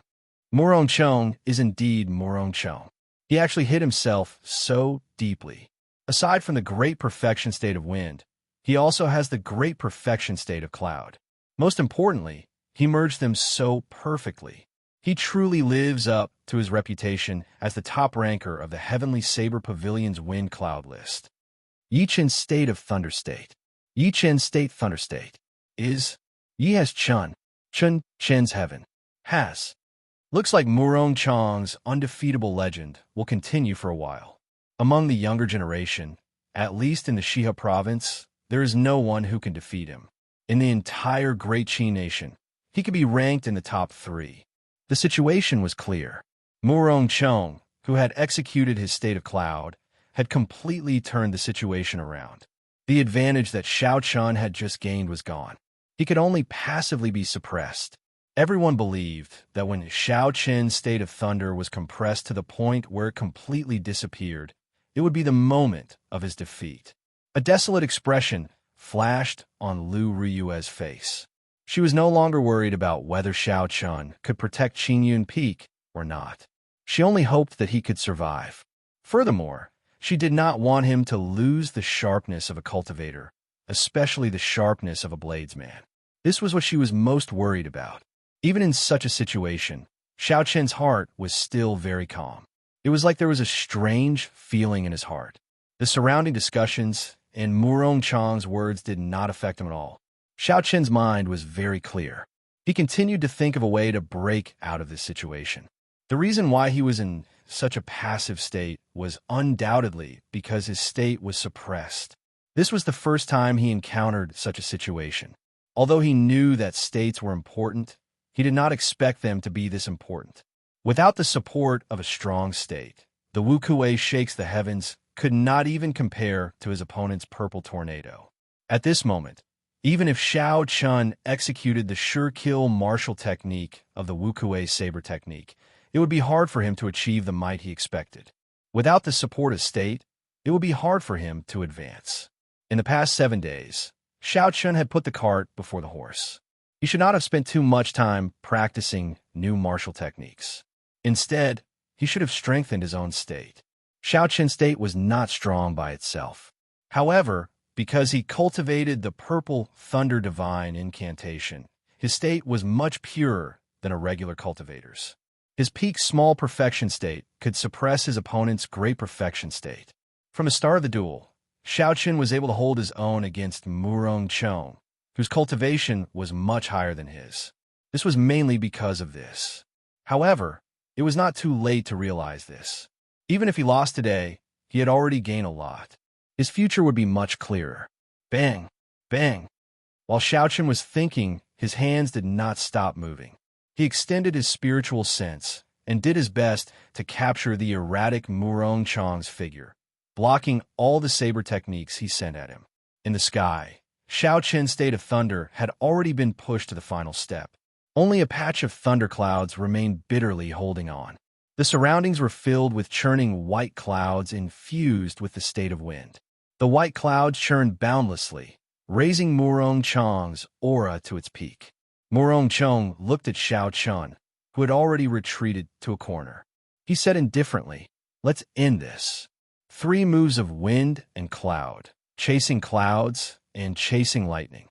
Murong Chong is indeed Murong Chong. He actually hit himself so deeply. Aside from the great perfection state of wind, he also has the great perfection state of cloud. Most importantly, he merged them so perfectly. He truly lives up to his reputation as the top ranker of the Heavenly Saber Pavilion's wind cloud list. Yichen's state of Thunder State. Yichen's state Thunder State is Yi has Chun. Chun Chen's heaven. Has. Looks like Murong Chong's undefeatable legend will continue for a while. Among the younger generation, at least in the Shiha province, there is no one who can defeat him. In the entire Great Qi nation, he could be ranked in the top 3. The situation was clear. Murong Chong, who had executed his state of cloud, had completely turned the situation around. The advantage that Xiao Chun had just gained was gone. He could only passively be suppressed. Everyone believed that when Xiao Chen's state of thunder was compressed to the point where it completely disappeared, it would be the moment of his defeat. A desolate expression flashed on Lu Riyue's face. She was no longer worried about whether Xiao Chun could protect Qingyun Peak or not. She only hoped that he could survive. Furthermore, she did not want him to lose the sharpness of a cultivator, especially the sharpness of a bladesman. This was what she was most worried about. Even in such a situation, Xiao Chen's heart was still very calm. It was like there was a strange feeling in his heart. The surrounding discussions and Murong Chong's words did not affect him at all. Xiao Chen's mind was very clear. He continued to think of a way to break out of this situation. The reason why he was in such a passive state was undoubtedly because his state was suppressed. This was the first time he encountered such a situation. Although he knew that states were important, he did not expect them to be this important. Without the support of a strong state, the Wuxia shakes the heavens could not even compare to his opponent's purple tornado. At this moment, even if Xiao Chun executed the sure-kill martial technique of the Wuxia saber technique, it would be hard for him to achieve the might he expected. Without the support of state, it would be hard for him to advance. In the past 7 days, Xiao Chun had put the cart before the horse. He should not have spent too much time practicing new martial techniques. Instead, he should have strengthened his own state. Xiao Chun's state was not strong by itself. However, because he cultivated the purple thunder divine incantation, his state was much purer than a regular cultivator's. His peak small perfection state could suppress his opponent's great perfection state. From the start of the duel, Xiao Chun was able to hold his own against Murong Chong, whose cultivation was much higher than his. This was mainly because of this. However, it was not too late to realize this. Even if he lost today, he had already gained a lot. His future would be much clearer. Bang! Bang! While Xiao Chun was thinking, his hands did not stop moving. He extended his spiritual sense and did his best to capture the erratic Murong Chong's figure, blocking all the saber techniques he sent at him. In the sky, Xiao Chen's state of thunder had already been pushed to the final step. Only a patch of thunder clouds remained bitterly holding on. The surroundings were filled with churning white clouds infused with the state of wind. The white clouds churned boundlessly, raising Murong Chong's aura to its peak. Murong Chong looked at Xiao Chun, who had already retreated to a corner. He said indifferently, "Let's end this." 3 moves of wind and cloud, chasing clouds and chasing lightning.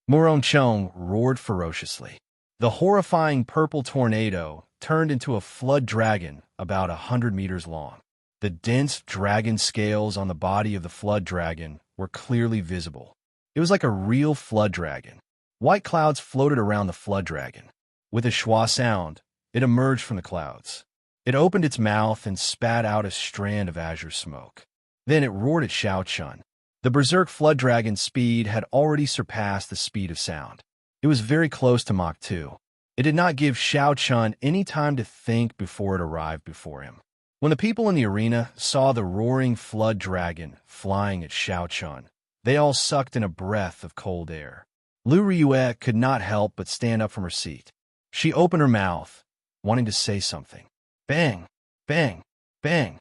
Murong Chong roared ferociously. The horrifying purple tornado turned into a flood dragon about 100 meters long. The dense dragon scales on the body of the flood dragon were clearly visible. It was like a real flood dragon. White clouds floated around the flood dragon. With a schwa sound, it emerged from the clouds. It opened its mouth and spat out a strand of azure smoke. Then it roared at Xiao Chun. The berserk flood dragon's speed had already surpassed the speed of sound. It was very close to Mach 2. It did not give Xiao Chun any time to think before it arrived before him. When the people in the arena saw the roaring flood dragon flying at Xiao Chun, they all sucked in a breath of cold air. Lu Riyue could not help but stand up from her seat. She opened her mouth, wanting to say something. Bang! Bang! Bang!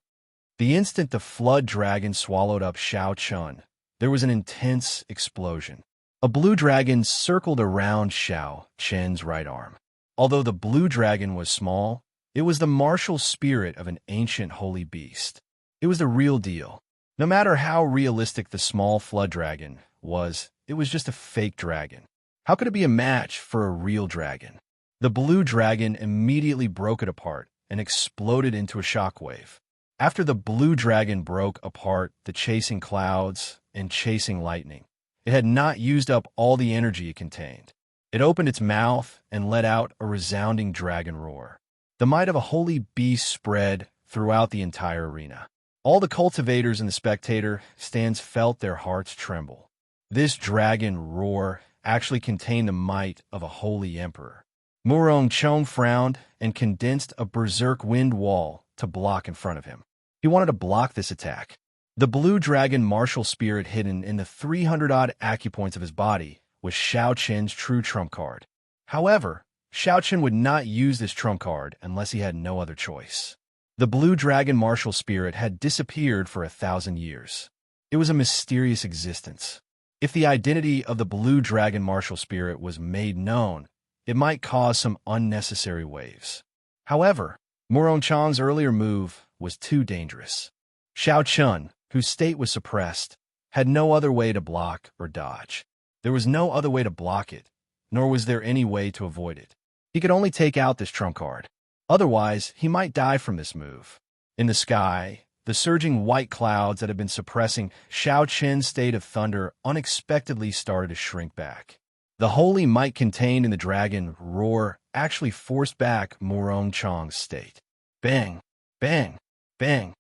The instant the flood dragon swallowed up Xiao Chun, there was an intense explosion. A blue dragon circled around Xiao Chen's right arm. Although the blue dragon was small, it was the martial spirit of an ancient holy beast. It was the real deal. No matter how realistic the small flood dragon was, it was just a fake dragon. How could it be a match for a real dragon? The blue dragon immediately broke it apart and exploded into a shockwave. After the blue dragon broke apart the chasing clouds and chasing lightning, it had not used up all the energy it contained. It opened its mouth and let out a resounding dragon roar. The might of a holy beast spread throughout the entire arena. All the cultivators in the spectator stands felt their hearts tremble. This dragon roar actually contained the might of a holy emperor. Murong Chong frowned and condensed a berserk wind wall to block in front of him. He wanted to block this attack. The blue dragon martial spirit hidden in the 300-odd acupoints of his body was Xianxia's true trump card. However, Xianxia would not use this trump card unless he had no other choice. The blue dragon martial spirit had disappeared for 1,000 years. It was a mysterious existence. If the identity of the blue dragon martial spirit was made known, it might cause some unnecessary waves. However, Murong Chang's earlier move was too dangerous. Xianxia, whose state was suppressed, had no other way to block or dodge. There was no other way to block it, nor was there any way to avoid it. He could only take out this trump card. Otherwise, he might die from this move. In the sky, the surging white clouds that had been suppressing Xianxia's state of thunder unexpectedly started to shrink back. The holy might contained in the dragon roar actually forced back Murong Chang's state. Bang! Bang! Bang!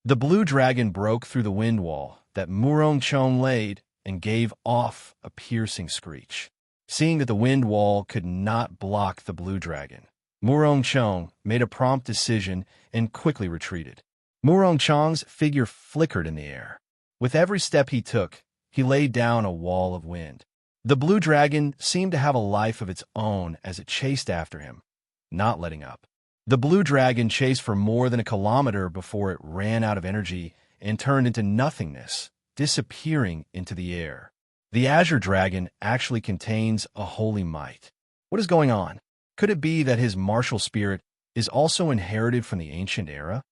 The blue dragon broke through the wind wall that Murong Chang laid and gave off a piercing screech. Seeing that the wind wall could not block the blue dragon, Murong Chang made a prompt decision and quickly retreated. Murong Chang's figure flickered in the air. With every step he took, he laid down a wall of wind. The blue dragon seemed to have a life of its own as it chased after him, not letting up. The blue dragon chased for more than a kilometer before it ran out of energy and turned into nothingness, disappearing into the air. The azure dragon actually contains a holy might. What is going on? Could it be that his martial spirit is also inherited from the ancient era?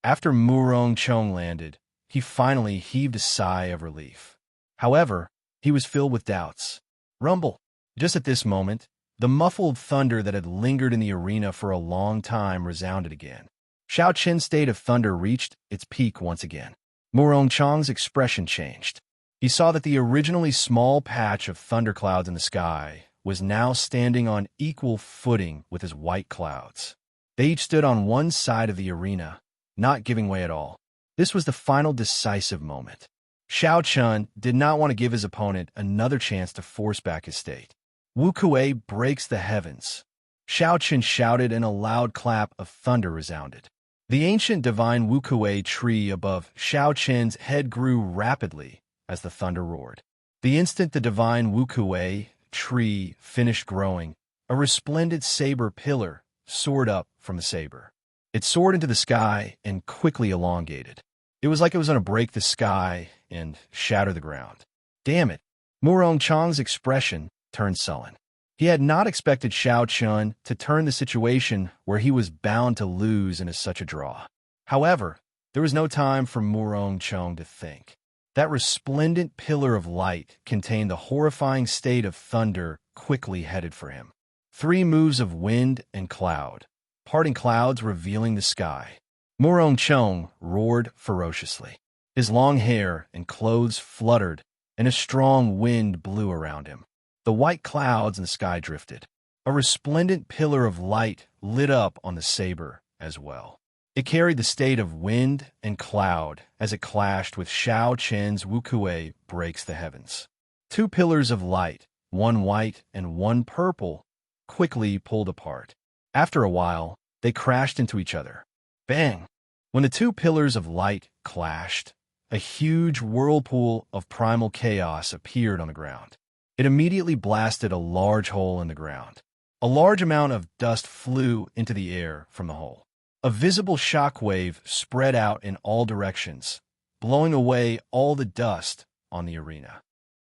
After Murong Chang landed, he finally heaved a sigh of relief. However, he was filled with doubts. Rumble. Just at this moment, the muffled thunder that had lingered in the arena for a long time resounded again. Xianxia's state of thunder reached its peak once again. Murong Chang's expression changed. He saw that the originally small patch of thunderclouds in the sky was now standing on equal footing with his white clouds. They each stood on one side of the arena, not giving way at all. This was the final decisive moment. Xianxia did not want to give his opponent another chance to force back his state. Wuxia breaks the heavens. Xianxia shouted and a loud clap of thunder resounded. The ancient divine Wuxia tree above Xianxia's head grew rapidly as the thunder roared. The instant the divine Wuxia tree finished growing, a resplendent saber pillar soared up from the saber. It soared into the sky and quickly elongated. It was like it was going to break the sky and shatter the ground. Damn it! Murong Chang's expression turned sullen. He had not expected Xianxia to turn the situation where he was bound to lose into such a draw. However, there was no time for Murong Chang to think. That resplendent pillar of light contained the horrifying state of thunder quickly headed for him. 3 moves of wind and cloud, parting clouds revealing the sky. Murong Chang roared ferociously. His long hair and clothes fluttered, and a strong wind blew around him. The white clouds in the sky drifted. A resplendent pillar of light lit up on the saber as well. It carried the state of wind and cloud as it clashed with Xianxia's Wuxia breaks the heavens. 2 pillars of light, one white and one purple, quickly pulled apart. After a while, they crashed into each other. Bang! When the 2 pillars of light clashed, a huge whirlpool of primal chaos appeared on the ground. It immediately blasted a large hole in the ground. A large amount of dust flew into the air from the hole. A visible shockwave spread out in all directions, blowing away all the dust on the arena.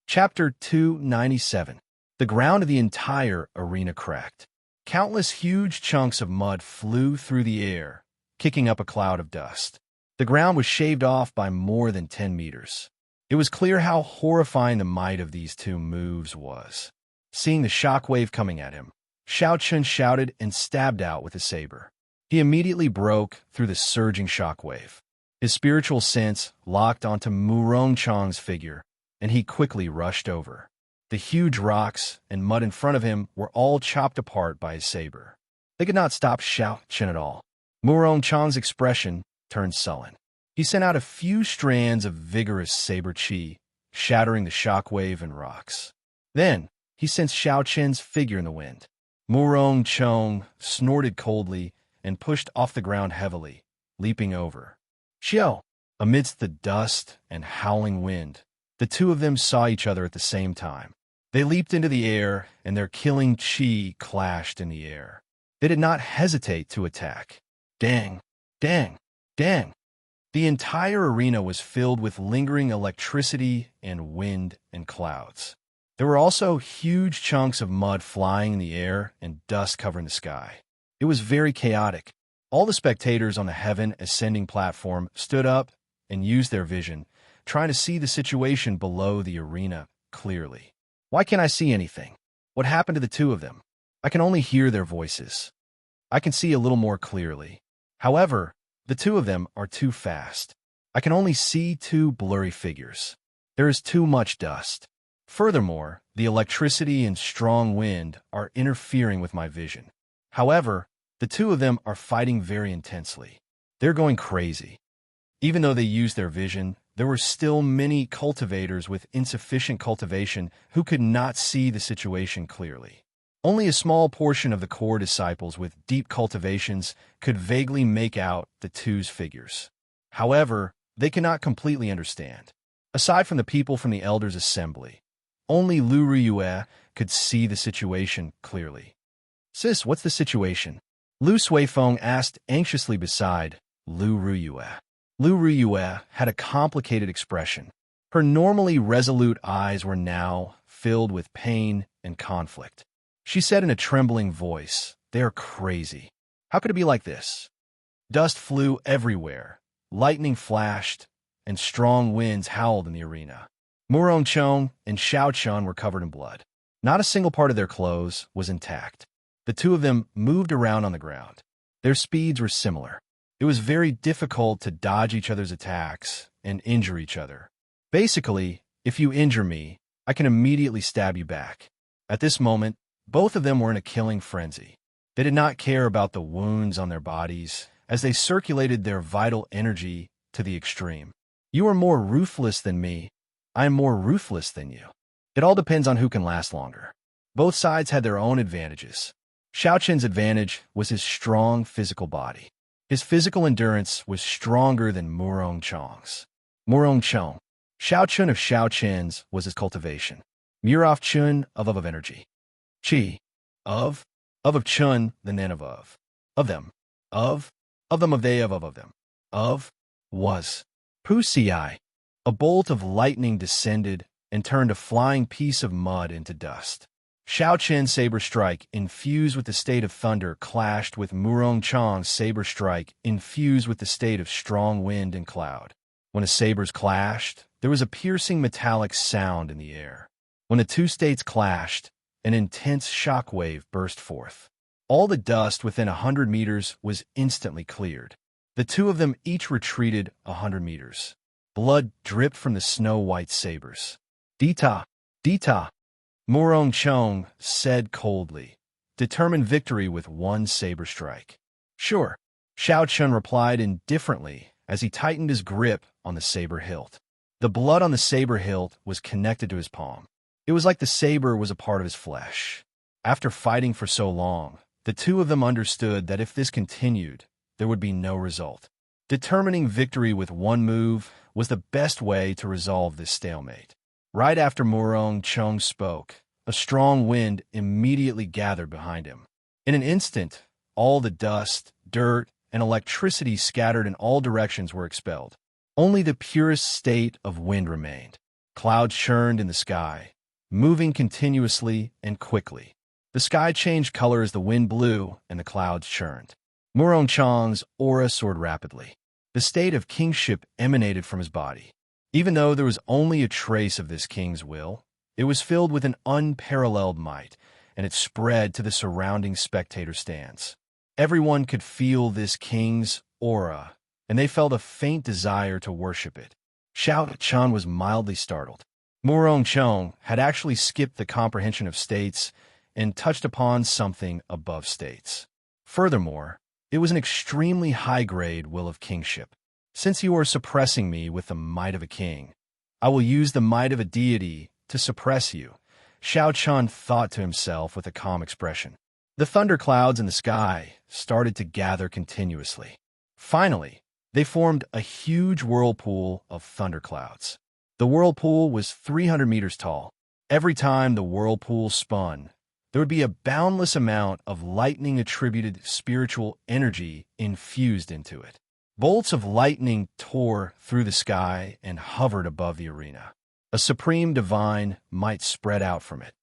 Chapter 297. The ground of the entire arena cracked. Countless huge chunks of mud flew through the air, kicking up a cloud of dust. The ground was shaved off by more than 10 meters. It was clear how horrifying the might of these 2 moves was. Seeing the shockwave coming at him, Xianxia shouted and stabbed out with his saber. He immediately broke through the surging shockwave. His spiritual sense locked onto Murongchang's figure, and he quickly rushed over. The huge rocks and mud in front of him were all chopped apart by his saber. They could not stop Xianxia at all. Murongchang's expression turned sullen. He sent out a few strands of vigorous saber chi, shattering the shockwave and rocks. Then, he sensed Xiaoqian's figure in the wind. Murongchang snorted coldly and pushed off the ground heavily, leaping over. Xiao! Amidst the dust and howling wind, the two of them saw each other at the same time. They leaped into the air, and their killing chi clashed in the air. They did not hesitate to attack. Dang! Dang! Dang! The entire arena was filled with lingering electricity and wind and clouds. There were also huge chunks of mud flying in the air and dust covering the sky. It was very chaotic. All the spectators on the Heaven Ascending platform stood up and used their vision, trying to see the situation below the arena clearly. Why can't I see anything? What happened to the two of them? I can only hear their voices. I can see a little more clearly. However, the two of them are too fast. I can only see two blurry figures. There is too much dust. Furthermore, the electricity and strong wind are interfering with my vision. However, the two of them are fighting very intensely. They're going crazy. Even though they used their vision, there were still many cultivators with insufficient cultivation who could not see the situation clearly. Only a small portion of the core disciples with deep cultivations could vaguely make out the two's figures. However, they cannot completely understand. Aside from the people from the Elders' Assembly, only Lu Ruyue could see the situation clearly. Sis, what's the situation? Lu Suifeng asked anxiously beside Lu Ruyue. Lu Ruyue had a complicated expression. Her normally resolute eyes were now filled with pain and conflict. She said in a trembling voice, "They are crazy. How could it be like this?" Dust flew everywhere, lightning flashed, and strong winds howled in the arena. Murongchang and Xiaoqian were covered in blood. Not a single part of their clothes was intact. The two of them moved around on the ground. Their speeds were similar. It was very difficult to dodge each other's attacks and injure each other. Basically, if you injure me, I can immediately stab you back. At this moment, both of them were in a killing frenzy. They did not care about the wounds on their bodies as they circulated their vital energy to the extreme. You are more ruthless than me. I am more ruthless than you. It all depends on who can last longer. Both sides had their own advantages. Xiaoqian's advantage was his strong physical body. His physical endurance was stronger than Murongchang's. Murongchang. Xiaoqian of Xiaoqian's was his cultivation. Murongchang of energy. Qi. Of Chun, the Nen of. Of them. Of them of they of them. Of. Was. Pu Ci. A bolt of lightning descended and turned a flying piece of mud into dust. Xiaoqian's saber strike, infused with the state of thunder, clashed with Murongchang's saber strike, infused with the state of strong wind and cloud. When the sabers clashed, there was a piercing metallic sound in the air. When the two states clashed, an intense shockwave burst forth. All the dust within 100 meters was instantly cleared. The two of them each retreated 100 meters. Blood dripped from the snow-white sabers. Dita! Dita! Murongchang said coldly, determined victory with one saber strike. Sure, Xiaoqian replied indifferently as he tightened his grip on the saber hilt. The blood on the saber hilt was connected to his palm. It was like the saber was a part of his flesh. After fighting for so long, the two of them understood that if this continued, there would be no result. Determining victory with one move was the best way to resolve this stalemate. Right after Murongchang spoke, a strong wind immediately gathered behind him. In an instant, all the dust, dirt, and electricity scattered in all directions were expelled. Only the purest state of wind remained. Clouds churned in the sky, moving continuously and quickly. The sky changed color as the wind blew and the clouds churned. Murongchang's aura soared rapidly. The state of kingship emanated from his body. Even though there was only a trace of this king's will, it was filled with an unparalleled might, and it spread to the surrounding spectator stands. Everyone could feel this king's aura, and they felt a faint desire to worship it. Xiao Chan was mildly startled. Murong Chong had actually skipped the comprehension of states and touched upon something above states. Furthermore, it was an extremely high-grade will of kingship. Since you are suppressing me with the might of a king, I will use the might of a deity to suppress you, Xiao Chun thought to himself with a calm expression. The thunderclouds in the sky started to gather continuously. Finally, they formed a huge whirlpool of thunderclouds. The whirlpool was 300 meters tall. Every time the whirlpool spun, there would be a boundless amount of lightning-attributed spiritual energy infused into it. Bolts of lightning tore through the sky and hovered above the arena. A supreme divine might spread out from it.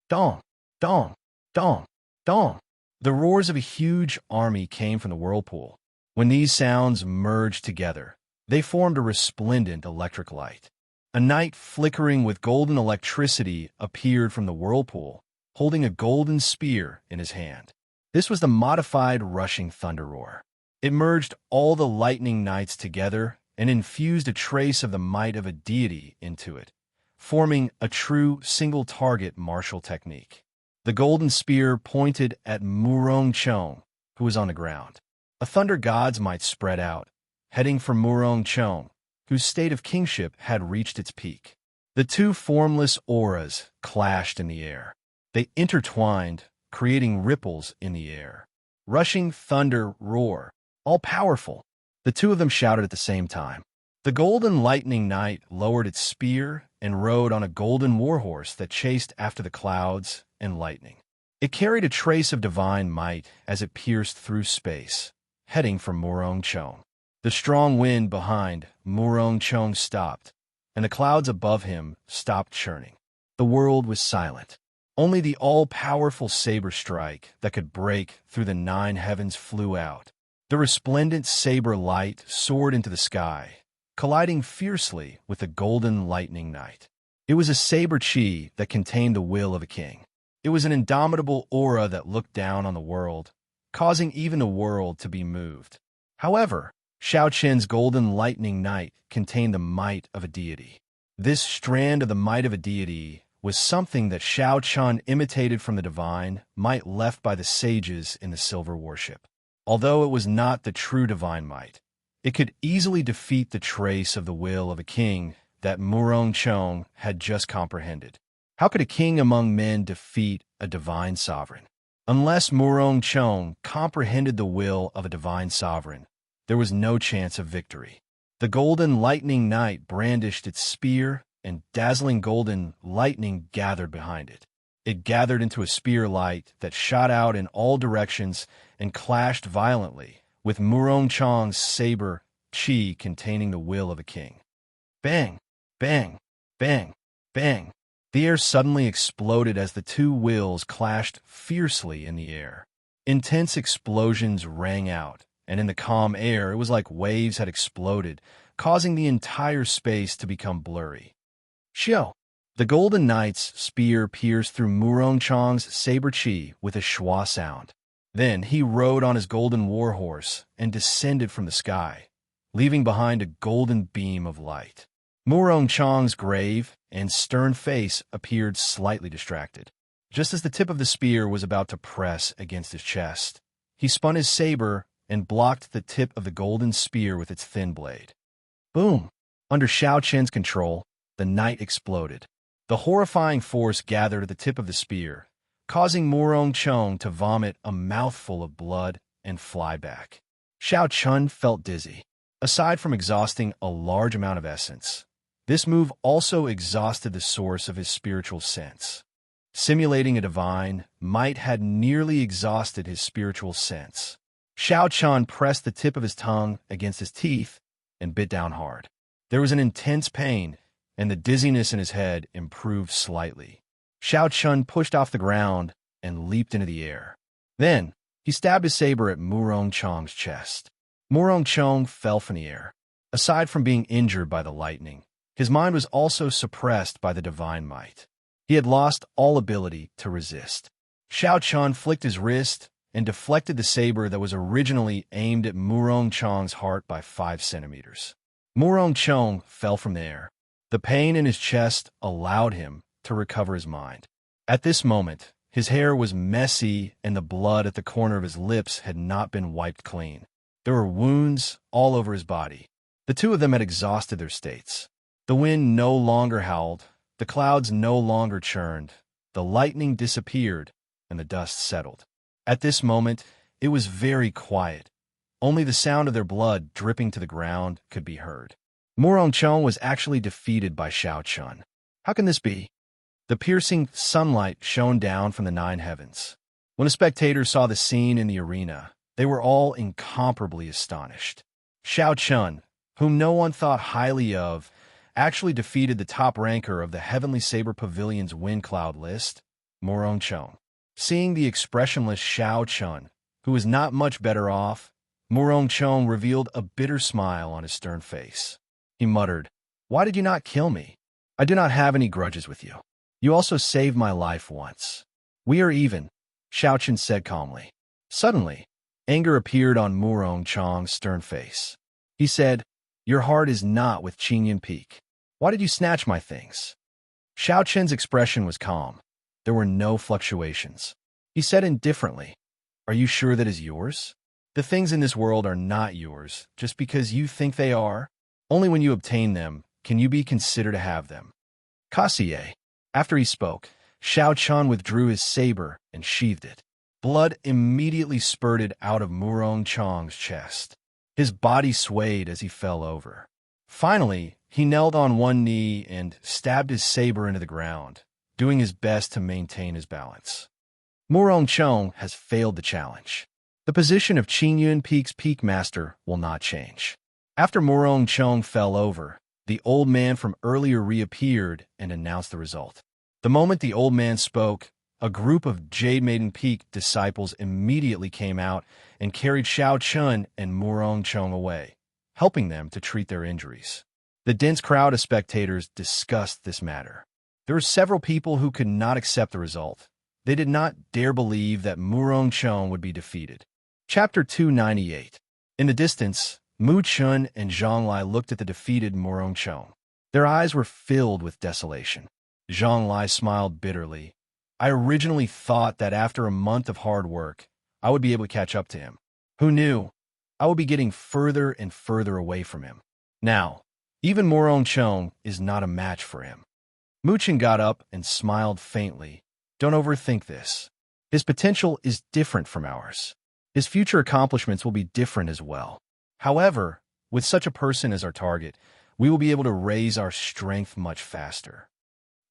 Dong, dong, dong, dong. The roars of a huge army came from the whirlpool. When these sounds merged together, they formed a resplendent electric light. A knight flickering with golden electricity appeared from the whirlpool, holding a golden spear in his hand. This was the modified rushing thunder roar. It merged all the lightning knights together and infused a trace of the might of a deity into it, forming a true single-target martial technique. The golden spear pointed at Murong Chong, who was on the ground. A thunder god's might spread out, heading for Murong Chong, whose state of kingship had reached its peak. The two formless auras clashed in the air. They intertwined, creating ripples in the air. Rushing thunder roar, all-powerful. The two of them shouted at the same time. The golden lightning knight lowered its spear and rode on a golden warhorse that chased after the clouds and lightning. It carried a trace of divine might as it pierced through space, heading for Murong Chong. The strong wind behind Murong Chong stopped, and the clouds above him stopped churning. The world was silent. Only the all-powerful saber strike that could break through the 9 heavens flew out. The resplendent saber light soared into the sky, colliding fiercely with the golden lightning knight. It was a saber chi that contained the will of a king. It was an indomitable aura that looked down on the world, causing even the world to be moved. However, Xiao Qin's golden lightning knight contained the might of a deity. This strand of the might of a deity was something that Xiao Chun imitated from the divine might left by the sages in the silver worship. Although it was not the true divine might, it could easily defeat the trace of the will of a king that Murong Chong had just comprehended. How could a king among men defeat a divine sovereign? Unless Murong Chong comprehended the will of a divine sovereign, there was no chance of victory. The golden lightning knight brandished its spear, and dazzling golden lightning gathered behind it. It gathered into a spear light that shot out in all directions and clashed violently with Murong Chong's saber chi containing the will of a king. Bang, bang, bang, bang. The air suddenly exploded as the two wills clashed fiercely in the air. Intense explosions rang out, and in the calm air it was like waves had exploded, causing the entire space to become blurry. Xiao! The golden knight's spear pierced through Murong Chong's saber chi with a schwa sound. Then he rode on his golden warhorse and descended from the sky, leaving behind a golden beam of light. Murong Chong's grave and stern face appeared slightly distracted. Just as the tip of the spear was about to press against his chest, he spun his saber and blocked the tip of the golden spear with its thin blade. Boom! Under Xiao Qian's control, the knight exploded. The horrifying force gathered at the tip of the spear, causing Murong Chong to vomit a mouthful of blood and fly back. Xiao Chun felt dizzy. Aside from exhausting a large amount of essence, this move also exhausted the source of his spiritual sense. Simulating a divine might had nearly exhausted his spiritual sense. Xiao Chun pressed the tip of his tongue against his teeth and bit down hard. There was an intense pain, and the dizziness in his head improved slightly. Xiao Chun pushed off the ground and leaped into the air. Then, he stabbed his saber at Murong Chong's chest. Murong Chong fell from the air. Aside from being injured by the lightning, his mind was also suppressed by the divine might. He had lost all ability to resist. Xiao Chun flicked his wrist and deflected the saber that was originally aimed at Murong Chong's heart by 5 centimeters. Murong Chong fell from the air. The pain in his chest allowed him to recover his mind. At this moment, his hair was messy and the blood at the corner of his lips had not been wiped clean. There were wounds all over his body. The two of them had exhausted their states. The wind no longer howled, the clouds no longer churned, the lightning disappeared, and the dust settled. At this moment, it was very quiet. Only the sound of their blood dripping to the ground could be heard. Murong Chong was actually defeated by Xiao Chun. How can this be? The piercing sunlight shone down from the 9 heavens. When the spectators saw the scene in the arena, they were all incomparably astonished. Xiao Chun, whom no one thought highly of, actually defeated the top ranker of the Heavenly Saber Pavilion's wind cloud list, Murong Chong. Seeing the expressionless Xiao Chun, who was not much better off, Murong Chong revealed a bitter smile on his stern face. He muttered, "Why did you not kill me? I do not have any grudges with you. You also saved my life once. We are even," Xiao Chun said calmly. Suddenly, anger appeared on Murong Chong's stern face. He said, "Your heart is not with Qingyun Peak. Why did you snatch my things?" Xiao Chun's expression was calm. There were no fluctuations. He said indifferently, "Are you sure that is yours? The things in this world are not yours just because you think they are. Only when you obtain them can you be considered to have them." Kassier. After he spoke, Xiao Chun withdrew his saber and sheathed it. Blood immediately spurted out of Murong Chong's chest. His body swayed as he fell over. Finally, he knelt on one knee and stabbed his saber into the ground, doing his best to maintain his balance. Murong Chong has failed the challenge. The position of Qingyun Peak's Peak Master will not change. After Murong Chong fell over, the old man from earlier reappeared and announced the result. The moment the old man spoke, a group of Jade Maiden Peak disciples immediately came out and carried Xiao Chun and Murong Chong away, helping them to treat their injuries. The dense crowd of spectators discussed this matter. There were several people who could not accept the result. They did not dare believe that Murong Chong would be defeated. Chapter 298. In the distance, Mu Chun and Zhang Lai looked at the defeated Murong Chong. Their eyes were filled with desolation. Zhang Lai smiled bitterly. "I originally thought that after a month of hard work, I would be able to catch up to him. Who knew? I would be getting further and further away from him. Now, even Murong Chong is not a match for him." Mu Chun got up and smiled faintly. "Don't overthink this. His potential is different from ours. His future accomplishments will be different as well. However, with such a person as our target, we will be able to raise our strength much faster.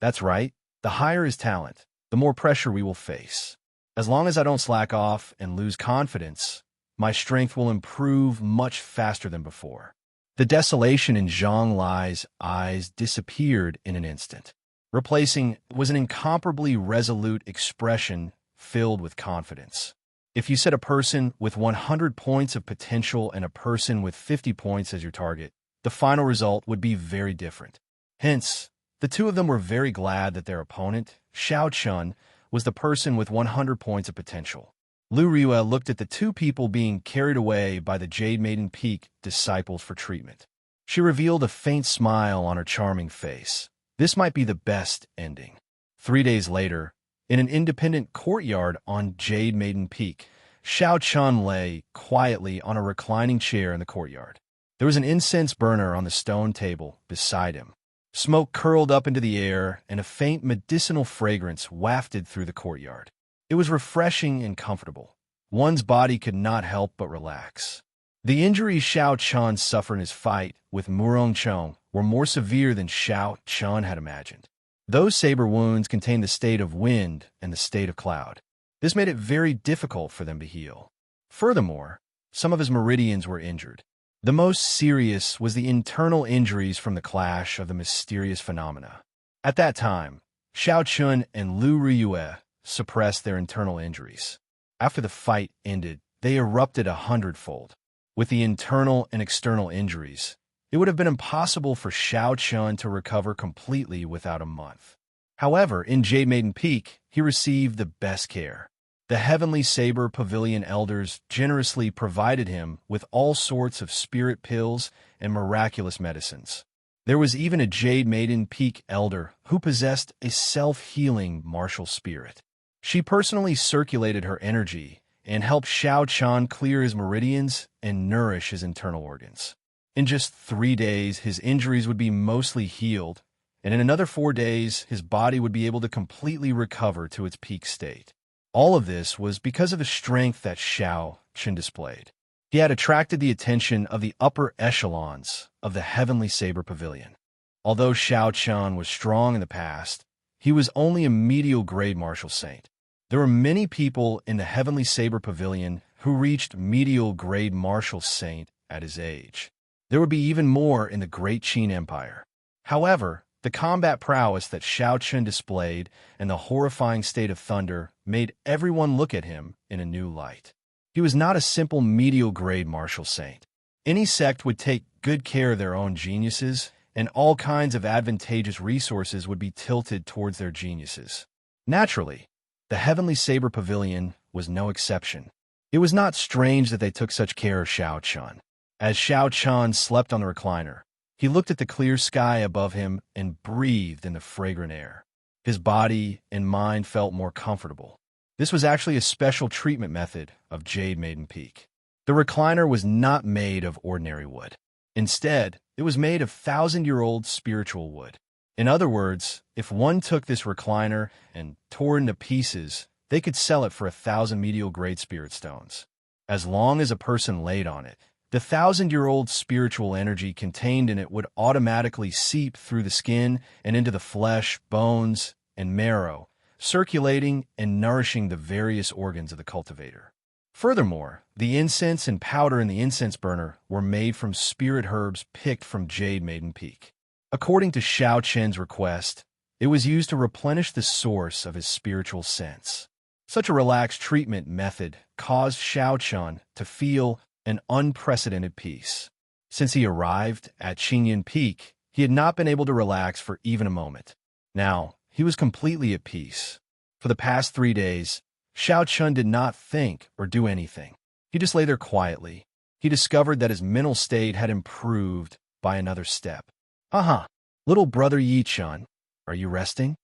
That's right. The higher his talent, the more pressure we will face. As long as I don't slack off and lose confidence, my strength will improve much faster than before." The desolation in Zhang Lai's eyes disappeared in an instant. Replacing was an incomparably resolute expression filled with confidence. If you set a person with 100 points of potential and a person with 50 points as your target, the final result would be very different. Hence, the two of them were very glad that their opponent, Xiao Chun, was the person with 100 points of potential. Lu Riyue looked at the two people being carried away by the Jade Maiden Peak disciples for treatment. She revealed a faint smile on her charming face. This might be the best ending. 3 days later, in an independent courtyard on Jade Maiden Peak, Xiao Chun lay quietly on a reclining chair in the courtyard. There was an incense burner on the stone table beside him. Smoke curled up into the air, and a faint medicinal fragrance wafted through the courtyard. It was refreshing and comfortable. One's body could not help but relax. The injuries Xiao Chun suffered in his fight with Murong Chong were more severe than Xiao Chun had imagined. Those saber wounds contained the state of wind and the state of cloud. This made it very difficult for them to heal. Furthermore, some of his meridians were injured. The most serious was the internal injuries from the clash of the mysterious phenomena. At that time, Xiao Chun and Lu Riyue suppressed their internal injuries. After the fight ended, they erupted 100-fold. With the internal and external injuries, it would have been impossible for Xiao Chun to recover completely without a month. However, in Jade Maiden Peak, he received the best care. The Heavenly Saber Pavilion elders generously provided him with all sorts of spirit pills and miraculous medicines. There was even a Jade Maiden Peak elder who possessed a self-healing martial spirit. She personally circulated her energy and helped Xianxia clear his meridians and nourish his internal organs. In just 3 days, his injuries would be mostly healed, and in another 4 days, his body would be able to completely recover to its peak state. All of this was because of the strength that Xianxia displayed. He had attracted the attention of the upper echelons of the Heavenly Saber Pavilion. Although Xianxia was strong in the past, he was only a medial grade martial saint. There were many people in the Heavenly Saber Pavilion who reached medial grade martial saint at his age. There would be even more in the Great Qin Empire. However, the combat prowess that Xianxia displayed and the horrifying state of thunder made everyone look at him in a new light. He was not a simple medial grade martial saint. Any sect would take good care of their own geniuses, and all kinds of advantageous resources would be tilted towards their geniuses. Naturally, the Heavenly Saber Pavilion was no exception. It was not strange that they took such care of Xianxia. As Xianxia slept on the recliner, he looked at the clear sky above him and breathed in the fragrant air. His body and mind felt more comfortable. This was actually a special treatment method of Jade Maiden Peak. The recliner was not made of ordinary wood. Instead, it was made of 1,000-year-old spiritual wood. In other words, if one took this recliner and tore it into pieces, they could sell it for 1,000 medial grade spirit stones. As long as a person laid on it, the 1,000-year-old spiritual energy contained in it would automatically seep through the skin and into the flesh, bones, and marrow, circulating and nourishing the various organs of the cultivator. Furthermore, the incense and powder in the incense burner were made from spirit herbs picked from Jade Maiden Peak. According to Xiaoqian's request, it was used to replenish the source of his spiritual sense. Such a relaxed treatment method caused Xiaoqian to feel an unprecedented peace. Since he arrived at Qinyan Peak, he had not been able to relax for even a moment. Now, he was completely at peace. For the past 3 days, Xiaoqian did not think or do anything. He just lay there quietly. He discovered that his mental state had improved by another step. Haha, little brother Yichun, are you resting?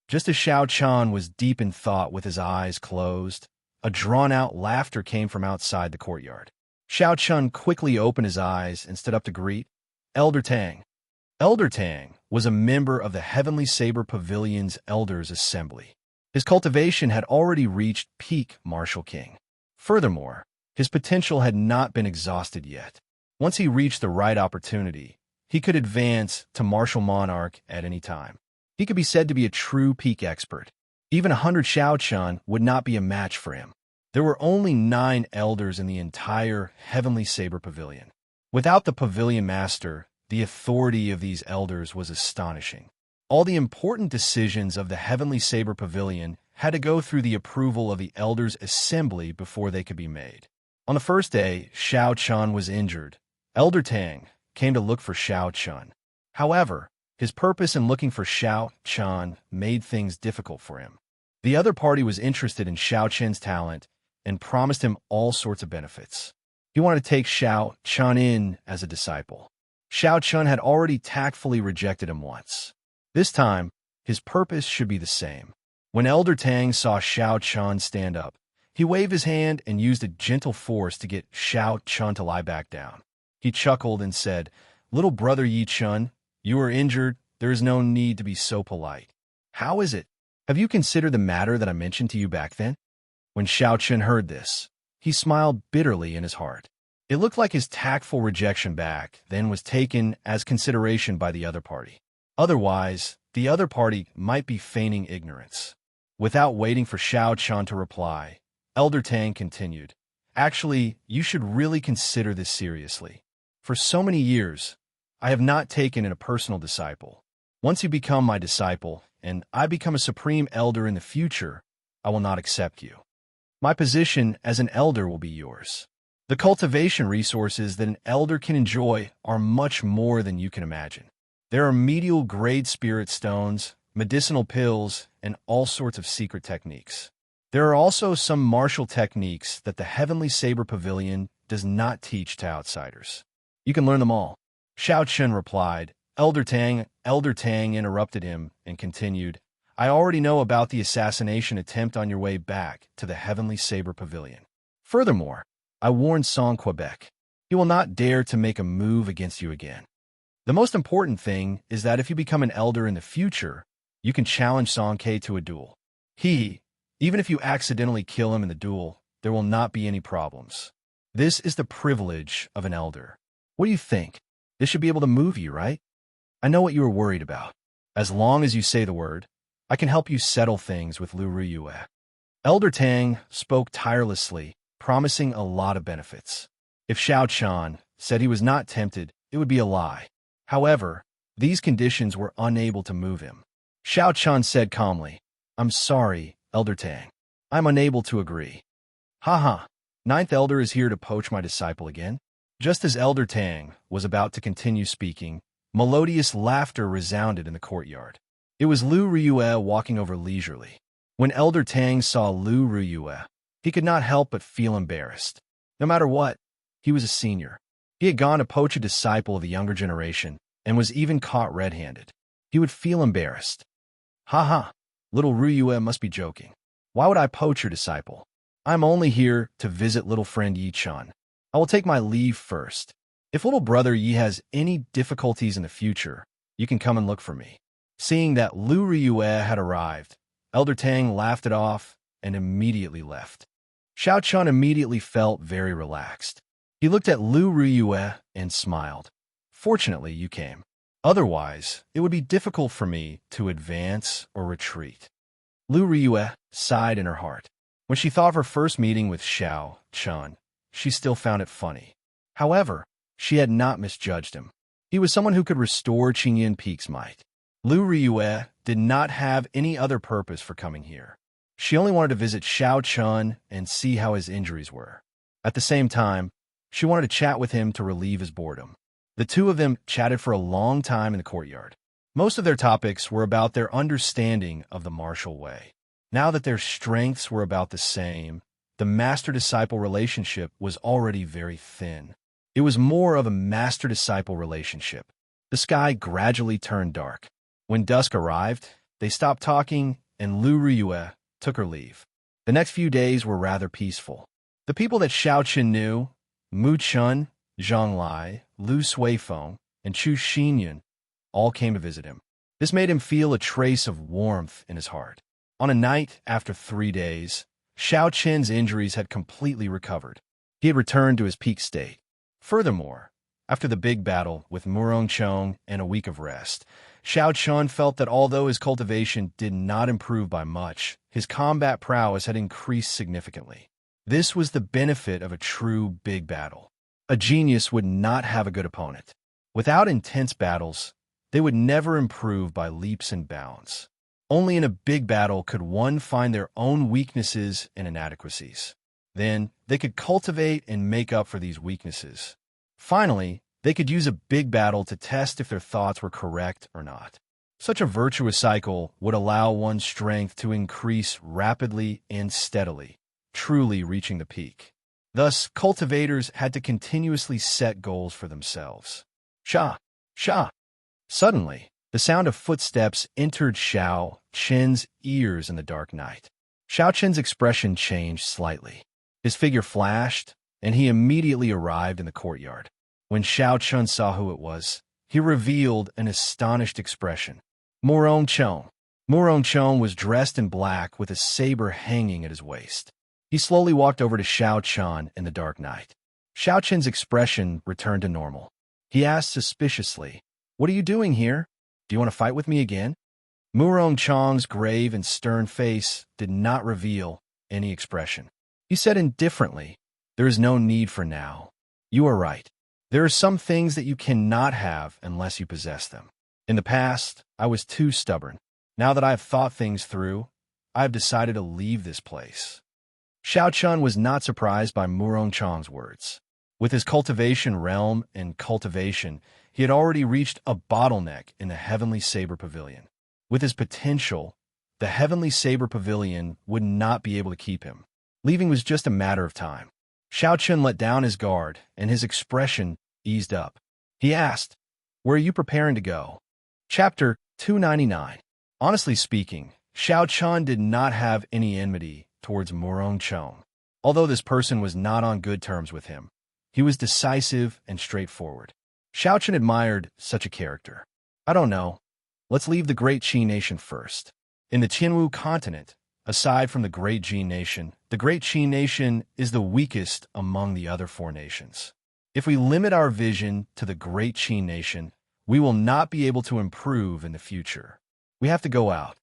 Just as Xiaoqian was deep in thought with his eyes closed, a drawn-out laughter came from outside the courtyard. Xiaoqian quickly opened his eyes and stood up to greet Elder Tang. Elder Tang was a member of the Heavenly Saber Pavilion's Elders Assembly. His cultivation had already reached peak Martial King. Furthermore, his potential had not been exhausted yet. Once he reached the right opportunity, he could advance to Martial Monarch at any time. He could be said to be a true peak expert. Even 100 Xiaoqian would not be a match for him. There were only 9 elders in the entire Heavenly Saber Pavilion. Without the Pavilion Master, the authority of these elders was astonishing. All the important decisions of the Heavenly Saber Pavilion had to go through the approval of the Elders' Assembly before they could be made. On the first day, Xiaoqian was injured. Elder Tang came to look for Xiaoqian. However, his purpose in looking for Xiaoqian made things difficult for him. The other party was interested in Xiaoqian's talent and promised him all sorts of benefits. He wanted to take Xiaoqian in as a disciple. Xiaoqian had already tactfully rejected him once. This time, his purpose should be the same. When Elder Tang saw Xiaoqian stand up, he waved his hand and used a gentle force to get Xiaoqian to lie back down. He chuckled and said, "Little brother Yichun, you are injured. There is no need to be so polite. How is it? Have you considered the matter that I mentioned to you back then?" When Xiaoqian heard this, he smiled bitterly in his heart. It looked like his tactful rejection back then was taken as consideration by the other party. Otherwise, the other party might be feigning ignorance. Without waiting for Xiaoqian to reply, Elder Tang continued, "Actually, you should really consider this seriously. For so many years, I have not taken in a personal disciple. Once you become my disciple, and I become a supreme elder in the future, I will not accept you. My position as an elder will be yours. The cultivation resources that an elder can enjoy are much more than you can imagine. There are medial grade spirit stones, medicinal pills, and all sorts of secret techniques. There are also some martial techniques that the Heavenly Saber Pavilion does not teach to outsiders. You can learn them all. Xiao Chen replied. Elder Tang interrupted him and continued, I already know about the assassination attempt on your way back to the Heavenly Saber Pavilion. Furthermore, I warned Song Quebec. He will not dare to make a move against you again. The most important thing is that if you become an elder in the future, you can challenge Song Ke to a duel. Even if you accidentally kill him in the duel, there will not be any problems. This is the privilege of an elder. What do you think? This should be able to move you, right? I know what you were worried about. As long as you say the word, I can help you settle things with Lu Riyue. Elder Tang spoke tirelessly, promising a lot of benefits. If Xiao Chan said he was not tempted, it would be a lie. However, these conditions were unable to move him. Xiao Chan said calmly, I'm sorry, Elder Tang. I'm unable to agree. Haha, Ninth Elder is here to poach my disciple again? Just as Elder Tang was about to continue speaking, melodious laughter resounded in the courtyard. It was Lu Riyue walking over leisurely. When Elder Tang saw Lu Riyue, he could not help but feel embarrassed. No matter what, he was a senior. He had gone to poach a disciple of the younger generation and was even caught red-handed. He would feel embarrassed. Haha, little Riyue must be joking. Why would I poach your disciple? I'm only here to visit little friend Yi Chan. I will take my leave first. If little brother Yi has any difficulties in the future, you can come and look for me. Seeing that Lu Riyue had arrived, Elder Tang laughed it off and immediately left. Xiao Chan immediately felt very relaxed. He looked at Lu Riyue and smiled. Fortunately, you came. Otherwise, it would be difficult for me to advance or retreat. Lu Riyue sighed in her heart. When she thought of her first meeting with Xiao Chan, she still found it funny. However, she had not misjudged him. He was someone who could restore Qingyan Peak's might. Lu Riyue did not have any other purpose for coming here. She only wanted to visit Xiao Chan and see how his injuries were. At the same time, she wanted to chat with him to relieve his boredom. The two of them chatted for a long time in the courtyard. Most of their topics were about their understanding of the martial way. Now that their strengths were about the same, the master-disciple relationship was already very thin. It was more of a master-disciple relationship. The sky gradually turned dark. When dusk arrived, they stopped talking, and Lu Riyue took her leave. The next few days were rather peaceful. The people that Xiao Chen knew, Mu Chun, Zhang Lai, Lu Suifeng, and Chu Xinyan, all came to visit him. This made him feel a trace of warmth in his heart. On a night after 3 days, Xiao Chen's injuries had completely recovered. He had returned to his peak state. Furthermore, after the big battle with Murong Chong and a week of rest, Xiao Chen felt that although his cultivation did not improve by much, his combat prowess had increased significantly. This was the benefit of a true big battle. A genius would not have a good opponent. Without intense battles, they would never improve by leaps and bounds. Only in a big battle could one find their own weaknesses and inadequacies. Then, they could cultivate and make up for these weaknesses. Finally, they could use a big battle to test if their thoughts were correct or not. Such a virtuous cycle would allow one's strength to increase rapidly and steadily, truly reaching the peak. Thus, cultivators had to continuously set goals for themselves. Sha! Sha! Suddenly, the sound of footsteps entered Xiao Chen's ears in the dark night. Xiao Chen's expression changed slightly. His figure flashed, and he immediately arrived in the courtyard. When Xiao Chen saw who it was, he revealed an astonished expression. Murong Chong. Murong Chong was dressed in black with a saber hanging at his waist. He slowly walked over to Xiao Chen in the dark night. Xiao Chen's expression returned to normal. He asked suspiciously, "What are you doing here? Do you want to fight with me again?" Murong Chong's grave and stern face did not reveal any expression. He said indifferently, "There is no need for now. You are right. There are some things that you cannot have unless you possess them. In the past, I was too stubborn. Now that I have thought things through, I have decided to leave this place." Xiao Chen was not surprised by Murong Chong's words. With his cultivation realm and cultivation, he had already reached a bottleneck in the Heavenly Saber Pavilion. With his potential, the Heavenly Saber Pavilion would not be able to keep him. Leaving was just a matter of time. Xianxia let down his guard, and his expression eased up. He asked, "Where are you preparing to go?" Chapter 299. Honestly speaking, Xianxia did not have any enmity towards Murong. Although this person was not on good terms with him, he was decisive and straightforward. Xianxia admired such a character. "I don't know. Let's leave the Great Qi Nation first." In the Tianwu continent, aside from the Great Qi Nation, the Great Qi Nation is the weakest among the other four nations. If we limit our vision to the Great Qi Nation, we will not be able to improve in the future. We have to go out.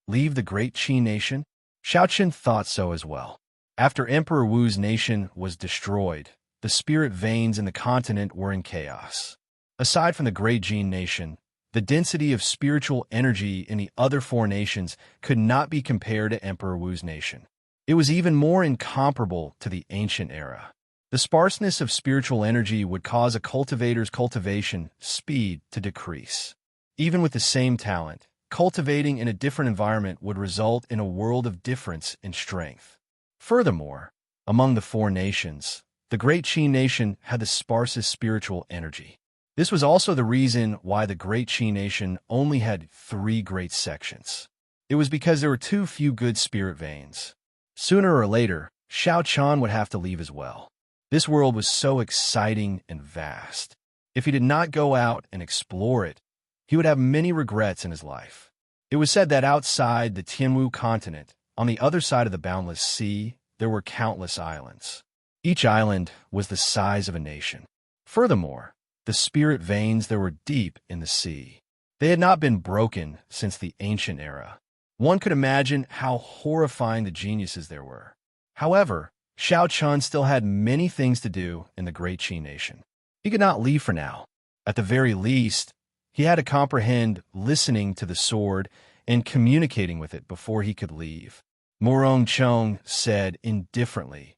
Leave the Great Qi Nation? Xianxia thought so as well. After Emperor Wu's nation was destroyed, the spirit veins in the continent were in chaos. Aside from the Great Qi Nation, the density of spiritual energy in the other four nations could not be compared to Emperor Wu's nation. It was even more incomparable to the ancient era. The sparseness of spiritual energy would cause a cultivator's cultivation speed to decrease. Even with the same talent, cultivating in a different environment would result in a world of difference in strength. Furthermore, among the four nations, the Great Qi Nation had the sparsest spiritual energy. This was also the reason why the Great Qi Nation only had 3 great sections. It was because there were too few good spirit veins. Sooner or later, Xianxia would have to leave as well. This world was so exciting and vast. If he did not go out and explore it, he would have many regrets in his life. It was said that outside the Tianwu continent, on the other side of the boundless sea, there were countless islands. Each island was the size of a nation. Furthermore, the spirit veins there were deep in the sea. They had not been broken since the ancient era. One could imagine how horrifying the geniuses there were. However, Xianxia still had many things to do in the Great Qi Nation. He could not leave for now. At the very least, he had to comprehend listening to the sword and communicating with it before he could leave. Murong said indifferently,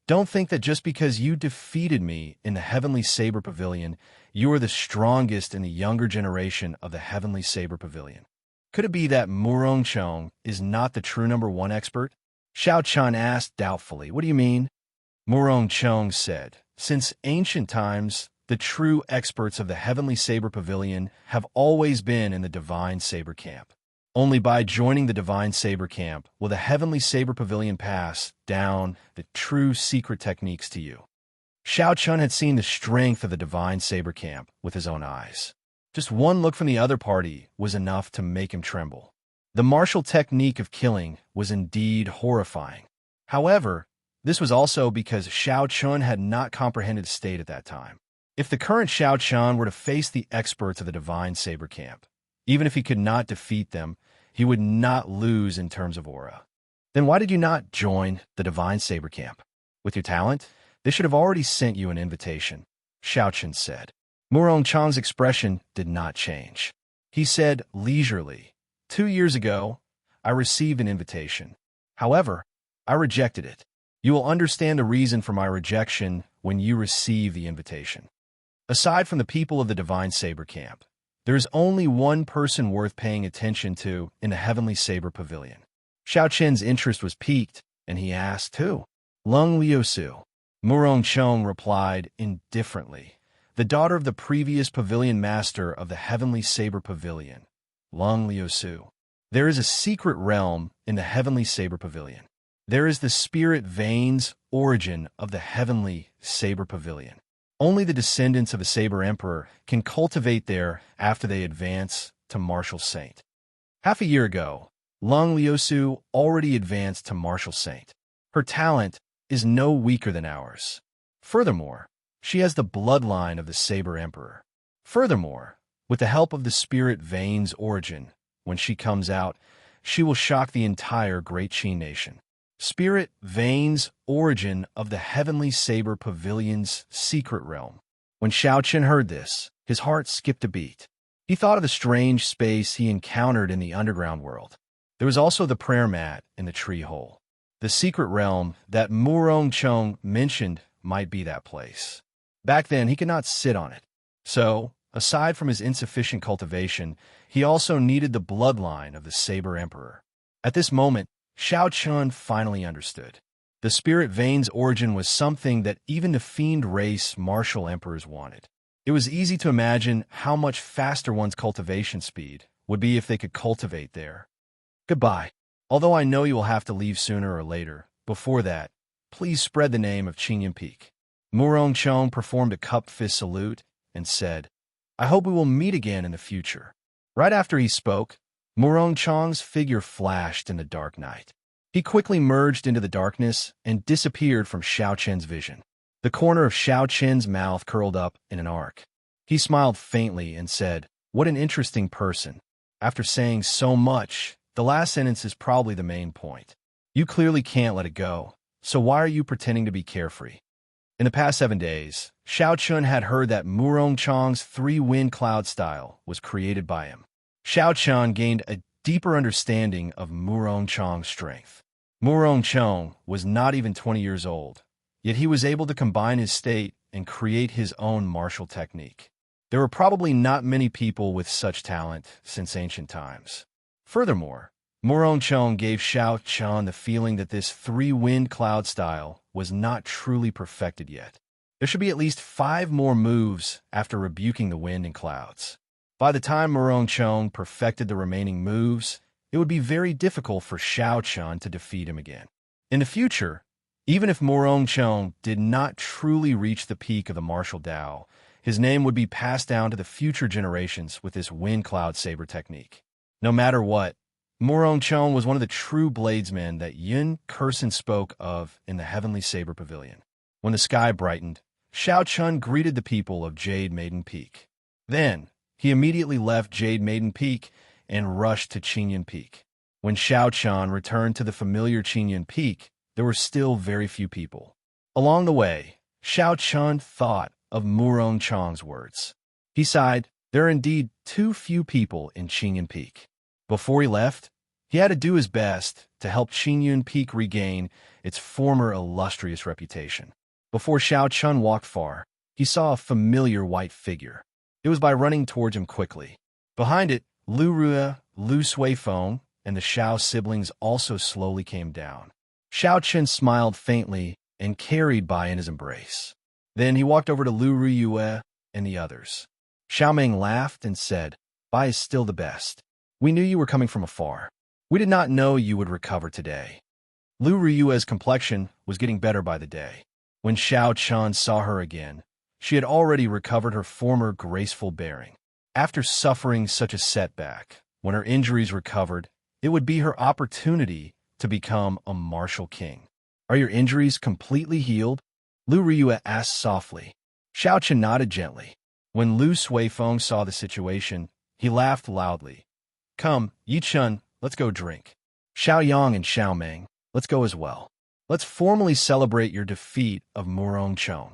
"Don't think that just because you defeated me in the Heavenly Saber Pavilion, you are the strongest in the younger generation of the Heavenly Saber Pavilion." Could it be that Murong is not the true #1 expert? Xianxia asked doubtfully, "What do you mean?" Murong said, "Since ancient times, the true experts of the Heavenly Saber Pavilion have always been in the Divine Saber Camp. Only by joining the Divine Saber Camp will the Heavenly Saber Pavilion pass down the true secret techniques to you." Xianxia had seen the strength of the Divine Saber Camp with his own eyes. Just one look from the other party was enough to make him tremble. The martial technique of killing was indeed horrifying. However, this was also because Xianxia had not comprehended the state at that time. If the current Xianxia were to face the experts of the Divine Saber Camp, even if he could not defeat them, he would not lose in terms of aura. Then why did you not join the Divine Saber Camp? With your talent, they should have already sent you an invitation, Xianxia said. Murong's expression did not change. He said leisurely, 2 years ago, I received an invitation. However, I rejected it. You will understand the reason for my rejection when you receive the invitation. Aside from the people of the Divine Saber Camp, there is only one person worth paying attention to in the Heavenly Saber Pavilion. Xiaoqian's interest was piqued, and he asked, "Who?" "Lung Liusu." Murong replied indifferently, "The daughter of the previous pavilion master of the Heavenly Saber Pavilion, Lung Liusu. There is a secret realm in the Heavenly Saber Pavilion. There is the spirit veins origin of the Heavenly Saber Pavilion. Only the descendants of a Saber Emperor can cultivate there after they advance to Martial Saint. Half a year ago, Lung Liusu already advanced to Martial Saint. Her talent is no weaker than ours. Furthermore, she has the bloodline of the Saber Emperor. Furthermore, with the help of the spirit veins origin, when she comes out, she will shock the entire Great Qi Nation. Spirit veins origin of the Heavenly Saber Pavilion's secret realm." When Xiaoqian heard this, his heart skipped a beat. He thought of the strange space he encountered in the underground world. There was also the prayer mat in the tree hole. The secret realm that Murong mentioned might be that place. Back then, he could not sit on it. So, aside from his insufficient cultivation, he also needed the bloodline of the Saber Emperor. At this moment, Xianxia finally understood. The spirit vein's origin was something that even the fiend race martial emperors wanted. It was easy to imagine how much faster one's cultivation speed would be if they could cultivate there. Goodbye. Although I know you will have to leave sooner or later, before that, please spread the name of Qingyun Peak. Murongchong performed a cup fist salute and said, I hope we will meet again in the future. Right after he spoke, Murongchong's figure flashed in the dark night. He quickly merged into the darkness and disappeared from Xiaoqian's vision. The corner of Xiaoqian's mouth curled up in an arc. He smiled faintly and said, What an interesting person. After saying so much, the last sentence is probably the main point. You clearly can't let it go, so why are you pretending to be carefree? In the past 7 days, Xiaoqian had heard that Murongchong's three-wind cloud style was created by him. Xiaoqian gained a deeper understanding of Murongchong's strength. Murongchong was not even 20 years old, yet he was able to combine his state and create his own martial technique. There were probably not many people with such talent since ancient times. Furthermore, Murongchong gave Xiaoqian the feeling that this three-wind cloud style was not truly perfected yet. There should be at least 5 more moves after rebuking the wind and clouds. By the time Murongchong perfected the remaining moves, it would be very difficult for Xiaoqian to defeat him again. In the future, even if Murongchong did not truly reach the peak of the martial Tao, his name would be passed down to the future generations with this wind cloud saber technique. No matter what, Murongchong was one of the true bladesmen that Yun Kursen spoke of in the Heavenly Saber Pavilion. When the sky brightened, Xiaoqian greeted the people of Jade Maiden Peak. Then, he immediately left Jade Maiden Peak and rushed to Qingyun Peak. When Xiaoqian returned to the familiar Qingyun Peak, there were still very few people. Along the way, Xiaoqian thought of Murongchong's words. He sighed, there are indeed too few people in Qingyun Peak. Before he left, he had to do his best to help Qingyun Peak regain its former illustrious reputation. Before Xiaoqian walked far, he saw a familiar white figure. It was by running towards him quickly. Behind it, Lu Rua, Lu Suifeng, and the Xiao siblings also slowly came down. Xiaoqian smiled faintly and carried Bai in his embrace. Then he walked over to Lu Ruyue and the others. Xiaoming laughed and said, Bai is still the best. We knew you were coming from afar. We did not know you would recover today. Lu Ruyue's complexion was getting better by the day. When Xiaoqian saw her again, she had already recovered her former graceful bearing. After suffering such a setback, when her injuries recovered, it would be her opportunity to become a martial king. Are your injuries completely healed? Lu Riyue asked softly. Xiaoqian nodded gently. When Lu Suifeng saw the situation, he laughed loudly. Come, Yichun, let's go drink. Xiaoyang and Xiaomeng, let's go as well. Let's formally celebrate your defeat of Murongchong.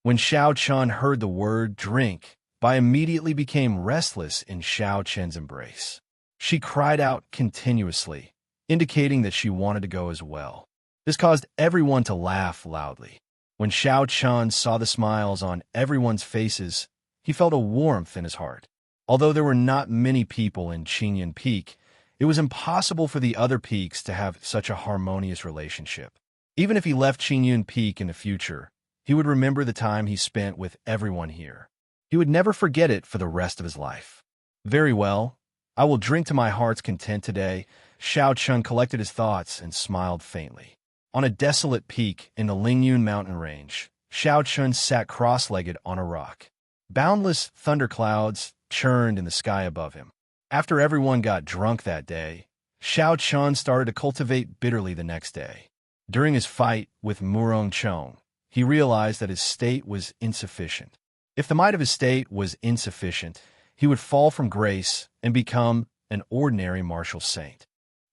When Xiaoqian heard the word drink, Bai immediately became restless in Xiaoqian's embrace. She cried out continuously, indicating that she wanted to go as well. This caused everyone to laugh loudly. When Xiaoqian saw the smiles on everyone's faces, he felt a warmth in his heart. Although there were not many people in Qingyun Peak, it was impossible for the other peaks to have such a harmonious relationship. Even if he left Qingyun Peak in the future, he would remember the time he spent with everyone here. He would never forget it for the rest of his life. Very well, I will drink to my heart's content today. Xiaoqian collected his thoughts and smiled faintly. On a desolate peak in the Lingyun mountain range, Xiaoqian sat cross-legged on a rock. Boundless thunderclouds churned in the sky above him. After everyone got drunk that day, Xiaoqian started to cultivate bitterly the next day. During his fight with Murongchong, he realized that his state was insufficient. If the might of his state was insufficient, he would fall from grace and become an ordinary martial saint.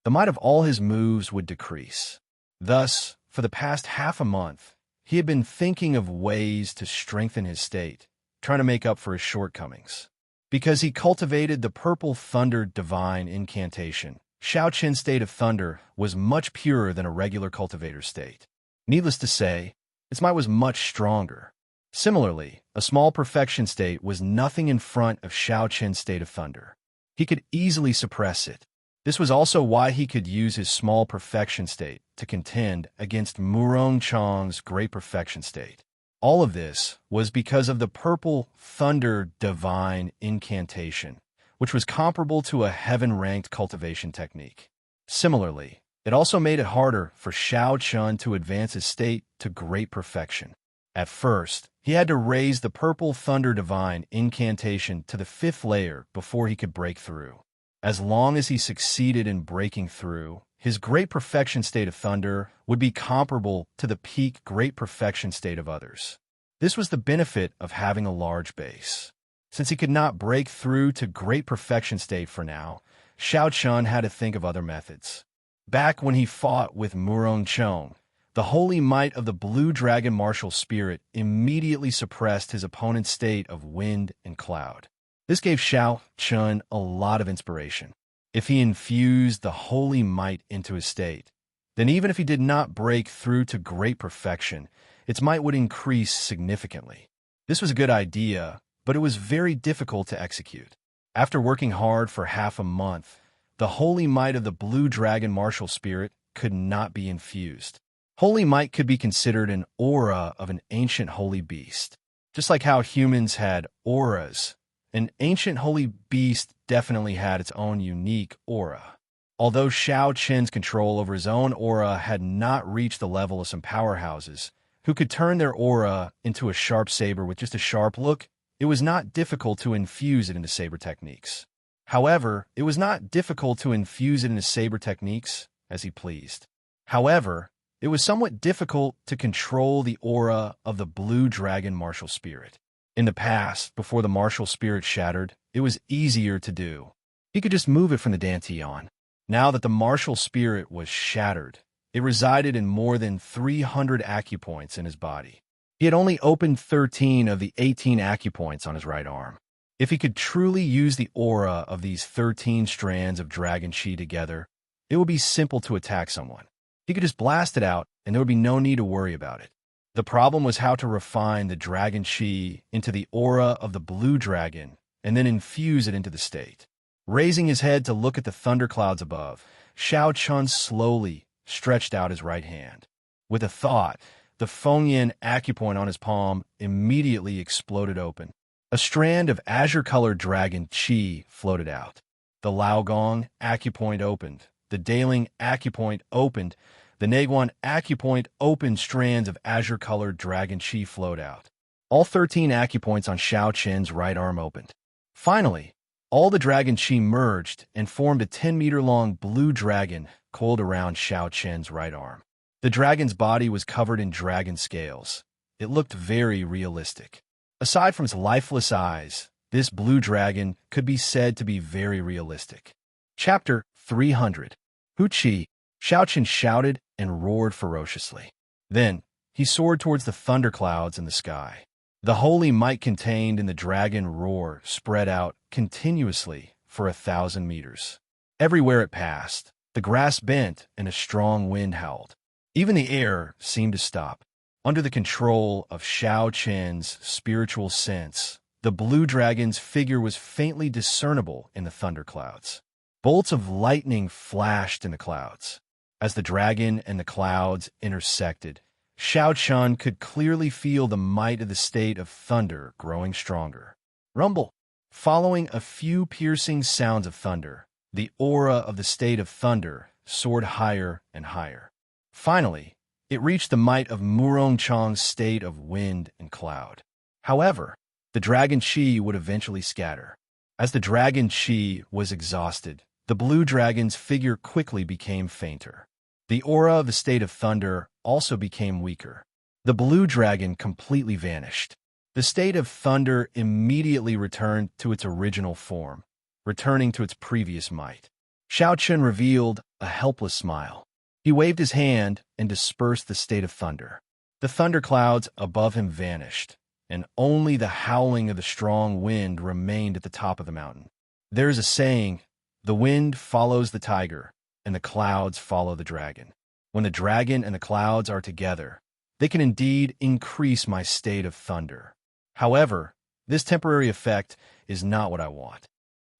The might of all his moves would decrease. Thus, for the past half a month, he had been thinking of ways to strengthen his state, trying to make up for his shortcomings. Because he cultivated the Purple Thunder Divine Incantation, Xiaoqian's state of thunder was much purer than a regular cultivator's state. Needless to say, its might was much stronger. Similarly, a small perfection state was nothing in front of Xianxia's state of thunder. He could easily suppress it. This was also why he could use his small perfection state to contend against Murong Chang's great perfection state. All of this was because of the purple thunder divine incantation, which was comparable to a heaven-ranked cultivation technique. Similarly, it also made it harder for Xianxia to advance his state to great perfection. At first, he had to raise the purple thunder divine incantation to the 5th layer before he could break through. As long as he succeeded in breaking through, his great perfection state of thunder would be comparable to the peak great perfection state of others. This was the benefit of having a large base. Since he could not break through to great perfection state for now, Xianxia had to think of other methods. Back when he fought with Murong Chang, the holy might of the blue dragon martial spirit immediately suppressed his opponent's state of wind and cloud. This gave Xianxia a lot of inspiration. If he infused the holy might into his state, then even if he did not break through to great perfection, its might would increase significantly. This was a good idea, but it was very difficult to execute. After working hard for half a month, the holy might of the blue dragon martial spirit could not be infused. Holy might could be considered an aura of an ancient holy beast. Just like how humans had auras, an ancient holy beast definitely had its own unique aura. Although Xianxia's control over his own aura had not reached the level of some powerhouses, who could turn their aura into a sharp saber with just a sharp look, it was not difficult to infuse it into saber techniques. However, it was not difficult to infuse it into saber techniques as he pleased. However, it was somewhat difficult to control the aura of the blue dragon martial spirit. In the past, before the martial spirit shattered, it was easier to do. He could just move it from the Dantian. Now that the martial spirit was shattered, it resided in more than 300 acupoints in his body. He had only opened 13 of the 18 acupoints on his right arm. If he could truly use the aura of these 13 strands of dragon chi together, it would be simple to attack someone. He could just blast it out, and there would be no need to worry about it. The problem was how to refine the dragon chi into the aura of the blue dragon and then infuse it into the state. Raising his head to look at the thunderclouds above, Xianxia slowly stretched out his right hand. With a thought, the Fengyan acupoint on his palm immediately exploded open. A strand of azure-colored dragon chi floated out. The Laogong acupoint opened. The Daling acupoint opened. The Naguan acupoint opened. Strands of azure-colored dragon chi flowed out. All 13 acupoints on Xianxia's right arm opened. Finally, all the dragon chi merged and formed a 10-meter-long blue dragon coiled around Xianxia's right arm. The dragon's body was covered in dragon scales. It looked very realistic. Aside from its lifeless eyes, this blue dragon could be said to be very realistic. Chapter 300. Wuxia. Xianxia shouted and roared ferociously. Then, he soared towards the thunderclouds in the sky. The holy might contained in the dragon roar spread out continuously for 1,000 meters. Everywhere it passed, the grass bent and a strong wind howled. Even the air seemed to stop. Under the control of Xianxia's spiritual sense, the blue dragon's figure was faintly discernible in the thunderclouds. Bolts of lightning flashed in the clouds. As the dragon and the clouds intersected, Xianxia could clearly feel the might of the state of thunder growing stronger. Rumble! Following a few piercing sounds of thunder, the aura of the state of thunder soared higher and higher. Finally, it reached the might of Murong Chang's state of wind and cloud. However, the dragon chi would eventually scatter. As the dragon chi was exhausted, the blue dragon's figure quickly became fainter. The aura of the state of thunder also became weaker. The blue dragon completely vanished. The state of thunder immediately returned to its original form, returning to its previous might. Xianxia revealed a helpless smile. He waved his hand and dispersed the state of thunder. The thunderclouds above him vanished, and only the howling of the strong wind remained at the top of the mountain. There is a saying, the wind follows the tiger, and the clouds follow the dragon. When the dragon and the clouds are together, they can indeed increase my state of thunder. However, this temporary effect is not what I want.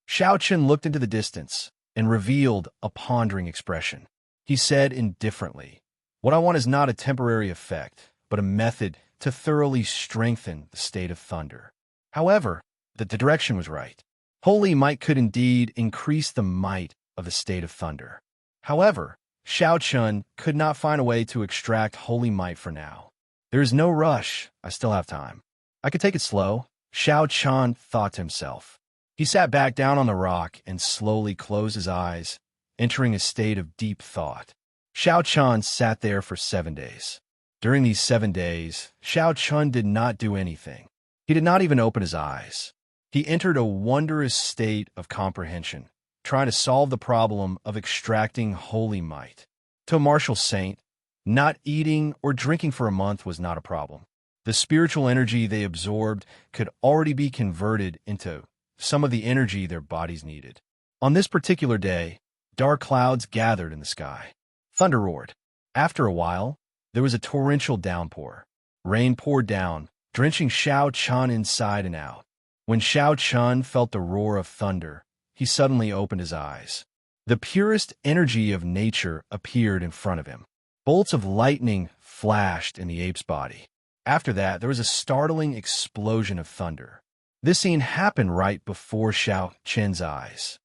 Xianxia looked into the distance and revealed a pondering expression. He said indifferently, "What I want is not a temporary effect, but a method to thoroughly strengthen the state of thunder." However, the direction was right. Holy might could indeed increase the might of the state of thunder. However, Xianxia could not find a way to extract holy might for now. There is no rush. I still have time. I could take it slow, Xianxia thought to himself. He sat back down on the rock and slowly closed his eyes, entering a state of deep thought. Xianxia sat there for 7 days. During these 7 days, Xianxia did not do anything. He did not even open his eyes. He entered a wondrous state of comprehension, trying to solve the problem of extracting holy might. To a martial saint, not eating or drinking for a month was not a problem. The spiritual energy they absorbed could already be converted into some of the energy their bodies needed. On this particular day, dark clouds gathered in the sky. Thunder roared. After a while, there was a torrential downpour. Rain poured down, drenching Xianxia inside and out. When Xianxia felt the roar of thunder, he suddenly opened his eyes. The purest energy of nature appeared in front of him. Bolts of lightning flashed in the ape's body. After that, there was a startling explosion of thunder. This scene happened right before Xianxia's eyes.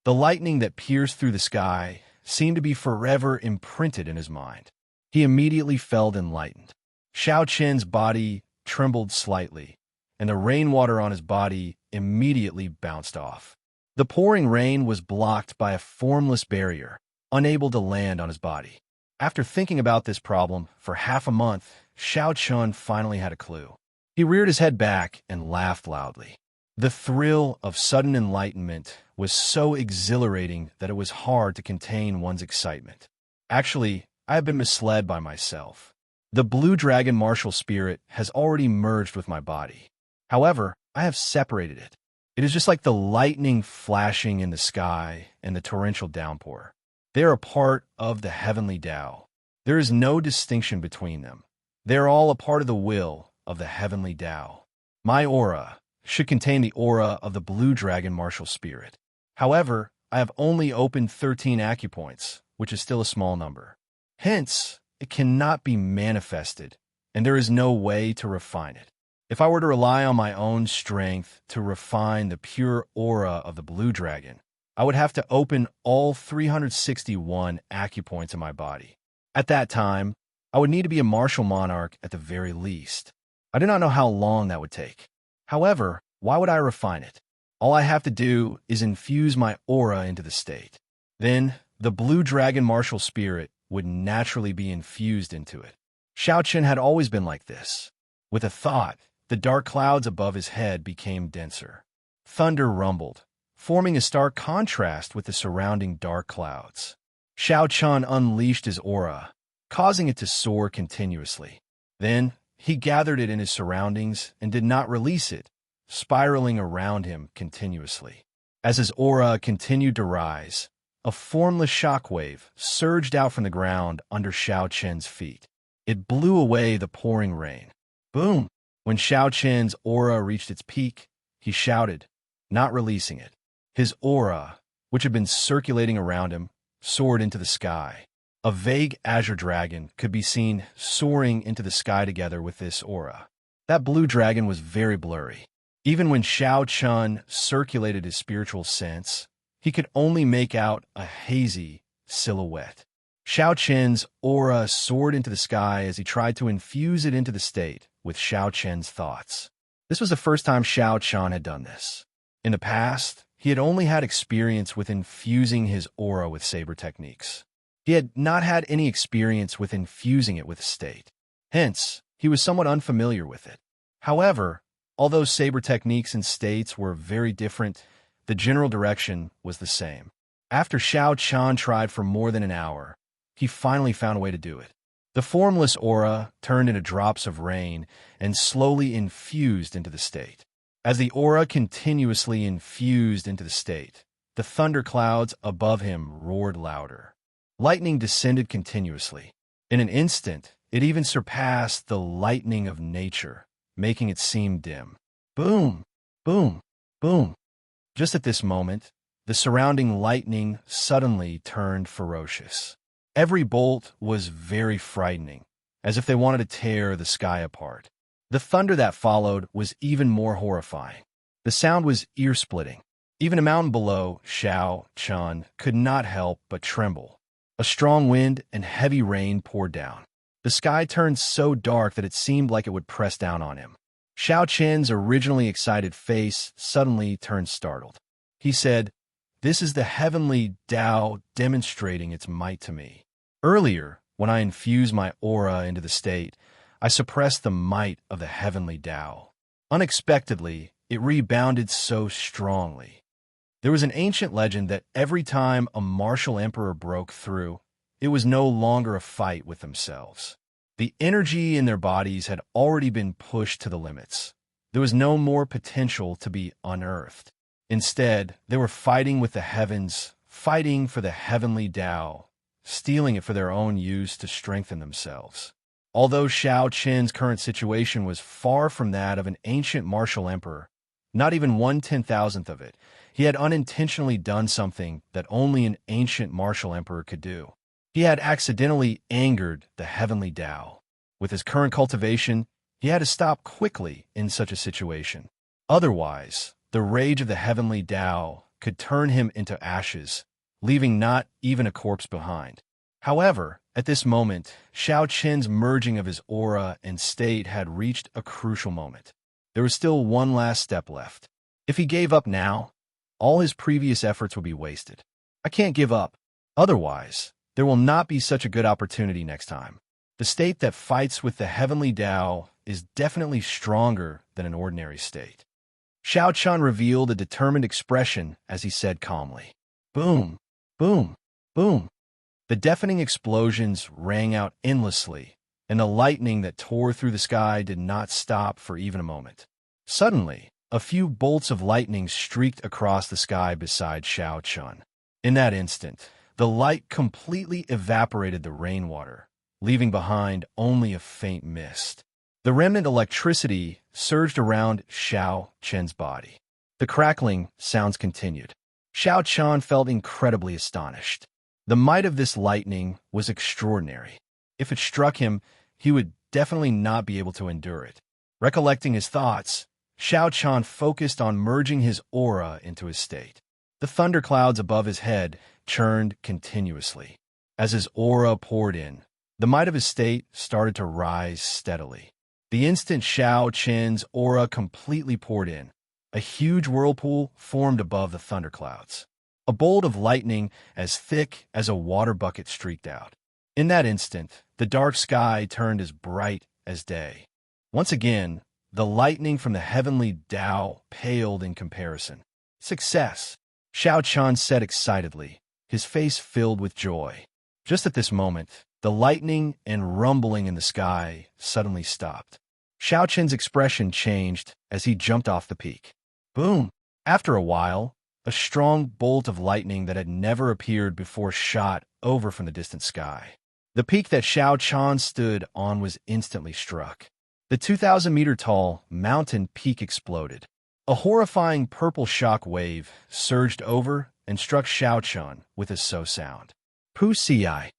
The lightning that pierced through the sky seemed to be forever imprinted in his mind. He immediately felt enlightened. Xianxia's body trembled slightly, and the rainwater on his body immediately bounced off. The pouring rain was blocked by a formless barrier, unable to land on his body. After thinking about this problem for half a month, Xianxia finally had a clue. He reared his head back and laughed loudly. The thrill of sudden enlightenment was so exhilarating that it was hard to contain one's excitement. Actually, I have been misled by myself. The blue dragon martial spirit has already merged with my body. However, I have separated it. It is just like the lightning flashing in the sky and the torrential downpour. They are a part of the heavenly Tao. There is no distinction between them. They are all a part of the will of the heavenly Tao. My aura should contain the aura of the blue dragon martial spirit. However, I have only opened 13 acupoints, which is still a small number. Hence, it cannot be manifested, and there is no way to refine it. If I were to rely on my own strength to refine the pure aura of the blue dragon, I would have to open all 361 acupoints in my body. At that time, I would need to be a martial monarch at the very least. I do not know how long that would take. However, why would I refine it? All I have to do is infuse my aura into the state. Then, the blue dragon martial spirit would naturally be infused into it. Xianxia had always been like this. With a thought, the dark clouds above his head became denser. Thunder rumbled, forming a stark contrast with the surrounding dark clouds. Xianxia unleashed his aura, causing it to soar continuously. Then, he gathered it in his surroundings and did not release it, spiraling around him continuously. As his aura continued to rise, a formless shockwave surged out from the ground under Xianxia's feet. It blew away the pouring rain. Boom! When Xianxia's aura reached its peak, he shouted, not releasing it. His aura, which had been circulating around him, soared into the sky. A vague azure dragon could be seen soaring into the sky together with this aura. That blue dragon was very blurry. Even when Xianxia circulated his spiritual sense, he could only make out a hazy silhouette. Xianxia's aura soared into the sky as he tried to infuse it into the state with Xianxia's thoughts. This was the first time Xianxia had done this. In the past, he had only had experience with infusing his aura with saber techniques. He had not had any experience with infusing it with state. Hence, he was somewhat unfamiliar with it. However, although saber techniques and states were very different, the general direction was the same. After Xianxia tried for more than an hour, he finally found a way to do it. The formless aura turned into drops of rain and slowly infused into the state. As the aura continuously infused into the state, the thunderclouds above him roared louder. Lightning descended continuously. In an instant, It even surpassed the lightning of nature, making it seem dim. Boom! Boom! Boom! Just at this moment, the surrounding lightning suddenly turned ferocious. Every bolt was very frightening, as if they wanted to tear the sky apart. The thunder that followed was even more horrifying. The sound was ear-splitting. Even a mountain below, Xianxia could not help but tremble. A strong wind and heavy rain poured down. The sky turned so dark that it seemed like it would press down on him. Xianxia's originally excited face suddenly turned startled. He said, "This is the heavenly Tao demonstrating its might to me. Earlier, when I infused my aura into the state, I suppressed the might of the heavenly Tao. Unexpectedly, it rebounded so strongly. There was an ancient legend that every time a martial emperor broke through, it was no longer a fight with themselves. The energy in their bodies had already been pushed to the limits. There was no more potential to be unearthed. Instead, they were fighting with the heavens, fighting for the heavenly Tao, stealing it for their own use to strengthen themselves." Although Xianxia's current situation was far from that of an ancient martial emperor, not even 1/10,000th of it, he had unintentionally done something that only an ancient martial emperor could do. He had accidentally angered the heavenly Tao. With his current cultivation, he had to stop quickly in such a situation. Otherwise, the rage of the heavenly Tao could turn him into ashes, leaving not even a corpse behind. However, at this moment, Xianxia's merging of his aura and state had reached a crucial moment. There was still one last step left. If he gave up now, all his previous efforts would be wasted. "I can't give up. Otherwise, there will not be such a good opportunity next time. The state that fights with the heavenly Tao is definitely stronger than an ordinary state." Xianxia revealed a determined expression as he said calmly, "Boom! Boom! Boom!" The deafening explosions rang out endlessly, and the lightning that tore through the sky did not stop for even a moment. Suddenly, a few bolts of lightning streaked across the sky beside Xianxia. In that instant, the light completely evaporated the rainwater, leaving behind only a faint mist. The remnant electricity surged around Xianxia's body. The crackling sounds continued. Xianxia felt incredibly astonished. The might of this lightning was extraordinary. If it struck him, he would definitely not be able to endure it. Recollecting his thoughts, Xianxia focused on merging his aura into his state. The thunderclouds above his head churned continuously. As his aura poured in, the might of his state started to rise steadily. The instant Xianxia's aura completely poured in, a huge whirlpool formed above the thunderclouds. A bolt of lightning as thick as a water bucket streaked out. In that instant, the dark sky turned as bright as day. Once again, the lightning from the heavenly Tao paled in comparison. "Success!" Xianxia said excitedly, his face filled with joy. Just at this moment, the lightning and rumbling in the sky suddenly stopped. Xianxia's expression changed as he jumped off the peak. Boom! After a while, a strong bolt of lightning that had never appeared before shot over from the distant sky. The peak that Xianxia stood on was instantly struck. The 2,000-meter-tall mountain peak exploded. A horrifying purple shock wave surged over and struck Xianxia with a so sound. Wuxia!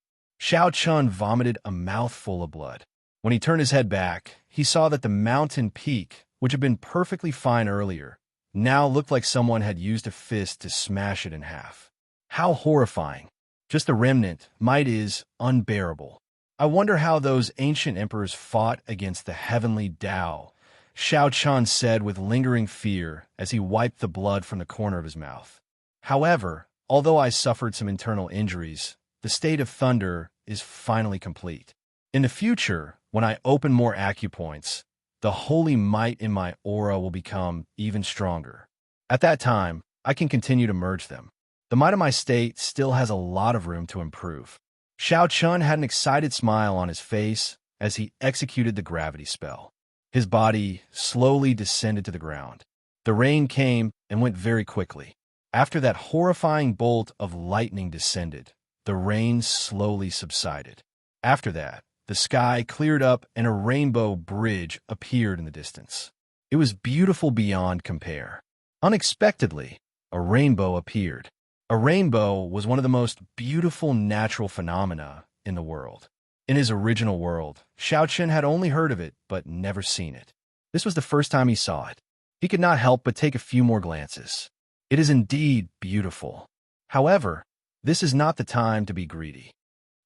Xianxia vomited a mouthful of blood. When he turned his head back, he saw that the mountain peak, which had been perfectly fine earlier, now looked like someone had used a fist to smash it in half. How horrifying! Just a remnant, might is unbearable. I wonder how those ancient emperors fought against the heavenly Tao, Xianxia said with lingering fear as he wiped the blood from the corner of his mouth. However, although I suffered some internal injuries, the state of thunder is finally complete. In the future, when I open more acupoints, the holy might in my aura will become even stronger. At that time, I can continue to merge them. The might of my state still has a lot of room to improve. Xianxia had an excited smile on his face as he executed the gravity spell. His body slowly descended to the ground. The rain came and went very quickly. After that horrifying bolt of lightning descended, the rain slowly subsided. After that, the sky cleared up and a rainbow bridge appeared in the distance. It was beautiful beyond compare. Unexpectedly, a rainbow appeared. A rainbow was one of the most beautiful natural phenomena in the world. In his original world, Xianxia had only heard of it but never seen it. This was the first time he saw it. He could not help but take a few more glances. It is indeed beautiful. However, this is not the time to be greedy.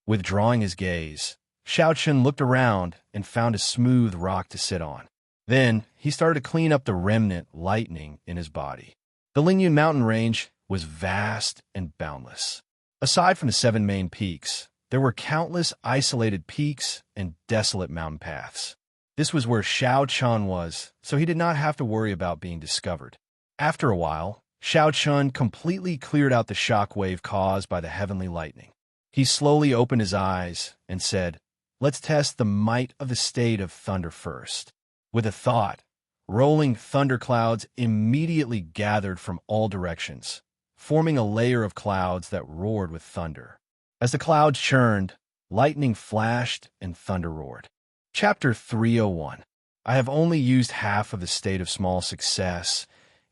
Withdrawing his gaze, Xianxia looked around and found a smooth rock to sit on. Then, he started to clean up the remnant lightning in his body. The Lingyun mountain range was vast and boundless. Aside from the 7 main peaks, there were countless isolated peaks and desolate mountain paths. This was where Xianxia was, so he did not have to worry about being discovered. After a while, Xianxia completely cleared out the shock wave caused by the heavenly lightning. He slowly opened his eyes and said, "Let's test the might of the state of thunder first." With a thought, rolling thunderclouds immediately gathered from all directions, forming a layer of clouds that roared with thunder. As the clouds churned, lightning flashed and thunder roared. Chapter 301. I have only used half of the state of small success,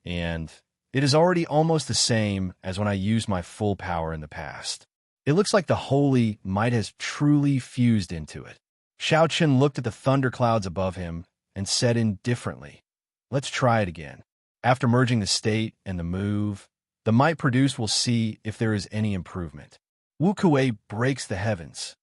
and it is already almost the same as when I used my full power in the past. It looks like the holy might has truly fused into it. Xianxia looked at the thunderclouds above him and said indifferently, "Let's try it again." After merging the state and the move, the might produced will see if there is any improvement. Wuxia breaks the heavens.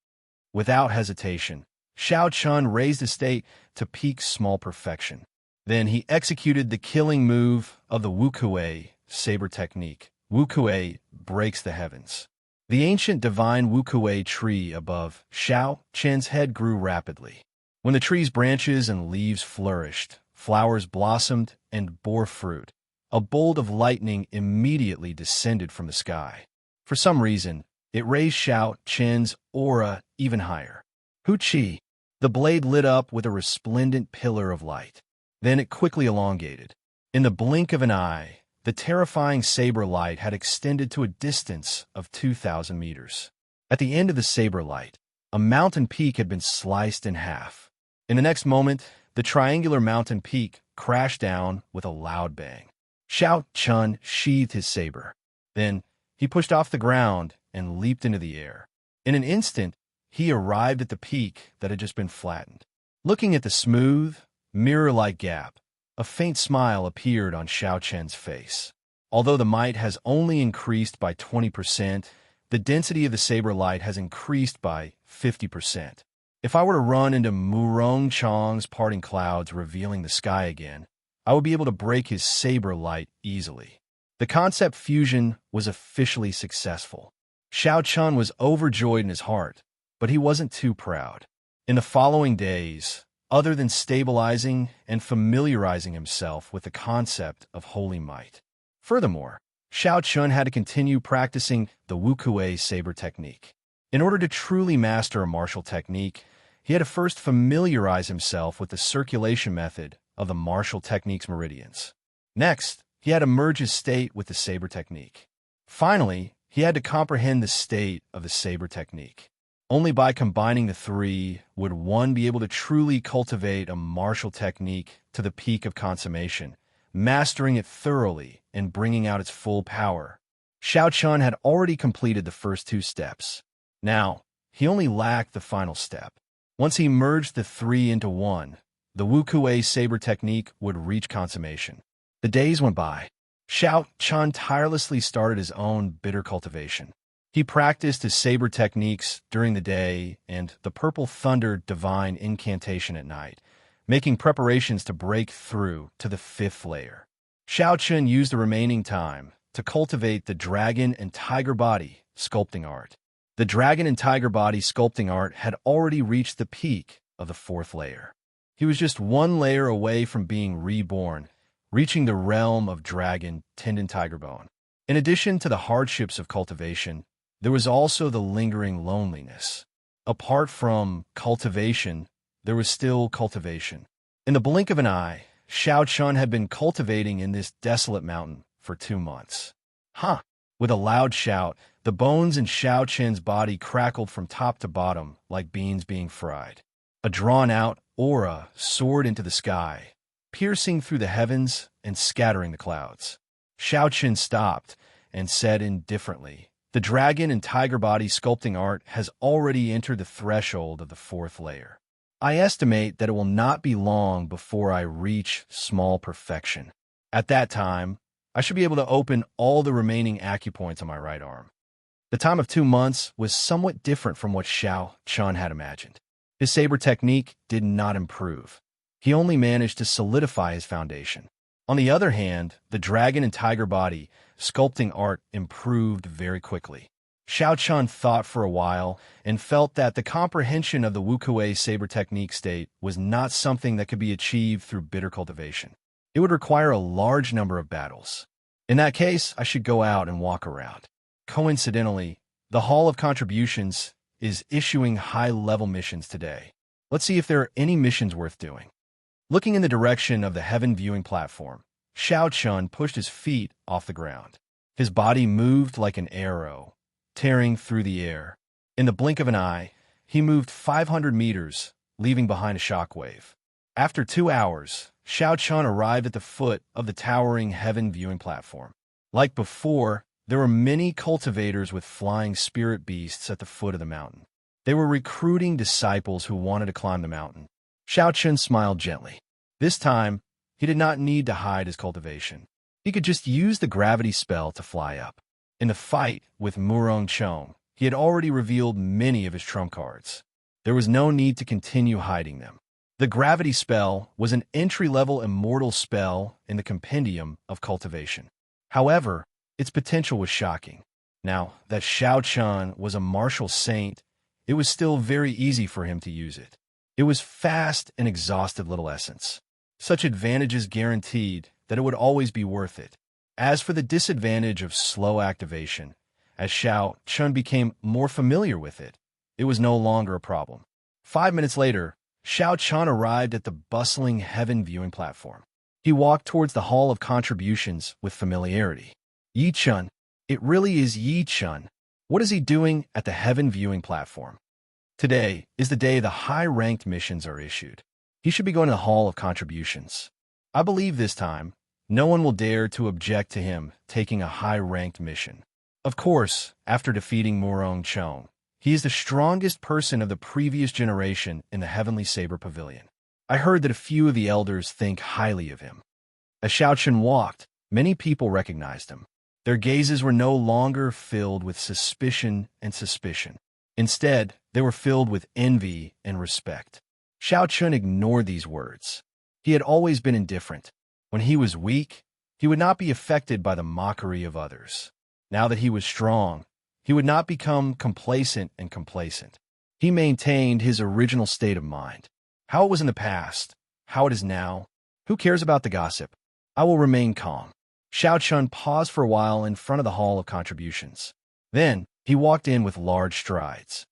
Without hesitation, Xianxia raised the state to peak small perfection. Then he executed the killing move of the Wuxia saber technique. Wuxia breaks the heavens. The ancient divine Wuxia tree above Xianxia's head grew rapidly. When the tree's branches and leaves flourished, flowers blossomed and bore fruit. A bolt of lightning immediately descended from the sky. For some reason, it raised Xianxia's aura even higher. Wuxia! The blade lit up with a resplendent pillar of light. Then it quickly elongated. In the blink of an eye, the terrifying saber light had extended to a distance of 2,000 meters. At the end of the saber light, a mountain peak had been sliced in half. In the next moment, the triangular mountain peak crashed down with a loud bang. Xianxia sheathed his saber. Then, he pushed off the ground and leaped into the air. In an instant, he arrived at the peak that had just been flattened. Looking at the smooth, mirror-like gap, a faint smile appeared on Xianxia's face. Although the might has only increased by 20%, the density of the saber light has increased by 50%. If I were to run into Murong Chang's parting clouds revealing the sky again, I would be able to break his saber light easily. The concept fusion was officially successful. Xianxia was overjoyed in his heart, but he wasn't too proud. In the following days, other than stabilizing and familiarizing himself with the concept of holy might. Furthermore, Xianxia had to continue practicing the Wuxia saber technique. In order to truly master a martial technique, he had to first familiarize himself with the circulation method of the martial technique's meridians. Next, he had to merge his state with the saber technique. Finally, he had to comprehend the state of the saber technique. Only by combining the three would one be able to truly cultivate a martial technique to the peak of consummation, mastering it thoroughly and bringing out its full power. Xianxia had already completed the first 2 steps. Now, he only lacked the final step. Once he merged the 3 into one, the Wuxia saber technique would reach consummation. The days went by. Xianxia tirelessly started his own bitter cultivation. He practiced his saber techniques during the day and the purple thunder divine incantation at night, making preparations to break through to the 5th layer. Xianxia used the remaining time to cultivate the dragon and tiger body sculpting art. The dragon and tiger body sculpting art had already reached the peak of the 4th layer. He was just 1 layer away from being reborn, reaching the realm of dragon tendon tiger bone. In addition to the hardships of cultivation, there was also the lingering loneliness. Apart from cultivation, there was still cultivation. In the blink of an eye, Xianxia had been cultivating in this desolate mountain for 2 months. With a loud shout, The bones in Xiao Chen's body crackled from top to bottom like beans being fried. A drawn-out aura soared into the sky, piercing through the heavens and scattering the clouds. Xiao Chen stopped and said indifferently, "The dragon and tiger body sculpting art has already entered the threshold of the fourth layer. I estimate that it will not be long before I reach small perfection. At that time, I should be able to open all the remaining acupoints on my right arm." The time of 2 months was somewhat different from what Xiao Chen had imagined. His saber technique did not improve. He only managed to solidify his foundation. On the other hand, the dragon and tiger body sculpting art improved very quickly. Xiao Chen thought for a while and felt that the comprehension of the Wuxia saber technique state was not something that could be achieved through bitter cultivation. It would require a large number of battles. In that case, I should go out and walk around. Coincidentally, the Hall of Contributions is issuing high-level missions today. Let's see if there are any missions worth doing. Looking in the direction of the heaven viewing platform, Xiao Chen pushed his feet off the ground. His body moved like an arrow, tearing through the air. In the blink of an eye, he moved 500 meters, leaving behind a shockwave. After 2 hours, Xiao Chen arrived at the foot of the towering heaven viewing platform. Like before, there were many cultivators with flying spirit beasts at the foot of the mountain. They were recruiting disciples who wanted to climb the mountain. Xiao Chen smiled gently. This time, he did not need to hide his cultivation. He could just use the gravity spell to fly up. In the fight with Murong Chong, he had already revealed many of his trump cards. There was no need to continue hiding them. The gravity spell was an entry-level immortal spell in the compendium of cultivation. However, its potential was shocking. Now that Xiao Chen was a martial saint, it was still very easy for him to use it. It was fast and exhausted little essence. Such advantages guaranteed that it would always be worth it. As for the disadvantage of slow activation, as Xiao Chen became more familiar with it, it was no longer a problem. 5 minutes later, Xiao Chen arrived at the bustling heaven viewing platform. He walked towards the Hall of Contributions with familiarity. Yi Chen. It really is Yi Chen. What is he doing at the heaven viewing platform? Today is the day the high-ranked missions are issued. He should be going to the Hall of Contributions. I believe this time, no one will dare to object to him taking a high-ranked mission. Of course, after defeating Murong Chong, he is the strongest person of the previous generation in the Heavenly Saber Pavilion. I heard that a few of the elders think highly of him. As Xiao Chen walked, many people recognized him. Their gazes were no longer filled with suspicion and suspicion. Instead, they were filled with envy and respect. Xiao Chen ignored these words. He had always been indifferent. When he was weak, he would not be affected by the mockery of others. Now that he was strong, he would not become complacent. He maintained his original state of mind. How it was in the past, how it is now, who cares about the gossip? I will remain calm. Xiao Chen paused for a while in front of the Hall of Contributions. Then, he walked in with large strides.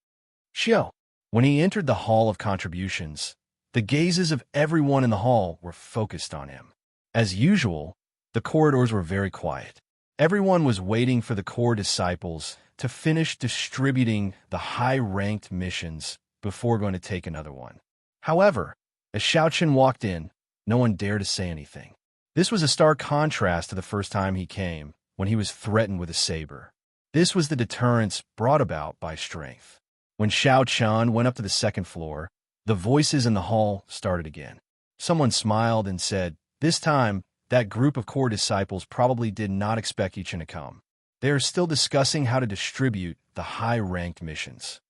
Xiao. When he entered the Hall of Contributions, the gazes of everyone in the hall were focused on him. As usual, the corridors were very quiet. Everyone was waiting for the core disciples to finish distributing the high-ranked missions before going to take another one. However, as Xiao Chen walked in, no one dared to say anything. This was a stark contrast to the first time he came, when he was threatened with a saber. This was the deterrence brought about by strength. When Xiao Chen went up to the second floor, the voices in the hall started again. Someone smiled and said, "This time, that group of core disciples probably did not expect Yi Chen to come. They are still discussing how to distribute the high-ranked missions.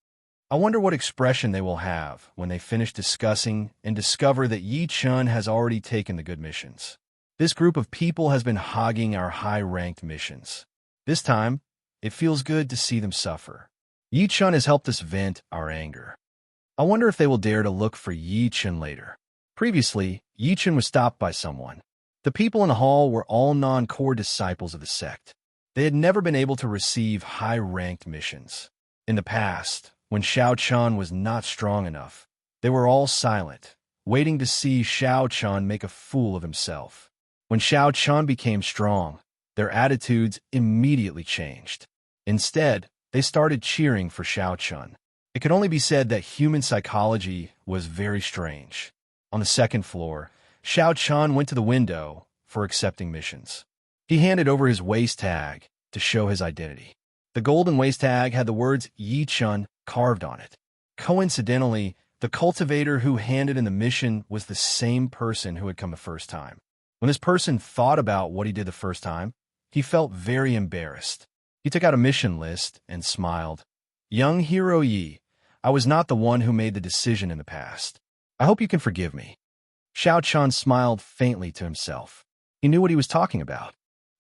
I wonder what expression they will have when they finish discussing and discover that Yi Chen has already taken the good missions. This group of people has been hogging our high-ranked missions. This time, it feels good to see them suffer. Yi Chen has helped us vent our anger. I wonder if they will dare to look for Yi Chen later." Previously, Yi Chen was stopped by someone. The people in the hall were all non-core disciples of the sect. They had never been able to receive high-ranked missions. In the past, when Xiao Chen was not strong enough, they were all silent, waiting to see Xiao Chen make a fool of himself. When Xiao Chen became strong, their attitudes immediately changed. Instead, they started cheering for Xianxia. It could only be said that human psychology was very strange. On the second floor, Xianxia went to the window for accepting missions. He handed over his waist tag to show his identity. The golden waist tag had the words Yi Chun carved on it. Coincidentally, the cultivator who handed in the mission was the same person who had come the first time. When this person thought about what he did the first time, he felt very embarrassed. He took out a mission list and smiled. Young Hero Yi, I was not the one who made the decision in the past. I hope you can forgive me. Xianxia smiled faintly to himself. He knew what he was talking about.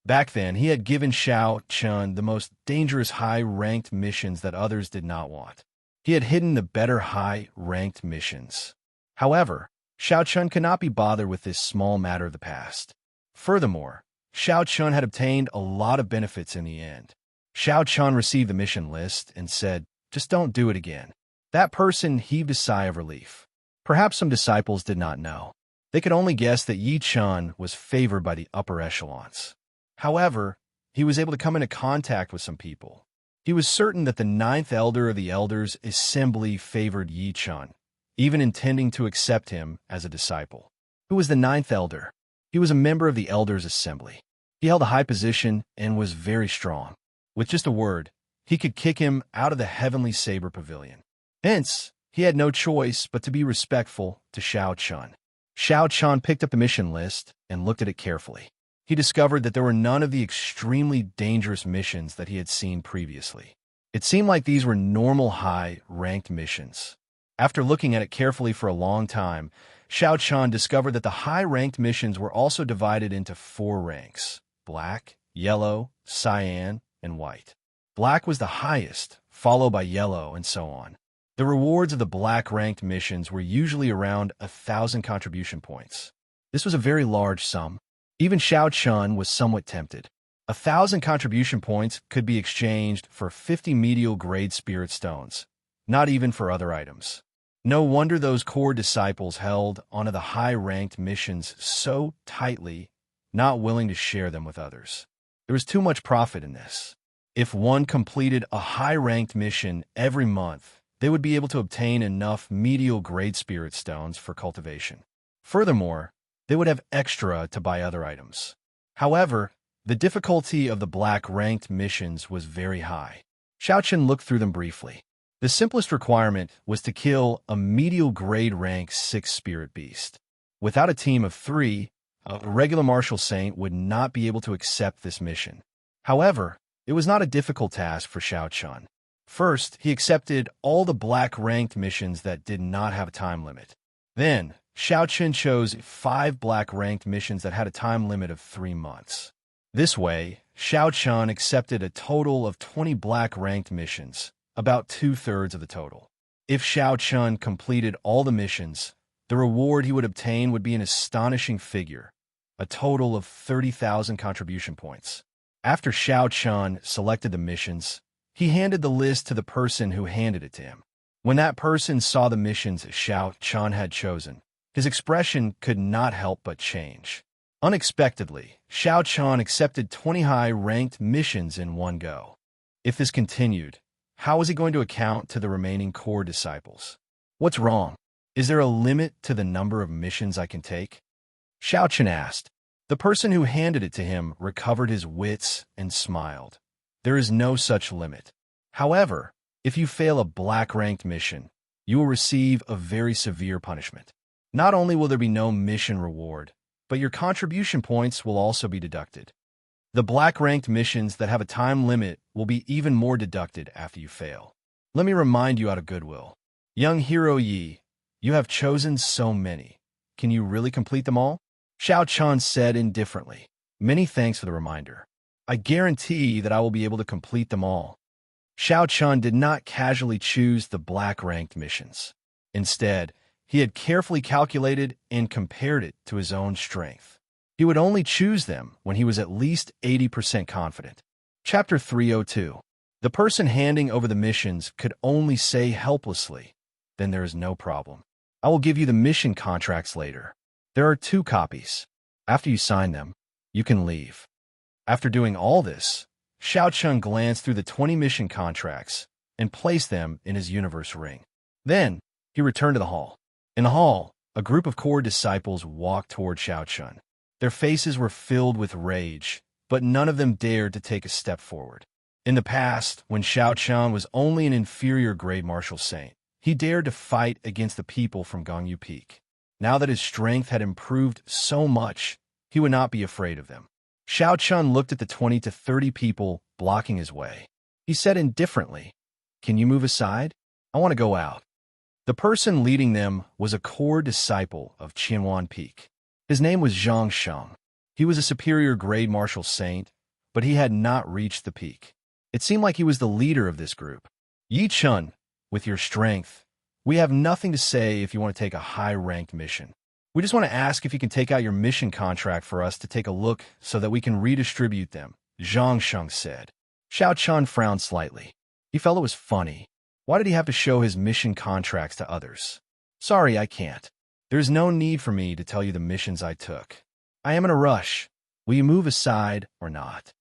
Back then, he had given Xianxia the most dangerous high-ranked missions that others did not want. He had hidden the better high-ranked missions. However, Xianxia could not be bothered with this small matter of the past. Furthermore, Xianxia had obtained a lot of benefits in the end. Xianxia received the mission list and said, just don't do it again. That person heaved a sigh of relief. Perhaps some disciples did not know. They could only guess that Yi Chun was favored by the upper echelons. However, he was able to come into contact with some people. He was certain that the ninth elder of the elders' assembly favored Yi Chun, even intending to accept him as a disciple. Who was the ninth elder? He was a member of the elders' assembly. He held a high position and was very strong. With just a word, he could kick him out of the heavenly saber pavilion. Hence, he had no choice but to be respectful to Xianxia. Xianxia picked up the mission list and looked at it carefully. He discovered that there were none of the extremely dangerous missions that he had seen previously. It seemed like these were normal high-ranked missions. After looking at it carefully for a long time, Xianxia discovered that the high-ranked missions were also divided into 4 ranks: black, yellow, cyan, and white. Black was the highest, followed by yellow, and so on. The rewards of the black-ranked missions were usually around 1,000 contribution points. This was a very large sum. Even Xianxia was somewhat tempted. 1,000 contribution points could be exchanged for 50 medial grade spirit stones, not even for other items. No wonder those core disciples held onto the high-ranked missions so tightly, not willing to share them with others. There was too much profit in this. If one completed a high-ranked mission every month, they would be able to obtain enough medial grade spirit stones for cultivation. Furthermore, they would have extra to buy other items. However, the difficulty of the black-ranked missions was very high. Xianxia looked through them briefly. The simplest requirement was to kill a medial grade rank 6 spirit beast. Without a team of 3, a regular martial saint would not be able to accept this mission. However, it was not a difficult task for Xianxia. First, he accepted all the black-ranked missions that did not have a time limit. Then, Xianxia chose 5 black-ranked missions that had a time limit of 3 months. This way, Xianxia accepted a total of 20 black-ranked missions, about 2/3 of the total. If Xianxia completed all the missions, the reward he would obtain would be an astonishing figure, a total of 30,000 contribution points. After Xianxia selected the missions, he handed the list to the person who handed it to him. When that person saw the missions Xianxia had chosen, his expression could not help but change. Unexpectedly, Xianxia accepted 20 high-ranked missions in one go. If this continued, how was he going to account to the remaining core disciples? What's wrong? Is there a limit to the number of missions I can take? Xianxia asked. The person who handed it to him recovered his wits and smiled. There is no such limit. However, if you fail a black-ranked mission, you will receive a very severe punishment. Not only will there be no mission reward, but your contribution points will also be deducted. The black-ranked missions that have a time limit will be even more deducted after you fail. Let me remind you out of goodwill. Young Hero Yi, you have chosen so many. Can you really complete them all? Xianxia said indifferently. Many thanks for the reminder. I guarantee that I will be able to complete them all. Xianxia did not casually choose the black-ranked missions. Instead, he had carefully calculated and compared it to his own strength. He would only choose them when he was at least 80% confident. Chapter 302. The person handing over the missions could only say helplessly, then there is no problem. I will give you the mission contracts later. There are 2 copies. After you sign them, you can leave. After doing all this, Xiao Chun glanced through the 20 mission contracts and placed them in his universe ring. Then, he returned to the hall. In the hall, a group of core disciples walked toward Xiao Chun. Their faces were filled with rage, but none of them dared to take a step forward. In the past, when Xiao Chun was only an inferior grade martial saint, he dared to fight against the people from Gongyu Peak. Now that his strength had improved so much, he would not be afraid of them. Xiao Chun looked at the 20 to 30 people blocking his way. He said indifferently, "Can you move aside? I want to go out." The person leading them was a core disciple of Qianwan Peak. His name was Xianxia. He was a superior grade martial saint, but he had not reached the peak. It seemed like he was the leader of this group. "Yi Chun, with your strength, we have nothing to say if you want to take a high-ranked mission. We just want to ask if you can take out your mission contract for us to take a look so that we can redistribute them," Xianxia said. Xiao Chun frowned slightly. He felt it was funny. Why did he have to show his mission contracts to others? "Sorry, I can't. There's no need for me to tell you the missions I took. I am in a rush. Will you move aside or not?"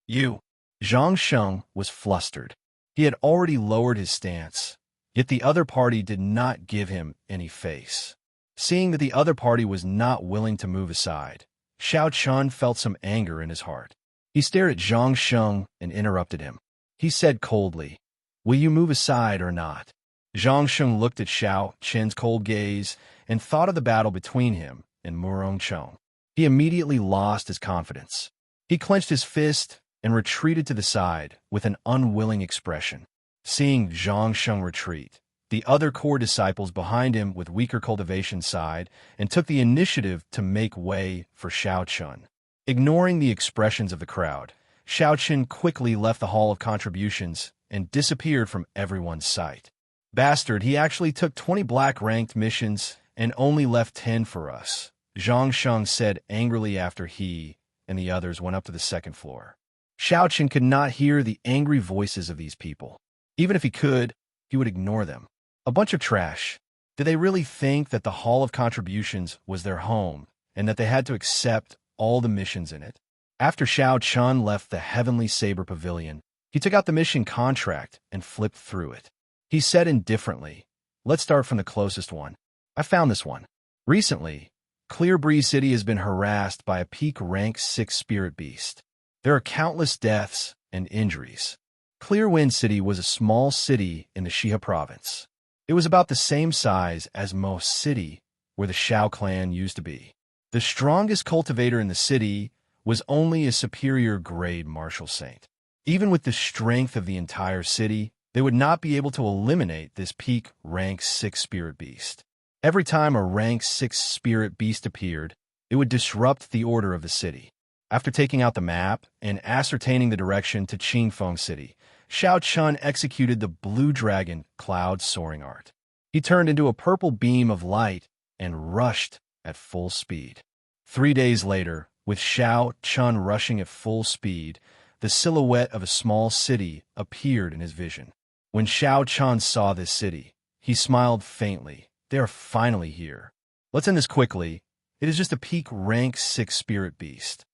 "You." Xianxia was flustered. He had already lowered his stance, yet the other party did not give him any face. Seeing that the other party was not willing to move aside, Xiao Chun felt some anger in his heart. He stared at Xianxia and interrupted him. He said coldly, "Will you move aside or not?" Xianxia looked at Xiao Chen's cold gaze and thought of the battle between him and Murong Chong. He immediately lost his confidence. He clenched his fist and retreated to the side with an unwilling expression. Seeing Xianxia retreat, the other core disciples behind him with weaker cultivation sighed and took the initiative to make way for Xiao Chun. Ignoring the expressions of the crowd, Xiao Chun quickly left the Hall of Contributions and disappeared from everyone's sight. "Bastard, he actually took 20 black-ranked missions and only left 10 for us," Xianxia said angrily after he and the others went up to the second floor. Xiao Chun could not hear the angry voices of these people. Even if he could, he would ignore them. A bunch of trash. Did they really think that the Hall of Contributions was their home and that they had to accept all the missions in it? After Xiao Chun left the Heavenly Saber Pavilion, he took out the mission contract and flipped through it. He said indifferently, "Let's start from the closest one. I found this one. Recently, Clear Breeze City has been harassed by a peak rank 6 spirit beast. There are countless deaths and injuries. Clear Wind City was a small city in the Xia province. It was about the same size as Mo City, where the Shao clan used to be. The strongest cultivator in the city was only a superior grade martial saint. Even with the strength of the entire city, they would not be able to eliminate this peak rank 6 spirit beast. Every time a rank 6 spirit beast appeared, it would disrupt the order of the city. After taking out the map and ascertaining the direction to Qingfeng City, Xiao Chun executed the Blue Dragon Cloud Soaring Art. He turned into a purple beam of light and rushed at full speed. 3 days later, with Xiao Chun rushing at full speed, the silhouette of a small city appeared in his vision. When Xiao Chun saw this city, he smiled faintly. They are finally here. Let's end this quickly. It is just a peak rank 6 spirit beast.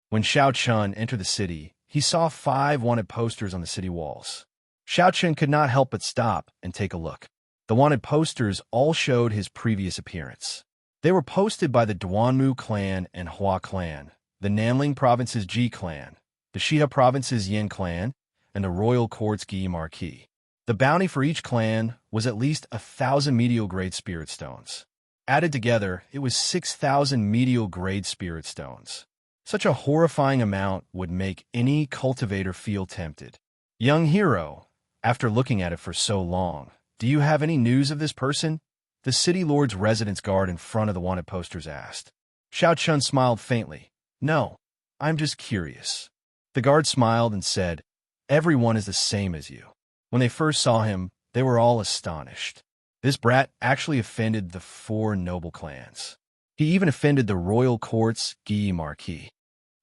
When Xiao Chun entered the city, he saw 5 wanted posters on the city walls. Xiao Chun could not help but stop and take a look. The wanted posters all showed his previous appearance. They were posted by the Duanmu clan and Hua clan, the Nanling province's Ji clan, the Xia province's Yin clan, and the royal court's Gi Marquis. The bounty for each clan was at least 1,000 medial-grade spirit stones. Added together, it was 6,000 medial-grade spirit stones. Such a horrifying amount would make any cultivator feel tempted. "Young hero, after looking at it for so long, do you have any news of this person?" the city lord's residence guard in front of the wanted posters asked. Xiao Chun smiled faintly. "No, I'm just curious." The guard smiled and said, "Everyone is the same as you." When they first saw him, they were all astonished. This brat actually offended the 4 noble clans. He even offended the royal court's Gi Marquis.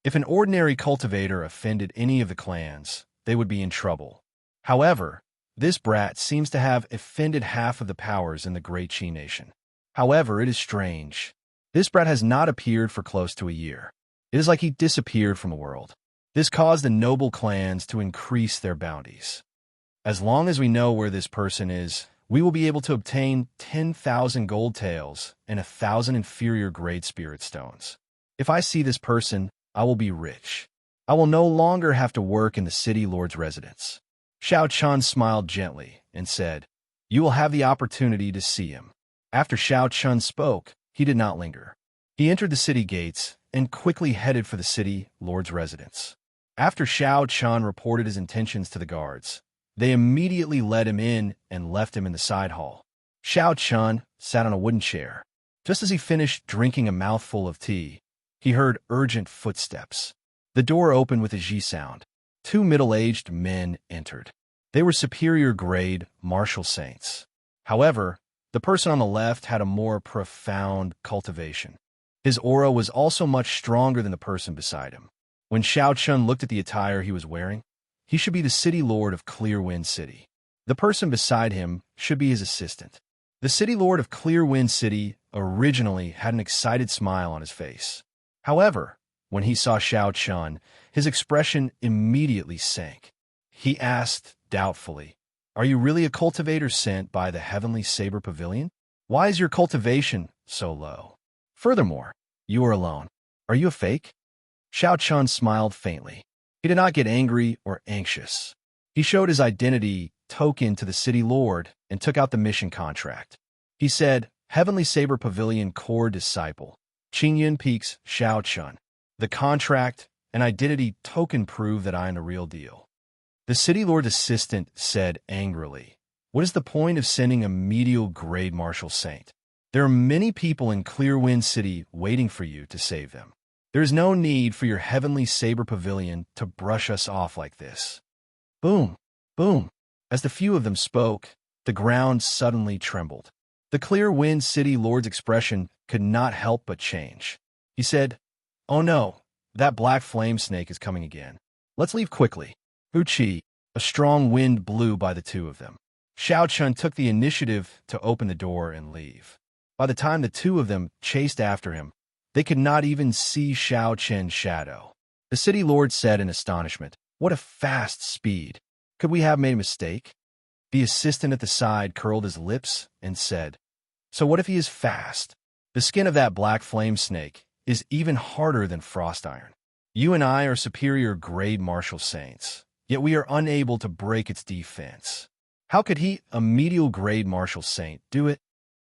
If an ordinary cultivator offended any of the clans, they would be in trouble. However, this brat seems to have offended half of the powers in the Great Qi nation. However, it is strange. This brat has not appeared for close to a year. It is like he disappeared from the world. This caused the noble clans to increase their bounties. As long as we know where this person is, we will be able to obtain 10,000 gold taels and 1,000 inferior grade spirit stones. If I see this person, I will be rich. I will no longer have to work in the city lord's residence. Xiao Chun smiled gently and said, "You will have the opportunity to see him." After Xiao Chun spoke, he did not linger. He entered the city gates and quickly headed for the city lord's residence. After Xiao Chun reported his intentions to the guards, they immediately let him in and left him in the side hall. Xiao Chun sat on a wooden chair. Just as he finished drinking a mouthful of tea, he heard urgent footsteps. The door opened with a G sound. Two middle-aged men entered. They were superior-grade martial saints. However, the person on the left had a more profound cultivation. His aura was also much stronger than the person beside him. When Xiao Chun looked at the attire he was wearing, he should be the city lord of Clearwind City. The person beside him should be his assistant. The city lord of Clearwind City originally had an excited smile on his face. However, when he saw Xiao Chun, his expression immediately sank. He asked doubtfully, "Are you really a cultivator sent by the Heavenly Saber Pavilion? Why is your cultivation so low? Furthermore, you are alone. Are you a fake?" Xiao Chun smiled faintly. He did not get angry or anxious. He showed his identity token to the city lord and took out the mission contract. He said, "Heavenly Saber Pavilion Core Disciple, Qingyun Peaks Xiao Chun. The contract and identity token prove that I am the real deal." The city lord's assistant said angrily, "What is the point of sending a medial grade martial saint? There are many people in Clearwind City waiting for you to save them. There is no need for your Heavenly Saber Pavilion to brush us off like this." Boom, boom. As the few of them spoke, the ground suddenly trembled. The Clearwind City lord's expression could not help but change. He said, "Oh no, that black flame snake is coming again. Let's leave quickly." Wuxia, a strong wind blew by the two of them. Xiao Chun took the initiative to open the door and leave. By the time the two of them chased after him, they could not even see Xiao Chen's shadow. The city lord said in astonishment, "What a fast speed! Could we have made a mistake?" The assistant at the side curled his lips and said, "So what if he is fast? The skin of that black flame snake is even harder than frost iron. You and I are superior grade martial saints, yet we are unable to break its defense. How could he, a medial grade martial saint, do it?"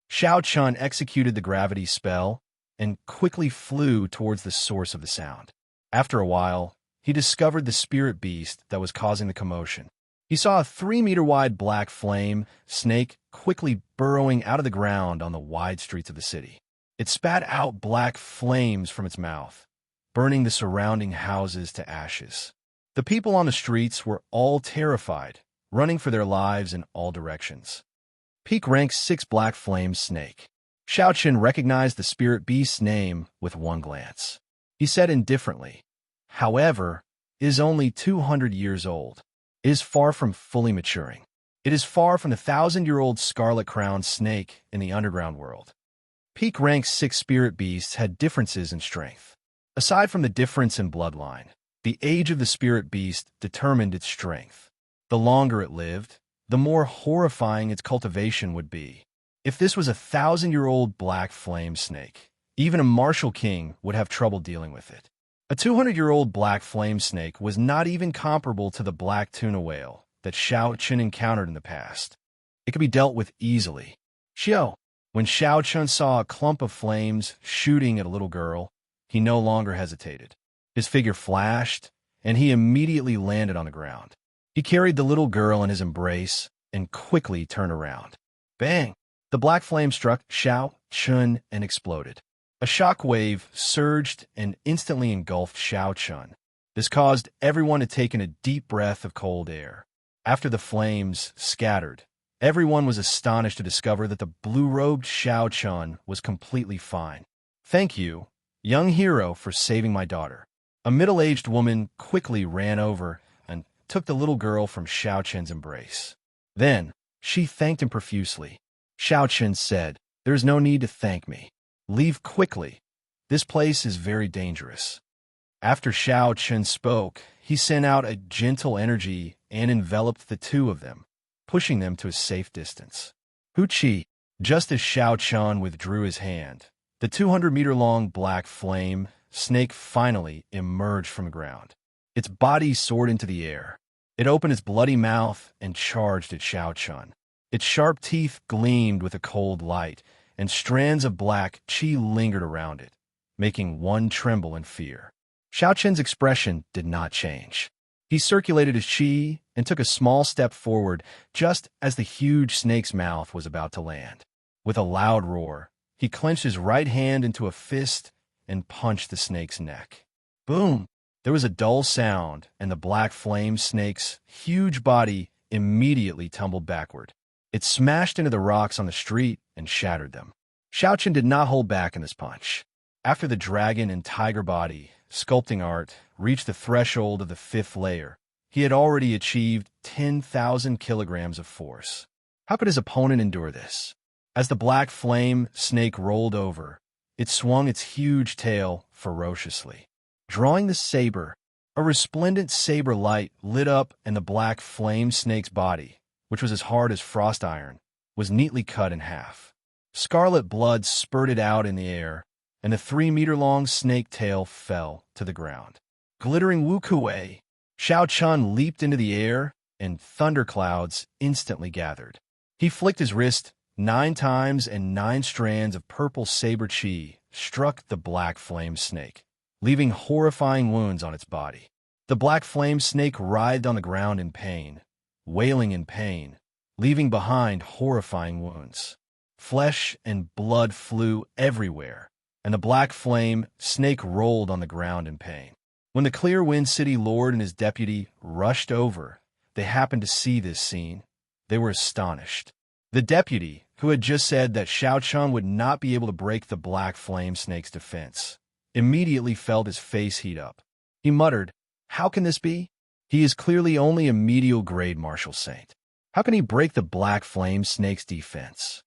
Xiao Chun executed the gravity spell and quickly flew towards the source of the sound. After a while, he discovered the spirit beast that was causing the commotion. He saw a 3-meter-wide black flame snake quickly burrowing out of the ground on the wide streets of the city. It spat out black flames from its mouth, burning the surrounding houses to ashes. The people on the streets were all terrified, running for their lives in all directions. Peak rank 6 black flame snake. Xiao Chun recognized the spirit beast's name with one glance. He said indifferently, "However, it is only 200 years old. It is far from fully maturing. It is far from the 1,000-year-old scarlet-crowned snake in the underground world." Peak rank 6 spirit beasts had differences in strength. Aside from the difference in bloodline, the age of the spirit beast determined its strength. The longer it lived, the more horrifying its cultivation would be. If this was a 1,000-year-old black flame snake, even a martial king would have trouble dealing with it. A 200-year-old black flame snake was not even comparable to the black tuna whale that Xiao Chun encountered in the past. It could be dealt with easily. When Xiao Chun saw a clump of flames shooting at a little girl, he no longer hesitated. His figure flashed, and he immediately landed on the ground. He carried the little girl in his embrace and quickly turned around. Bang! The black flame struck Xiao Chun and exploded. A shock wave surged and instantly engulfed Xiao Chun. This caused everyone to take in a deep breath of cold air. After the flames scattered, everyone was astonished to discover that the blue-robed Xiao Chun was completely fine. "Thank you, young hero, for saving my daughter." A middle-aged woman quickly ran over and took the little girl from Xiao Chun's embrace. Then, she thanked him profusely. Xiao Chun said, "There is no need to thank me. Leave quickly. This place is very dangerous." After Xiao Chen spoke, he sent out a gentle energy and enveloped the two of them, pushing them to a safe distance. Hu Qi, just as Xiao Chen withdrew his hand, the 200-meter-long black flame snake finally emerged from the ground. Its body soared into the air. It opened its bloody mouth and charged at Xiao Chen. Its sharp teeth gleamed with a cold light, and strands of black qi lingered around it, making one tremble in fear. Xiao Chen's expression did not change. He circulated his qi and took a small step forward just as the huge snake's mouth was about to land. With a loud roar, he clenched his right hand into a fist and punched the snake's neck. Boom! There was a dull sound, and the black flame snake's huge body immediately tumbled backward. It smashed into the rocks on the street and shattered them. Xiao Chen did not hold back in this punch. After the dragon and tiger body sculpting art reached the threshold of the 5th layer, he had already achieved 10,000 kilograms of force. How could his opponent endure this? As the black flame snake rolled over, it swung its huge tail ferociously. Drawing the saber, a resplendent saber light lit up, and the black flame snake's body, which was as hard as frost iron, was neatly cut in half. Scarlet blood spurted out in the air, and the 3-meter-long snake tail fell to the ground. Glittering Wuxia, Xiao Chen leaped into the air, and thunderclouds instantly gathered. He flicked his wrist 9 times, and 9 strands of purple saber qi struck the black flame snake, leaving horrifying wounds on its body. The black flame snake writhed on the ground in pain, wailing in pain, leaving behind horrifying wounds. Flesh and blood flew everywhere, and the black flame snake rolled on the ground in pain. When the Clear Wind City Lord and his deputy rushed over, they happened to see this scene. They were astonished. The deputy, who had just said that Xiao Chen would not be able to break the black flame snake's defense, immediately felt his face heat up. He muttered, "How can this be? He is clearly only a medial-grade martial saint. How can he break the black flame snake's defense?"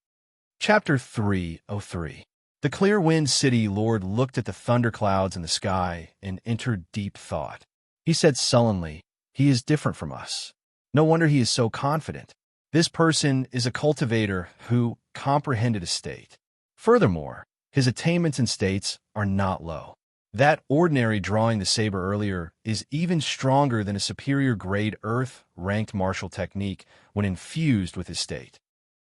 Chapter 303. The Clear Wind City Lord looked at the thunderclouds in the sky and entered deep thought. He said sullenly, "He is different from us. No wonder he is so confident. This person is a cultivator who comprehended a state. Furthermore, his attainments and states are not low. That ordinary drawing the saber earlier is even stronger than a superior-grade Earth-ranked martial technique when infused with his state.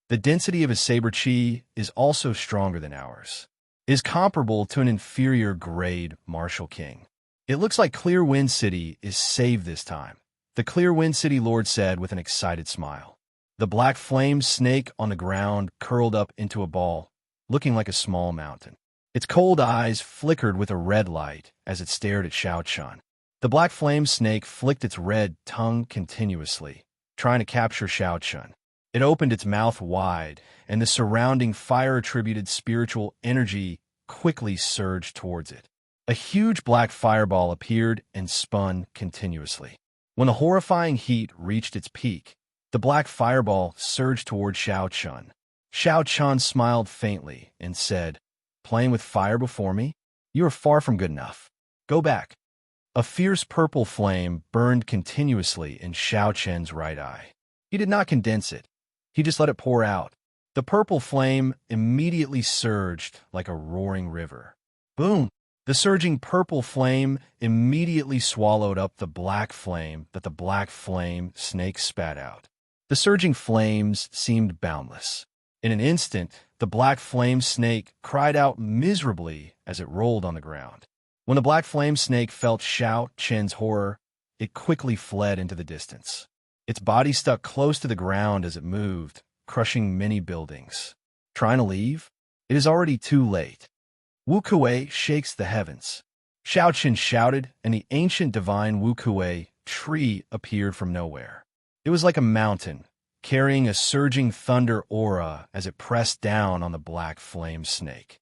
The density of his saber qi is also stronger than ours. It is comparable to an inferior-grade martial king. It looks like Clear Wind City is saved this time," the Clear Wind City Lord said with an excited smile. The black flame snake on the ground curled up into a ball, looking like a small mountain. Its cold eyes flickered with a red light as it stared at Xiao Chen. The black flame snake flicked its red tongue continuously, trying to capture Xiao Chen. It opened its mouth wide, and the surrounding fire-attributed spiritual energy quickly surged towards it. A huge black fireball appeared and spun continuously. When the horrifying heat reached its peak, the black fireball surged toward Xiao Chen. Xiao Chen smiled faintly and said, "Playing with fire before me? You are far from good enough. Go back." A fierce purple flame burned continuously in Xiao Chen's right eye. He did not condense it. He just let it pour out. The purple flame immediately surged like a roaring river. Boom! The surging purple flame immediately swallowed up the black flame that the black flame snake spat out. The surging flames seemed boundless. In an instant, the black flame snake cried out miserably as it rolled on the ground. When the black flame snake felt Xiao Chen's horror, it quickly fled into the distance. Its body stuck close to the ground as it moved, crushing many buildings. Trying to leave? It is already too late. Wuxia shakes the heavens. Xiao Chen shouted, and the ancient divine Wuxia tree appeared from nowhere. It was like a mountain, carrying a surging thunder aura as it pressed down on the black flame snake.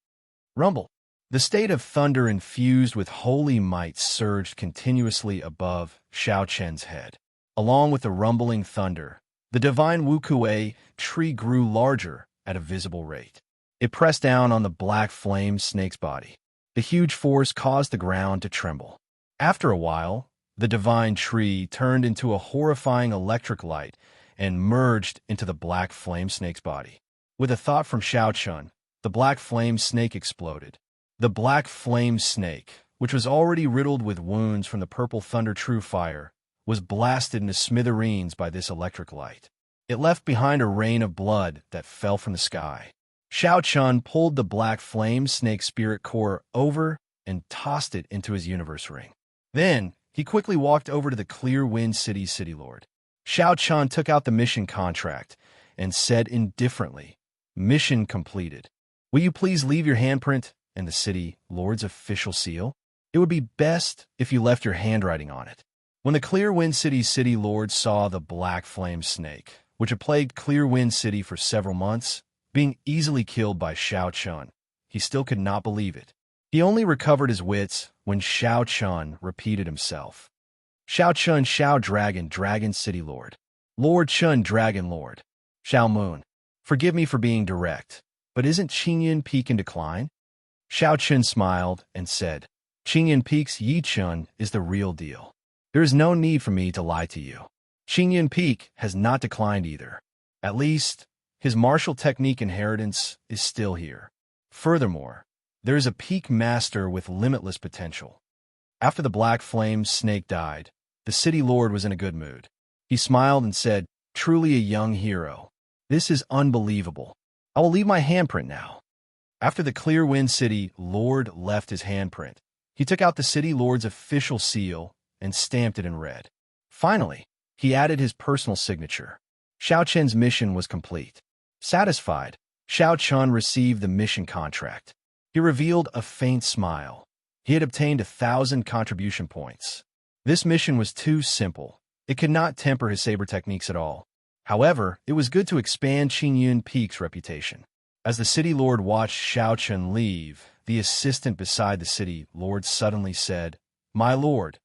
Rumble. The state of thunder infused with holy might surged continuously above Xiao Chen's head. Along with the rumbling thunder, the divine Wuxia tree grew larger at a visible rate. It pressed down on the black flame snake's body. The huge force caused the ground to tremble. After a while, the divine tree turned into a horrifying electric light and merged into the black flame snake's body. With a thought from Xiaochun, the black flame snake exploded. The black flame snake, which was already riddled with wounds from the purple thunder true fire, was blasted into smithereens by this electric light. It left behind a rain of blood that fell from the sky. Xiaochun pulled the black flame snake spirit core over and tossed it into his universe ring. Then, he quickly walked over to the Clear Wind City's city lord. Xiaochun took out the mission contract and said indifferently, "Mission completed. Will you please leave your handprint and the city lord's official seal? It would be best if you left your handwriting on it." When the Clear Wind City's city lord saw the black flame snake, which had plagued Clear Wind City for several months, being easily killed by Xiaochun, he still could not believe it. He only recovered his wits when Xiaochun repeated himself. Xiaochun Xiao Dragon Dragon City Lord. Lord Chun Dragon Lord. Xiao Moon. Forgive me for being direct, but isn't Qingyun Peak in decline? Xiaochun smiled and said, Qingyun Peak's Yi Chun is the real deal. There is no need for me to lie to you. Qingyun Peak has not declined either. At least, his martial technique inheritance is still here. Furthermore, there is a peak master with limitless potential. After the black flame snake died, the city lord was in a good mood. He smiled and said, "Truly a young hero. This is unbelievable. I will leave my handprint now." After the Clear Wind City lord left his handprint, he took out the city lord's official seal and stamped it in red. Finally, he added his personal signature. Xiaochun's mission was complete. Satisfied, Xiaochun received the mission contract. He revealed a faint smile. He had obtained 1,000 contribution points. This mission was too simple. It could not temper his saber techniques at all. However, it was good to expand Qingyun Peak's reputation. As the city lord watched Xiaochun leave, the assistant beside the city lord suddenly said, "My lord,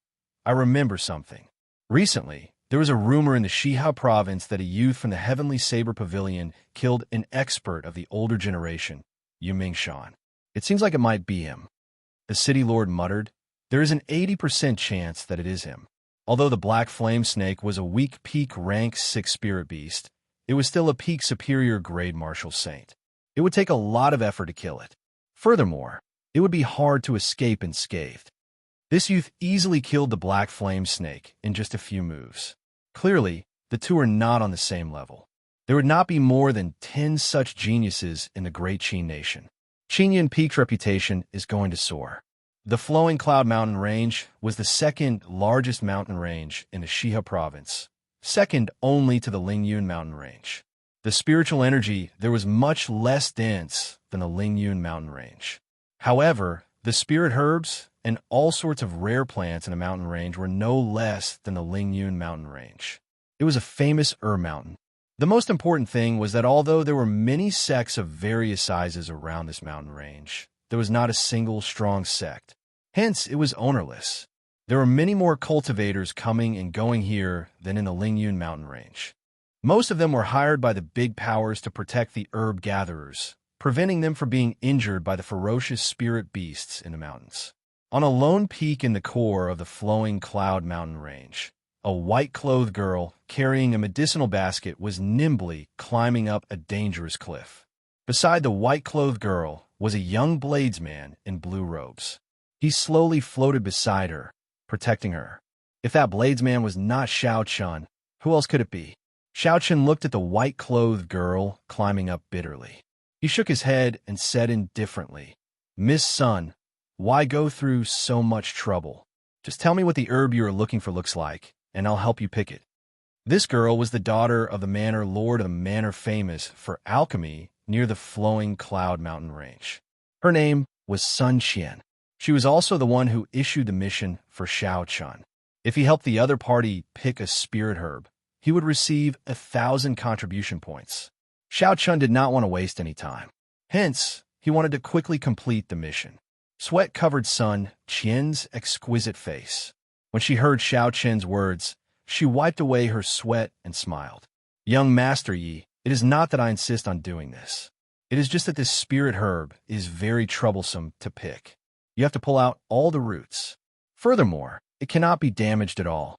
I remember something. Recently, there was a rumor in the Xihao province that a youth from the Heavenly Saber Pavilion killed an expert of the older generation, Yu Mingshan. It seems like it might be him." The city lord muttered, "There is an 80% chance that it is him." Although the black flame snake was a weak peak rank 6 spirit beast, it was still a peak superior grade martial saint. It would take a lot of effort to kill it. Furthermore, it would be hard to escape unscathed. This youth easily killed the black flame snake in just a few moves. Clearly, the two are not on the same level. There would not be more than 10 such geniuses in the Great Qin nation. Qingyun Peak's reputation is going to soar. The Flowing Cloud Mountain Range was the second largest mountain range in the Xihao province, second only to the Lingyun Mountain Range. The spiritual energy there was much less dense than the Lingyun Mountain Range. However, the spirit herbs and all sorts of rare plants in the mountain range were no less than the Lingyun Mountain Range. It was a famous mountain. The most important thing was that although there were many sects of various sizes around this mountain range, there was not a single strong sect. Hence, it was ownerless. There were many more cultivators coming and going here than in the Lingyun Mountain Range. Most of them were hired by the big powers to protect the herb gatherers, preventing them from being injured by the ferocious spirit beasts in the mountains. On a lone peak in the core of the Flowing Cloud Mountain Range, a white-clothed girl carrying a medicinal basket was nimbly climbing up a dangerous cliff. Beside the white-clothed girl was a young bladesman in blue robes. He slowly floated beside her, protecting her. If that bladesman was not Xiaochun, who else could it be? Xiaochun looked at the white-clothed girl climbing up bitterly. He shook his head and said indifferently, "Miss Sun, why go through so much trouble? Just tell me what the herb you are looking for looks like, and I'll help you pick it." This girl was the daughter of the manor lord of the manor famous for alchemy near the Flowing Cloud Mountain Range. Her name was Sun Qian. She was also the one who issued the mission for Xiaochun. If he helped the other party pick a spirit herb, he would receive 1,000 contribution points. Xiaochun did not want to waste any time. Hence, he wanted to quickly complete the mission. Sweat covered Sun Qian's exquisite face. When she heard Xiaochun's words, she wiped away her sweat and smiled. "Young Master Yi, it is not that I insist on doing this. It is just that this spirit herb is very troublesome to pick. You have to pull out all the roots. Furthermore, it cannot be damaged at all.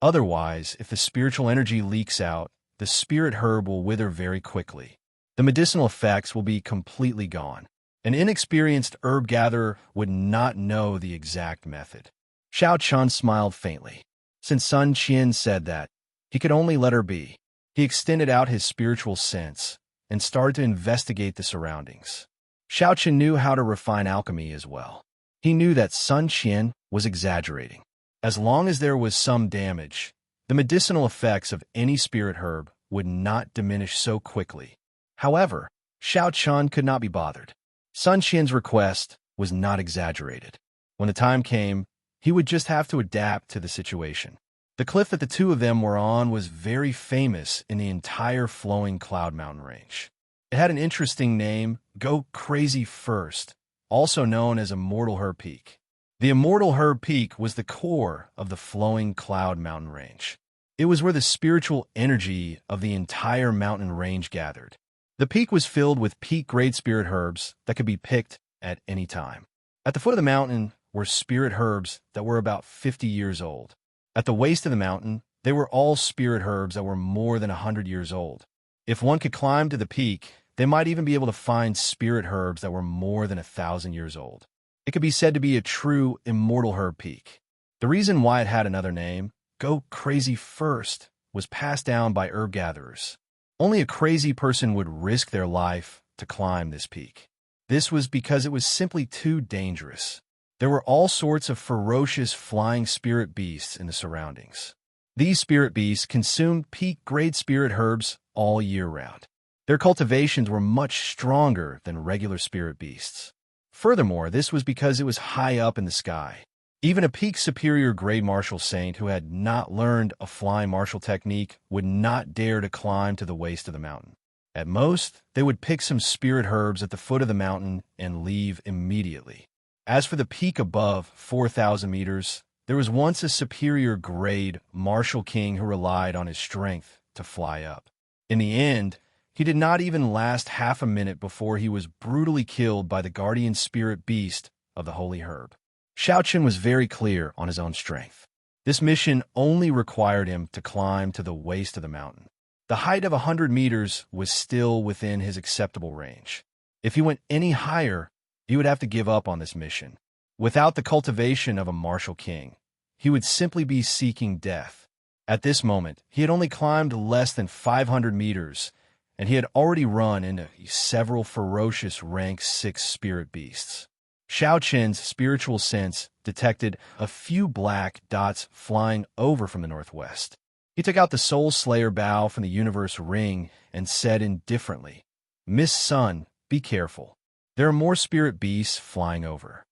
Otherwise, if the spiritual energy leaks out, the spirit herb will wither very quickly. The medicinal effects will be completely gone. An inexperienced herb gatherer would not know the exact method. Xiao Chun smiled faintly. Since Sun Qian said that, he could only let her be. He extended out his spiritual sense and started to investigate the surroundings. Xiao Chun knew how to refine alchemy as well. He knew that Sun Qian was exaggerating. As long as there was some damage, the medicinal effects of any spirit herb would not diminish so quickly. However, Xiao Chun could not be bothered. Sun Qian's request was not exaggerated. When the time came, he would just have to adapt to the situation. The cliff that the two of them were on was very famous in the entire flowing cloud mountain range. It had an interesting name, Go Crazy First, also known as Immortal Herb Peak. The Immortal Herb Peak was the core of the flowing cloud mountain range. It was where the spiritual energy of the entire mountain range gathered. The peak was filled with peak-grade spirit herbs that could be picked at any time. At the foot of the mountain were spirit herbs that were about 50 years old. At the waist of the mountain, they were all spirit herbs that were more than 100 years old. If one could climb to the peak, they might even be able to find spirit herbs that were more than 1,000 years old. It could be said to be a true immortal herb peak. The reason why it had another name, Go Crazy First, was passed down by herb gatherers. Only a crazy person would risk their life to climb this peak. This was because it was simply too dangerous. There were all sorts of ferocious flying spirit beasts in the surroundings. These spirit beasts consumed peak-grade spirit herbs all year round. Their cultivations were much stronger than regular spirit beasts. Furthermore, this was because it was high up in the sky. Even a peak superior grade martial saint who had not learned a flying martial technique would not dare to climb to the waist of the mountain. At most, they would pick some spirit herbs at the foot of the mountain and leave immediately. As for the peak above 4,000 meters, there was once a superior grade martial king who relied on his strength to fly up. In the end, he did not even last half a minute before he was brutally killed by the guardian spirit beast of the holy herb. Xiao Chun was very clear on his own strength. This mission only required him to climb to the waist of the mountain. The height of 100 meters was still within his acceptable range. If he went any higher, he would have to give up on this mission. Without the cultivation of a martial king, he would simply be seeking death. At this moment, he had only climbed less than 500 meters, and he had already run into several ferocious rank 6 spirit beasts. Xiao Chun's spiritual sense detected a few black dots flying over from the northwest. He took out the Soul Slayer bow from the universe ring and said indifferently, "Miss Sun, be careful. There are more spirit beasts flying over."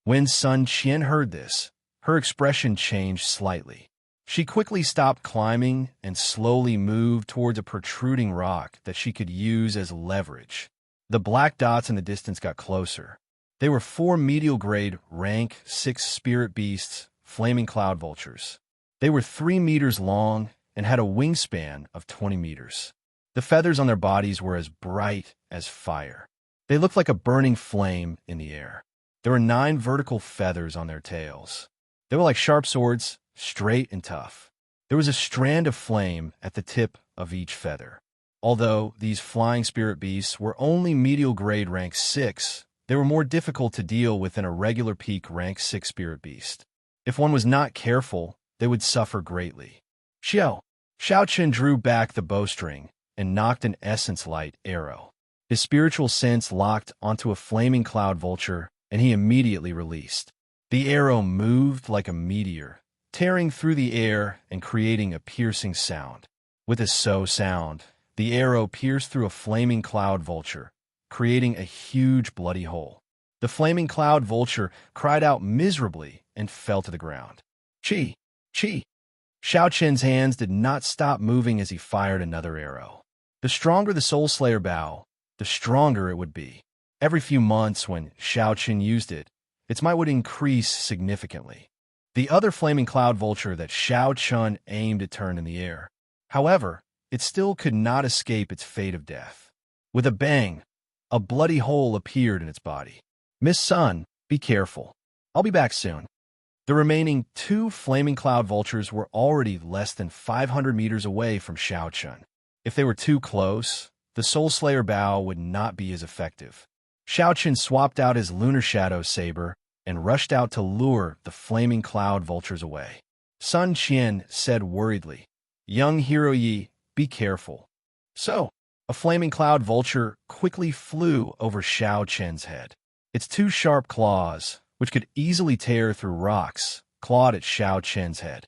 When Sun Qian heard this, her expression changed slightly. She quickly stopped climbing and slowly moved towards a protruding rock that she could use as leverage. The black dots in the distance got closer. They were 4 medial-grade, rank 6 spirit beasts, flaming cloud vultures. They were 3 meters long and had a wingspan of 20 meters. The feathers on their bodies were as bright as fire. They looked like a burning flame in the air. There were 9 vertical feathers on their tails. They were like sharp swords, straight and tough. There was a strand of flame at the tip of each feather. Although these flying spirit beasts were only medial grade rank 6, they were more difficult to deal with than a regular peak rank 6 spirit beast. If one was not careful, they would suffer greatly. Xiao Chun drew back the bowstring and knocked an essence light arrow. His spiritual sense locked onto a flaming cloud vulture, and he immediately released. The arrow moved like a meteor, tearing through the air and creating a piercing sound. With a sound, the arrow pierced through a flaming cloud vulture, creating a huge bloody hole. The flaming cloud vulture cried out miserably and fell to the ground. Chi! Xiao Chun's hands did not stop moving as he fired another arrow. The stronger the Soul Slayer bow, the stronger it would be. Every few months when Xiao Chun used it, its might would increase significantly. The other flaming cloud vulture that Xiao Chun aimed at turned in the air. However, it still could not escape its fate of death. With a bang, a bloody hole appeared in its body. "Miss Sun, be careful. I'll be back soon." The remaining two flaming cloud vultures were already less than 500 meters away from Xiaochun. If they were too close, the Soul Slayer bow would not be as effective. Xiaochun swapped out his Lunar Shadow saber and rushed out to lure the flaming cloud vultures away. Sun Qian said worriedly, "Young Hero Yi, be careful." So, a flaming cloud vulture quickly flew over Xiao Chen's head. Its two sharp claws, which could easily tear through rocks, clawed at Xiao Chen's head.